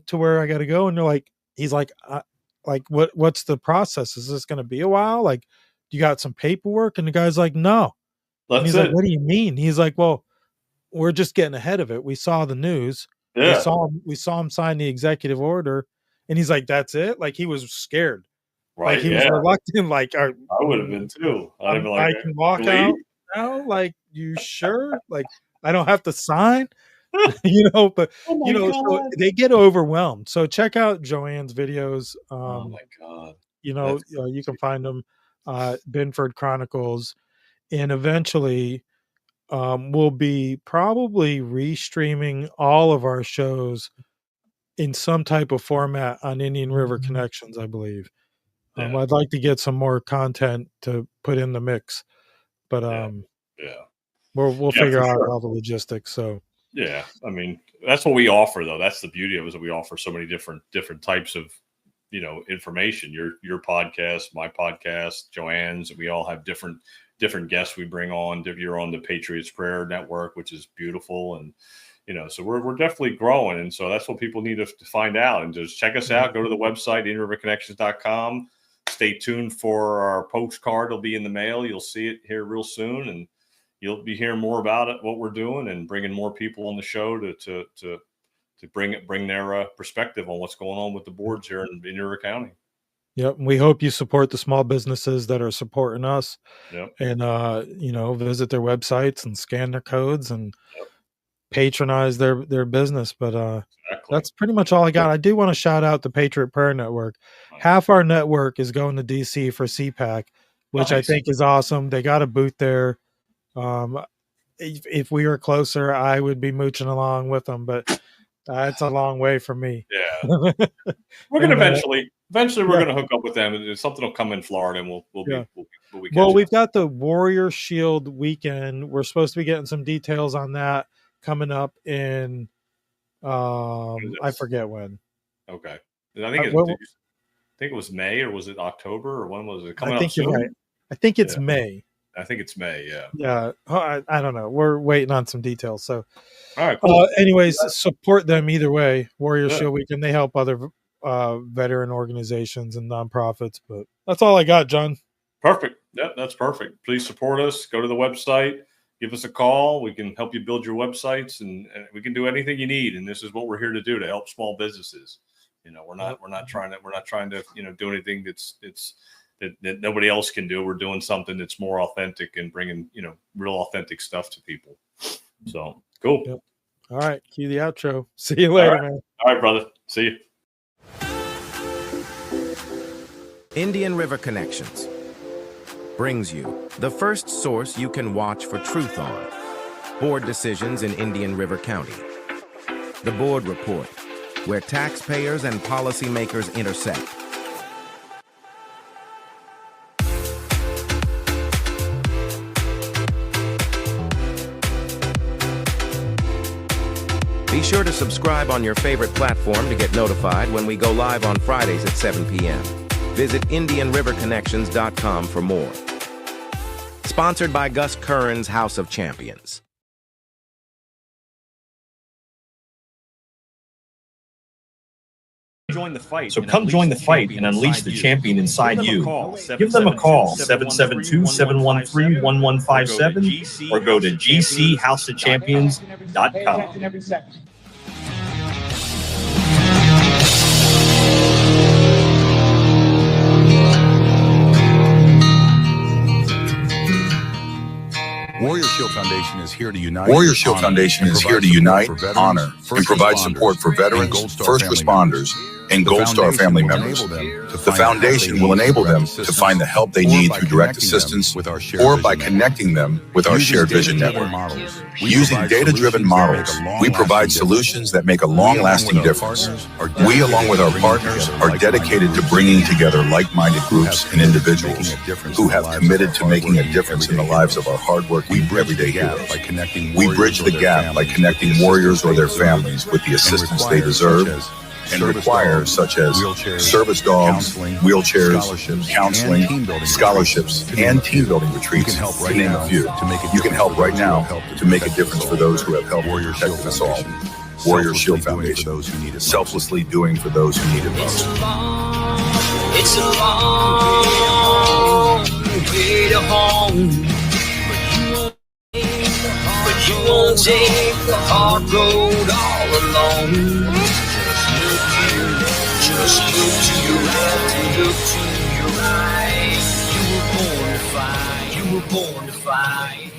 to where I got to go. And they're like, he's like, what's the process? Is this going to be a while? Like, you got some paperwork? And the guy's like, no. And he's like, what do you mean? He's like, well, we're just getting ahead of it. We saw the news. Yeah. We saw him sign the executive order. And he's like, that's it? Like, he was scared. Right. Like, he was reluctant. Like, I would have been too. I'd have been like, I can walk out now? Like, you sure? Like, I don't have to sign? But, so they get overwhelmed. So check out Joanne's videos. Oh my God. You can find them, Binford Chronicles. And eventually, we'll be probably restreaming all of our shows in some type of format on Indian River Connections, I believe. I'd like to get some more content to put in the mix, but we'll figure out all the logistics. So yeah, I mean, that's what we offer, though. That's the beauty of it, is that we offer so many different types of information. Your podcast, my podcast, Joanne's. We all have different guests we bring on. You're on the Patriots Prayer Network, which is beautiful, and so we're definitely growing, and so that's what people need to find out. And just check us out. Go to the website, InRiverConnections.com. Stay tuned for our postcard. It'll be in the mail. You'll see it here real soon, and you'll be hearing more about it, what we're doing, and bringing more people on the show to bring their perspective on what's going on with the boards here in River County. Yep. We hope you support the small businesses that are supporting us. Yep. And, visit their websites and scan their codes and patronize their business. But exactly. That's pretty much all I got. I do want to shout out the Patriot Prayer Network. Half our network is going to DC for CPAC, which I think is awesome. They got a booth there. If we were closer, I would be mooching along with them, but it's a long way from me. Yeah. We're going to eventually we're going to hook up with them, and something will come in Florida, and we'll be we've got the Warrior Shield weekend. We're supposed to be getting some details on that coming up in I forget when. Okay. I think it was May, or was it October, or when was it coming? I think you're right. I think it's May. I think it's May. Yeah. Yeah. I don't know. We're waiting on some details. So, all right. Cool. Anyways, support them either way. Warrior Shield Weekend. They help other veteran organizations and nonprofits. But that's all I got, John. Perfect. Yeah, that's perfect. Please support us. Go to the website. Give us a call. We can help you build your websites, and we can do anything you need. And this is what we're here to do, to help small businesses. We're not trying to do anything that nobody else can do. We're doing something that's more authentic and bringing real authentic stuff to people. So cool. Yep. All right, cue the outro. See you later, man. All right, brother. See you. Indian River Connections brings you the first source you can watch for truth on board decisions in Indian River County. The Board Report, where taxpayers and policymakers intersect. Be sure to subscribe on your favorite platform to get notified when we go live on Fridays at 7 p.m. Visit IndianRiverConnections.com for more. Sponsored by Gus Curran's House of Champions. Join the fight. So come join the fight and unleash the champion inside you. Give them a call, 772-713-1157, or go to gchouseofchampions.com. Warrior Shield Foundation is here to unite. Warrior Shield Foundation is here to unite, honor, and provide support for veterans, first responders, and Gold Star family members. The foundation will enable them to find the help they need through direct assistance or by connecting them with our shared vision network. Using data-driven models, we provide solutions that make a long-lasting difference. We, along with our partners, are dedicated to bringing together like-minded groups and individuals who have committed to making a difference in the lives of our hardworking everyday heroes. We bridge the gap by connecting warriors or their families with the assistance they deserve and require, such as service dogs, wheelchairs, counseling, scholarships, and team building retreats, to name a few. You can help right now to make a difference for those who have helped protect us all. Warrior Shield Foundation, selflessly doing for those who need it most. It's a long way to home, but you won't take the hard road all alone. Just look to your left and look to your right. You were born to fight. You were born to fight.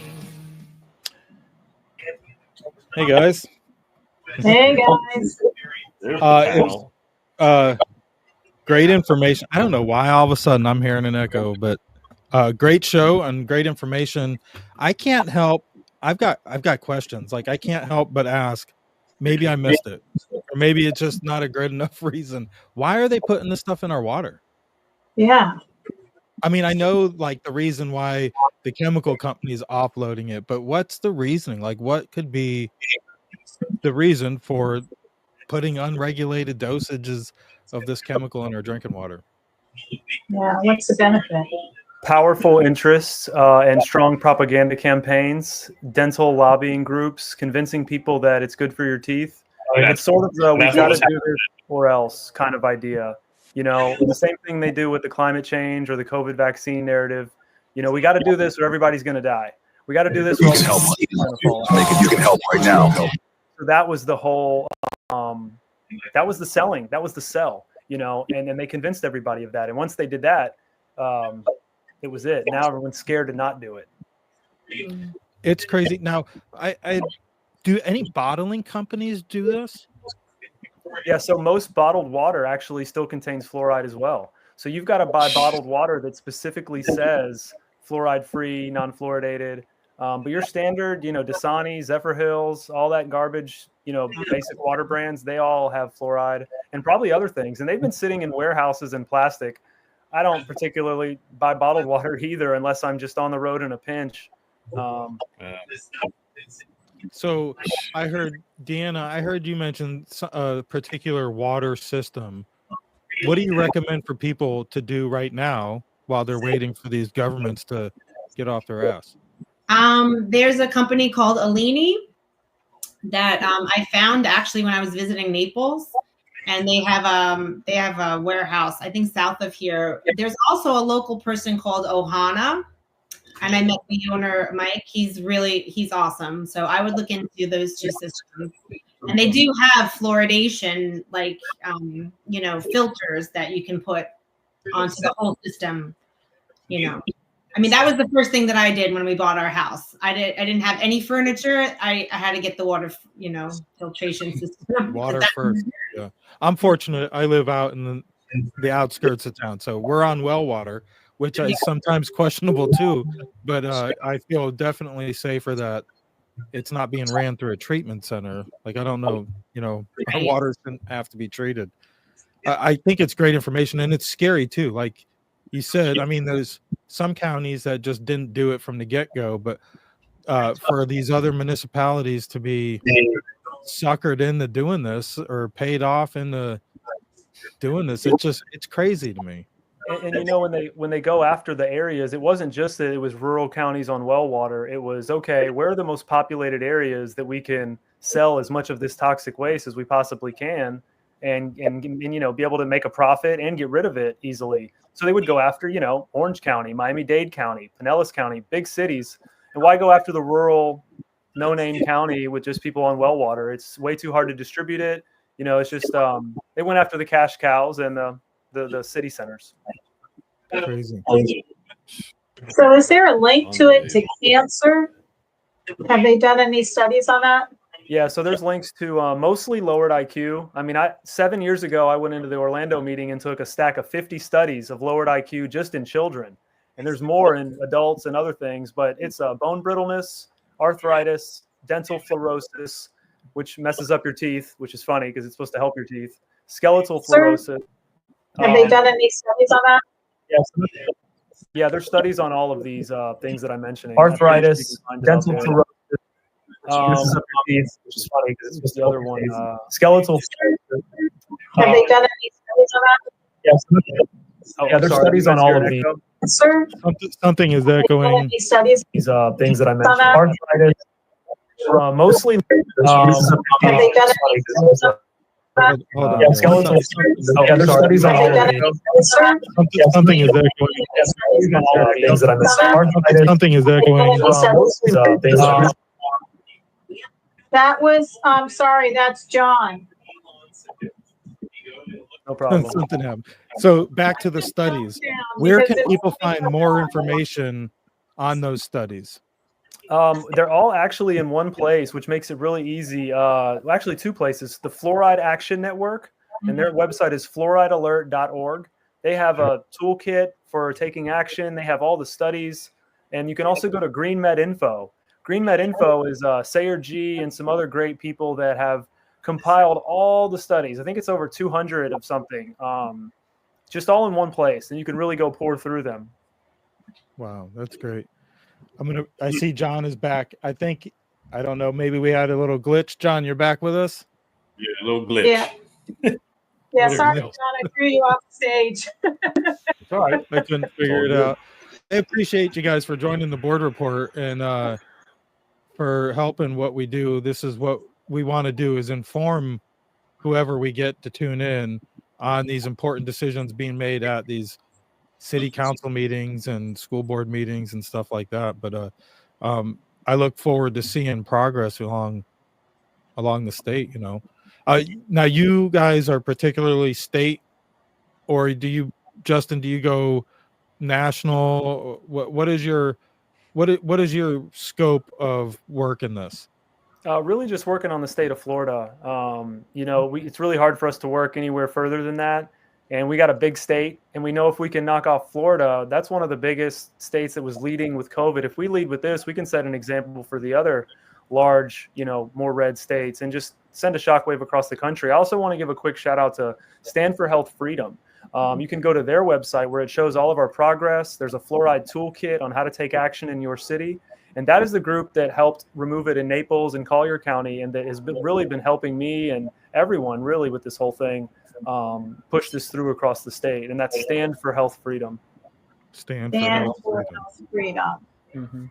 Hey guys. Hey guys. Great information. I don't know why all of a sudden I'm hearing an echo, but great show and great information. I can't help. I've got questions. Like I can't help but ask. Maybe I missed it, or maybe it's just not a good enough reason. Why are they putting this stuff in our water? Yeah. I mean, I know like the reason why the chemical company is offloading it, but what's the reasoning? Like, what could be the reason for putting unregulated dosages of this chemical in our drinking water? Yeah. What's the benefit? Powerful interests and strong propaganda campaigns, dental lobbying groups, convincing people that it's good for your teeth. It's sort of the we've got to do this or else kind of idea. You know, the same thing they do with the climate change or the COVID vaccine narrative. You know, we got to do this or everybody's going to die. We got to do this. You can help. You can help right now. So that was the whole. That was the selling. That was the sell. You know, and they convinced everybody of that. And once they did that. It was it. Now everyone's scared to not do it. It's crazy. Now, I do any bottling companies do this? Yeah, so most bottled water actually still contains fluoride as well. So you've got to buy bottled water that specifically says fluoride-free, non-fluoridated. But your standard, you know, Dasani, Zephyr Hills, all that garbage, you know, basic water brands, they all have fluoride and probably other things. And they've been sitting in warehouses in plastic. I don't particularly buy bottled water either, unless I'm just on the road in a pinch. So I heard, Deanna, I heard you mention a particular water system. What do you recommend for people to do right now while they're waiting for these governments to get off their ass? There's a company called Alini that I found actually when I was visiting Naples. And they have a warehouse, I think, south of here. There's also a local person called Ohana, and I met the owner, Mike. He's awesome. So I would look into those two systems. And they do have fluoridation, like you know, filters that you can put onto the whole system. You know, I mean, that was the first thing that I did when we bought our house. I didn't have any furniture. I had to get the water, you know, filtration system. Water first. Yeah. I'm fortunate. I live out in the outskirts of town, so we're on well water, which is sometimes questionable too. But I feel definitely safer that it's not being ran through a treatment center. Like I don't know, you know, our water shouldn't have to be treated. I think it's great information, and it's scary too. Like you said, I mean, there's some counties that just didn't do it from the get-go, but for these other municipalities to be suckered into doing this or paid off into doing this, it's crazy to me. And you know, when they go after the areas, it wasn't just that it was rural counties on well water. It was, okay, where are the most populated areas that we can sell as much of this toxic waste as we possibly can? and be able to make a profit and get rid of it easily. So they would go after, Orange County, Miami-Dade County, Pinellas County, big cities. And why go after the rural, no-name county with just people on well water? It's way too hard to distribute it. It's just they went after the cash cows and the city centers. Crazy. So is there a link to it to cancer? Have they done any studies on that? Yeah, so there's links to mostly lowered IQ. I mean, 7 years ago, I went into the Orlando meeting and took a stack of 50 studies of lowered IQ just in children. And there's more in adults and other things, but it's bone brittleness, arthritis, dental fluorosis, which messes up your teeth, which is funny because it's supposed to help your teeth, skeletal fluorosis. Have they done any studies on that? Yes. Yeah, there's studies on all of these things that I'm mentioning. Arthritis, dental fluorosis. Messes up your teeth, which is funny because it's just the other one. Skeletal. Have they done any studies on that? Yes. Yeah, there's studies on all of these. Sir? Something is echoing. Any studies? These things that I mentioned. that? Arthritis. Mostly. Have they done any studies on that? Hold on. Yeah, skeletal. Yeah, there's studies on all of these. Something is echoing. Things that I mentioned. Something is echoing. That was, I'm sorry, that's John. No problem. Something happened. So back to the studies. Where can people find more information on those studies? They're all actually in one place, which makes it really easy. Actually, two places. The Fluoride Action Network, and their website is fluoridealert.org. They have a toolkit for taking action. They have all the studies, and you can also go to Green Med Info. Green Med Info is Sayer G and some other great people that have compiled all the studies. I think it's over 200 of something, just all in one place, and you can really go pour through them. Wow, that's great. I see John is back. I don't know, maybe we had a little glitch. John, you're back with us? Yeah, a little glitch. Yeah, sorry, John, I threw you off the stage. It's all right. I couldn't figure it out. I appreciate you guys for joining the board report and for helping what we do. This is what we want to do, is inform whoever we get to tune in on these important decisions being made at these city council meetings and school board meetings and stuff like that. But I look forward to seeing progress along the state. Now you guys are particularly state, or do you, Justin? Do you go national? What is your scope of work in this? Really just working on the state of Florida. It's really hard for us to work anywhere further than that. And we got a big state, and we know if we can knock off Florida, that's one of the biggest states that was leading with COVID. If we lead with this, we can set an example for the other large, more red states and just send a shockwave across the country. I also want to give a quick shout out to Stand for Health Freedom. You can go to their website where it shows all of our progress. There's a fluoride toolkit on how to take action in your city. And that is the group that helped remove it in Naples and Collier County, and that has really been helping me and everyone really with this whole thing, push this through across the state. And that's Stand for Health Freedom. Stand for Health Freedom. Mm-hmm.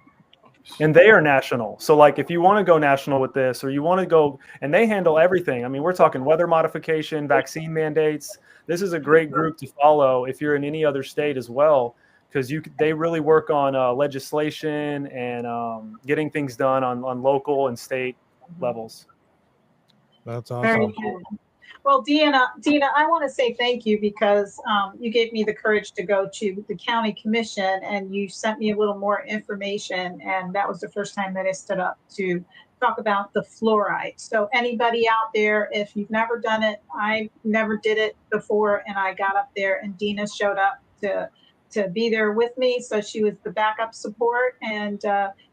And they are national. So like if you want to go national with this, or you want to go, and they handle everything. I mean, we're talking weather modification, vaccine mandates. This is a great group to follow if you're in any other state as well, because they really work on legislation and getting things done on local and state levels. That's awesome. Very good. Well, Dina, I want to say thank you because you gave me the courage to go to the county commission, and you sent me a little more information, and that was the first time that I stood up to talk about the fluoride. So anybody out there, if you've never done it, I never did it before, and I got up there, and Dina showed up to be there with me. So she was the backup support, and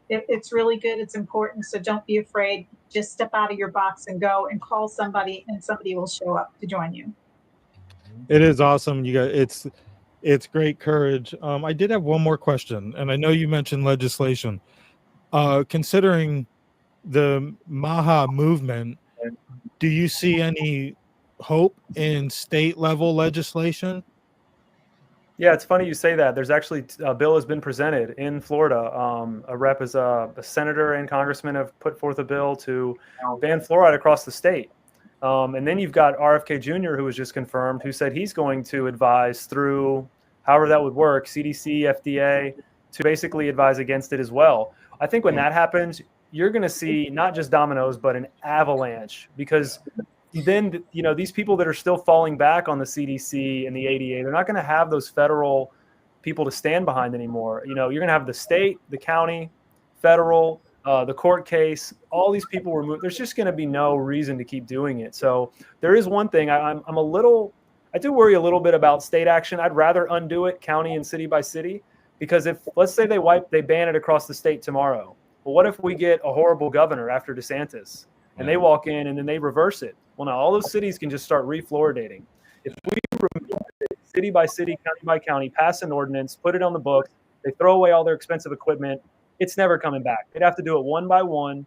it's really good. It's important. So don't be afraid. Just step out of your box and go and call somebody, and somebody will show up to join you. It is awesome. You guys, it's great courage. I did have one more question, and I know you mentioned legislation. Considering the MAHA movement, do you see any hope in state level legislation? Yeah, it's funny you say that. There's actually a bill has been presented in Florida. A senator and congressman have put forth a bill to ban fluoride across the state. And then you've got RFK Jr., who was just confirmed, who said he's going to advise through however that would work, CDC, FDA, to basically advise against it as well. I think when that happens, you're going to see not just dominoes, but an avalanche, because then, you know, these people that are still falling back on the CDC and the ADA, they're not going to have those federal people to stand behind anymore. You know, you're going to have the state, the county, federal, the court case, all these people were moved. There's just going to be no reason to keep doing it. So there is one thing I do worry a little bit about state action. I'd rather undo it county and city by city, because if, let's say they ban it across the state tomorrow. Well, what if we get a horrible governor after DeSantis and they walk in and then they reverse it? Well, now all those cities can just start refluoridating. If we remove it city by city, county by county, pass an ordinance, put it on the books, they throw away all their expensive equipment, it's never coming back. They'd have to do it one by one,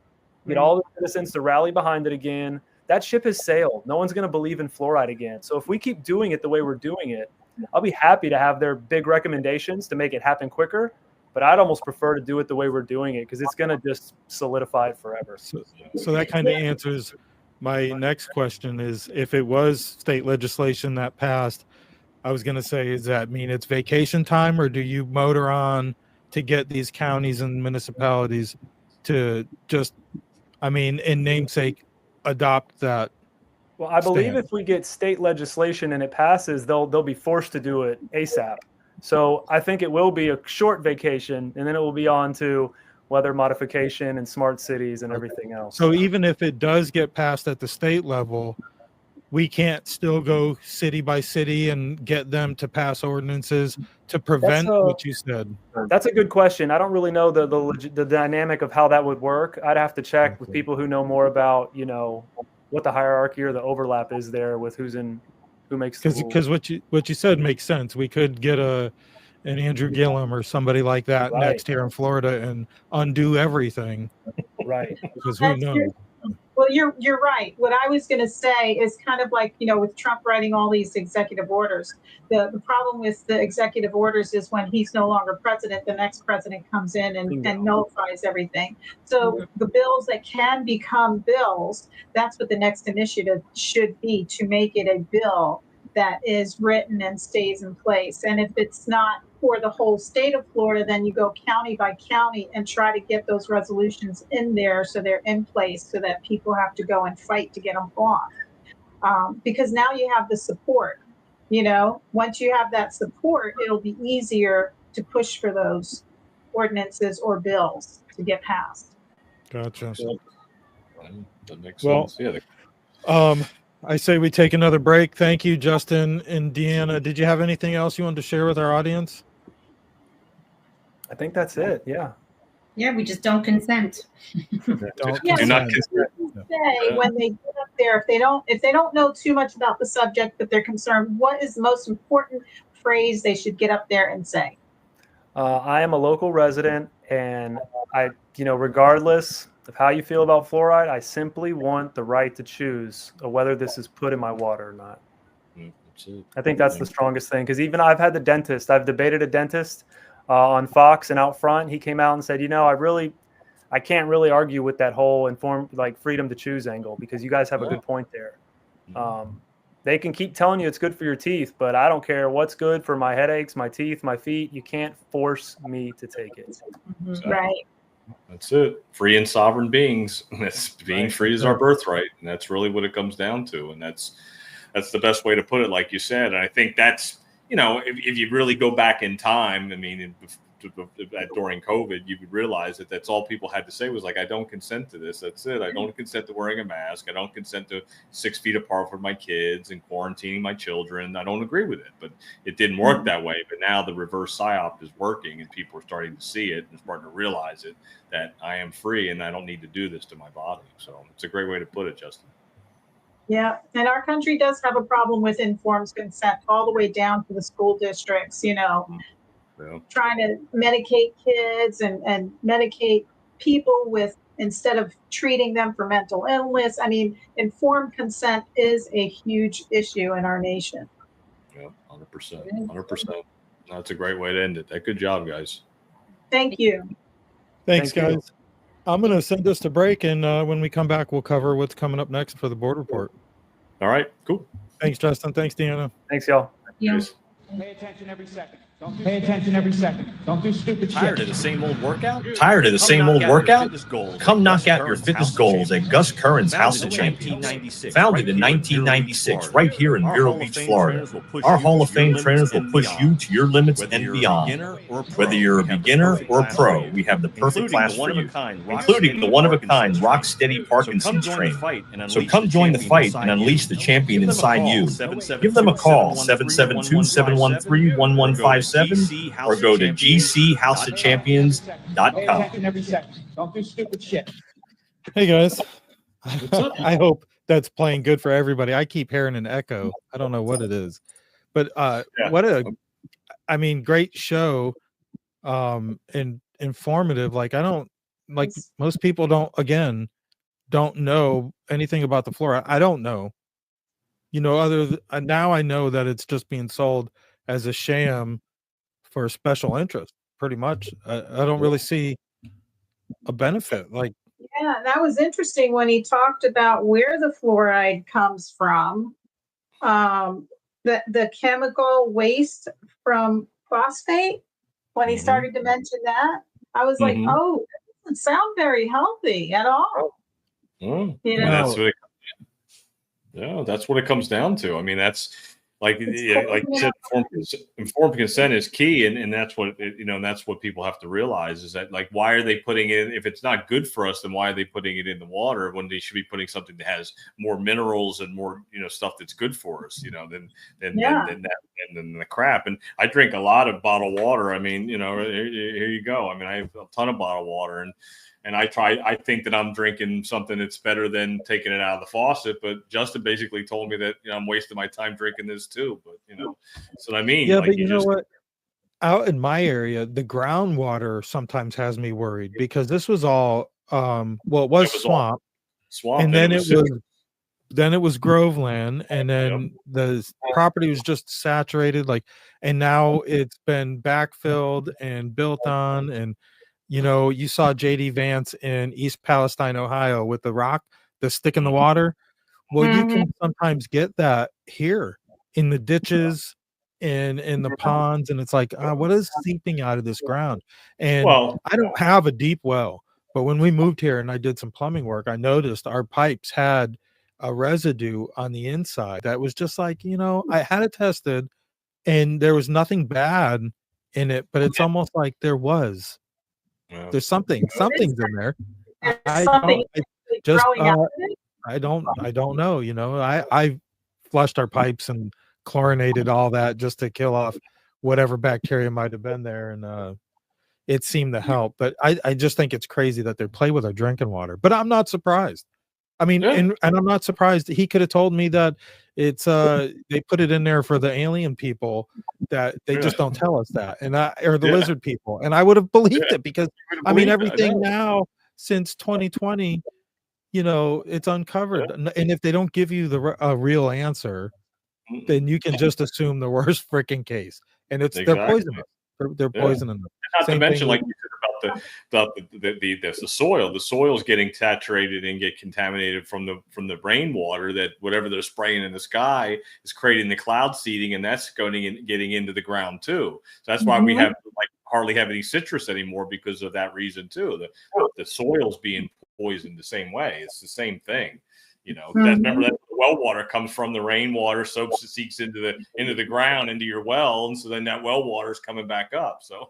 get all the citizens to rally behind it again. That ship has sailed. No one's going to believe in fluoride again. So if we keep doing it the way we're doing it, I'll be happy to have their big recommendations to make it happen quicker. But I'd almost prefer to do it the way we're doing it, because it's going to just solidify it forever. So that kind of answers my next question is, if it was state legislation that passed, I was going to say, does that mean it's vacation time, or do you motor on to get these counties and municipalities to just, I mean, in namesake, adopt that? Well, I believe if we get state legislation and it passes, they'll be forced to do it ASAP. So I think it will be a short vacation, and then it will be on to weather modification and smart cities and everything else. So even if it does get passed at the state level, we can't still go city by city and get them to pass ordinances to prevent what you said? That's a good question. I don't really know the dynamic of how that would work. I'd have to check with people who know more about, you know, what the hierarchy or the overlap is there with who makes the rules. Because what you said makes sense. We could get an Andrew Gillum or somebody like that next here in Florida and undo everything. Right. Because who knows? Well, you're right. What I was going to say is kind of like, you know, with Trump writing all these executive orders, the problem with the executive orders is when he's no longer president, the next president comes in and nullifies everything. So the bills that can become bills, that's what the next initiative should be, to make it a bill that is written and stays in place. And if it's not for the whole state of Florida, then you go county by county and try to get those resolutions in there so they're in place, so that people have to go and fight to get them off. Because now you have the support. You know, once you have that support, it'll be easier to push for those ordinances or bills to get passed. Gotcha. That makes sense. I say we take another break. Thank you, Justin and Deanna. Did you have anything else you wanted to share with our audience? I think that's it. Yeah. Yeah, we just don't consent. Do not consent. Say when they get up there, if they don't know too much about the subject, but they're concerned, what is the most important phrase they should get up there and say? I am a local resident, and regardless of how you feel about fluoride, I simply want the right to choose whether this is put in my water or not. I think that's the strongest thing, because even I've debated a dentist on Fox and out front. He came out and said, I can't really argue with that whole freedom to choose angle, because you guys have a good point there. They can keep telling you it's good for your teeth, but I don't care what's good for my headaches, my teeth, my feet. You can't force me to take it. Exactly. Right. That's it. Free and sovereign beings. Being free is our birthright. And that's really what it comes down to. And that's the best way to put it, like you said. And I think that's, if you really go back in time, I mean, during COVID, you would realize that that's all people had to say was like, I don't consent to this. That's it. I don't consent to wearing a mask. I don't consent to 6 feet apart from my kids and quarantining my children. I don't agree with it, but it didn't work that way. But now the reverse psyop is working, and people are starting to see it and starting to realize it, that I am free and I don't need to do this to my body. So it's a great way to put it, Justin. Yeah, and our country does have a problem with informed consent all the way down to the school districts, trying to medicate kids and medicate people instead of treating them for mental illness. I mean, informed consent is a huge issue in our nation. Yeah, 100%. 100%. That's a great way to end it. Good job, guys. Thank you. Thanks, guys. I'm going to send us to break, and when we come back, we'll cover what's coming up next for the board report. All right, cool. Thanks, Justin. Thanks, Deanna. Thanks, y'all. Cheers. Pay attention every second. Pay attention every second. Don't do stupid shit. Tired of the same old workout? Tired of the same old workout? Come knock out your fitness goals at Gus Curran's House of Champions. Founded in 1996, right here in Vero Beach, Florida. Our Hall of Fame trainers will push you to your limits and beyond. Whether you're a beginner or a pro, we have the perfect class for you, including the one-of-a-kind Rocksteady Parkinson's trainer. So come join the fight and unleash the champion inside you. Give them a call, 772-713-1157, or go to gchouseofchampions.com. Every second. Don't do stupid shit. Hey, guys. I hope that's playing good for everybody. I keep hearing an echo. I don't know what it is. But what great show, and informative. Like, most people don't know anything about the flora. I don't know. Now I know that it's just being sold as a sham for special interest, pretty much. I don't really see a benefit. Yeah, that was interesting when he talked about where the fluoride comes from. The chemical waste from phosphate. When he started to mention that, I was like, oh, that doesn't sound very healthy at all. That's what it comes down to. I mean, that's like you said, informed consent is key, and that's what that's what people have to realize is that, like, why are they putting it in? If it's not good for us, then why are they putting it in the water when they should be putting something that has more minerals and more stuff that's good for us, than the crap. And I drink a lot of bottled water. I mean, here you go. I mean, I have a ton of bottled water, and I think that I'm drinking something that's better than taking it out of the faucet. But Justin basically told me that I'm wasting my time drinking this too. But so I mean, yeah, but you know what? Out in my area, the groundwater sometimes has me worried because this was all it was swamp, and then it was Groveland, and then the property was just saturated, and now it's been backfilled and built on, and you saw JD Vance in East Palestine, Ohio, with the stick in the water. Well, you can sometimes get that here in the ditches and in the ponds, and it's like, what is seeping out of this ground? And I don't have a deep well, but when we moved here and I did some plumbing work, I noticed our pipes had a residue on the inside that was just like, I had it tested and there was nothing bad in it, but it's almost like there's something's in there. I don't know. I flushed our pipes and chlorinated all that just to kill off whatever bacteria might have been there, and it seemed to help. But I just think it's crazy that they play with our drinking water. But I'm not surprised. I mean, and I'm not surprised. He could have told me that it's they put it in there for the alien people, that they just don't tell us that, or the lizard people, and I would have believed it, because I mean, everything now since 2020, it's uncovered, and if they don't give you a real answer, then you can just assume the worst freaking case, and they're poisonous. They're poisoning them. Not to mention, like you said about the soil. The soil is getting saturated and get contaminated from the rainwater. That whatever they're spraying in the sky is creating the cloud seeding, and that's getting into the ground too. So that's why we have hardly have any citrus anymore, because of that reason too. The soil's being poisoned the same way. It's the same thing. Remember that the well water comes from the rainwater, seeps into the ground, into your well, and so then that well water is coming back up. So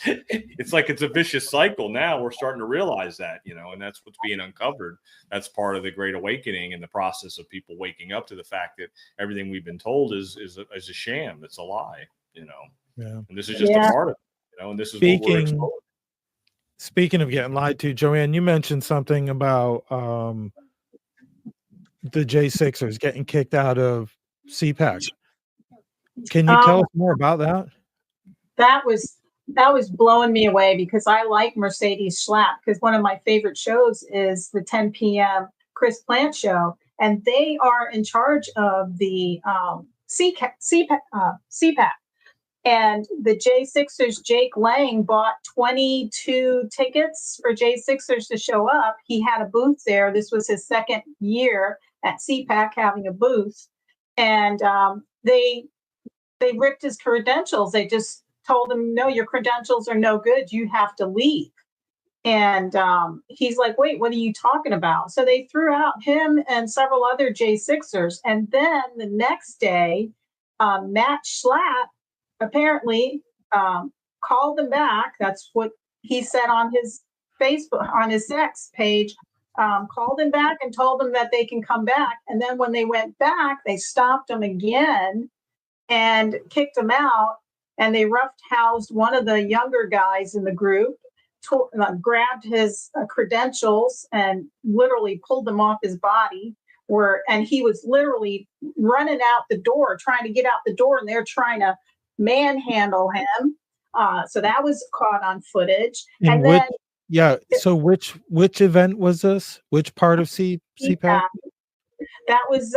it's like it's a vicious cycle. Now we're starting to realize that, and that's what's being uncovered. That's part of the Great Awakening and the process of people waking up to the fact that everything we've been told is a sham. It's a lie. Yeah. And this is just a part of it. And this is what we're exploring. Speaking of getting lied to, Joanne, you mentioned something about the J6ers getting kicked out of CPAC. Can you tell us more about that? That was blowing me away, because I like Mercedes Schlapp, because one of my favorite shows is the 10 p.m. Chris Plant show, and they are in charge of the CPAC. And the J6ers, Jake Lang, bought 22 tickets for J6ers to show up. He had a booth there. This was his second year at CPAC having a booth, and they ripped his credentials. They just told him, no, your credentials are no good. You have to leave. And he's like, wait, what are you talking about? So they threw out him and several other J6ers. And then the next day, Matt Schlapp apparently called them back. That's what he said on his Facebook, on his X page, called him back and told them that they can come back. And then when they went back, they stopped him again and kicked him out. And they rough-housed one of the younger guys in the group, grabbed his credentials and literally pulled them off his body. And he was literally running out the door, trying to get out the door, and they're trying to manhandle him. So that was caught on footage. And then, so which event was this? Which part of CPAC? That was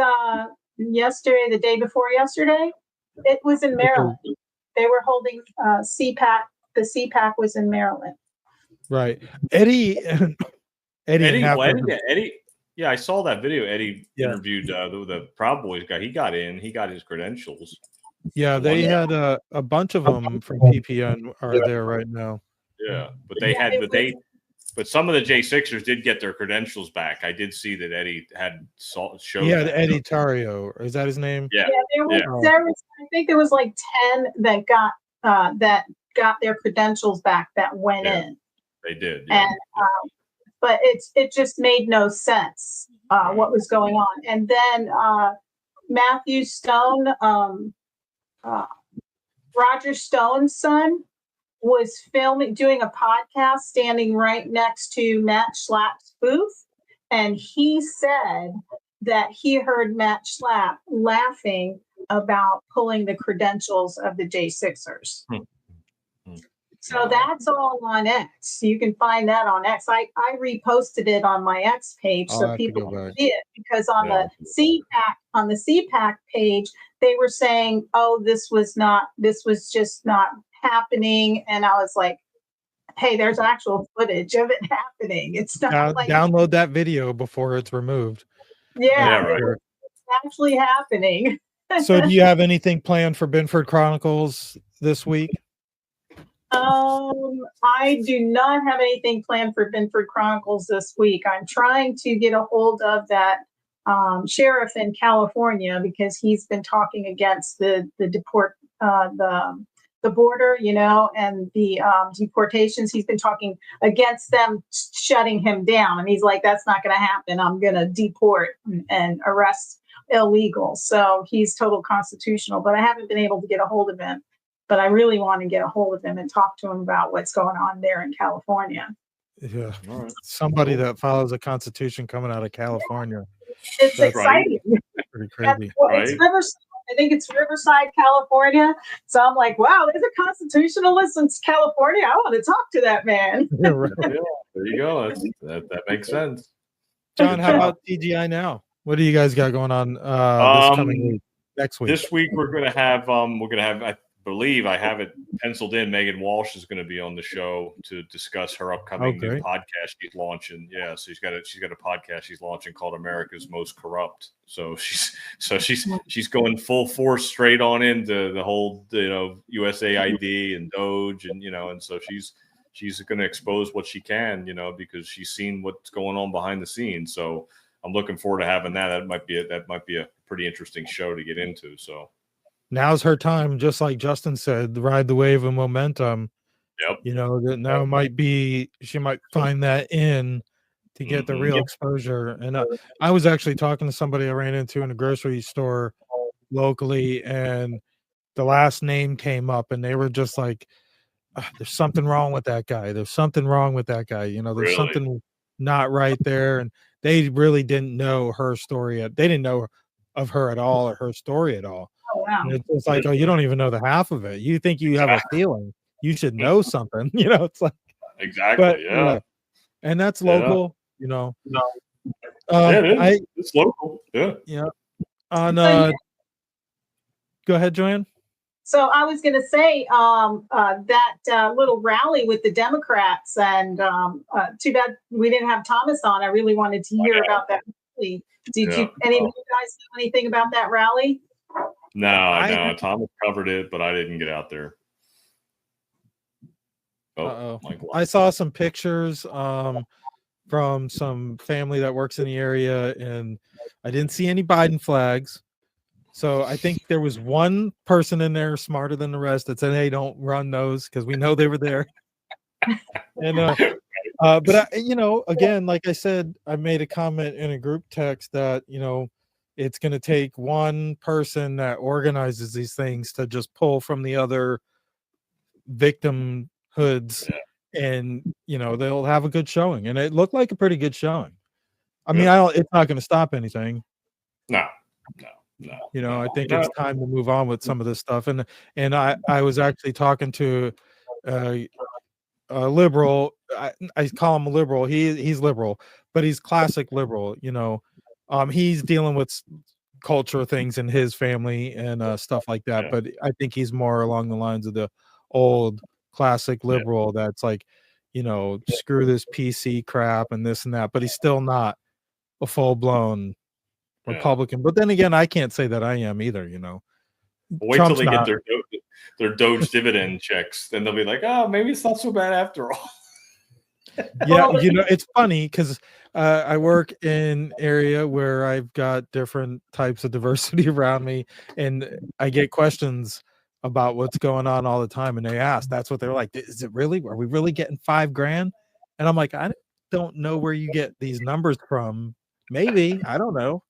yesterday, the day before yesterday. It was in Maryland. They were holding CPAC. The CPAC was in Maryland. Right. Eddie. Yeah, I saw that video. Eddie interviewed the Proud Boys guy. He got in. He got his credentials. Yeah, they had a bunch of them from PPN are there right now. Yeah, but but some of the J6ers did get their credentials back. I did see that Eddie had showed. Yeah, Eddie Tario. Is that his name? Yeah. There was, I think there was like 10 that got their credentials back that went in. They did. Yeah. And but it just made no sense what was going on. And then Matthew Stone, Roger Stone's son, was doing a podcast standing right next to Matt Schlapp's booth. And he said that he heard Matt Schlapp laughing about pulling the credentials of the J6ers. So that's all on X. You can find that on X. I reposted it on my X page so people can see it, because on the CPAC page, they were saying, oh, this was just not happening. And I was like, hey, there's actual footage of it happening. It's not like download that video before it's removed. It's actually happening. So do you have anything planned for Binford Chronicles this week? I do not have anything planned for Binford Chronicles this week. I'm trying to get a hold of that sheriff in California, because he's been talking against the border, and the deportations. He's been talking against them shutting him down, and he's like, that's not going to happen. I'm going to deport and arrest illegals. So he's total constitutional, but I haven't been able to get a hold of him. But I really want to get a hold of him and talk to him about what's going on there in California. Yeah, somebody that follows the Constitution coming out of California. It's exciting. Pretty crazy. It's Riverside. I think it's Riverside, California. So I'm like, wow, there's a constitutionalist in California. I want to talk to that man. There you go. That makes sense. John, how about TGI Now? What do you guys got going on this coming week? Next week? This week we're gonna have I believe I have it penciled in. Megan Walsh is going to be on the show to discuss her upcoming new podcast she's launching. Yeah, so she's got a podcast she's launching called America's Most Corrupt. So she's going full force straight on into the whole USAID and Doge and so she's going to expose what she can because she's seen what's going on behind the scenes. So I'm looking forward to having that. That might be a pretty interesting show to get into. So. Now's her time, just like Justin said, ride the wave of momentum. Yep. That now she might find that to get the real exposure. And I was actually talking to somebody I ran into in a grocery store locally, and the last name came up, and they were just like, there's something wrong with that guy. There's something wrong with that guy. There's something not right there. And they really didn't know her story. They didn't know of her at all or her story at all. Oh, wow. And it's like, you don't even know the half of it. You think you have a feeling. You should know something. It's like exactly, yeah. And that's local. No. It is. It's local. Yeah. Yeah. On go ahead, Joanne. So I was going to say that little rally with the Democrats, and too bad we didn't have Thomas on. I really wanted to hear about that rally. Did Yeah. any of you guys know anything about that rally? No. Thomas covered it, but I didn't get out there. Michael. I saw some pictures from some family that works in the area, and I didn't see any Biden flags. So I think there was one person in there smarter than the rest that said, "Hey, don't run those," because we know they were there. And but again, like I said, I made a comment in a group text that it's going to take one person that organizes these things to just pull from the other victimhoods, and they'll have a good showing. And it looked like a pretty good showing. I mean, it's not going to stop anything. No. I think it's time to move on with some of this stuff. And I was actually talking to a liberal. I call him a liberal. He's liberal, but he's classic liberal. He's dealing with culture things in his family and stuff like that. But I think he's more along the lines of the old classic liberal that's like, screw this PC crap and this and that. But he's still not a full blown Republican. But then again, I can't say that I am either. Wait Trump's till they not. get their Doge dividend checks, then they'll be like, "Oh, maybe it's not so bad after all." Yeah, it's funny because I work in area where I've got different types of diversity around me, and I get questions about what's going on all the time, and they ask, that's what they're like, is it really, are we really getting $5,000? And I'm like, I don't know where you get these numbers from. Maybe, I don't know.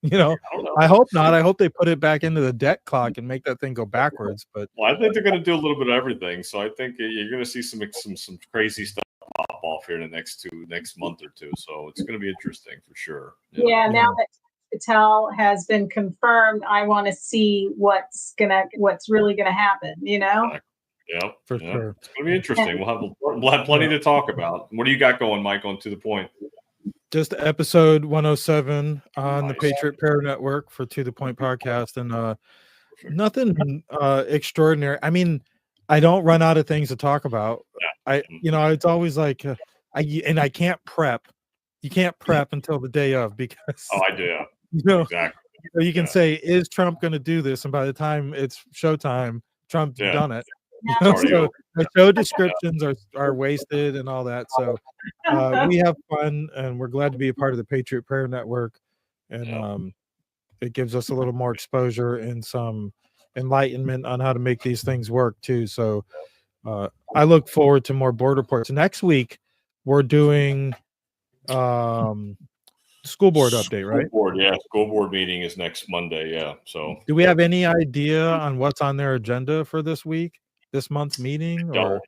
I hope not. I hope they put it back into the debt clock and make that thing go backwards. But I think they're going to do a little bit of everything. So I think you're going to see some crazy stuff pop off here in the next month or two. So it's going to be interesting for sure. Yeah. Now that Patel has been confirmed, I want to see what's really gonna happen. Yeah, for sure. It's going to be interesting. We'll have plenty to talk about. What do you got going, Mike? On To the Point. Just episode 107 on the Patriot Prayer Network for To the Point podcast, and nothing extraordinary. I mean, I don't run out of things to talk about. It's always like I can't prep. You can't prep until the day of, because I do. Exactly. You can say, is Trump going to do this? And by the time it's showtime, Trump's done it. So the show descriptions are wasted and all that. So we have fun, and we're glad to be a part of the Patriot Prayer Network. And it gives us a little more exposure and some enlightenment on how to make these things work too. So I look forward to more board reports. Next week, we're doing school board update, right? School board meeting is next Monday. Yeah. So do we have any idea on what's on their agenda for this month's meeting? Don't have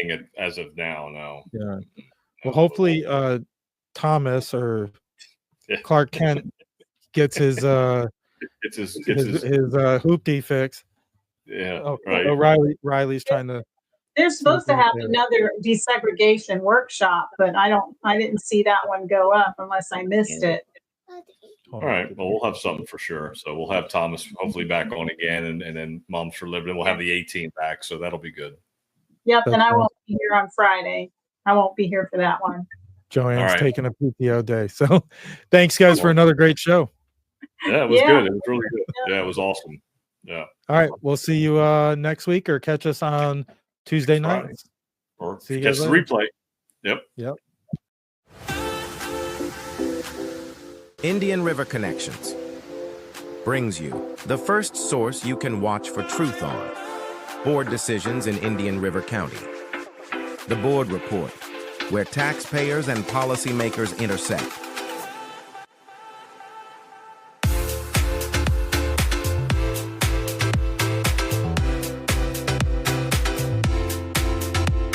anything as of now. No. Yeah. Well, hopefully Thomas or Clark Kent gets his hoopty fix. Yeah. Riley's trying to. They're supposed to have another desegregation workshop, but I didn't see that one go up unless I missed it. All right. Well, we'll have something for sure. So we'll have Thomas hopefully back on again, and then Moms for Liberty. We'll have the 18 back, so that'll be good. Yep, and I won't be here on Friday. I won't be here for that one. Joanne's taking a PTO day. So thanks, guys, for another great show. Yeah, it was good. It was really good. Yeah, it was awesome. Yeah. All right. We'll see you next week, or catch us on Tuesday nights. Or see you catch the replay. Yep. Indian River Connections brings you the first source you can watch for truth on board decisions in Indian River County. The Board Report, where taxpayers and policymakers intersect.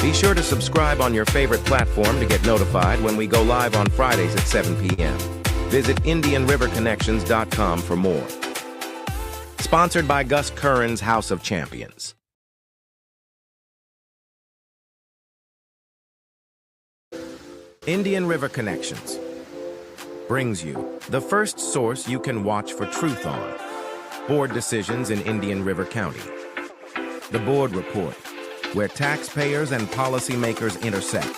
Be sure to subscribe on your favorite platform to get notified when we go live on Fridays at 7 p.m. Visit IndianRiverConnections.com for more. Sponsored by Gus Curran's House of Champions. Indian River Connections brings you the first source you can watch for truth on board decisions in Indian River County. The Board Report, where taxpayers and policymakers intersect.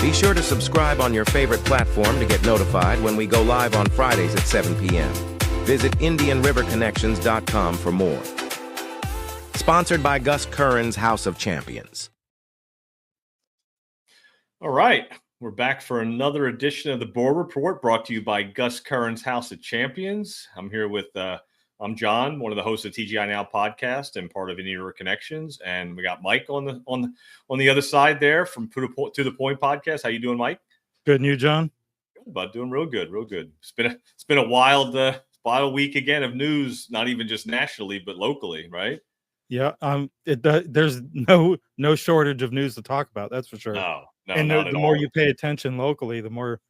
Be sure to subscribe on your favorite platform to get notified when we go live on Fridays at 7 p.m. Visit IndianRiverConnections.com for more. Sponsored by Gus Curran's House of Champions. All right. We're back for another edition of the Board Report brought to you by Gus Curran's House of Champions. I'm here with, I'm John, one of the hosts of TGI Now podcast and part of Indian River Connections. And we got Mike on the other side there from To the Point podcast. How you doing, Mike? Good, and you, John? Good, bud. Doing real good, real good. It's been a wild week again of news, not even just nationally, but locally, right? Yeah, there's no shortage of news to talk about. That's for sure. No, and not the at more all. you pay attention locally, the more,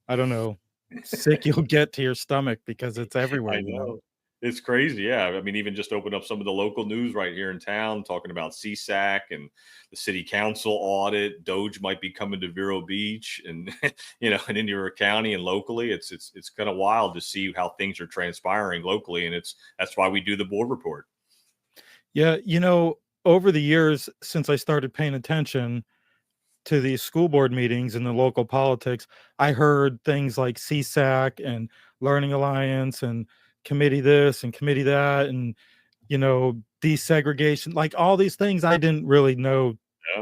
I don't know, sick you'll get to your stomach because it's everywhere. I know. It's crazy. Yeah. I mean, even just open up some of the local news right here in town, talking about CSAC and the city council audit. Doge might be coming to Vero Beach and, in Indian River County and locally. It's kind of wild to see how things are transpiring locally. And that's why we do the board report. Yeah. Over the years, since I started paying attention to these school board meetings and the local politics, I heard things like CSAC and Learning Alliance and committee this and committee that, and, desegregation, like all these things I didn't really know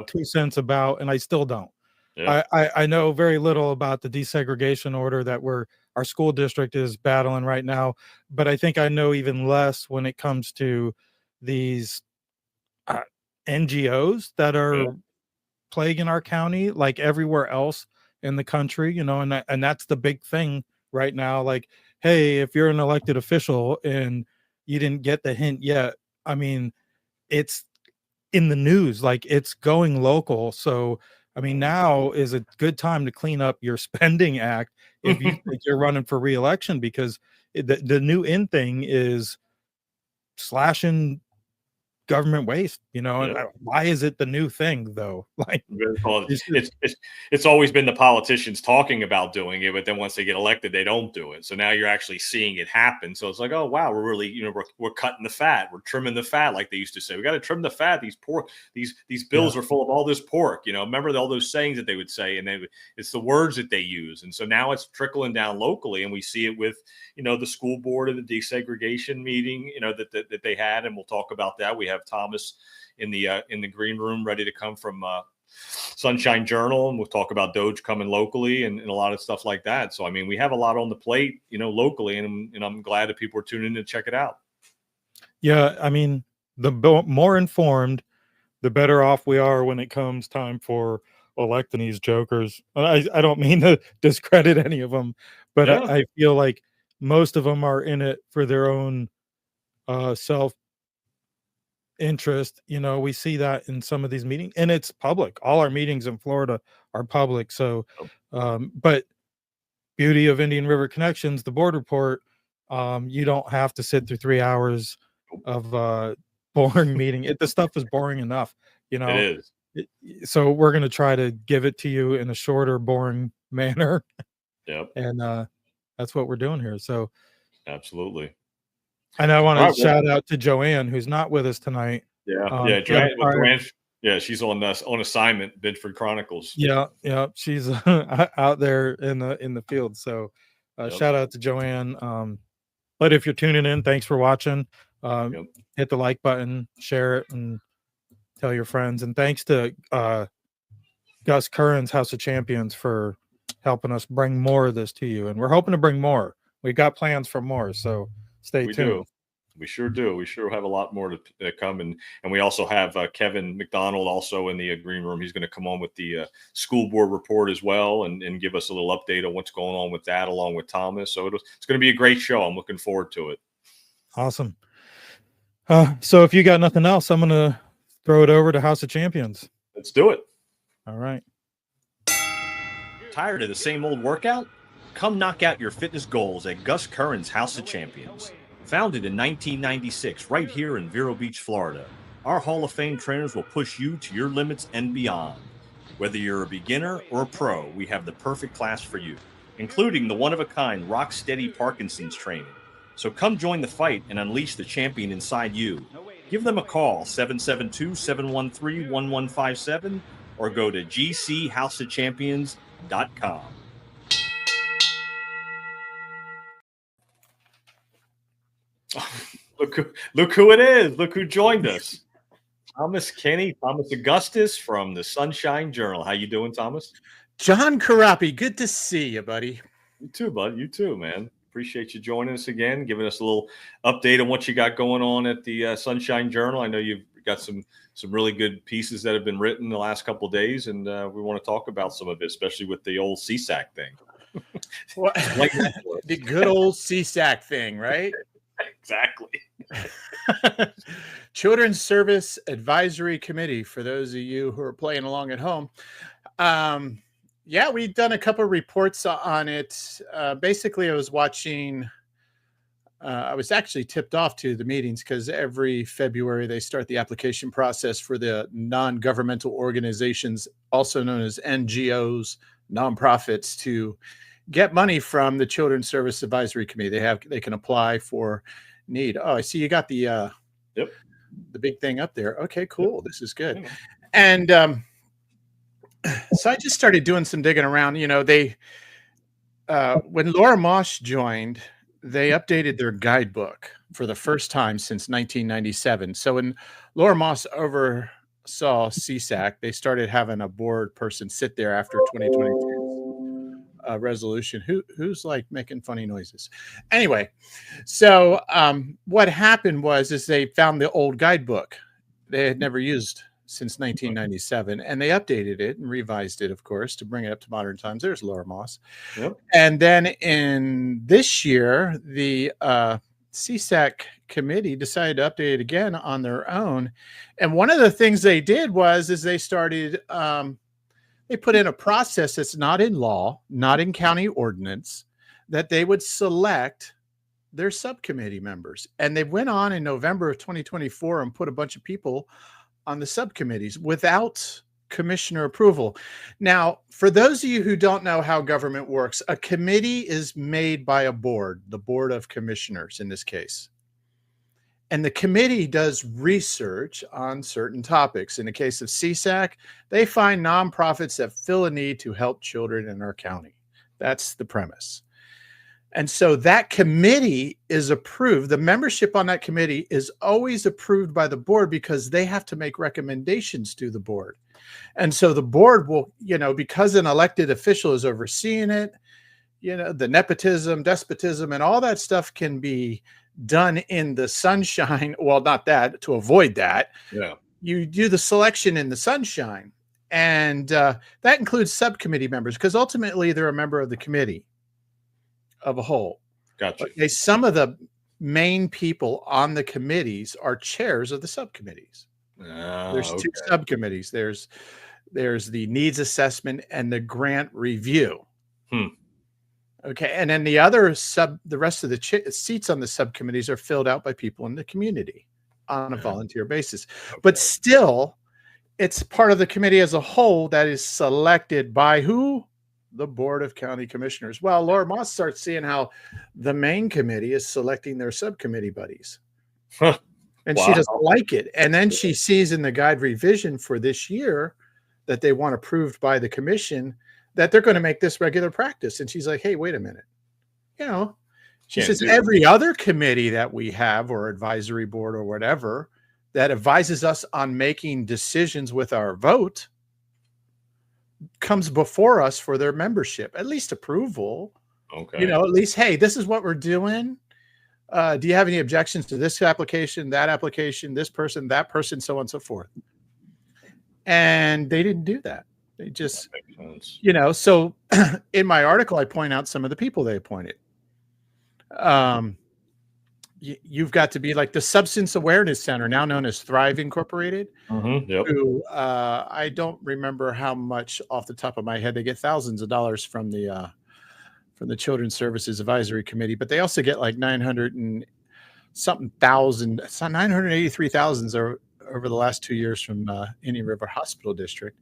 2 cents about, and I still don't. Yeah. I know very little about the desegregation order that our school district is battling right now, but I think I know even less when it comes to these NGOs that are plaguing our county like everywhere else in the country, and that's the big thing right now. Like, hey, if you're an elected official and you didn't get the hint yet, I mean, it's in the news, like it's going local. So, I mean, now is a good time to clean up your spending act if you think you're running for reelection, because the new in thing is slashing government waste, and why is it the new thing though? Like, it's always been the politicians talking about doing it, but then once they get elected, they don't do it. So now you're actually seeing it happen. So it's like, oh wow, we're really, we're cutting the fat, we're trimming the fat, like they used to say. We got to trim the fat. These bills are full of all this pork. Remember all those sayings that they would say, and it's the words that they use. And so now it's trickling down locally, and we see it with the school board and the desegregation meeting that they had, and we'll talk about that. We have Thomas in the green room ready to come from Sunshine Journal, and we'll talk about Doge coming locally and a lot of stuff like that. So I mean, we have a lot on the plate locally, and I'm glad that people are tuning in to check it out. Yeah, I mean, the more informed, the better off we are when it comes time for electing these jokers. I don't mean to discredit any of them, but I feel like most of them are in it for their own self interest. We see that in some of these meetings, and it's public. All our meetings in Florida are public. So, but beauty of Indian River Connections, the board report, you don't have to sit through 3 hours of boring meeting. The stuff is boring enough, It is. So we're going to try to give it to you in a shorter, boring manner. Yep. And that's what we're doing here. So absolutely. And I want to shout out to Joanne, who's not with us tonight. Joanne. Yeah, she's on assignment, Bedford Chronicles. Yeah, she's out there in the field. So shout out to Joanne. But if you're tuning in, thanks for watching. Hit the like button, share it, and tell your friends. And thanks to Gus Curran's House of Champions for helping us bring more of this to you. And we're hoping to bring more. We've got plans for more. So stay tuned. We sure do. We sure have a lot more to come. And we also have Kevin McDonald also in the green room. He's going to come on with the school board report as well and give us a little update on what's going on with that along with Thomas. So it's going to be a great show. I'm looking forward to it. Awesome. So if you got nothing else, I'm going to throw it over to House of Champions. Let's do it. All right. Tired of the same old workout? Come knock out your fitness goals at Gus Curran's House of Champions. Founded in 1996 right here in Vero Beach, Florida, our Hall of Fame trainers will push you to your limits and beyond. Whether you're a beginner or a pro, we have the perfect class for you, including the one-of-a-kind Rock Steady Parkinson's training. So come join the fight and unleash the champion inside you. Give them a call, 772-713-1157, or go to gchouseofchampions.com. Look who it is. Look who joined us. Thomas Augustus from the Sunshine Journal. How you doing, Thomas? John Karapi, good to see you, buddy. You too, bud. You too, man. Appreciate you joining us again, giving us a little update on what you got going on at the Sunshine Journal. I know you've got some really good pieces that have been written the last couple of days, and we want to talk about some of it, especially with the old CSAC thing. The good old CSAC thing, right? Exactly. Children's Service Advisory Committee, for those of you who are playing along at home. Yeah, we've done a couple of reports on it. Basically, I was watching, I was actually tipped off to the meetings because every February they start the application process for the non-governmental organizations, also known as NGOs, nonprofits, to get money from the Children's Service Advisory Committee. They can apply for need. Oh, I see you got the the big thing up there. Okay, cool. This is good. And so I just started doing some digging around. You know, they when Laura Moss joined, they updated their guidebook for the first time since 1997. So when Laura Moss oversaw CSAC, they started having a board person sit there after 2022 resolution. Who's like making funny noises? Anyway, so what happened is they found the old guidebook they had never used since 1997, and they updated it and revised it, of course, to bring it up to modern times. There's Laura Moss. Yep. And then in this year, the CSAC committee decided to update it again on their own. And one of the things they did is they started they put in a process that's not in law, not in county ordinance, that they would select their subcommittee members. And they went on in November of 2024 and put a bunch of people on the subcommittees without commissioner approval. Now, for those of you who don't know how government works, a committee is made by a board, the Board of Commissioners in this case. And the committee does research on certain topics. In the case of CSAC, they find nonprofits that fill a need to help children in our county. That's the premise. And so that committee is approved. The membership on that committee is always approved by the board because they have to make recommendations to the board. And so the board will, you know, because an elected official is overseeing it, you know, the nepotism, despotism, and all that stuff can be done in the sunshine. Well, not that, to avoid that. Yeah. You do the selection in the sunshine. And that includes subcommittee members because ultimately they're a member of the committee of a whole. Gotcha. Okay, some of the main people on the committees are chairs of the subcommittees. There's two subcommittees. There's the needs assessment and the grant review. Okay, and then the rest of the seats on the subcommittees are filled out by people in the community on a volunteer basis. But still, it's part of the committee as a whole that is selected by who? The Board of County Commissioners. Well, Laura Moss starts seeing how the main committee is selecting their subcommittee buddies. And she doesn't like it. And then she sees in the guide revision for this year that they want approved by the commission that they're going to make this regular practice. And she's like, hey, wait a minute. You know, she says every other committee that we have or advisory board or whatever that advises us on making decisions with our vote comes before us for their membership, at least approval. Okay. You know, at least, hey, this is what we're doing. Do you have any objections to this application, this person, that person, so on and so forth? And they didn't do that. They just, you know, so in my article, I point out some of the people they appointed. You've got to be like the Substance Awareness Center, now known as Thrive Incorporated, who I don't remember how much off the top of my head. They get thousands of dollars from the Children's Services Advisory Committee, but they also get like 983,000 over the last 2 years from Indian River Hospital District.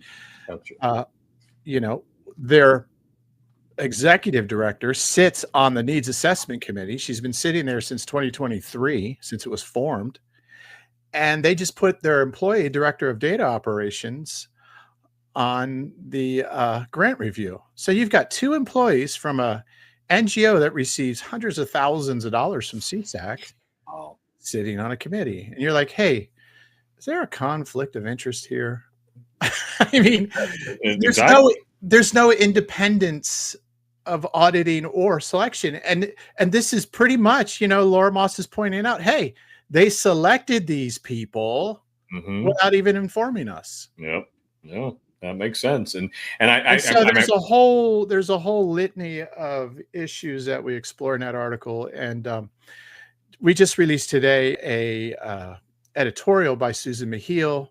You know, their executive director sits on the Needs Assessment Committee. She's been sitting there since 2023, since it was formed. And they just put their employee director of data operations on the grant review. So you've got 2 employees from a NGO that receives hundreds of thousands of dollars from CSAC sitting on a committee. And you're like, hey, is there a conflict of interest here? I mean, there's no independence of auditing or selection. And this is pretty much, Laura Moss is pointing out, hey, they selected these people without even informing us. Yep. Yeah, that makes sense. And so there's a whole litany of issues that we explore in that article. And we just released today a editorial by Susan Maheel,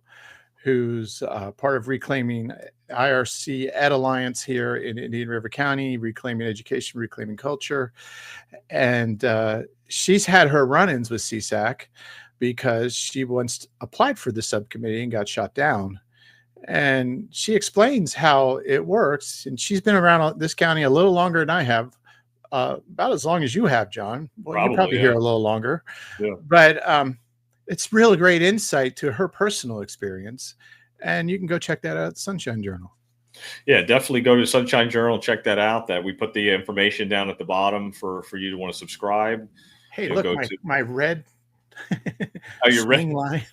who's part of Reclaiming IRC Ed Alliance here in Indian River County, Reclaiming Education, Reclaiming Culture. And she's had her run-ins with CSAC because she once applied for the subcommittee and got shot down. And she explains how it works. And she's been around this county a little longer than I have, about as long as you have, John. Well, you're probably here a little longer. Yeah. But it's real great insight to her personal experience. And you can go check that out at Sunshine Journal. Yeah, definitely go to Sunshine Journal, check that out. That we put the information down at the bottom for you to want to subscribe. Hey, look, my red your swing line.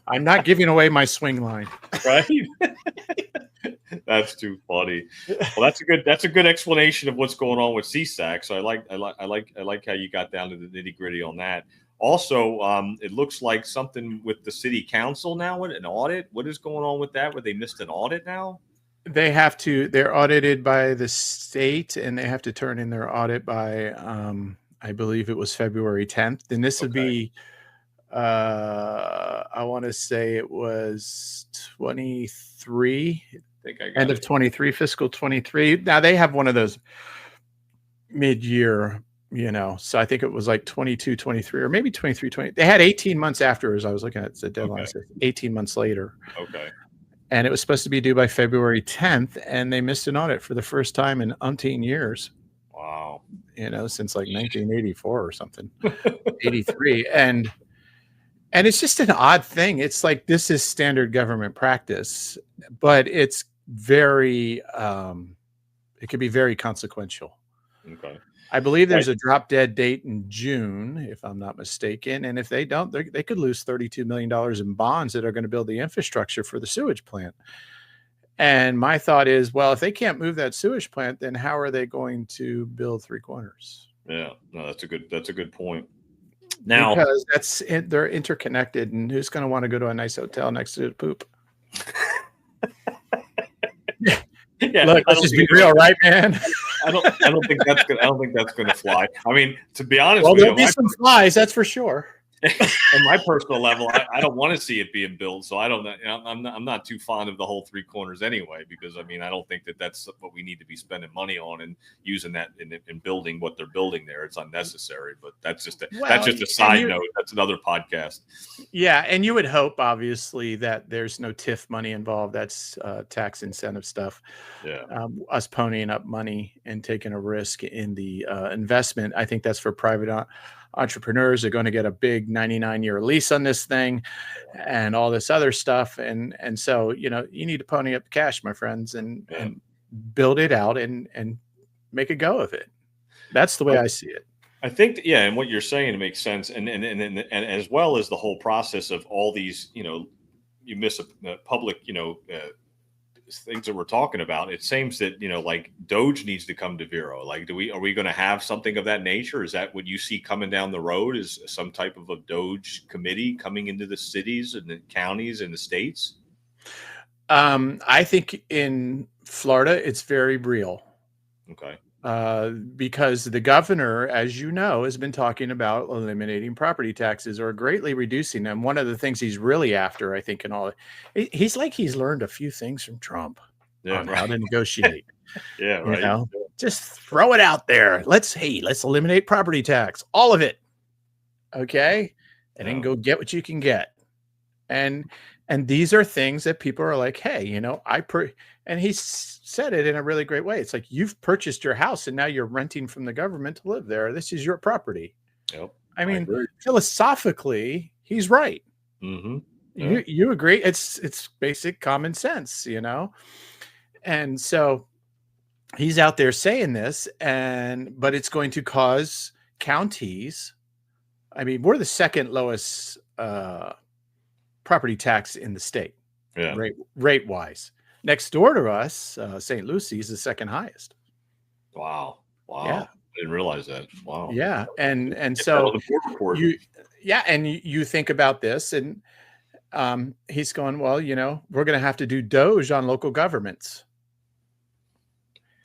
I'm not giving away my swing line. Right? That's too funny. Well, that's a good explanation of what's going on with CSAC. So I like how you got down to the nitty-gritty on that. Also, it looks like something with the city council now, an audit. What is going on with that? Where they missed an audit now? They're audited by the state, and they have to turn in their audit by, I believe it was February 10th. And this would be, I want to say it was 23, end of 23, fiscal 23. Now they have one of those mid-year, so I think it was like 22, 23, or maybe 23, 20. They had 18 months afterwards. I was looking at the deadline, so 18 months later. Okay. And it was supposed to be due by February 10th, and they missed an audit for the first time in umpteen years. Wow. Since like 1984 or something, 83. And it's just an odd thing. It's like, this is standard government practice, but it's very, it could be very consequential. Okay. I believe there's a drop dead date in June, if I'm not mistaken. And if they don't, they could lose $32 million in bonds that are going to build the infrastructure for the sewage plant. And my thought is, well, if they can't move that sewage plant, then how are they going to build Three Corners? Yeah, no, that's a good point. Now, because they're interconnected, and who's going to want to go to a nice hotel next to the poop? Yeah, look, let's just be real, right, man? I don't think that's good. I don't think that's going to fly. I mean, to be honest, well, there'll be some flies, that's for sure. On my personal level, I don't want to see it being built. So I don't. I'm not too fond of the whole Three Corners anyway, because I mean, I don't think that's what we need to be spending money on and using that in building what they're building there. It's unnecessary. But that's just a side note. That's another podcast. Yeah, and you would hope, obviously, that there's no TIF money involved. That's tax incentive stuff. Yeah, us ponying up money and taking a risk in the investment. I think that's for private entrepreneurs are going to get a big 99-year lease on this thing and all this other stuff. And so, you need to pony up the cash, my friends, and build it out and make a go of it. That's the way I see it. I think, and what you're saying makes sense. And as well as the whole process of all these, you miss a public, things that we're talking about. It seems that like Doge needs to come to Vero. Like, are we going to have something of that nature? Is that what you see coming down the road? Is some type of a Doge committee coming into the cities and the counties and the states? I think in Florida it's very real. Okay. Because the governor, as you know, has been talking about eliminating property taxes or greatly reducing them. One of the things he's really after, I think, he's learned a few things from Trump on how to negotiate. Yeah, right. Just throw it out there. Let's eliminate property tax, all of it. Okay, and then go get what you can get. And these are things that people are like, hey, and he said it in a really great way. It's like, you've purchased your house and now you're renting from the government to live there. This is your property. Yep. I mean, philosophically, he's right. Mm-hmm. You agree? It's basic common sense, you know? And so he's out there saying this, but it's going to cause counties. I mean, we're the second lowest property tax in the state, rate wise. Next door to us, St. Lucie is the second highest. Wow. Yeah. I didn't realize that. Wow. Yeah. And Get that so on the board report. you think about this, and he's going, well, you know, we're going to have to do Doge on local governments.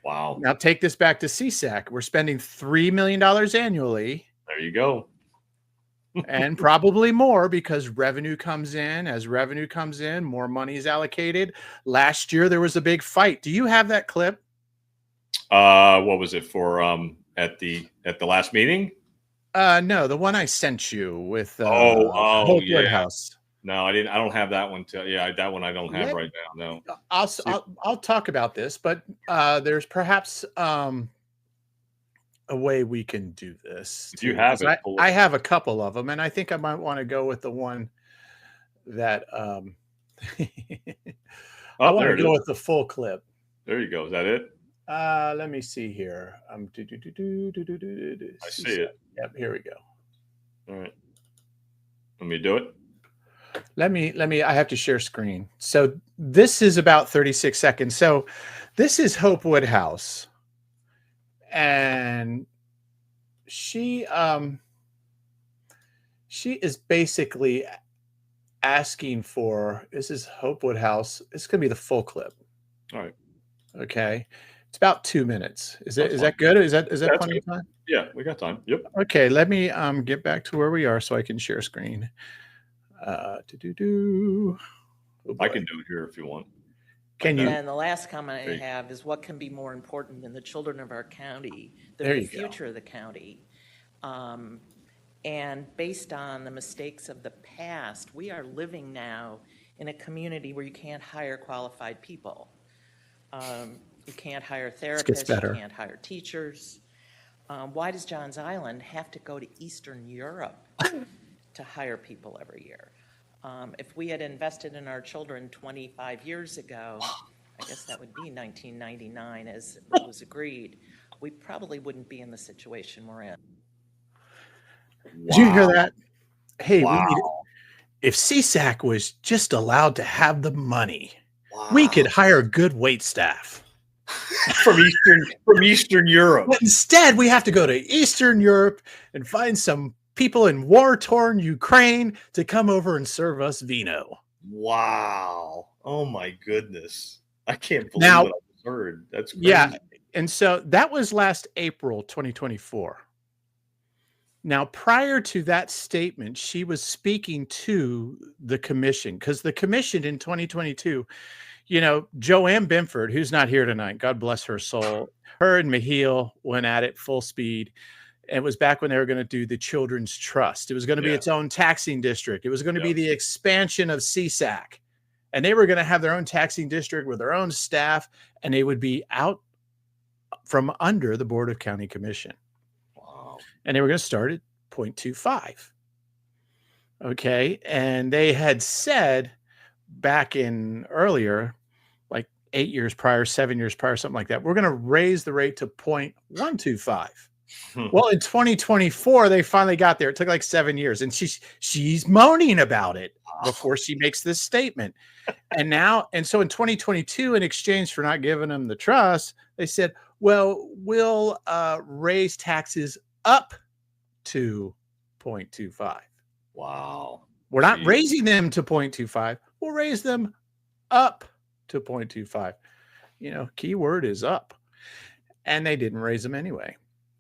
Wow. Now take this back to CSAC. We're spending $3 million annually. There you go. And probably more, because revenue comes in. As revenue comes in, more money is allocated. Last year, there was a big fight. Do you have that clip? What was it for at the last meeting? No, the one I sent you with Hope yeah. Woodhouse. No, I didn't. I don't have that one. That one I don't have right now. No. I'll talk about this, but there's perhaps a way we can do this. If you have it, I have a couple of them, and I think I might want to go with the one that I want to go with the full clip. There you go. Is that it? Let me see here. I see it. Yep, here we go. All right. Let me do it. Let me, I have to share screen. So this is about 36 seconds. So this is Hope Woodhouse. And she is basically asking for, this is Hope Woodhouse. It's going to be the full clip. All right. Okay. It's about 2 minutes. Is that good? Is that plenty of time? Yeah, we got time. Yep. Okay. Let me get back to where we are so I can share screen. I can do it here if you want. Can you? And the last comment I have is, what can be more important than the children of our county, the future of the county? And based on the mistakes of the past, we are living now in a community where you can't hire qualified people. You can't hire therapists, you can't hire teachers. Why does Johns Island have to go to Eastern Europe to hire people every year? If we had invested in our children 25 years ago, I guess that would be 1999 as it was agreed, we probably wouldn't be in the situation we're in. Did you hear that? Hey, if CSAC was just allowed to have the money, we could hire good wait staff. from Eastern Europe. But instead, we have to go to Eastern Europe and find some people in war-torn Ukraine to come over and serve us vino. Wow. Oh my goodness. I can't believe what I just heard. That's crazy. Yeah. And so that was last April 2024. Now, prior to that statement, she was speaking to the commission, because the commission in 2022, you know, Joanne Binford, who's not here tonight, God bless her soul, her and Mahil went at it full speed. And it was back when they were going to do the Children's Trust. It was going to be its own taxing district. It was going to be the expansion of CSAC. And they were going to have their own taxing district with their own staff, and they would be out from under the Board of County Commission. Wow. And they were going to start at 0.25. Okay. And they had said back in earlier, like 8 years prior, 7 years prior, something like that, we're going to raise the rate to 0.125. Well, in 2024, they finally got there. It took like 7 years, and she's moaning about it before she makes this statement. And so in 2022, in exchange for not giving them the trust, they said, well, we'll raise taxes up to 0.25. Wow. We're not raising them to 0.25. We'll raise them up to 0.25. You know, key word is up. And they didn't raise them anyway.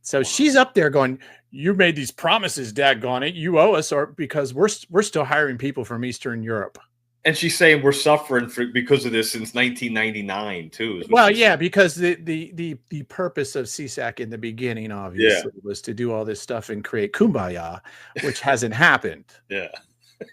So she's up there going, you made these promises, daggone it. You owe us, or because we're still hiring people from Eastern Europe. And she's saying we're suffering because of this since 1999 too. Well, yeah, because the purpose of CSAC in the beginning, obviously, was to do all this stuff and create kumbaya, which hasn't happened. Yeah.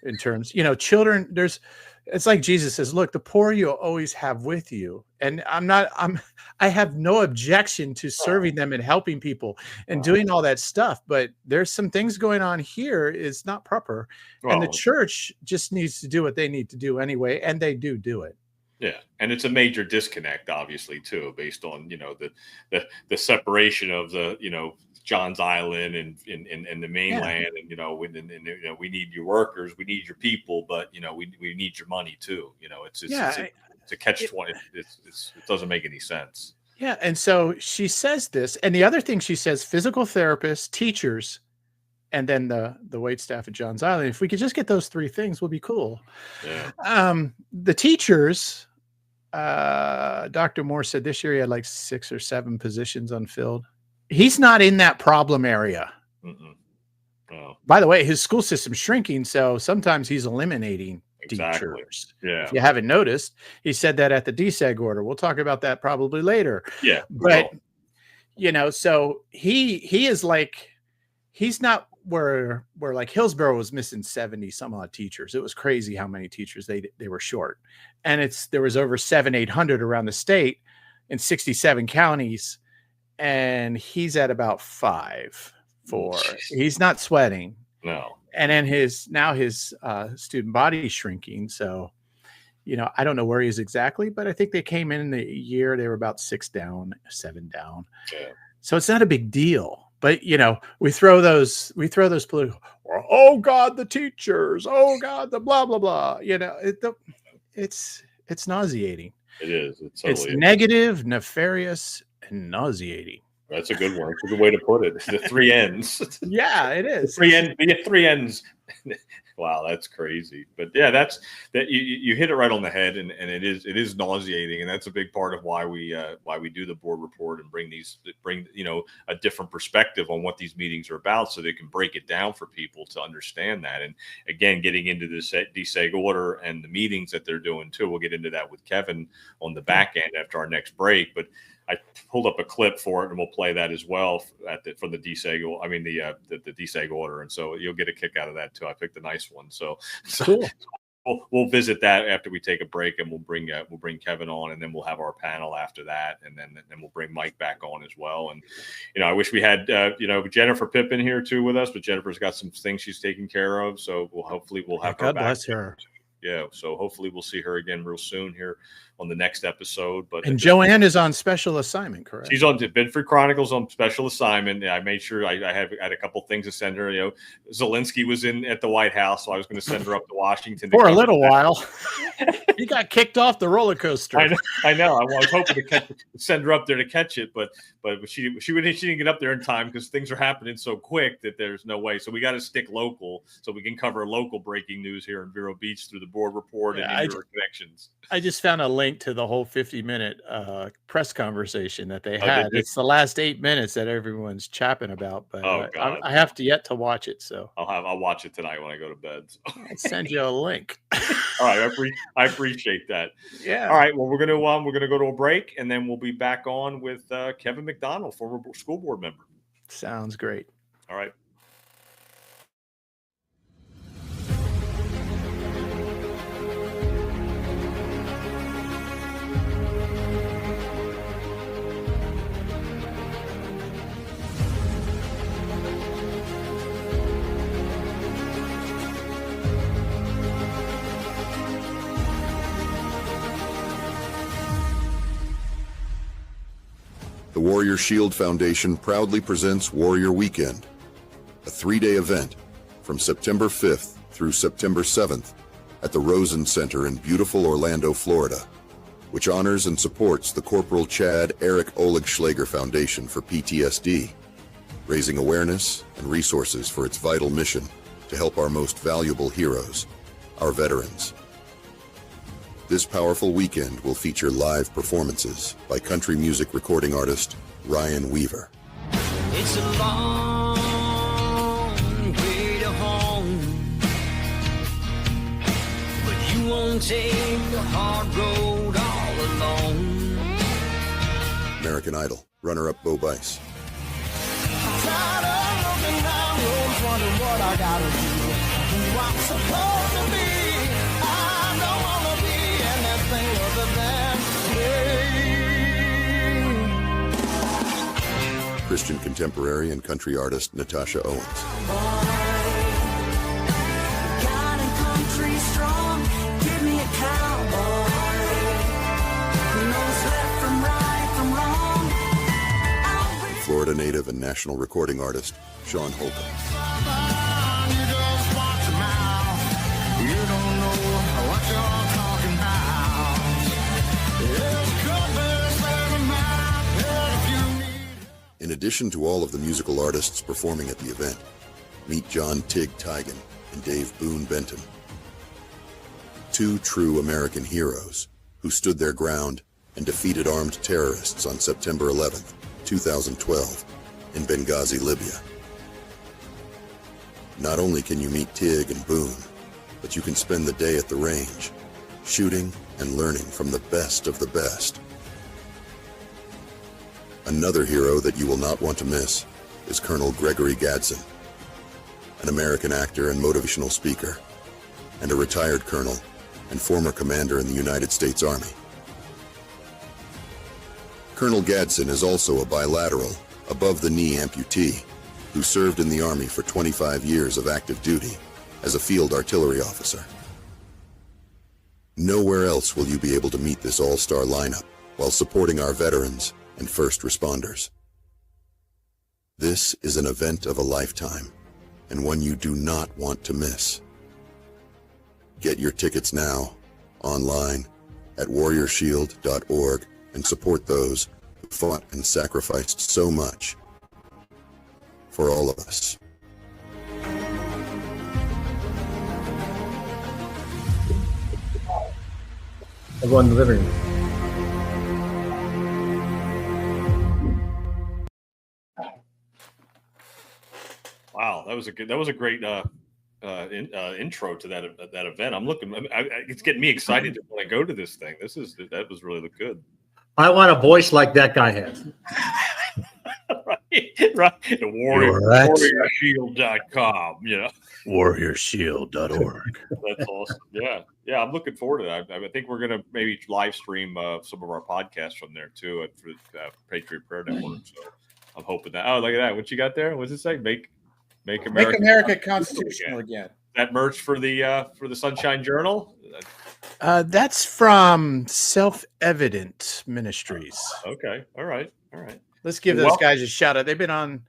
In terms, you know, children, there's it's like Jesus says, look, the poor you'll always have with you. And I have no objection to serving them and helping people and doing all that stuff. But there's some things going on here is not proper. And the church just needs to do what they need to do anyway. And they do it. Yeah, and it's a major disconnect, obviously, too, based on the separation of the John's Island and the mainland, and we need your workers, we need your people, but we need your money too. It's a catch-20. It doesn't make any sense. Yeah, and so she says this, and the other thing she says: physical therapists, teachers, and then the wait staff at John's Island. If we could just get those three things, we'll be cool. Yeah. The teachers. Dr. Moore said this year he had like 6 or 7 positions unfilled. He's not in that problem area. Oh. By the way, his school system's shrinking, so sometimes he's eliminating teachers. Yeah. If you haven't noticed, he said that at the DSEG order. We'll talk about that probably later. Yeah. But so he is like, he's not where like Hillsborough was missing 70 some odd teachers. It was crazy how many teachers they were short. And there was over 700-800 around the state in 67 counties. And he's at about 5 4. He's not sweating. No. And then his student body is shrinking. So, I don't know where he is exactly, but I think they came in the year, they were about 6 down, 7 down. Yeah. So it's not a big deal. But we throw those political. Oh God, the teachers. Oh God, the blah blah blah. It's nauseating. It is. It's negative, nefarious, and nauseating. That's a good one. It's a good way to put it. The 3 ends. Yeah, it is. Three ends. Wow, that's crazy. But yeah, that you hit it right on the head, and it is nauseating, and that's a big part of why we do the board report and bring a different perspective on what these meetings are about, so they can break it down for people to understand that. And again, getting into this DSEG order and the meetings that they're doing too. We'll get into that with Kevin on the back end after our next break, but I pulled up a clip for it, and we'll play that as well for the DSEG. I mean the DSEG order, and so you'll get a kick out of that too. I picked a nice one, so cool. We'll visit that after we take a break, and we'll bring Kevin on, and then we'll have our panel after that, and then we'll bring Mike back on as well. And I wish we had Jennifer Pippin here too with us, but Jennifer's got some things she's taking care of, so we'll have her. God back. bless her. Yeah, so hopefully we'll see her again real soon here on the next episode. And Joanne is on special assignment, correct? She's on Bedford Chronicles on special assignment. I made sure I had a couple things to send her. Zelensky was at the White House, so I was going to send her up to Washington for a little while. He got kicked off the roller coaster. I know. I was hoping to send her up there to catch it, but she didn't get up there in time because things are happening so quick that there's no way. So we got to stick local so we can cover local breaking news here in Vero Beach through the board report and your connections. I just found a link to the whole 50-minute press conversation that they had. It's the last 8 minutes that everyone's chapping about, but I have yet to watch it. So I'll watch it tonight when I go to bed. So. I'll send you a link. All right, I appreciate that. Yeah. All right. Well, we're gonna go to a break, and then we'll be back on with Kevin McDonald, former school board member. Sounds great. All right. The Warrior Shield Foundation proudly presents Warrior Weekend, a 3-day event from September 5th through September 7th at the Rosen Center in beautiful Orlando, Florida, which honors and supports the Corporal Chad Eric Oleg Schlager Foundation for PTSD, raising awareness and resources for its vital mission to help our most valuable heroes, our veterans. This powerful weekend will feature live performances by country music recording artist Ryan Weaver. It's a long way to home, but you won't take the hard road all alone. American Idol runner-up Bo Bice. Tired of looking down roads, wondering what I gotta do, who I'm supposed to be. I know Christian contemporary and country artist Natasha Owens. Florida native and national recording artist Sean Holcomb. In addition to all of the musical artists performing at the event, meet John Tig Tigan and Dave Boone Benton. Two true American heroes who stood their ground and defeated armed terrorists on September 11th, 2012 in Benghazi, Libya. Not only can you meet Tig and Boone, but you can spend the day at the range, shooting and learning from the best of the best. Another hero that you will not want to miss is Colonel Gregory Gadsden, an American actor and motivational speaker, and a retired colonel and former commander in the United States Army. Colonel Gadsden is also a bilateral, above-the-knee amputee who served in the Army for 25 years of active duty as a field artillery officer. Nowhere else will you be able to meet this all-star lineup while supporting our veterans and first responders. This is an event of a lifetime, and one you do not want to miss. Get your tickets now, online, at warriorshield.org, and support those who fought and sacrificed so much for all of us. Everyone in the living room. Wow, that was a great intro to that event. I'm looking. It's getting me excited to want to go to this thing. That was really good. I want a voice like that guy has. right. The warriorshield.com, warriorshield.org. That's awesome. Yeah, I'm looking forward to that. I think we're going to maybe live stream some of our podcasts from there too at Patriot Prayer Network. So I'm hoping that. Oh, look at that. What you got there? What's it say? Make America constitutional again. That merch for the Sunshine Journal. That's from Self-Evident Ministries. Okay. All right. Let's give those guys a shout out. They've been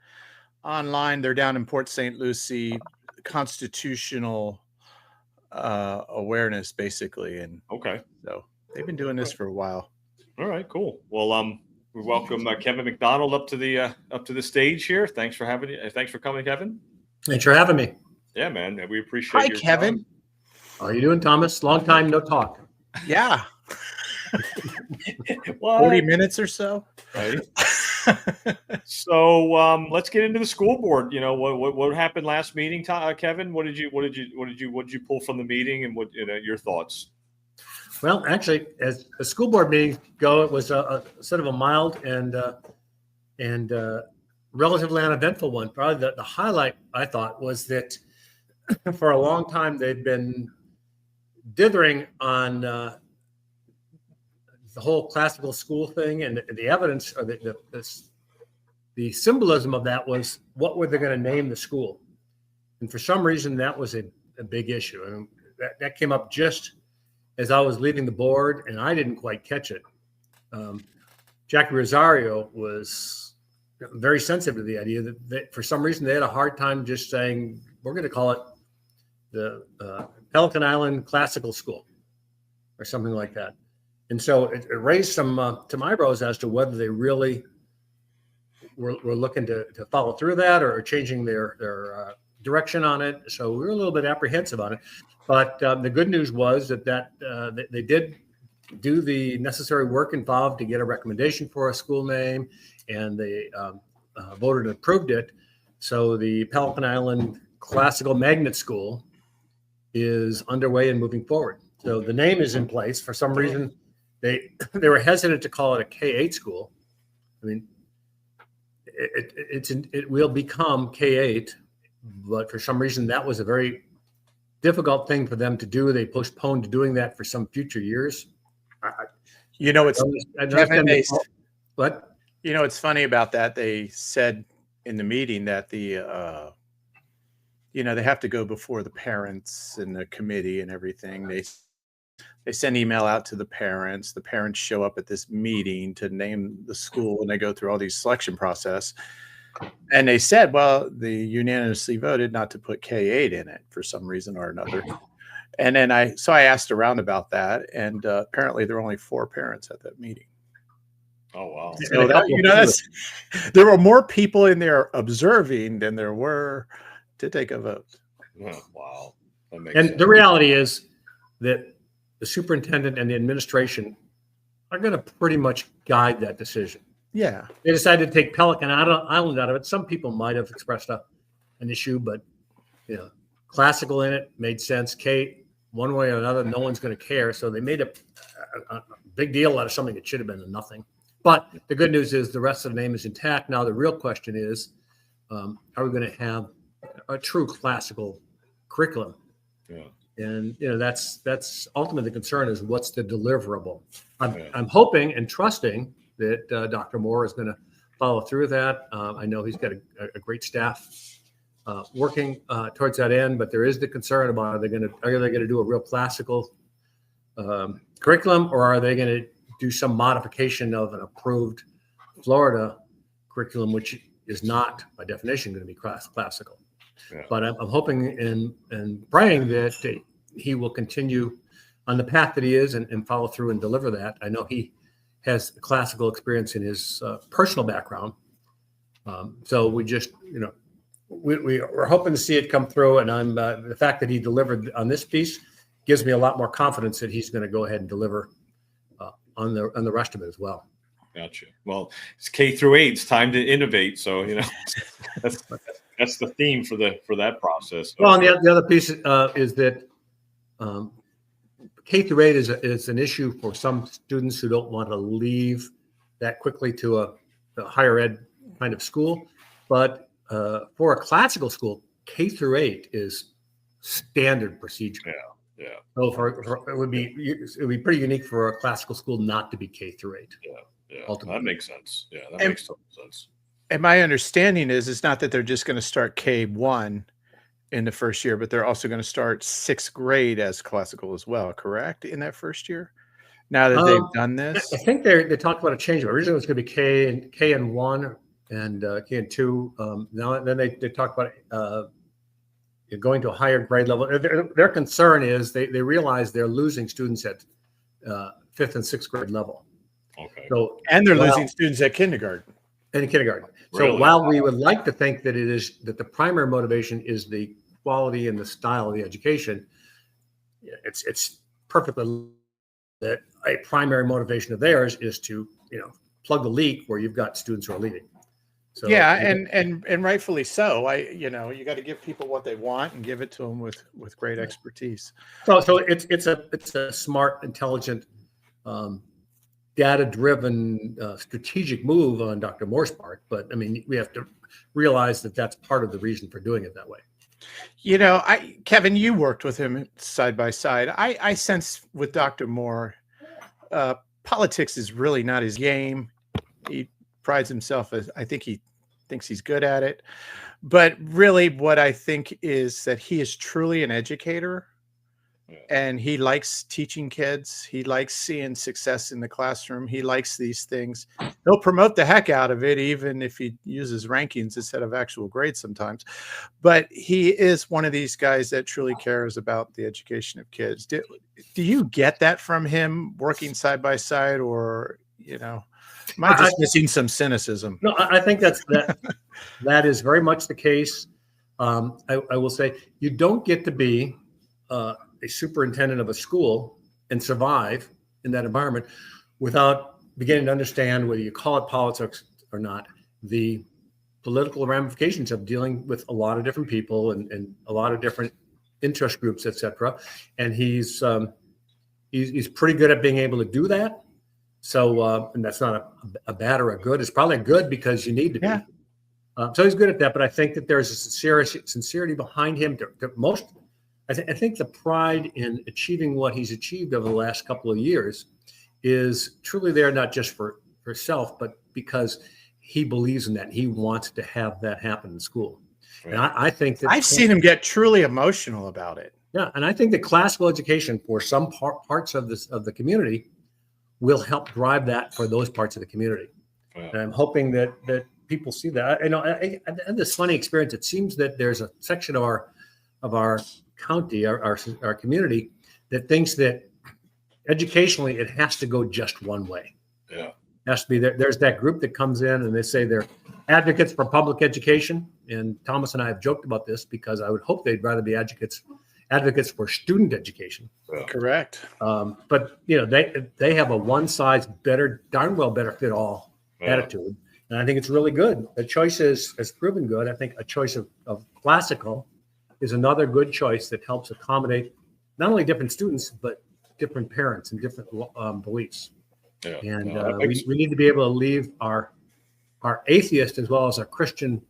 online. They're down in Port St. Lucie, constitutional awareness, basically. And so they've been doing this for a while. All right, cool. Well, we welcome Kevin McDonald up to the stage here. Thanks for coming, Kevin. Thanks for having me. Yeah, man. We appreciate Hi, your Kevin. time. How are you doing, Thomas? Long time no talk. Yeah. 40 minutes or so. Right. So let's get into the school board. What happened last meeting, Kevin? What did you pull from the meeting, and what your thoughts? Well, actually, as the school board meetings go, it was a sort of a mild and relatively uneventful one. Probably the highlight, I thought, was that for a long time they've been dithering on the whole classical school thing, and the evidence, or the symbolism of that was, what were they going to name the school? And for some reason, that was a big issue. And that came up just as I was leaving the board, and I didn't quite catch it. Jackie Rosario was very sensitive to the idea that for some reason they had a hard time just saying, we're going to call it the Pelican Island Classical School or something like that. And so it raised some eyebrows as to whether they really were looking to follow through that or changing their direction on it. So we were a little bit apprehensive on it. But the good news was that they did do the necessary work involved to get a recommendation for a school name, and they voted and approved it. So the Pelican Island Classical Magnet School is underway and moving forward. So the name is in place. For some reason, they were hesitant to call it a K-8 school. I mean, it will become K-8, but for some reason that was a very difficult thing for them to do. They postponed doing that for some future years. It's what? You know, it's funny about that. They said in the meeting that the, they have to go before the parents and the committee and everything. They send email out to the parents. The parents show up at this meeting to name the school, and they go through all these selection process. And they said, well, they unanimously voted not to put K-8 in it for some reason or another. And then I asked around about that, and apparently there were only 4 parents at that meeting. Oh, wow. So there were more people in there observing than there were to take a vote. Oh, wow. That makes And sense. the reality is that the superintendent and the administration are going to pretty much guide that decision. Yeah. They decided to take Pelican Island out of it. Some people might have expressed an issue, but classical in it made sense. Kate, one way or another, no one's going to care. So they made a big deal out of something that should have been a nothing. But the good news is the rest of the name is intact. Now the real question is, are we going to have a true classical curriculum? Yeah. And that's ultimately the concern is what's the deliverable. I'm hoping and trusting that Dr. Moore is going to follow through with that. I know he's got a great staff working towards that end, but there is the concern about are they going to do a real classical curriculum, or are they going to do some modification of an approved Florida curriculum, which is not by definition going to be classical. Yeah. But I'm hoping and praying that he will continue on the path that he is and follow through and deliver that. I know he has classical experience in his personal background. So we just, we're hoping to see it come through. And the fact that he delivered on this piece gives me a lot more confidence that he's going to go ahead and deliver on the rest of it as well. Gotcha. Well, it's K-8. It's time to innovate. So, that's the theme for that process. Well, and the other piece is that K-8 is an issue for some students who don't want to leave that quickly to a higher ed kind of school. But for a classical school, K-8 is standard procedure. Yeah. So it would be pretty unique for a classical school not to be K-8. Yeah. Ultimately. That makes sense. Yeah, that makes total sense. And my understanding is it's not that they're just going to start K-1 in the first year, but they're also going to start 6th grade as classical as well, correct? In that first year? Now that they've done this? I think they talked about a change. Originally it was going to be K and 1 and K and 2. Then they talked about going to a higher grade level. Their concern is they realize they're losing students at 5th and 6th grade level. Okay. So they're losing students at kindergarten. In kindergarten. Really? So while we would like to think that the primary motivation is the quality and the style of the education, it's perfectly that a primary motivation of theirs is to plug the leak where you've got students who are leaving. So, yeah, and rightfully so. You got to give people what they want and give it to them with great expertise. So it's a smart, intelligent, data-driven, strategic move on Dr. Moore's part. But I mean, we have to realize that that's part of the reason for doing it that way. Kevin, you worked with him side by side. I sense with Dr. Moore, politics is really not his game. He prides himself as I think he thinks he's good at it. But really what I think is that he is truly an educator and he likes teaching kids. He likes seeing success in the classroom. He likes these things. He'll promote the heck out of it, even if he uses rankings instead of actual grades sometimes. But he is one of these guys that truly cares about the education of kids. Do you get that from him working side by side, or, am I just missing some cynicism? No, I think that is very much the case. I will say you don't get to be a superintendent of a school and survive in that environment without beginning to understand, whether you call it politics or not, the political ramifications of dealing with a lot of different people and a lot of different interest groups, et cetera. And he's pretty good at being able to do that. So, and that's not a bad or a good. It's probably a good because you need to be. Yeah. So he's good at that. But I think that there's a sincerity behind him. I think the pride in achieving what he's achieved over the last couple of years is truly there, not just for self, but because he believes in that. He wants to have that happen in school. And I think that I've seen him get truly emotional about it. Yeah, and I think that classical education for some parts of the community will help drive that for those parts of the community. And I'm hoping that people see that. I had this funny experience. It seems that there's a section of our county, our community, that thinks that educationally it has to go just one way. Yeah. It has to be there. There's that group that comes in and they say they're advocates for public education. And Thomas and I have joked about this because I would hope they'd rather be advocates for student education. Correct. But they have a one size darn well better fit all attitude. And I think it's really good. The choice has proven good. I think a choice of classical is another good choice that helps accommodate not only different students, but different parents and different beliefs. Yeah. And we need to be able to leave our atheist as well as our Christian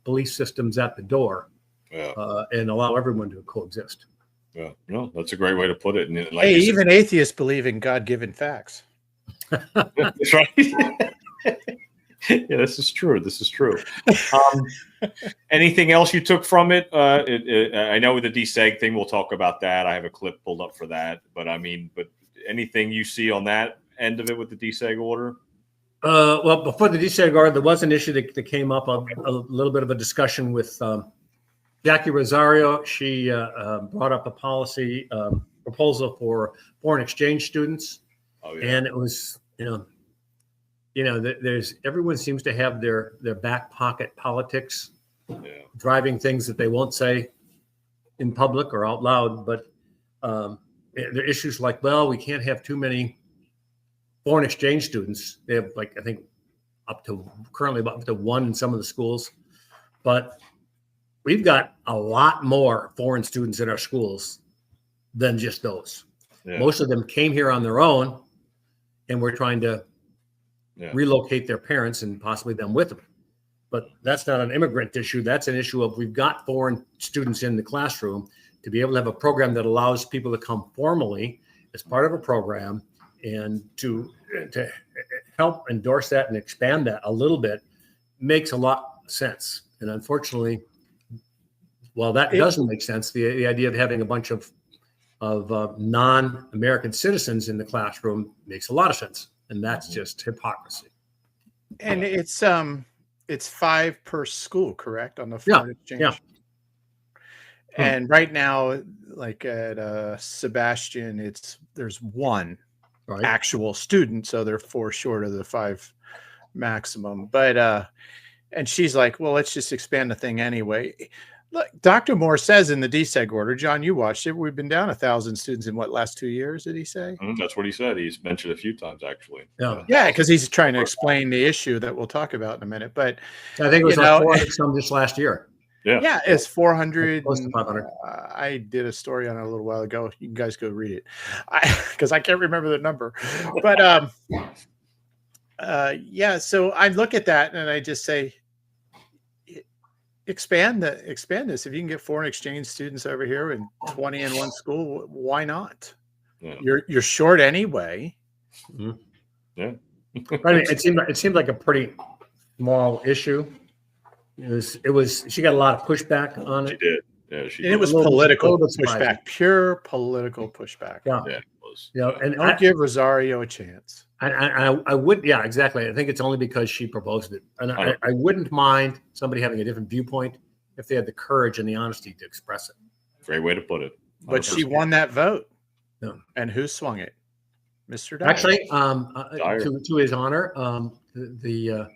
belief systems at the door and allow everyone to coexist. Yeah, no, that's a great way to put it. And hey, even atheists believe in God-given facts. That's right. Yeah, this is true. Anything else you took from it? I know with the deseg thing, we'll talk about that. I have a clip pulled up for that. But anything you see on that end of it with the deseg order? Well, before the deseg order, there was an issue that came up, a little bit of a discussion with Jackie Rosario. She brought up a policy proposal for foreign exchange students. Oh, yeah. And it was, there's everyone seems to have their back pocket politics, driving things that they won't say in public or out loud. But there are issues like, well, we can't have too many foreign exchange students. They have I think currently up to one in some of the schools, but we've got a lot more foreign students in our schools than just those. Yeah. Most of them came here on their own, and we're trying to relocate their parents and possibly them with them. But that's not an immigrant issue. That's an issue of we've got foreign students in the classroom. To be able to have a program that allows people to come formally as part of a program and to help endorse that and expand that a little bit makes a lot of sense. And unfortunately, while that doesn't make sense, the idea of having a bunch of non-American citizens in the classroom makes a lot of sense. And that's just hypocrisy. And it's 5 per school, correct? On the foreign exchange. Yeah. And right now, like at Sebastian, there's one actual student, so they're 4 short of the 5 maximum. But and she's like, well, let's just expand the thing anyway. Look, Dr. Moore says in the deseg order, John, you watched it, we've been down 1,000 students in last 2 years, did he say? That's what he said. He's mentioned a few times, actually. Yeah, because he's trying to explain the issue that we'll talk about in a minute. But I think it was 400 some just last year. Yeah, it's 400. Close to 500. I did a story on it a little while ago. You guys go read it, because I can't remember the number. But so I look at that and I just say, expand this. If you can get foreign exchange students over here and 20 in one school, why not? Yeah. You're short anyway. Mm-hmm. Yeah. I mean, it seemed like a pretty small issue. It was. She got a lot of pushback on it. She did. Yeah, she did. It was political pushback, pure political pushback. Yeah, it was. And don't give Rosario a chance. I would. Yeah, exactly. I think it's only because she proposed it, and I wouldn't mind somebody having a different viewpoint if they had the courage and the honesty to express it. Great way to put it. 100%. But she won that vote. Yeah. And who swung it? Mr. Dyer. Actually, to his honor, the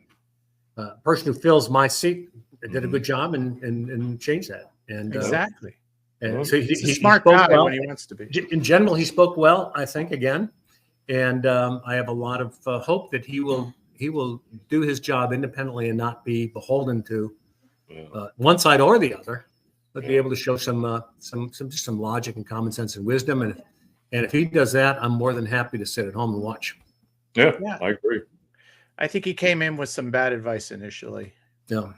person who fills my seat did a good job and changed that. And exactly. And so he's a smart guy when he wants to be. In general, he spoke well, I think, again. And I have a lot of hope that he will do his job independently and not be beholden to one side or the other, but be able to show some logic and common sense and wisdom. And if he does that, I'm more than happy to sit at home and watch. Yeah, I agree. I think he came in with some bad advice initially. Yeah.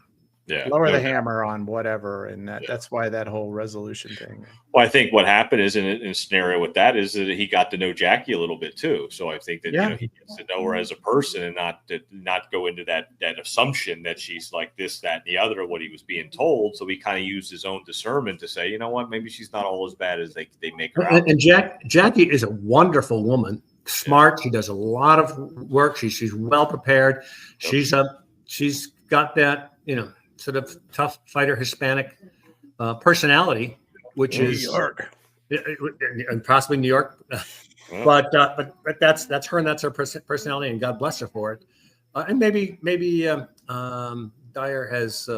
Yeah, lower no the doubt. hammer on whatever, and that's why that whole resolution thing. Well, I think what happened is in a scenario with that is that he got to know Jackie a little bit too. So I think that he gets to know her as a person and not go into that assumption that she's like this, that, and the other of what he was being told. So he kind of used his own discernment to say, you know what, maybe she's not all as bad as they make her out. And Jackie is a wonderful woman, smart. She does a lot of work. She's well prepared. She's got that, sort of tough fighter Hispanic personality, which is New York, and possibly New York, but that's her and that's her personality, and God bless her for it. And maybe Dyer has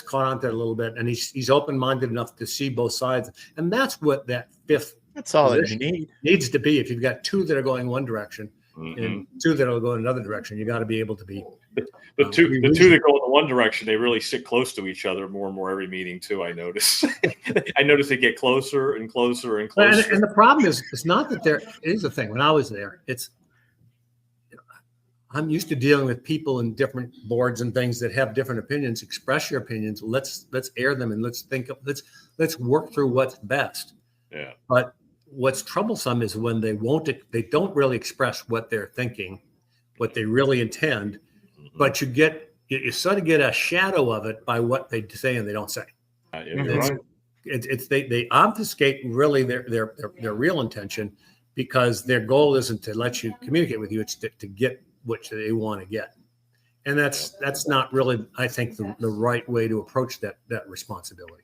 caught on to it a little bit, and he's open-minded enough to see both sides, and that's what that fifth. That's all that you needs to be. If you've got two that are going one direction and two that are going another direction, you got to be able to be. The two that go in the one direction, they really sit close to each other more and more every meeting too. I notice. I notice they get closer and closer and closer. And the problem is, it's not that there is the thing. When I was there, I'm used to dealing with people in different boards and things that have different opinions. Express your opinions. Let's air them, and let's work through what's best. Yeah. But what's troublesome is when they don't really express what they're thinking, what they really intend. But you sort of get a shadow of it by what they say and they don't say. They obfuscate really their real intention, because their goal isn't to let you communicate with you; it's to get what they want to get, and that's not really, I think, the right way to approach that responsibility.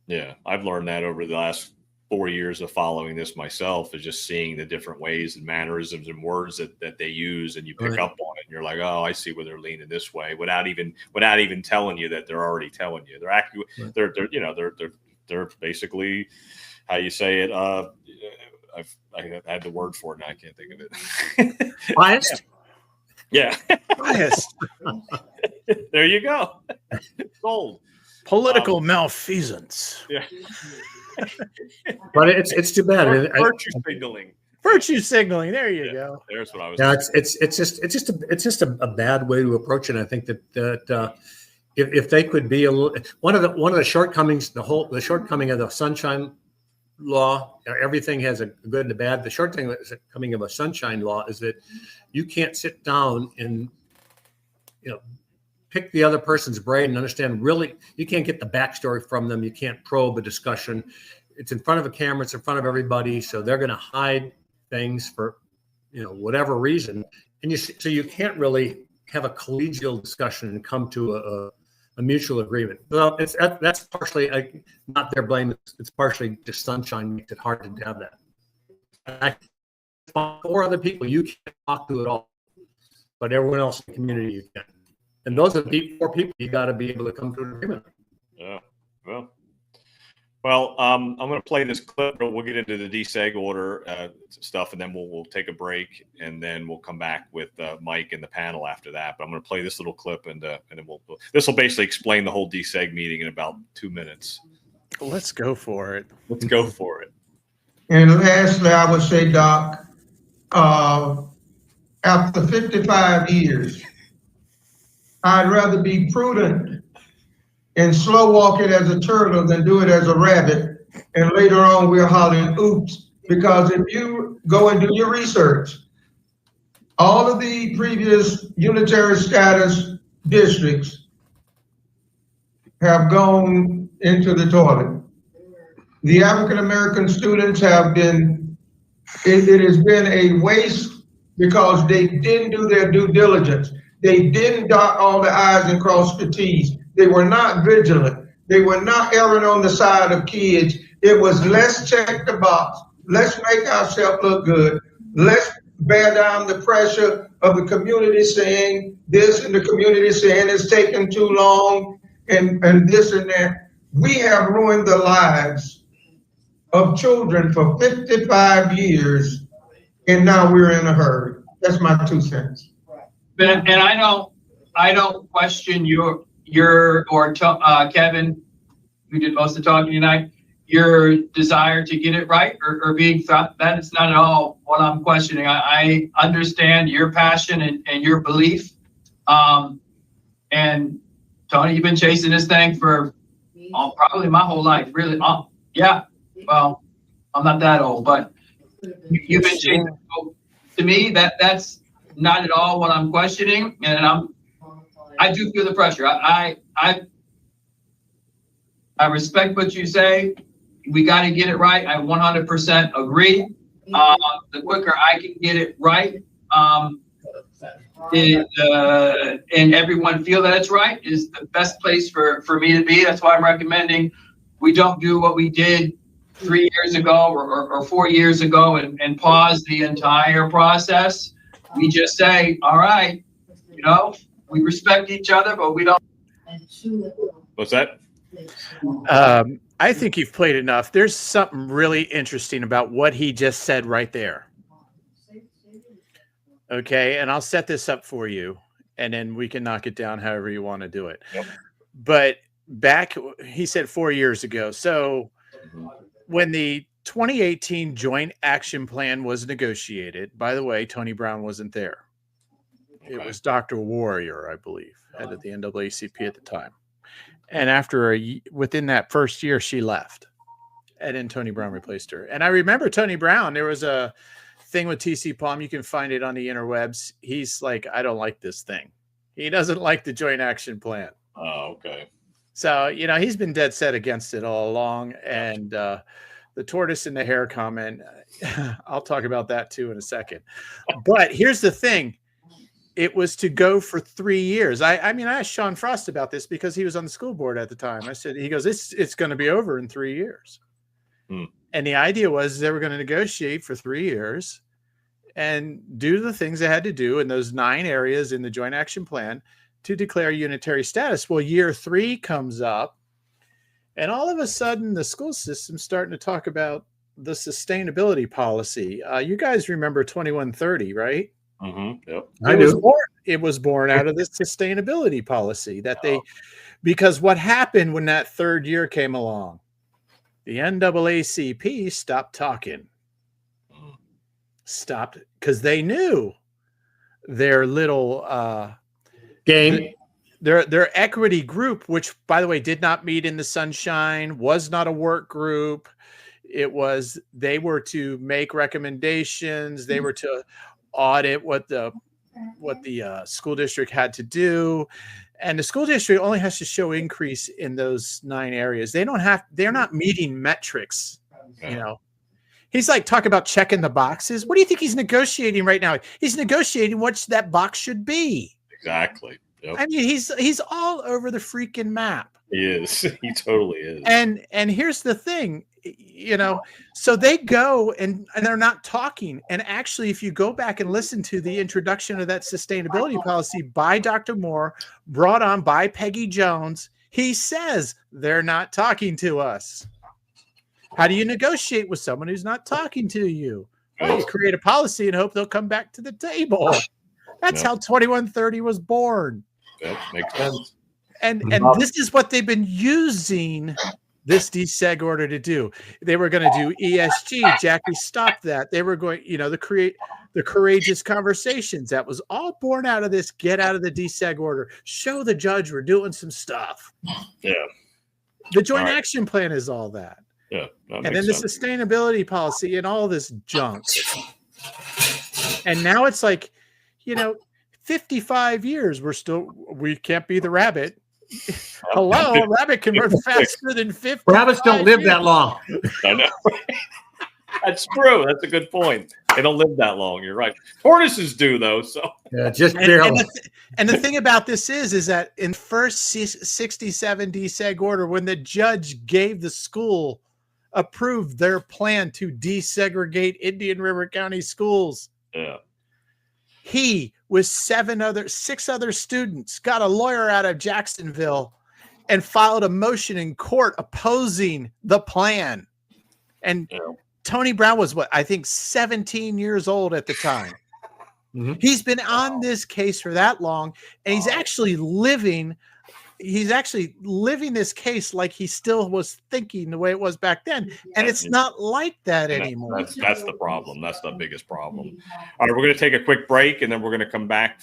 Yeah, I've learned that over the last 4 years of following this myself, is just seeing the different ways and mannerisms and words that they use, and you pick up on it, and you're like, oh, I see where they're leaning this way, without even telling you that they're already telling you. They're actually they're basically, how you say it. I had the word for it and I can't think of it. Biased. Yeah. Biased. There you go. Sold. Political malfeasance. Yeah. But it's too bad. Virtue signaling. Virtue signaling. There you go. There's what I was. Yeah, it's just a bad way to approach it. I think that if they could be a little, one of the shortcomings, the shortcoming of the Sunshine Law, everything has a good and a bad. The shortcoming of a Sunshine Law is that you can't sit down and pick the other person's brain and understand really. You can't get the backstory from them. You can't probe a discussion. It's in front of a camera. It's in front of everybody. So they're going to hide things for, whatever reason. And so you can't really have a collegial discussion and come to a mutual agreement. Well, that's partially not their blame. It's partially just Sunshine makes it hard to have that. Four other people you can't talk to at all, but everyone else in the community you can. And those are the 4 people you got to be able to come to an agreement. Yeah. Well, I'm going to play this clip, but we'll get into the deseg order stuff, and then we'll take a break, and then we'll come back with Mike and the panel after that. But I'm going to play this little clip, and then this will basically explain the whole deseg meeting in about 2 minutes. Let's go for it. Let's go for it. And lastly, I would say, Doc, after 55 years, I'd rather be prudent and slow walk it as a turtle than do it as a rabbit. And later on, we're hollering, oops, because if you go and do your research, all of the previous unitary status districts have gone into the toilet. The African-American students have been, it has been a waste because they didn't do their due diligence. They didn't dot all the I's and cross the T's. They were not vigilant. They were not erring on the side of kids. It was let's check the box. Let's make ourselves look good. Let's bear down the pressure of the community saying this and the community saying it's taking too long and this and that. We have ruined the lives of children for 55 years, and now we're in a hurry. That's my 2 cents. And I don't question Kevin, who did most of the talking tonight, your desire to get it right or being thought. That is not at all what I'm questioning. I understand your passion and your belief. And Tony, you've been chasing this thing for probably my whole life, really. Yeah, well, I'm not that old, but you've been chasing. To me, that's not at all what I'm questioning, and I do feel the pressure. I respect what you say. We got to get it right. I 100% agree. The quicker I can get it right, and everyone feel that it's right, is the best place for me to be. That's why I'm recommending we don't do what we did 3 years ago or 4 years ago and pause the entire process. We just say, all right, we respect each other, but we don't. What's that? I think you've played enough. There's something really interesting about what he just said right there. Okay, and I'll set this up for you, and then we can knock it down however you want to do it. Yep. But back, he said 4 years ago. So when the 2018 Joint Action Plan was negotiated, by the way, Tony Brown wasn't there. Okay. It was Dr. Warrior, I believe, head of the NAACP at the time. And within that first year, she left, and then Tony Brown replaced her. And I remember Tony Brown. There was a thing with TC Palm. You can find it on the interwebs. He's like, I don't like this thing. He doesn't like the Joint Action Plan. Oh, okay. So, he's been dead set against it all along. And the tortoise and the hare comment, I'll talk about that too in a second. But here's the thing. It was to go for 3 years. I mean, I asked Sean Frost about this because he was on the school board at the time. I said, he goes, it's going to be over in 3 years. And the idea was they were going to negotiate for 3 years and do the things they had to do in those 9 areas in the Joint Action Plan to declare unitary status. Well, year 3 comes up, and all of a sudden the school system's starting to talk about the sustainability policy. You guys remember 2130, right? Mm-hmm. Yep. It was born out of this sustainability policy because what happened when that 3rd year came along, the NAACP stopped talking. Stopped because they knew their little game, their equity group, which by the way did not meet in the sunshine, was not a work group. They were to make recommendations. They were to audit what the school district had to do, and the school district only has to show increase in those 9 areas. They're not meeting metrics. He's like talking about checking the boxes. What do you think he's negotiating right now? He's negotiating what that box should be. Exactly. Yep. I mean, he's all over the freaking map. He is. He totally is. And here's the thing, so they go and they're not talking. And actually, if you go back and listen to the introduction of that sustainability policy by Dr. Moore, brought on by Peggy Jones, he says they're not talking to us. How do you negotiate with someone who's not talking to you? Well, you create a policy and hope they'll come back to the table. That's how 2130 was born. That makes sense. And this is what they've been using this deseg order to do. They were going to do ESG. Jackie stopped that. They were going, create the courageous conversations. That was all born out of this. Get out of the deseg order. Show the judge we're doing some stuff. Yeah. The Joint Action Plan is all that. Yeah. And then the sustainability policy and all this junk. And now it's like, 55 years, we can't be the rabbit. Hello, a rabbit can run faster than 50. Rabbits don't live that long. I know. That's true. That's a good point. They don't live that long. You're right. Tortoises do, though. So just barely. And the thing about this is that in first 67 deseg order, when the judge gave the school approved their plan to desegregate Indian River County schools, he with 6 other students got a lawyer out of Jacksonville and filed a motion in court opposing the plan. And Tony Brown was I think 17 years old at the time. He's been on this case for that long, and he's actually living he's actually living this case like he still was thinking the way it was back then, and it's not like that anymore. That's the problem. That's the biggest problem. All right, we're going to take a quick break, and then we're going to come back.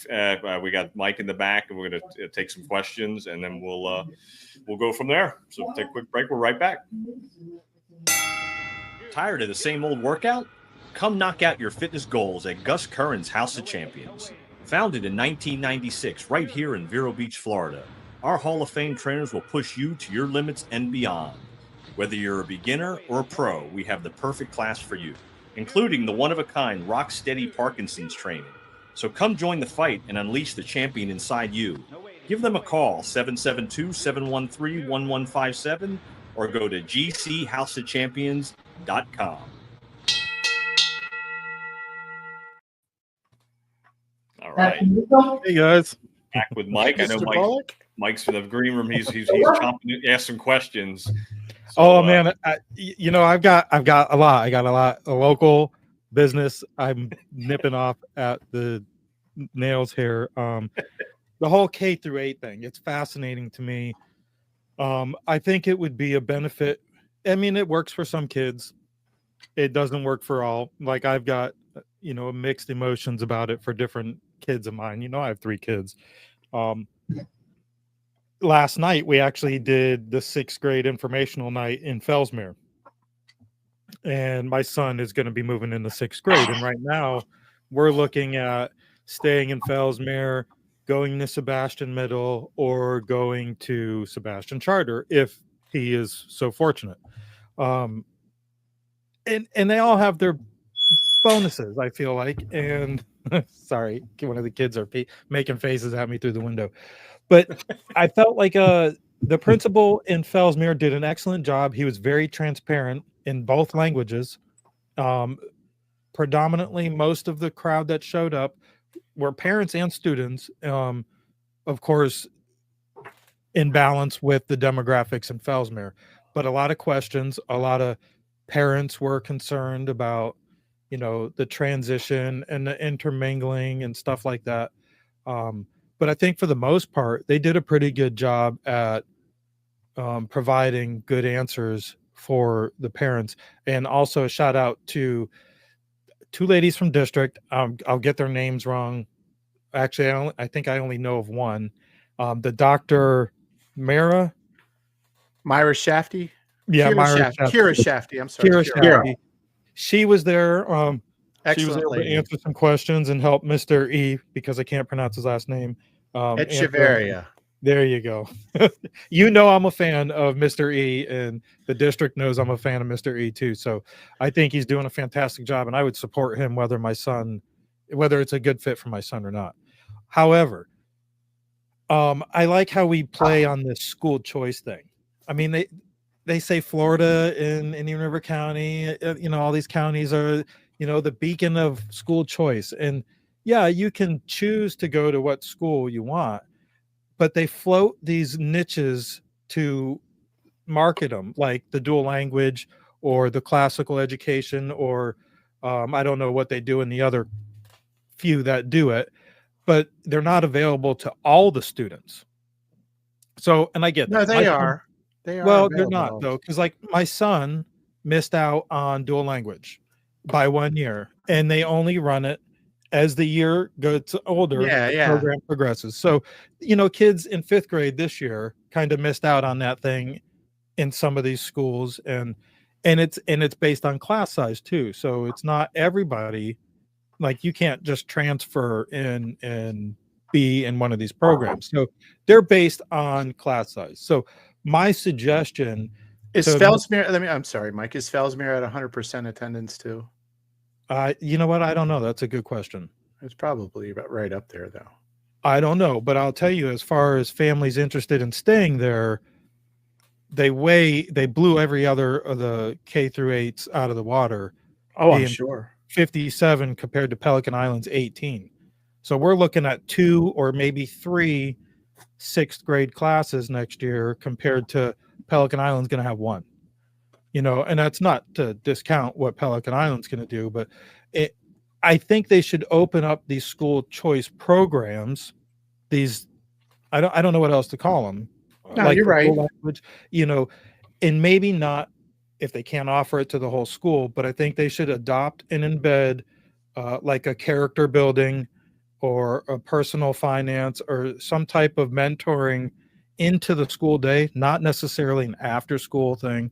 We got Mike in the back, and we're going to take some questions, and then we'll go from there. So we'll take a quick break. We're right back. Tired of the same old workout? Come knock out your fitness goals at Gus Curran's House of Champions. Founded in 1996 right here in Vero Beach, Florida, our Hall of Fame trainers will push you to your limits and beyond. Whether you're a beginner or a pro, we have the perfect class for you, including the one-of-a-kind rock-steady Parkinson's training. So come join the fight and unleash the champion inside you. Give them a call, 772-713-1157, or go to gchouseofchampions.com. All right. Hey guys. Back with Mike. I know Mike's in the green room. He's chomping to ask some questions. So, man, I've got a lot. I got a local business. I'm nipping off at the nails here. The whole K through 8 thing. It's fascinating to me. I think it would be a benefit. I mean, it works for some kids. It doesn't work for all. Like I've got, mixed emotions about it for different kids of mine. I have 3 kids. Last night we actually did the 6th grade informational night in Fellsmere, and my son is going to be moving into 6th grade, and right now we're looking at staying in Fellsmere, going to Sebastian Middle, or going to Sebastian Charter if he is so fortunate. And they all have their bonuses, I feel like. And sorry, one of the kids are making faces at me through the window. But I felt like the principal in Fellsmere did an excellent job. He was very transparent in both languages. Predominantly, most of the crowd that showed up were parents and students. Of course, in balance with the demographics in Fellsmere. But a lot of questions, a lot of parents were concerned about, the transition and the intermingling and stuff like that. But I think for the most part, they did a pretty good job at providing good answers for the parents. And also a shout out to 2 ladies from district. I'll get their names wrong. Actually, I think I only know of one. The Dr. Myra Shafty. Yeah, Kira Shafty. I'm sorry. Kira Shafty. She was there. She was able to lady. answer some questions and help Mr. E, because I can't pronounce his last name. Echeverria. There you go. I'm a fan of Mr. E, and the district knows I'm a fan of Mr. E too. So I think he's doing a fantastic job, and I would support him whether it's a good fit for my son or not. However, I like how we play on this school choice thing. I mean, they say Florida and Indian River County, all these counties are, the beacon of school choice. And yeah, you can choose to go to what school you want, but they float these niches to market them, like the dual language or the classical education, or I don't know what they do in the other few that do it, but they're not available to all the students. So, and I get that. No, they are. They are. Well, they're not though, because like my son missed out on dual language by 1 year, and they only run it as the year gets older. The program progresses. So, kids in 5th grade this year kind of missed out on that thing in some of these schools, and it's based on class size too. So it's not everybody. Like you can't just transfer in and be in one of these programs. So they're based on class size. So my suggestion is Fellsmere. I'm sorry, Mike. Is Fellsmere at 100% attendance too? You know what? I don't know. That's a good question. It's probably about right up there, though. I don't know, but I'll tell you, as far as families interested in staying there, they blew every other of the K through 8s out of the water. Oh, I'm sure. 57 compared to Pelican Island's 18. So we're looking at 2 or maybe 3 6th grade classes next year compared to Pelican Island's going to have 1. And that's not to discount what Pelican Island's going to do, but I think they should open up these school choice programs. These, I don't know what else to call them. No, like you're the right. full language, you know, and maybe not if they can't offer it to the whole school, but I think they should adopt and embed like a character building or a personal finance or some type of mentoring into the school day, not necessarily an after school thing,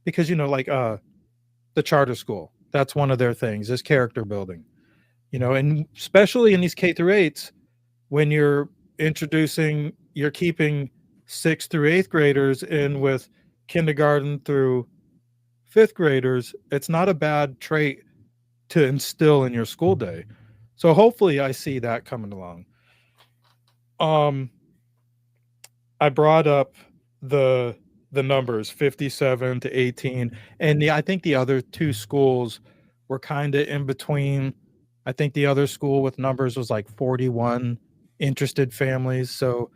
because, you know, like the charter school, that's one of their things is character building, you know, and especially in these K through 8s, when you're keeping 6th through 8th graders in with kindergarten through 5th graders, it's not a bad trait to instill in your school day. So hopefully I see that coming along. I brought up the numbers 57 to 18, and I think the other two schools were kind of in between. I think the other school with numbers was like 41 interested families. So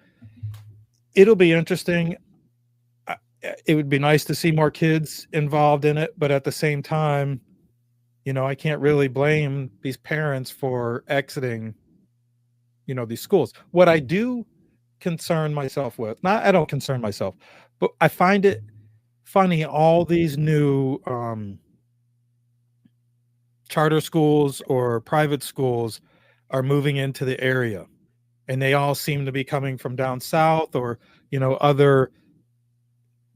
it'll be interesting. It would be nice to see more kids involved in it, but at the same time, you know, I can't really blame these parents for exiting, you know, these schools. What I do concern myself with, not I don't concern myself, but I find it funny, all these new charter schools or private schools are moving into the area, and they all seem to be coming from down south or, you know, other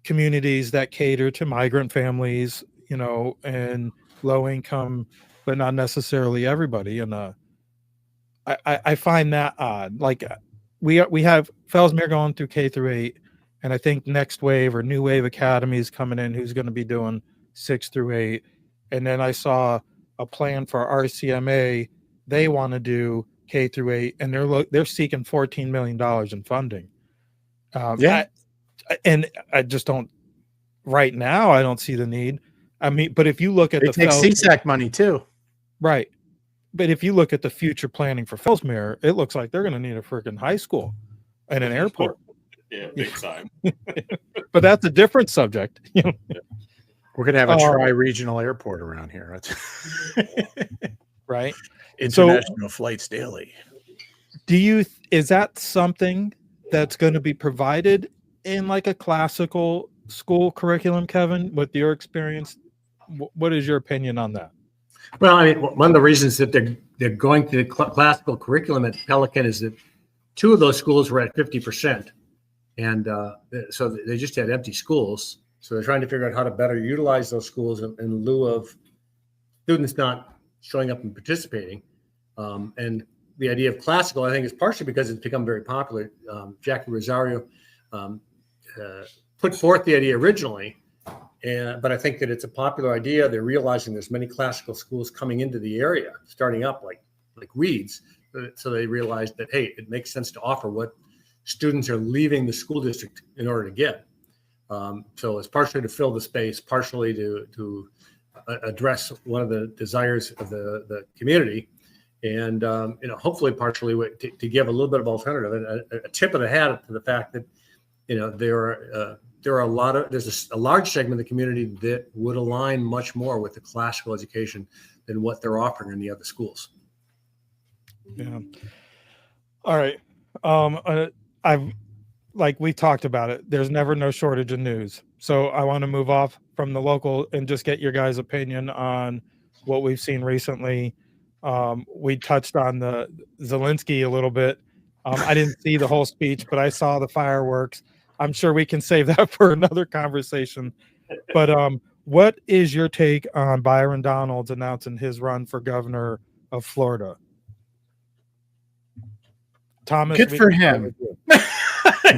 communities that cater to migrant families, you know, and low income, but not necessarily everybody. And I find that odd. Like we have Fellsmere going through K through 8, and I think Next Wave or New Wave Academy is coming in, who's going to be doing 6 through 8. And then I saw a plan for RCMA. They want to do K through 8, and they're seeking $14 million in funding. I just don't. Right now, I don't see the need. I mean, but if you look at They take CSAC money too, right? But if you look at the future planning for Fellsmere, it looks like they're going to need a freaking high school and an airport. Yeah, big time. But that's a different subject. You know? We're going to have a tri-regional airport around here. Right? International flights daily. Is that something that's going to be provided in like a classical school curriculum, Kevin, with your experience? What is your opinion on that? Well, I mean, one of the reasons that they're going to the classical curriculum at Pelican is that 2 of those schools were at 50%. And so they just had empty schools. So they're trying to figure out how to better utilize those schools in lieu of students not showing up and participating. And the idea of classical, I think, is partially because it's become very popular. Jackie Rosario put forth the idea originally, but I think that it's a popular idea. They're realizing there's many classical schools coming into the area, starting up like weeds. So they realized that, hey, it makes sense to offer what students are leaving the school district in order to get. So it's partially to fill the space, partially to address one of the desires of the community, and hopefully partially to give a little bit of alternative, a tip of the hat to the fact that there's a large segment of the community that would align much more with the classical education than what they're offering in the other schools. Yeah. All right. Like we talked about it, there's never no shortage of news. So I want to move off from the local and just get your guys' opinion on what we've seen recently. We touched on the Zelensky a little bit. I didn't see the whole speech, but I saw the fireworks. I'm sure we can save that for another conversation. But what is your take on Byron Donalds announcing his run for governor of Florida? Thomas, good for him.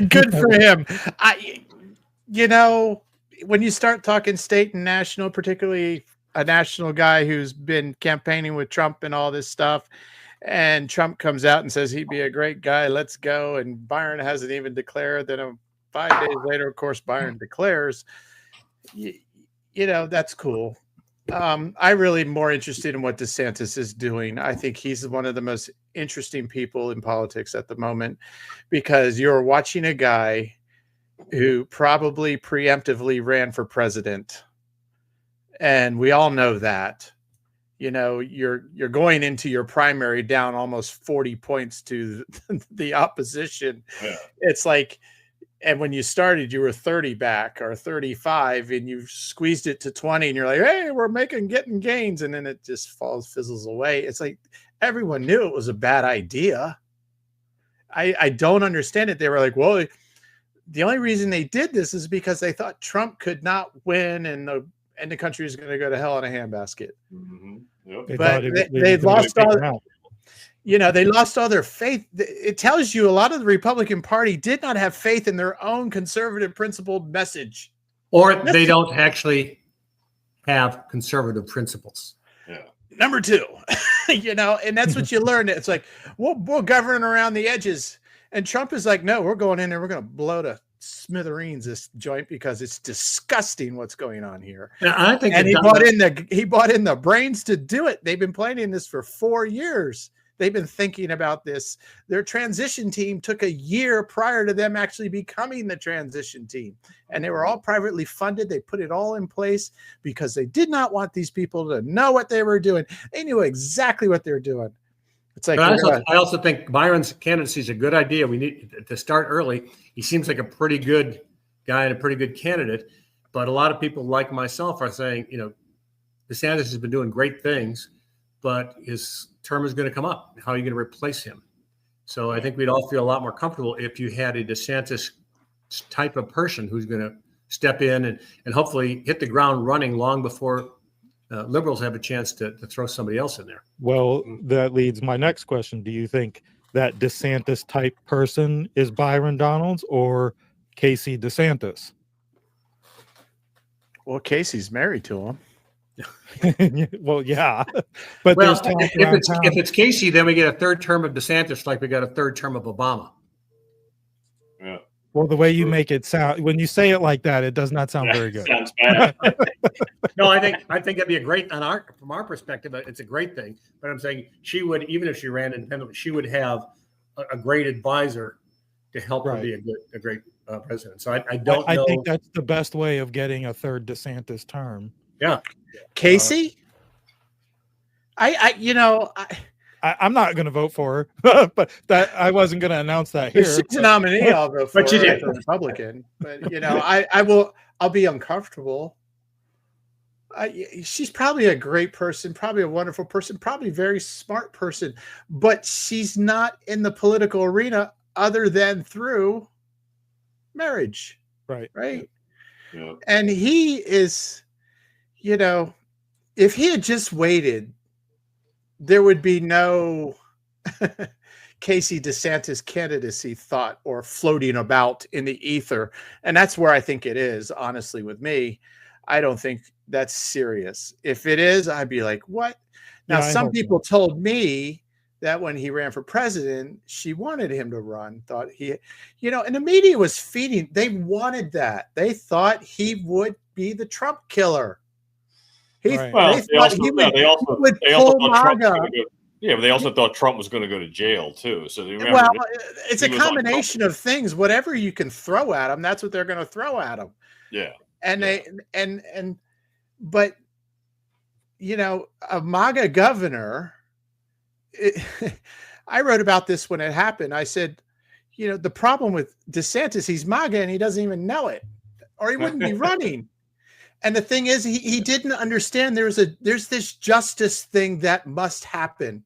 Good for him. When you start talking state and national, particularly a national guy who's been campaigning with Trump and all this stuff, and Trump comes out and says he'd be a great guy, let's go, and Byron hasn't even declared. Then 5 days later, of course, Byron declares. That's cool. I'm really more interested in what DeSantis is doing. I think he's one of the most interesting people in politics at the moment, because you're watching a guy who probably preemptively ran for president. And we all know that, you're going into your primary down almost 40 points to the opposition. Yeah. It's like, And when you started, you were 30 back or 35, and you squeezed it to 20, and you're like, hey, we're getting gains. And then it just fizzles away. It's like everyone knew it was a bad idea. I don't understand it. They were like, well, the only reason they did this is because they thought Trump could not win, and the country is going to go to hell in a handbasket. Mm-hmm. Yep. But they lost all. They lost all their faith. It tells you a lot of the Republican Party did not have faith in their own conservative principled message. Or they don't actually have conservative principles. Yeah. Number two, and that's what you learn. It's like, we'll govern around the edges. And Trump is like, no, we're going in there. We're going to blow to smithereens this joint because it's disgusting what's going on here. Now, I think and he bought in the brains to do it. They've been planning this for 4 years. They've been thinking about this. Their transition team took a year prior to them actually becoming the transition team. And they were all privately funded. They put it all in place because they did not want these people to know what they were doing. They knew exactly what they were doing. It's like, I also think Byron's candidacy is a good idea. We need to start early. He seems like a pretty good guy and a pretty good candidate. But a lot of people like myself are saying, DeSantis has been doing great things, but his term is going to come up. How are you going to replace him? So I think we'd all feel a lot more comfortable if you had a DeSantis type of person who's going to step in and hopefully hit the ground running long before liberals have a chance to throw somebody else in there. Well, that leads my next question. Do you think that DeSantis type person is Byron Donalds or Casey DeSantis? Well, Casey's married to him. Well, yeah, but if it's Casey, then we get a third term of DeSantis, like we got a third term of Obama. Yeah. Well, the way you make it sound, when you say it like that, it does not sound very good. Sounds bad. No, I think that'd be a great from our perspective. It's a great thing. But I'm saying she would, even if she ran independently, she would have a great advisor to help her be a great president. So I don't know. I think that's the best way of getting a third DeSantis term. Yeah. Casey? I'm not going to vote for her, but I wasn't going to announce that here. If she's a nominee, I'll vote for But you her did. as a Republican. But I'll be uncomfortable. She's probably a great person, probably a wonderful person, probably a very smart person, but she's not in the political arena other than through marriage. Right. Yeah. And he is, if he had just waited, there would be no Casey DeSantis candidacy thought or floating about in the ether. And that's where I think it is, honestly, with me. I don't think that's serious. If it is, I'd be like, what? Now, some people told me that when he ran for president, she wanted him to run, thought he, and the media was feeding. They wanted that. They thought he would be the Trump killer. They also thought Trump was going to go to jail too. So it's a combination of things. Whatever you can throw at him, that's what they're going to throw at him. Yeah. But a MAGA governor. I wrote about this when it happened. I said, the problem with DeSantis, he's MAGA and he doesn't even know it, or he wouldn't be running. And the thing is, he didn't understand there's this justice thing that must happen.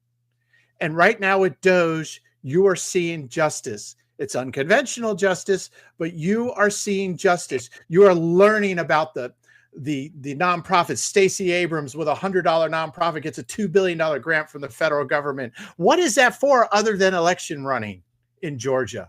And right now at Doge, you are seeing justice. It's unconventional justice, but you are seeing justice. You are learning about the nonprofit. Stacey Abrams with $100 nonprofit gets a $2 billion grant from the federal government. What is that for other than election running in Georgia?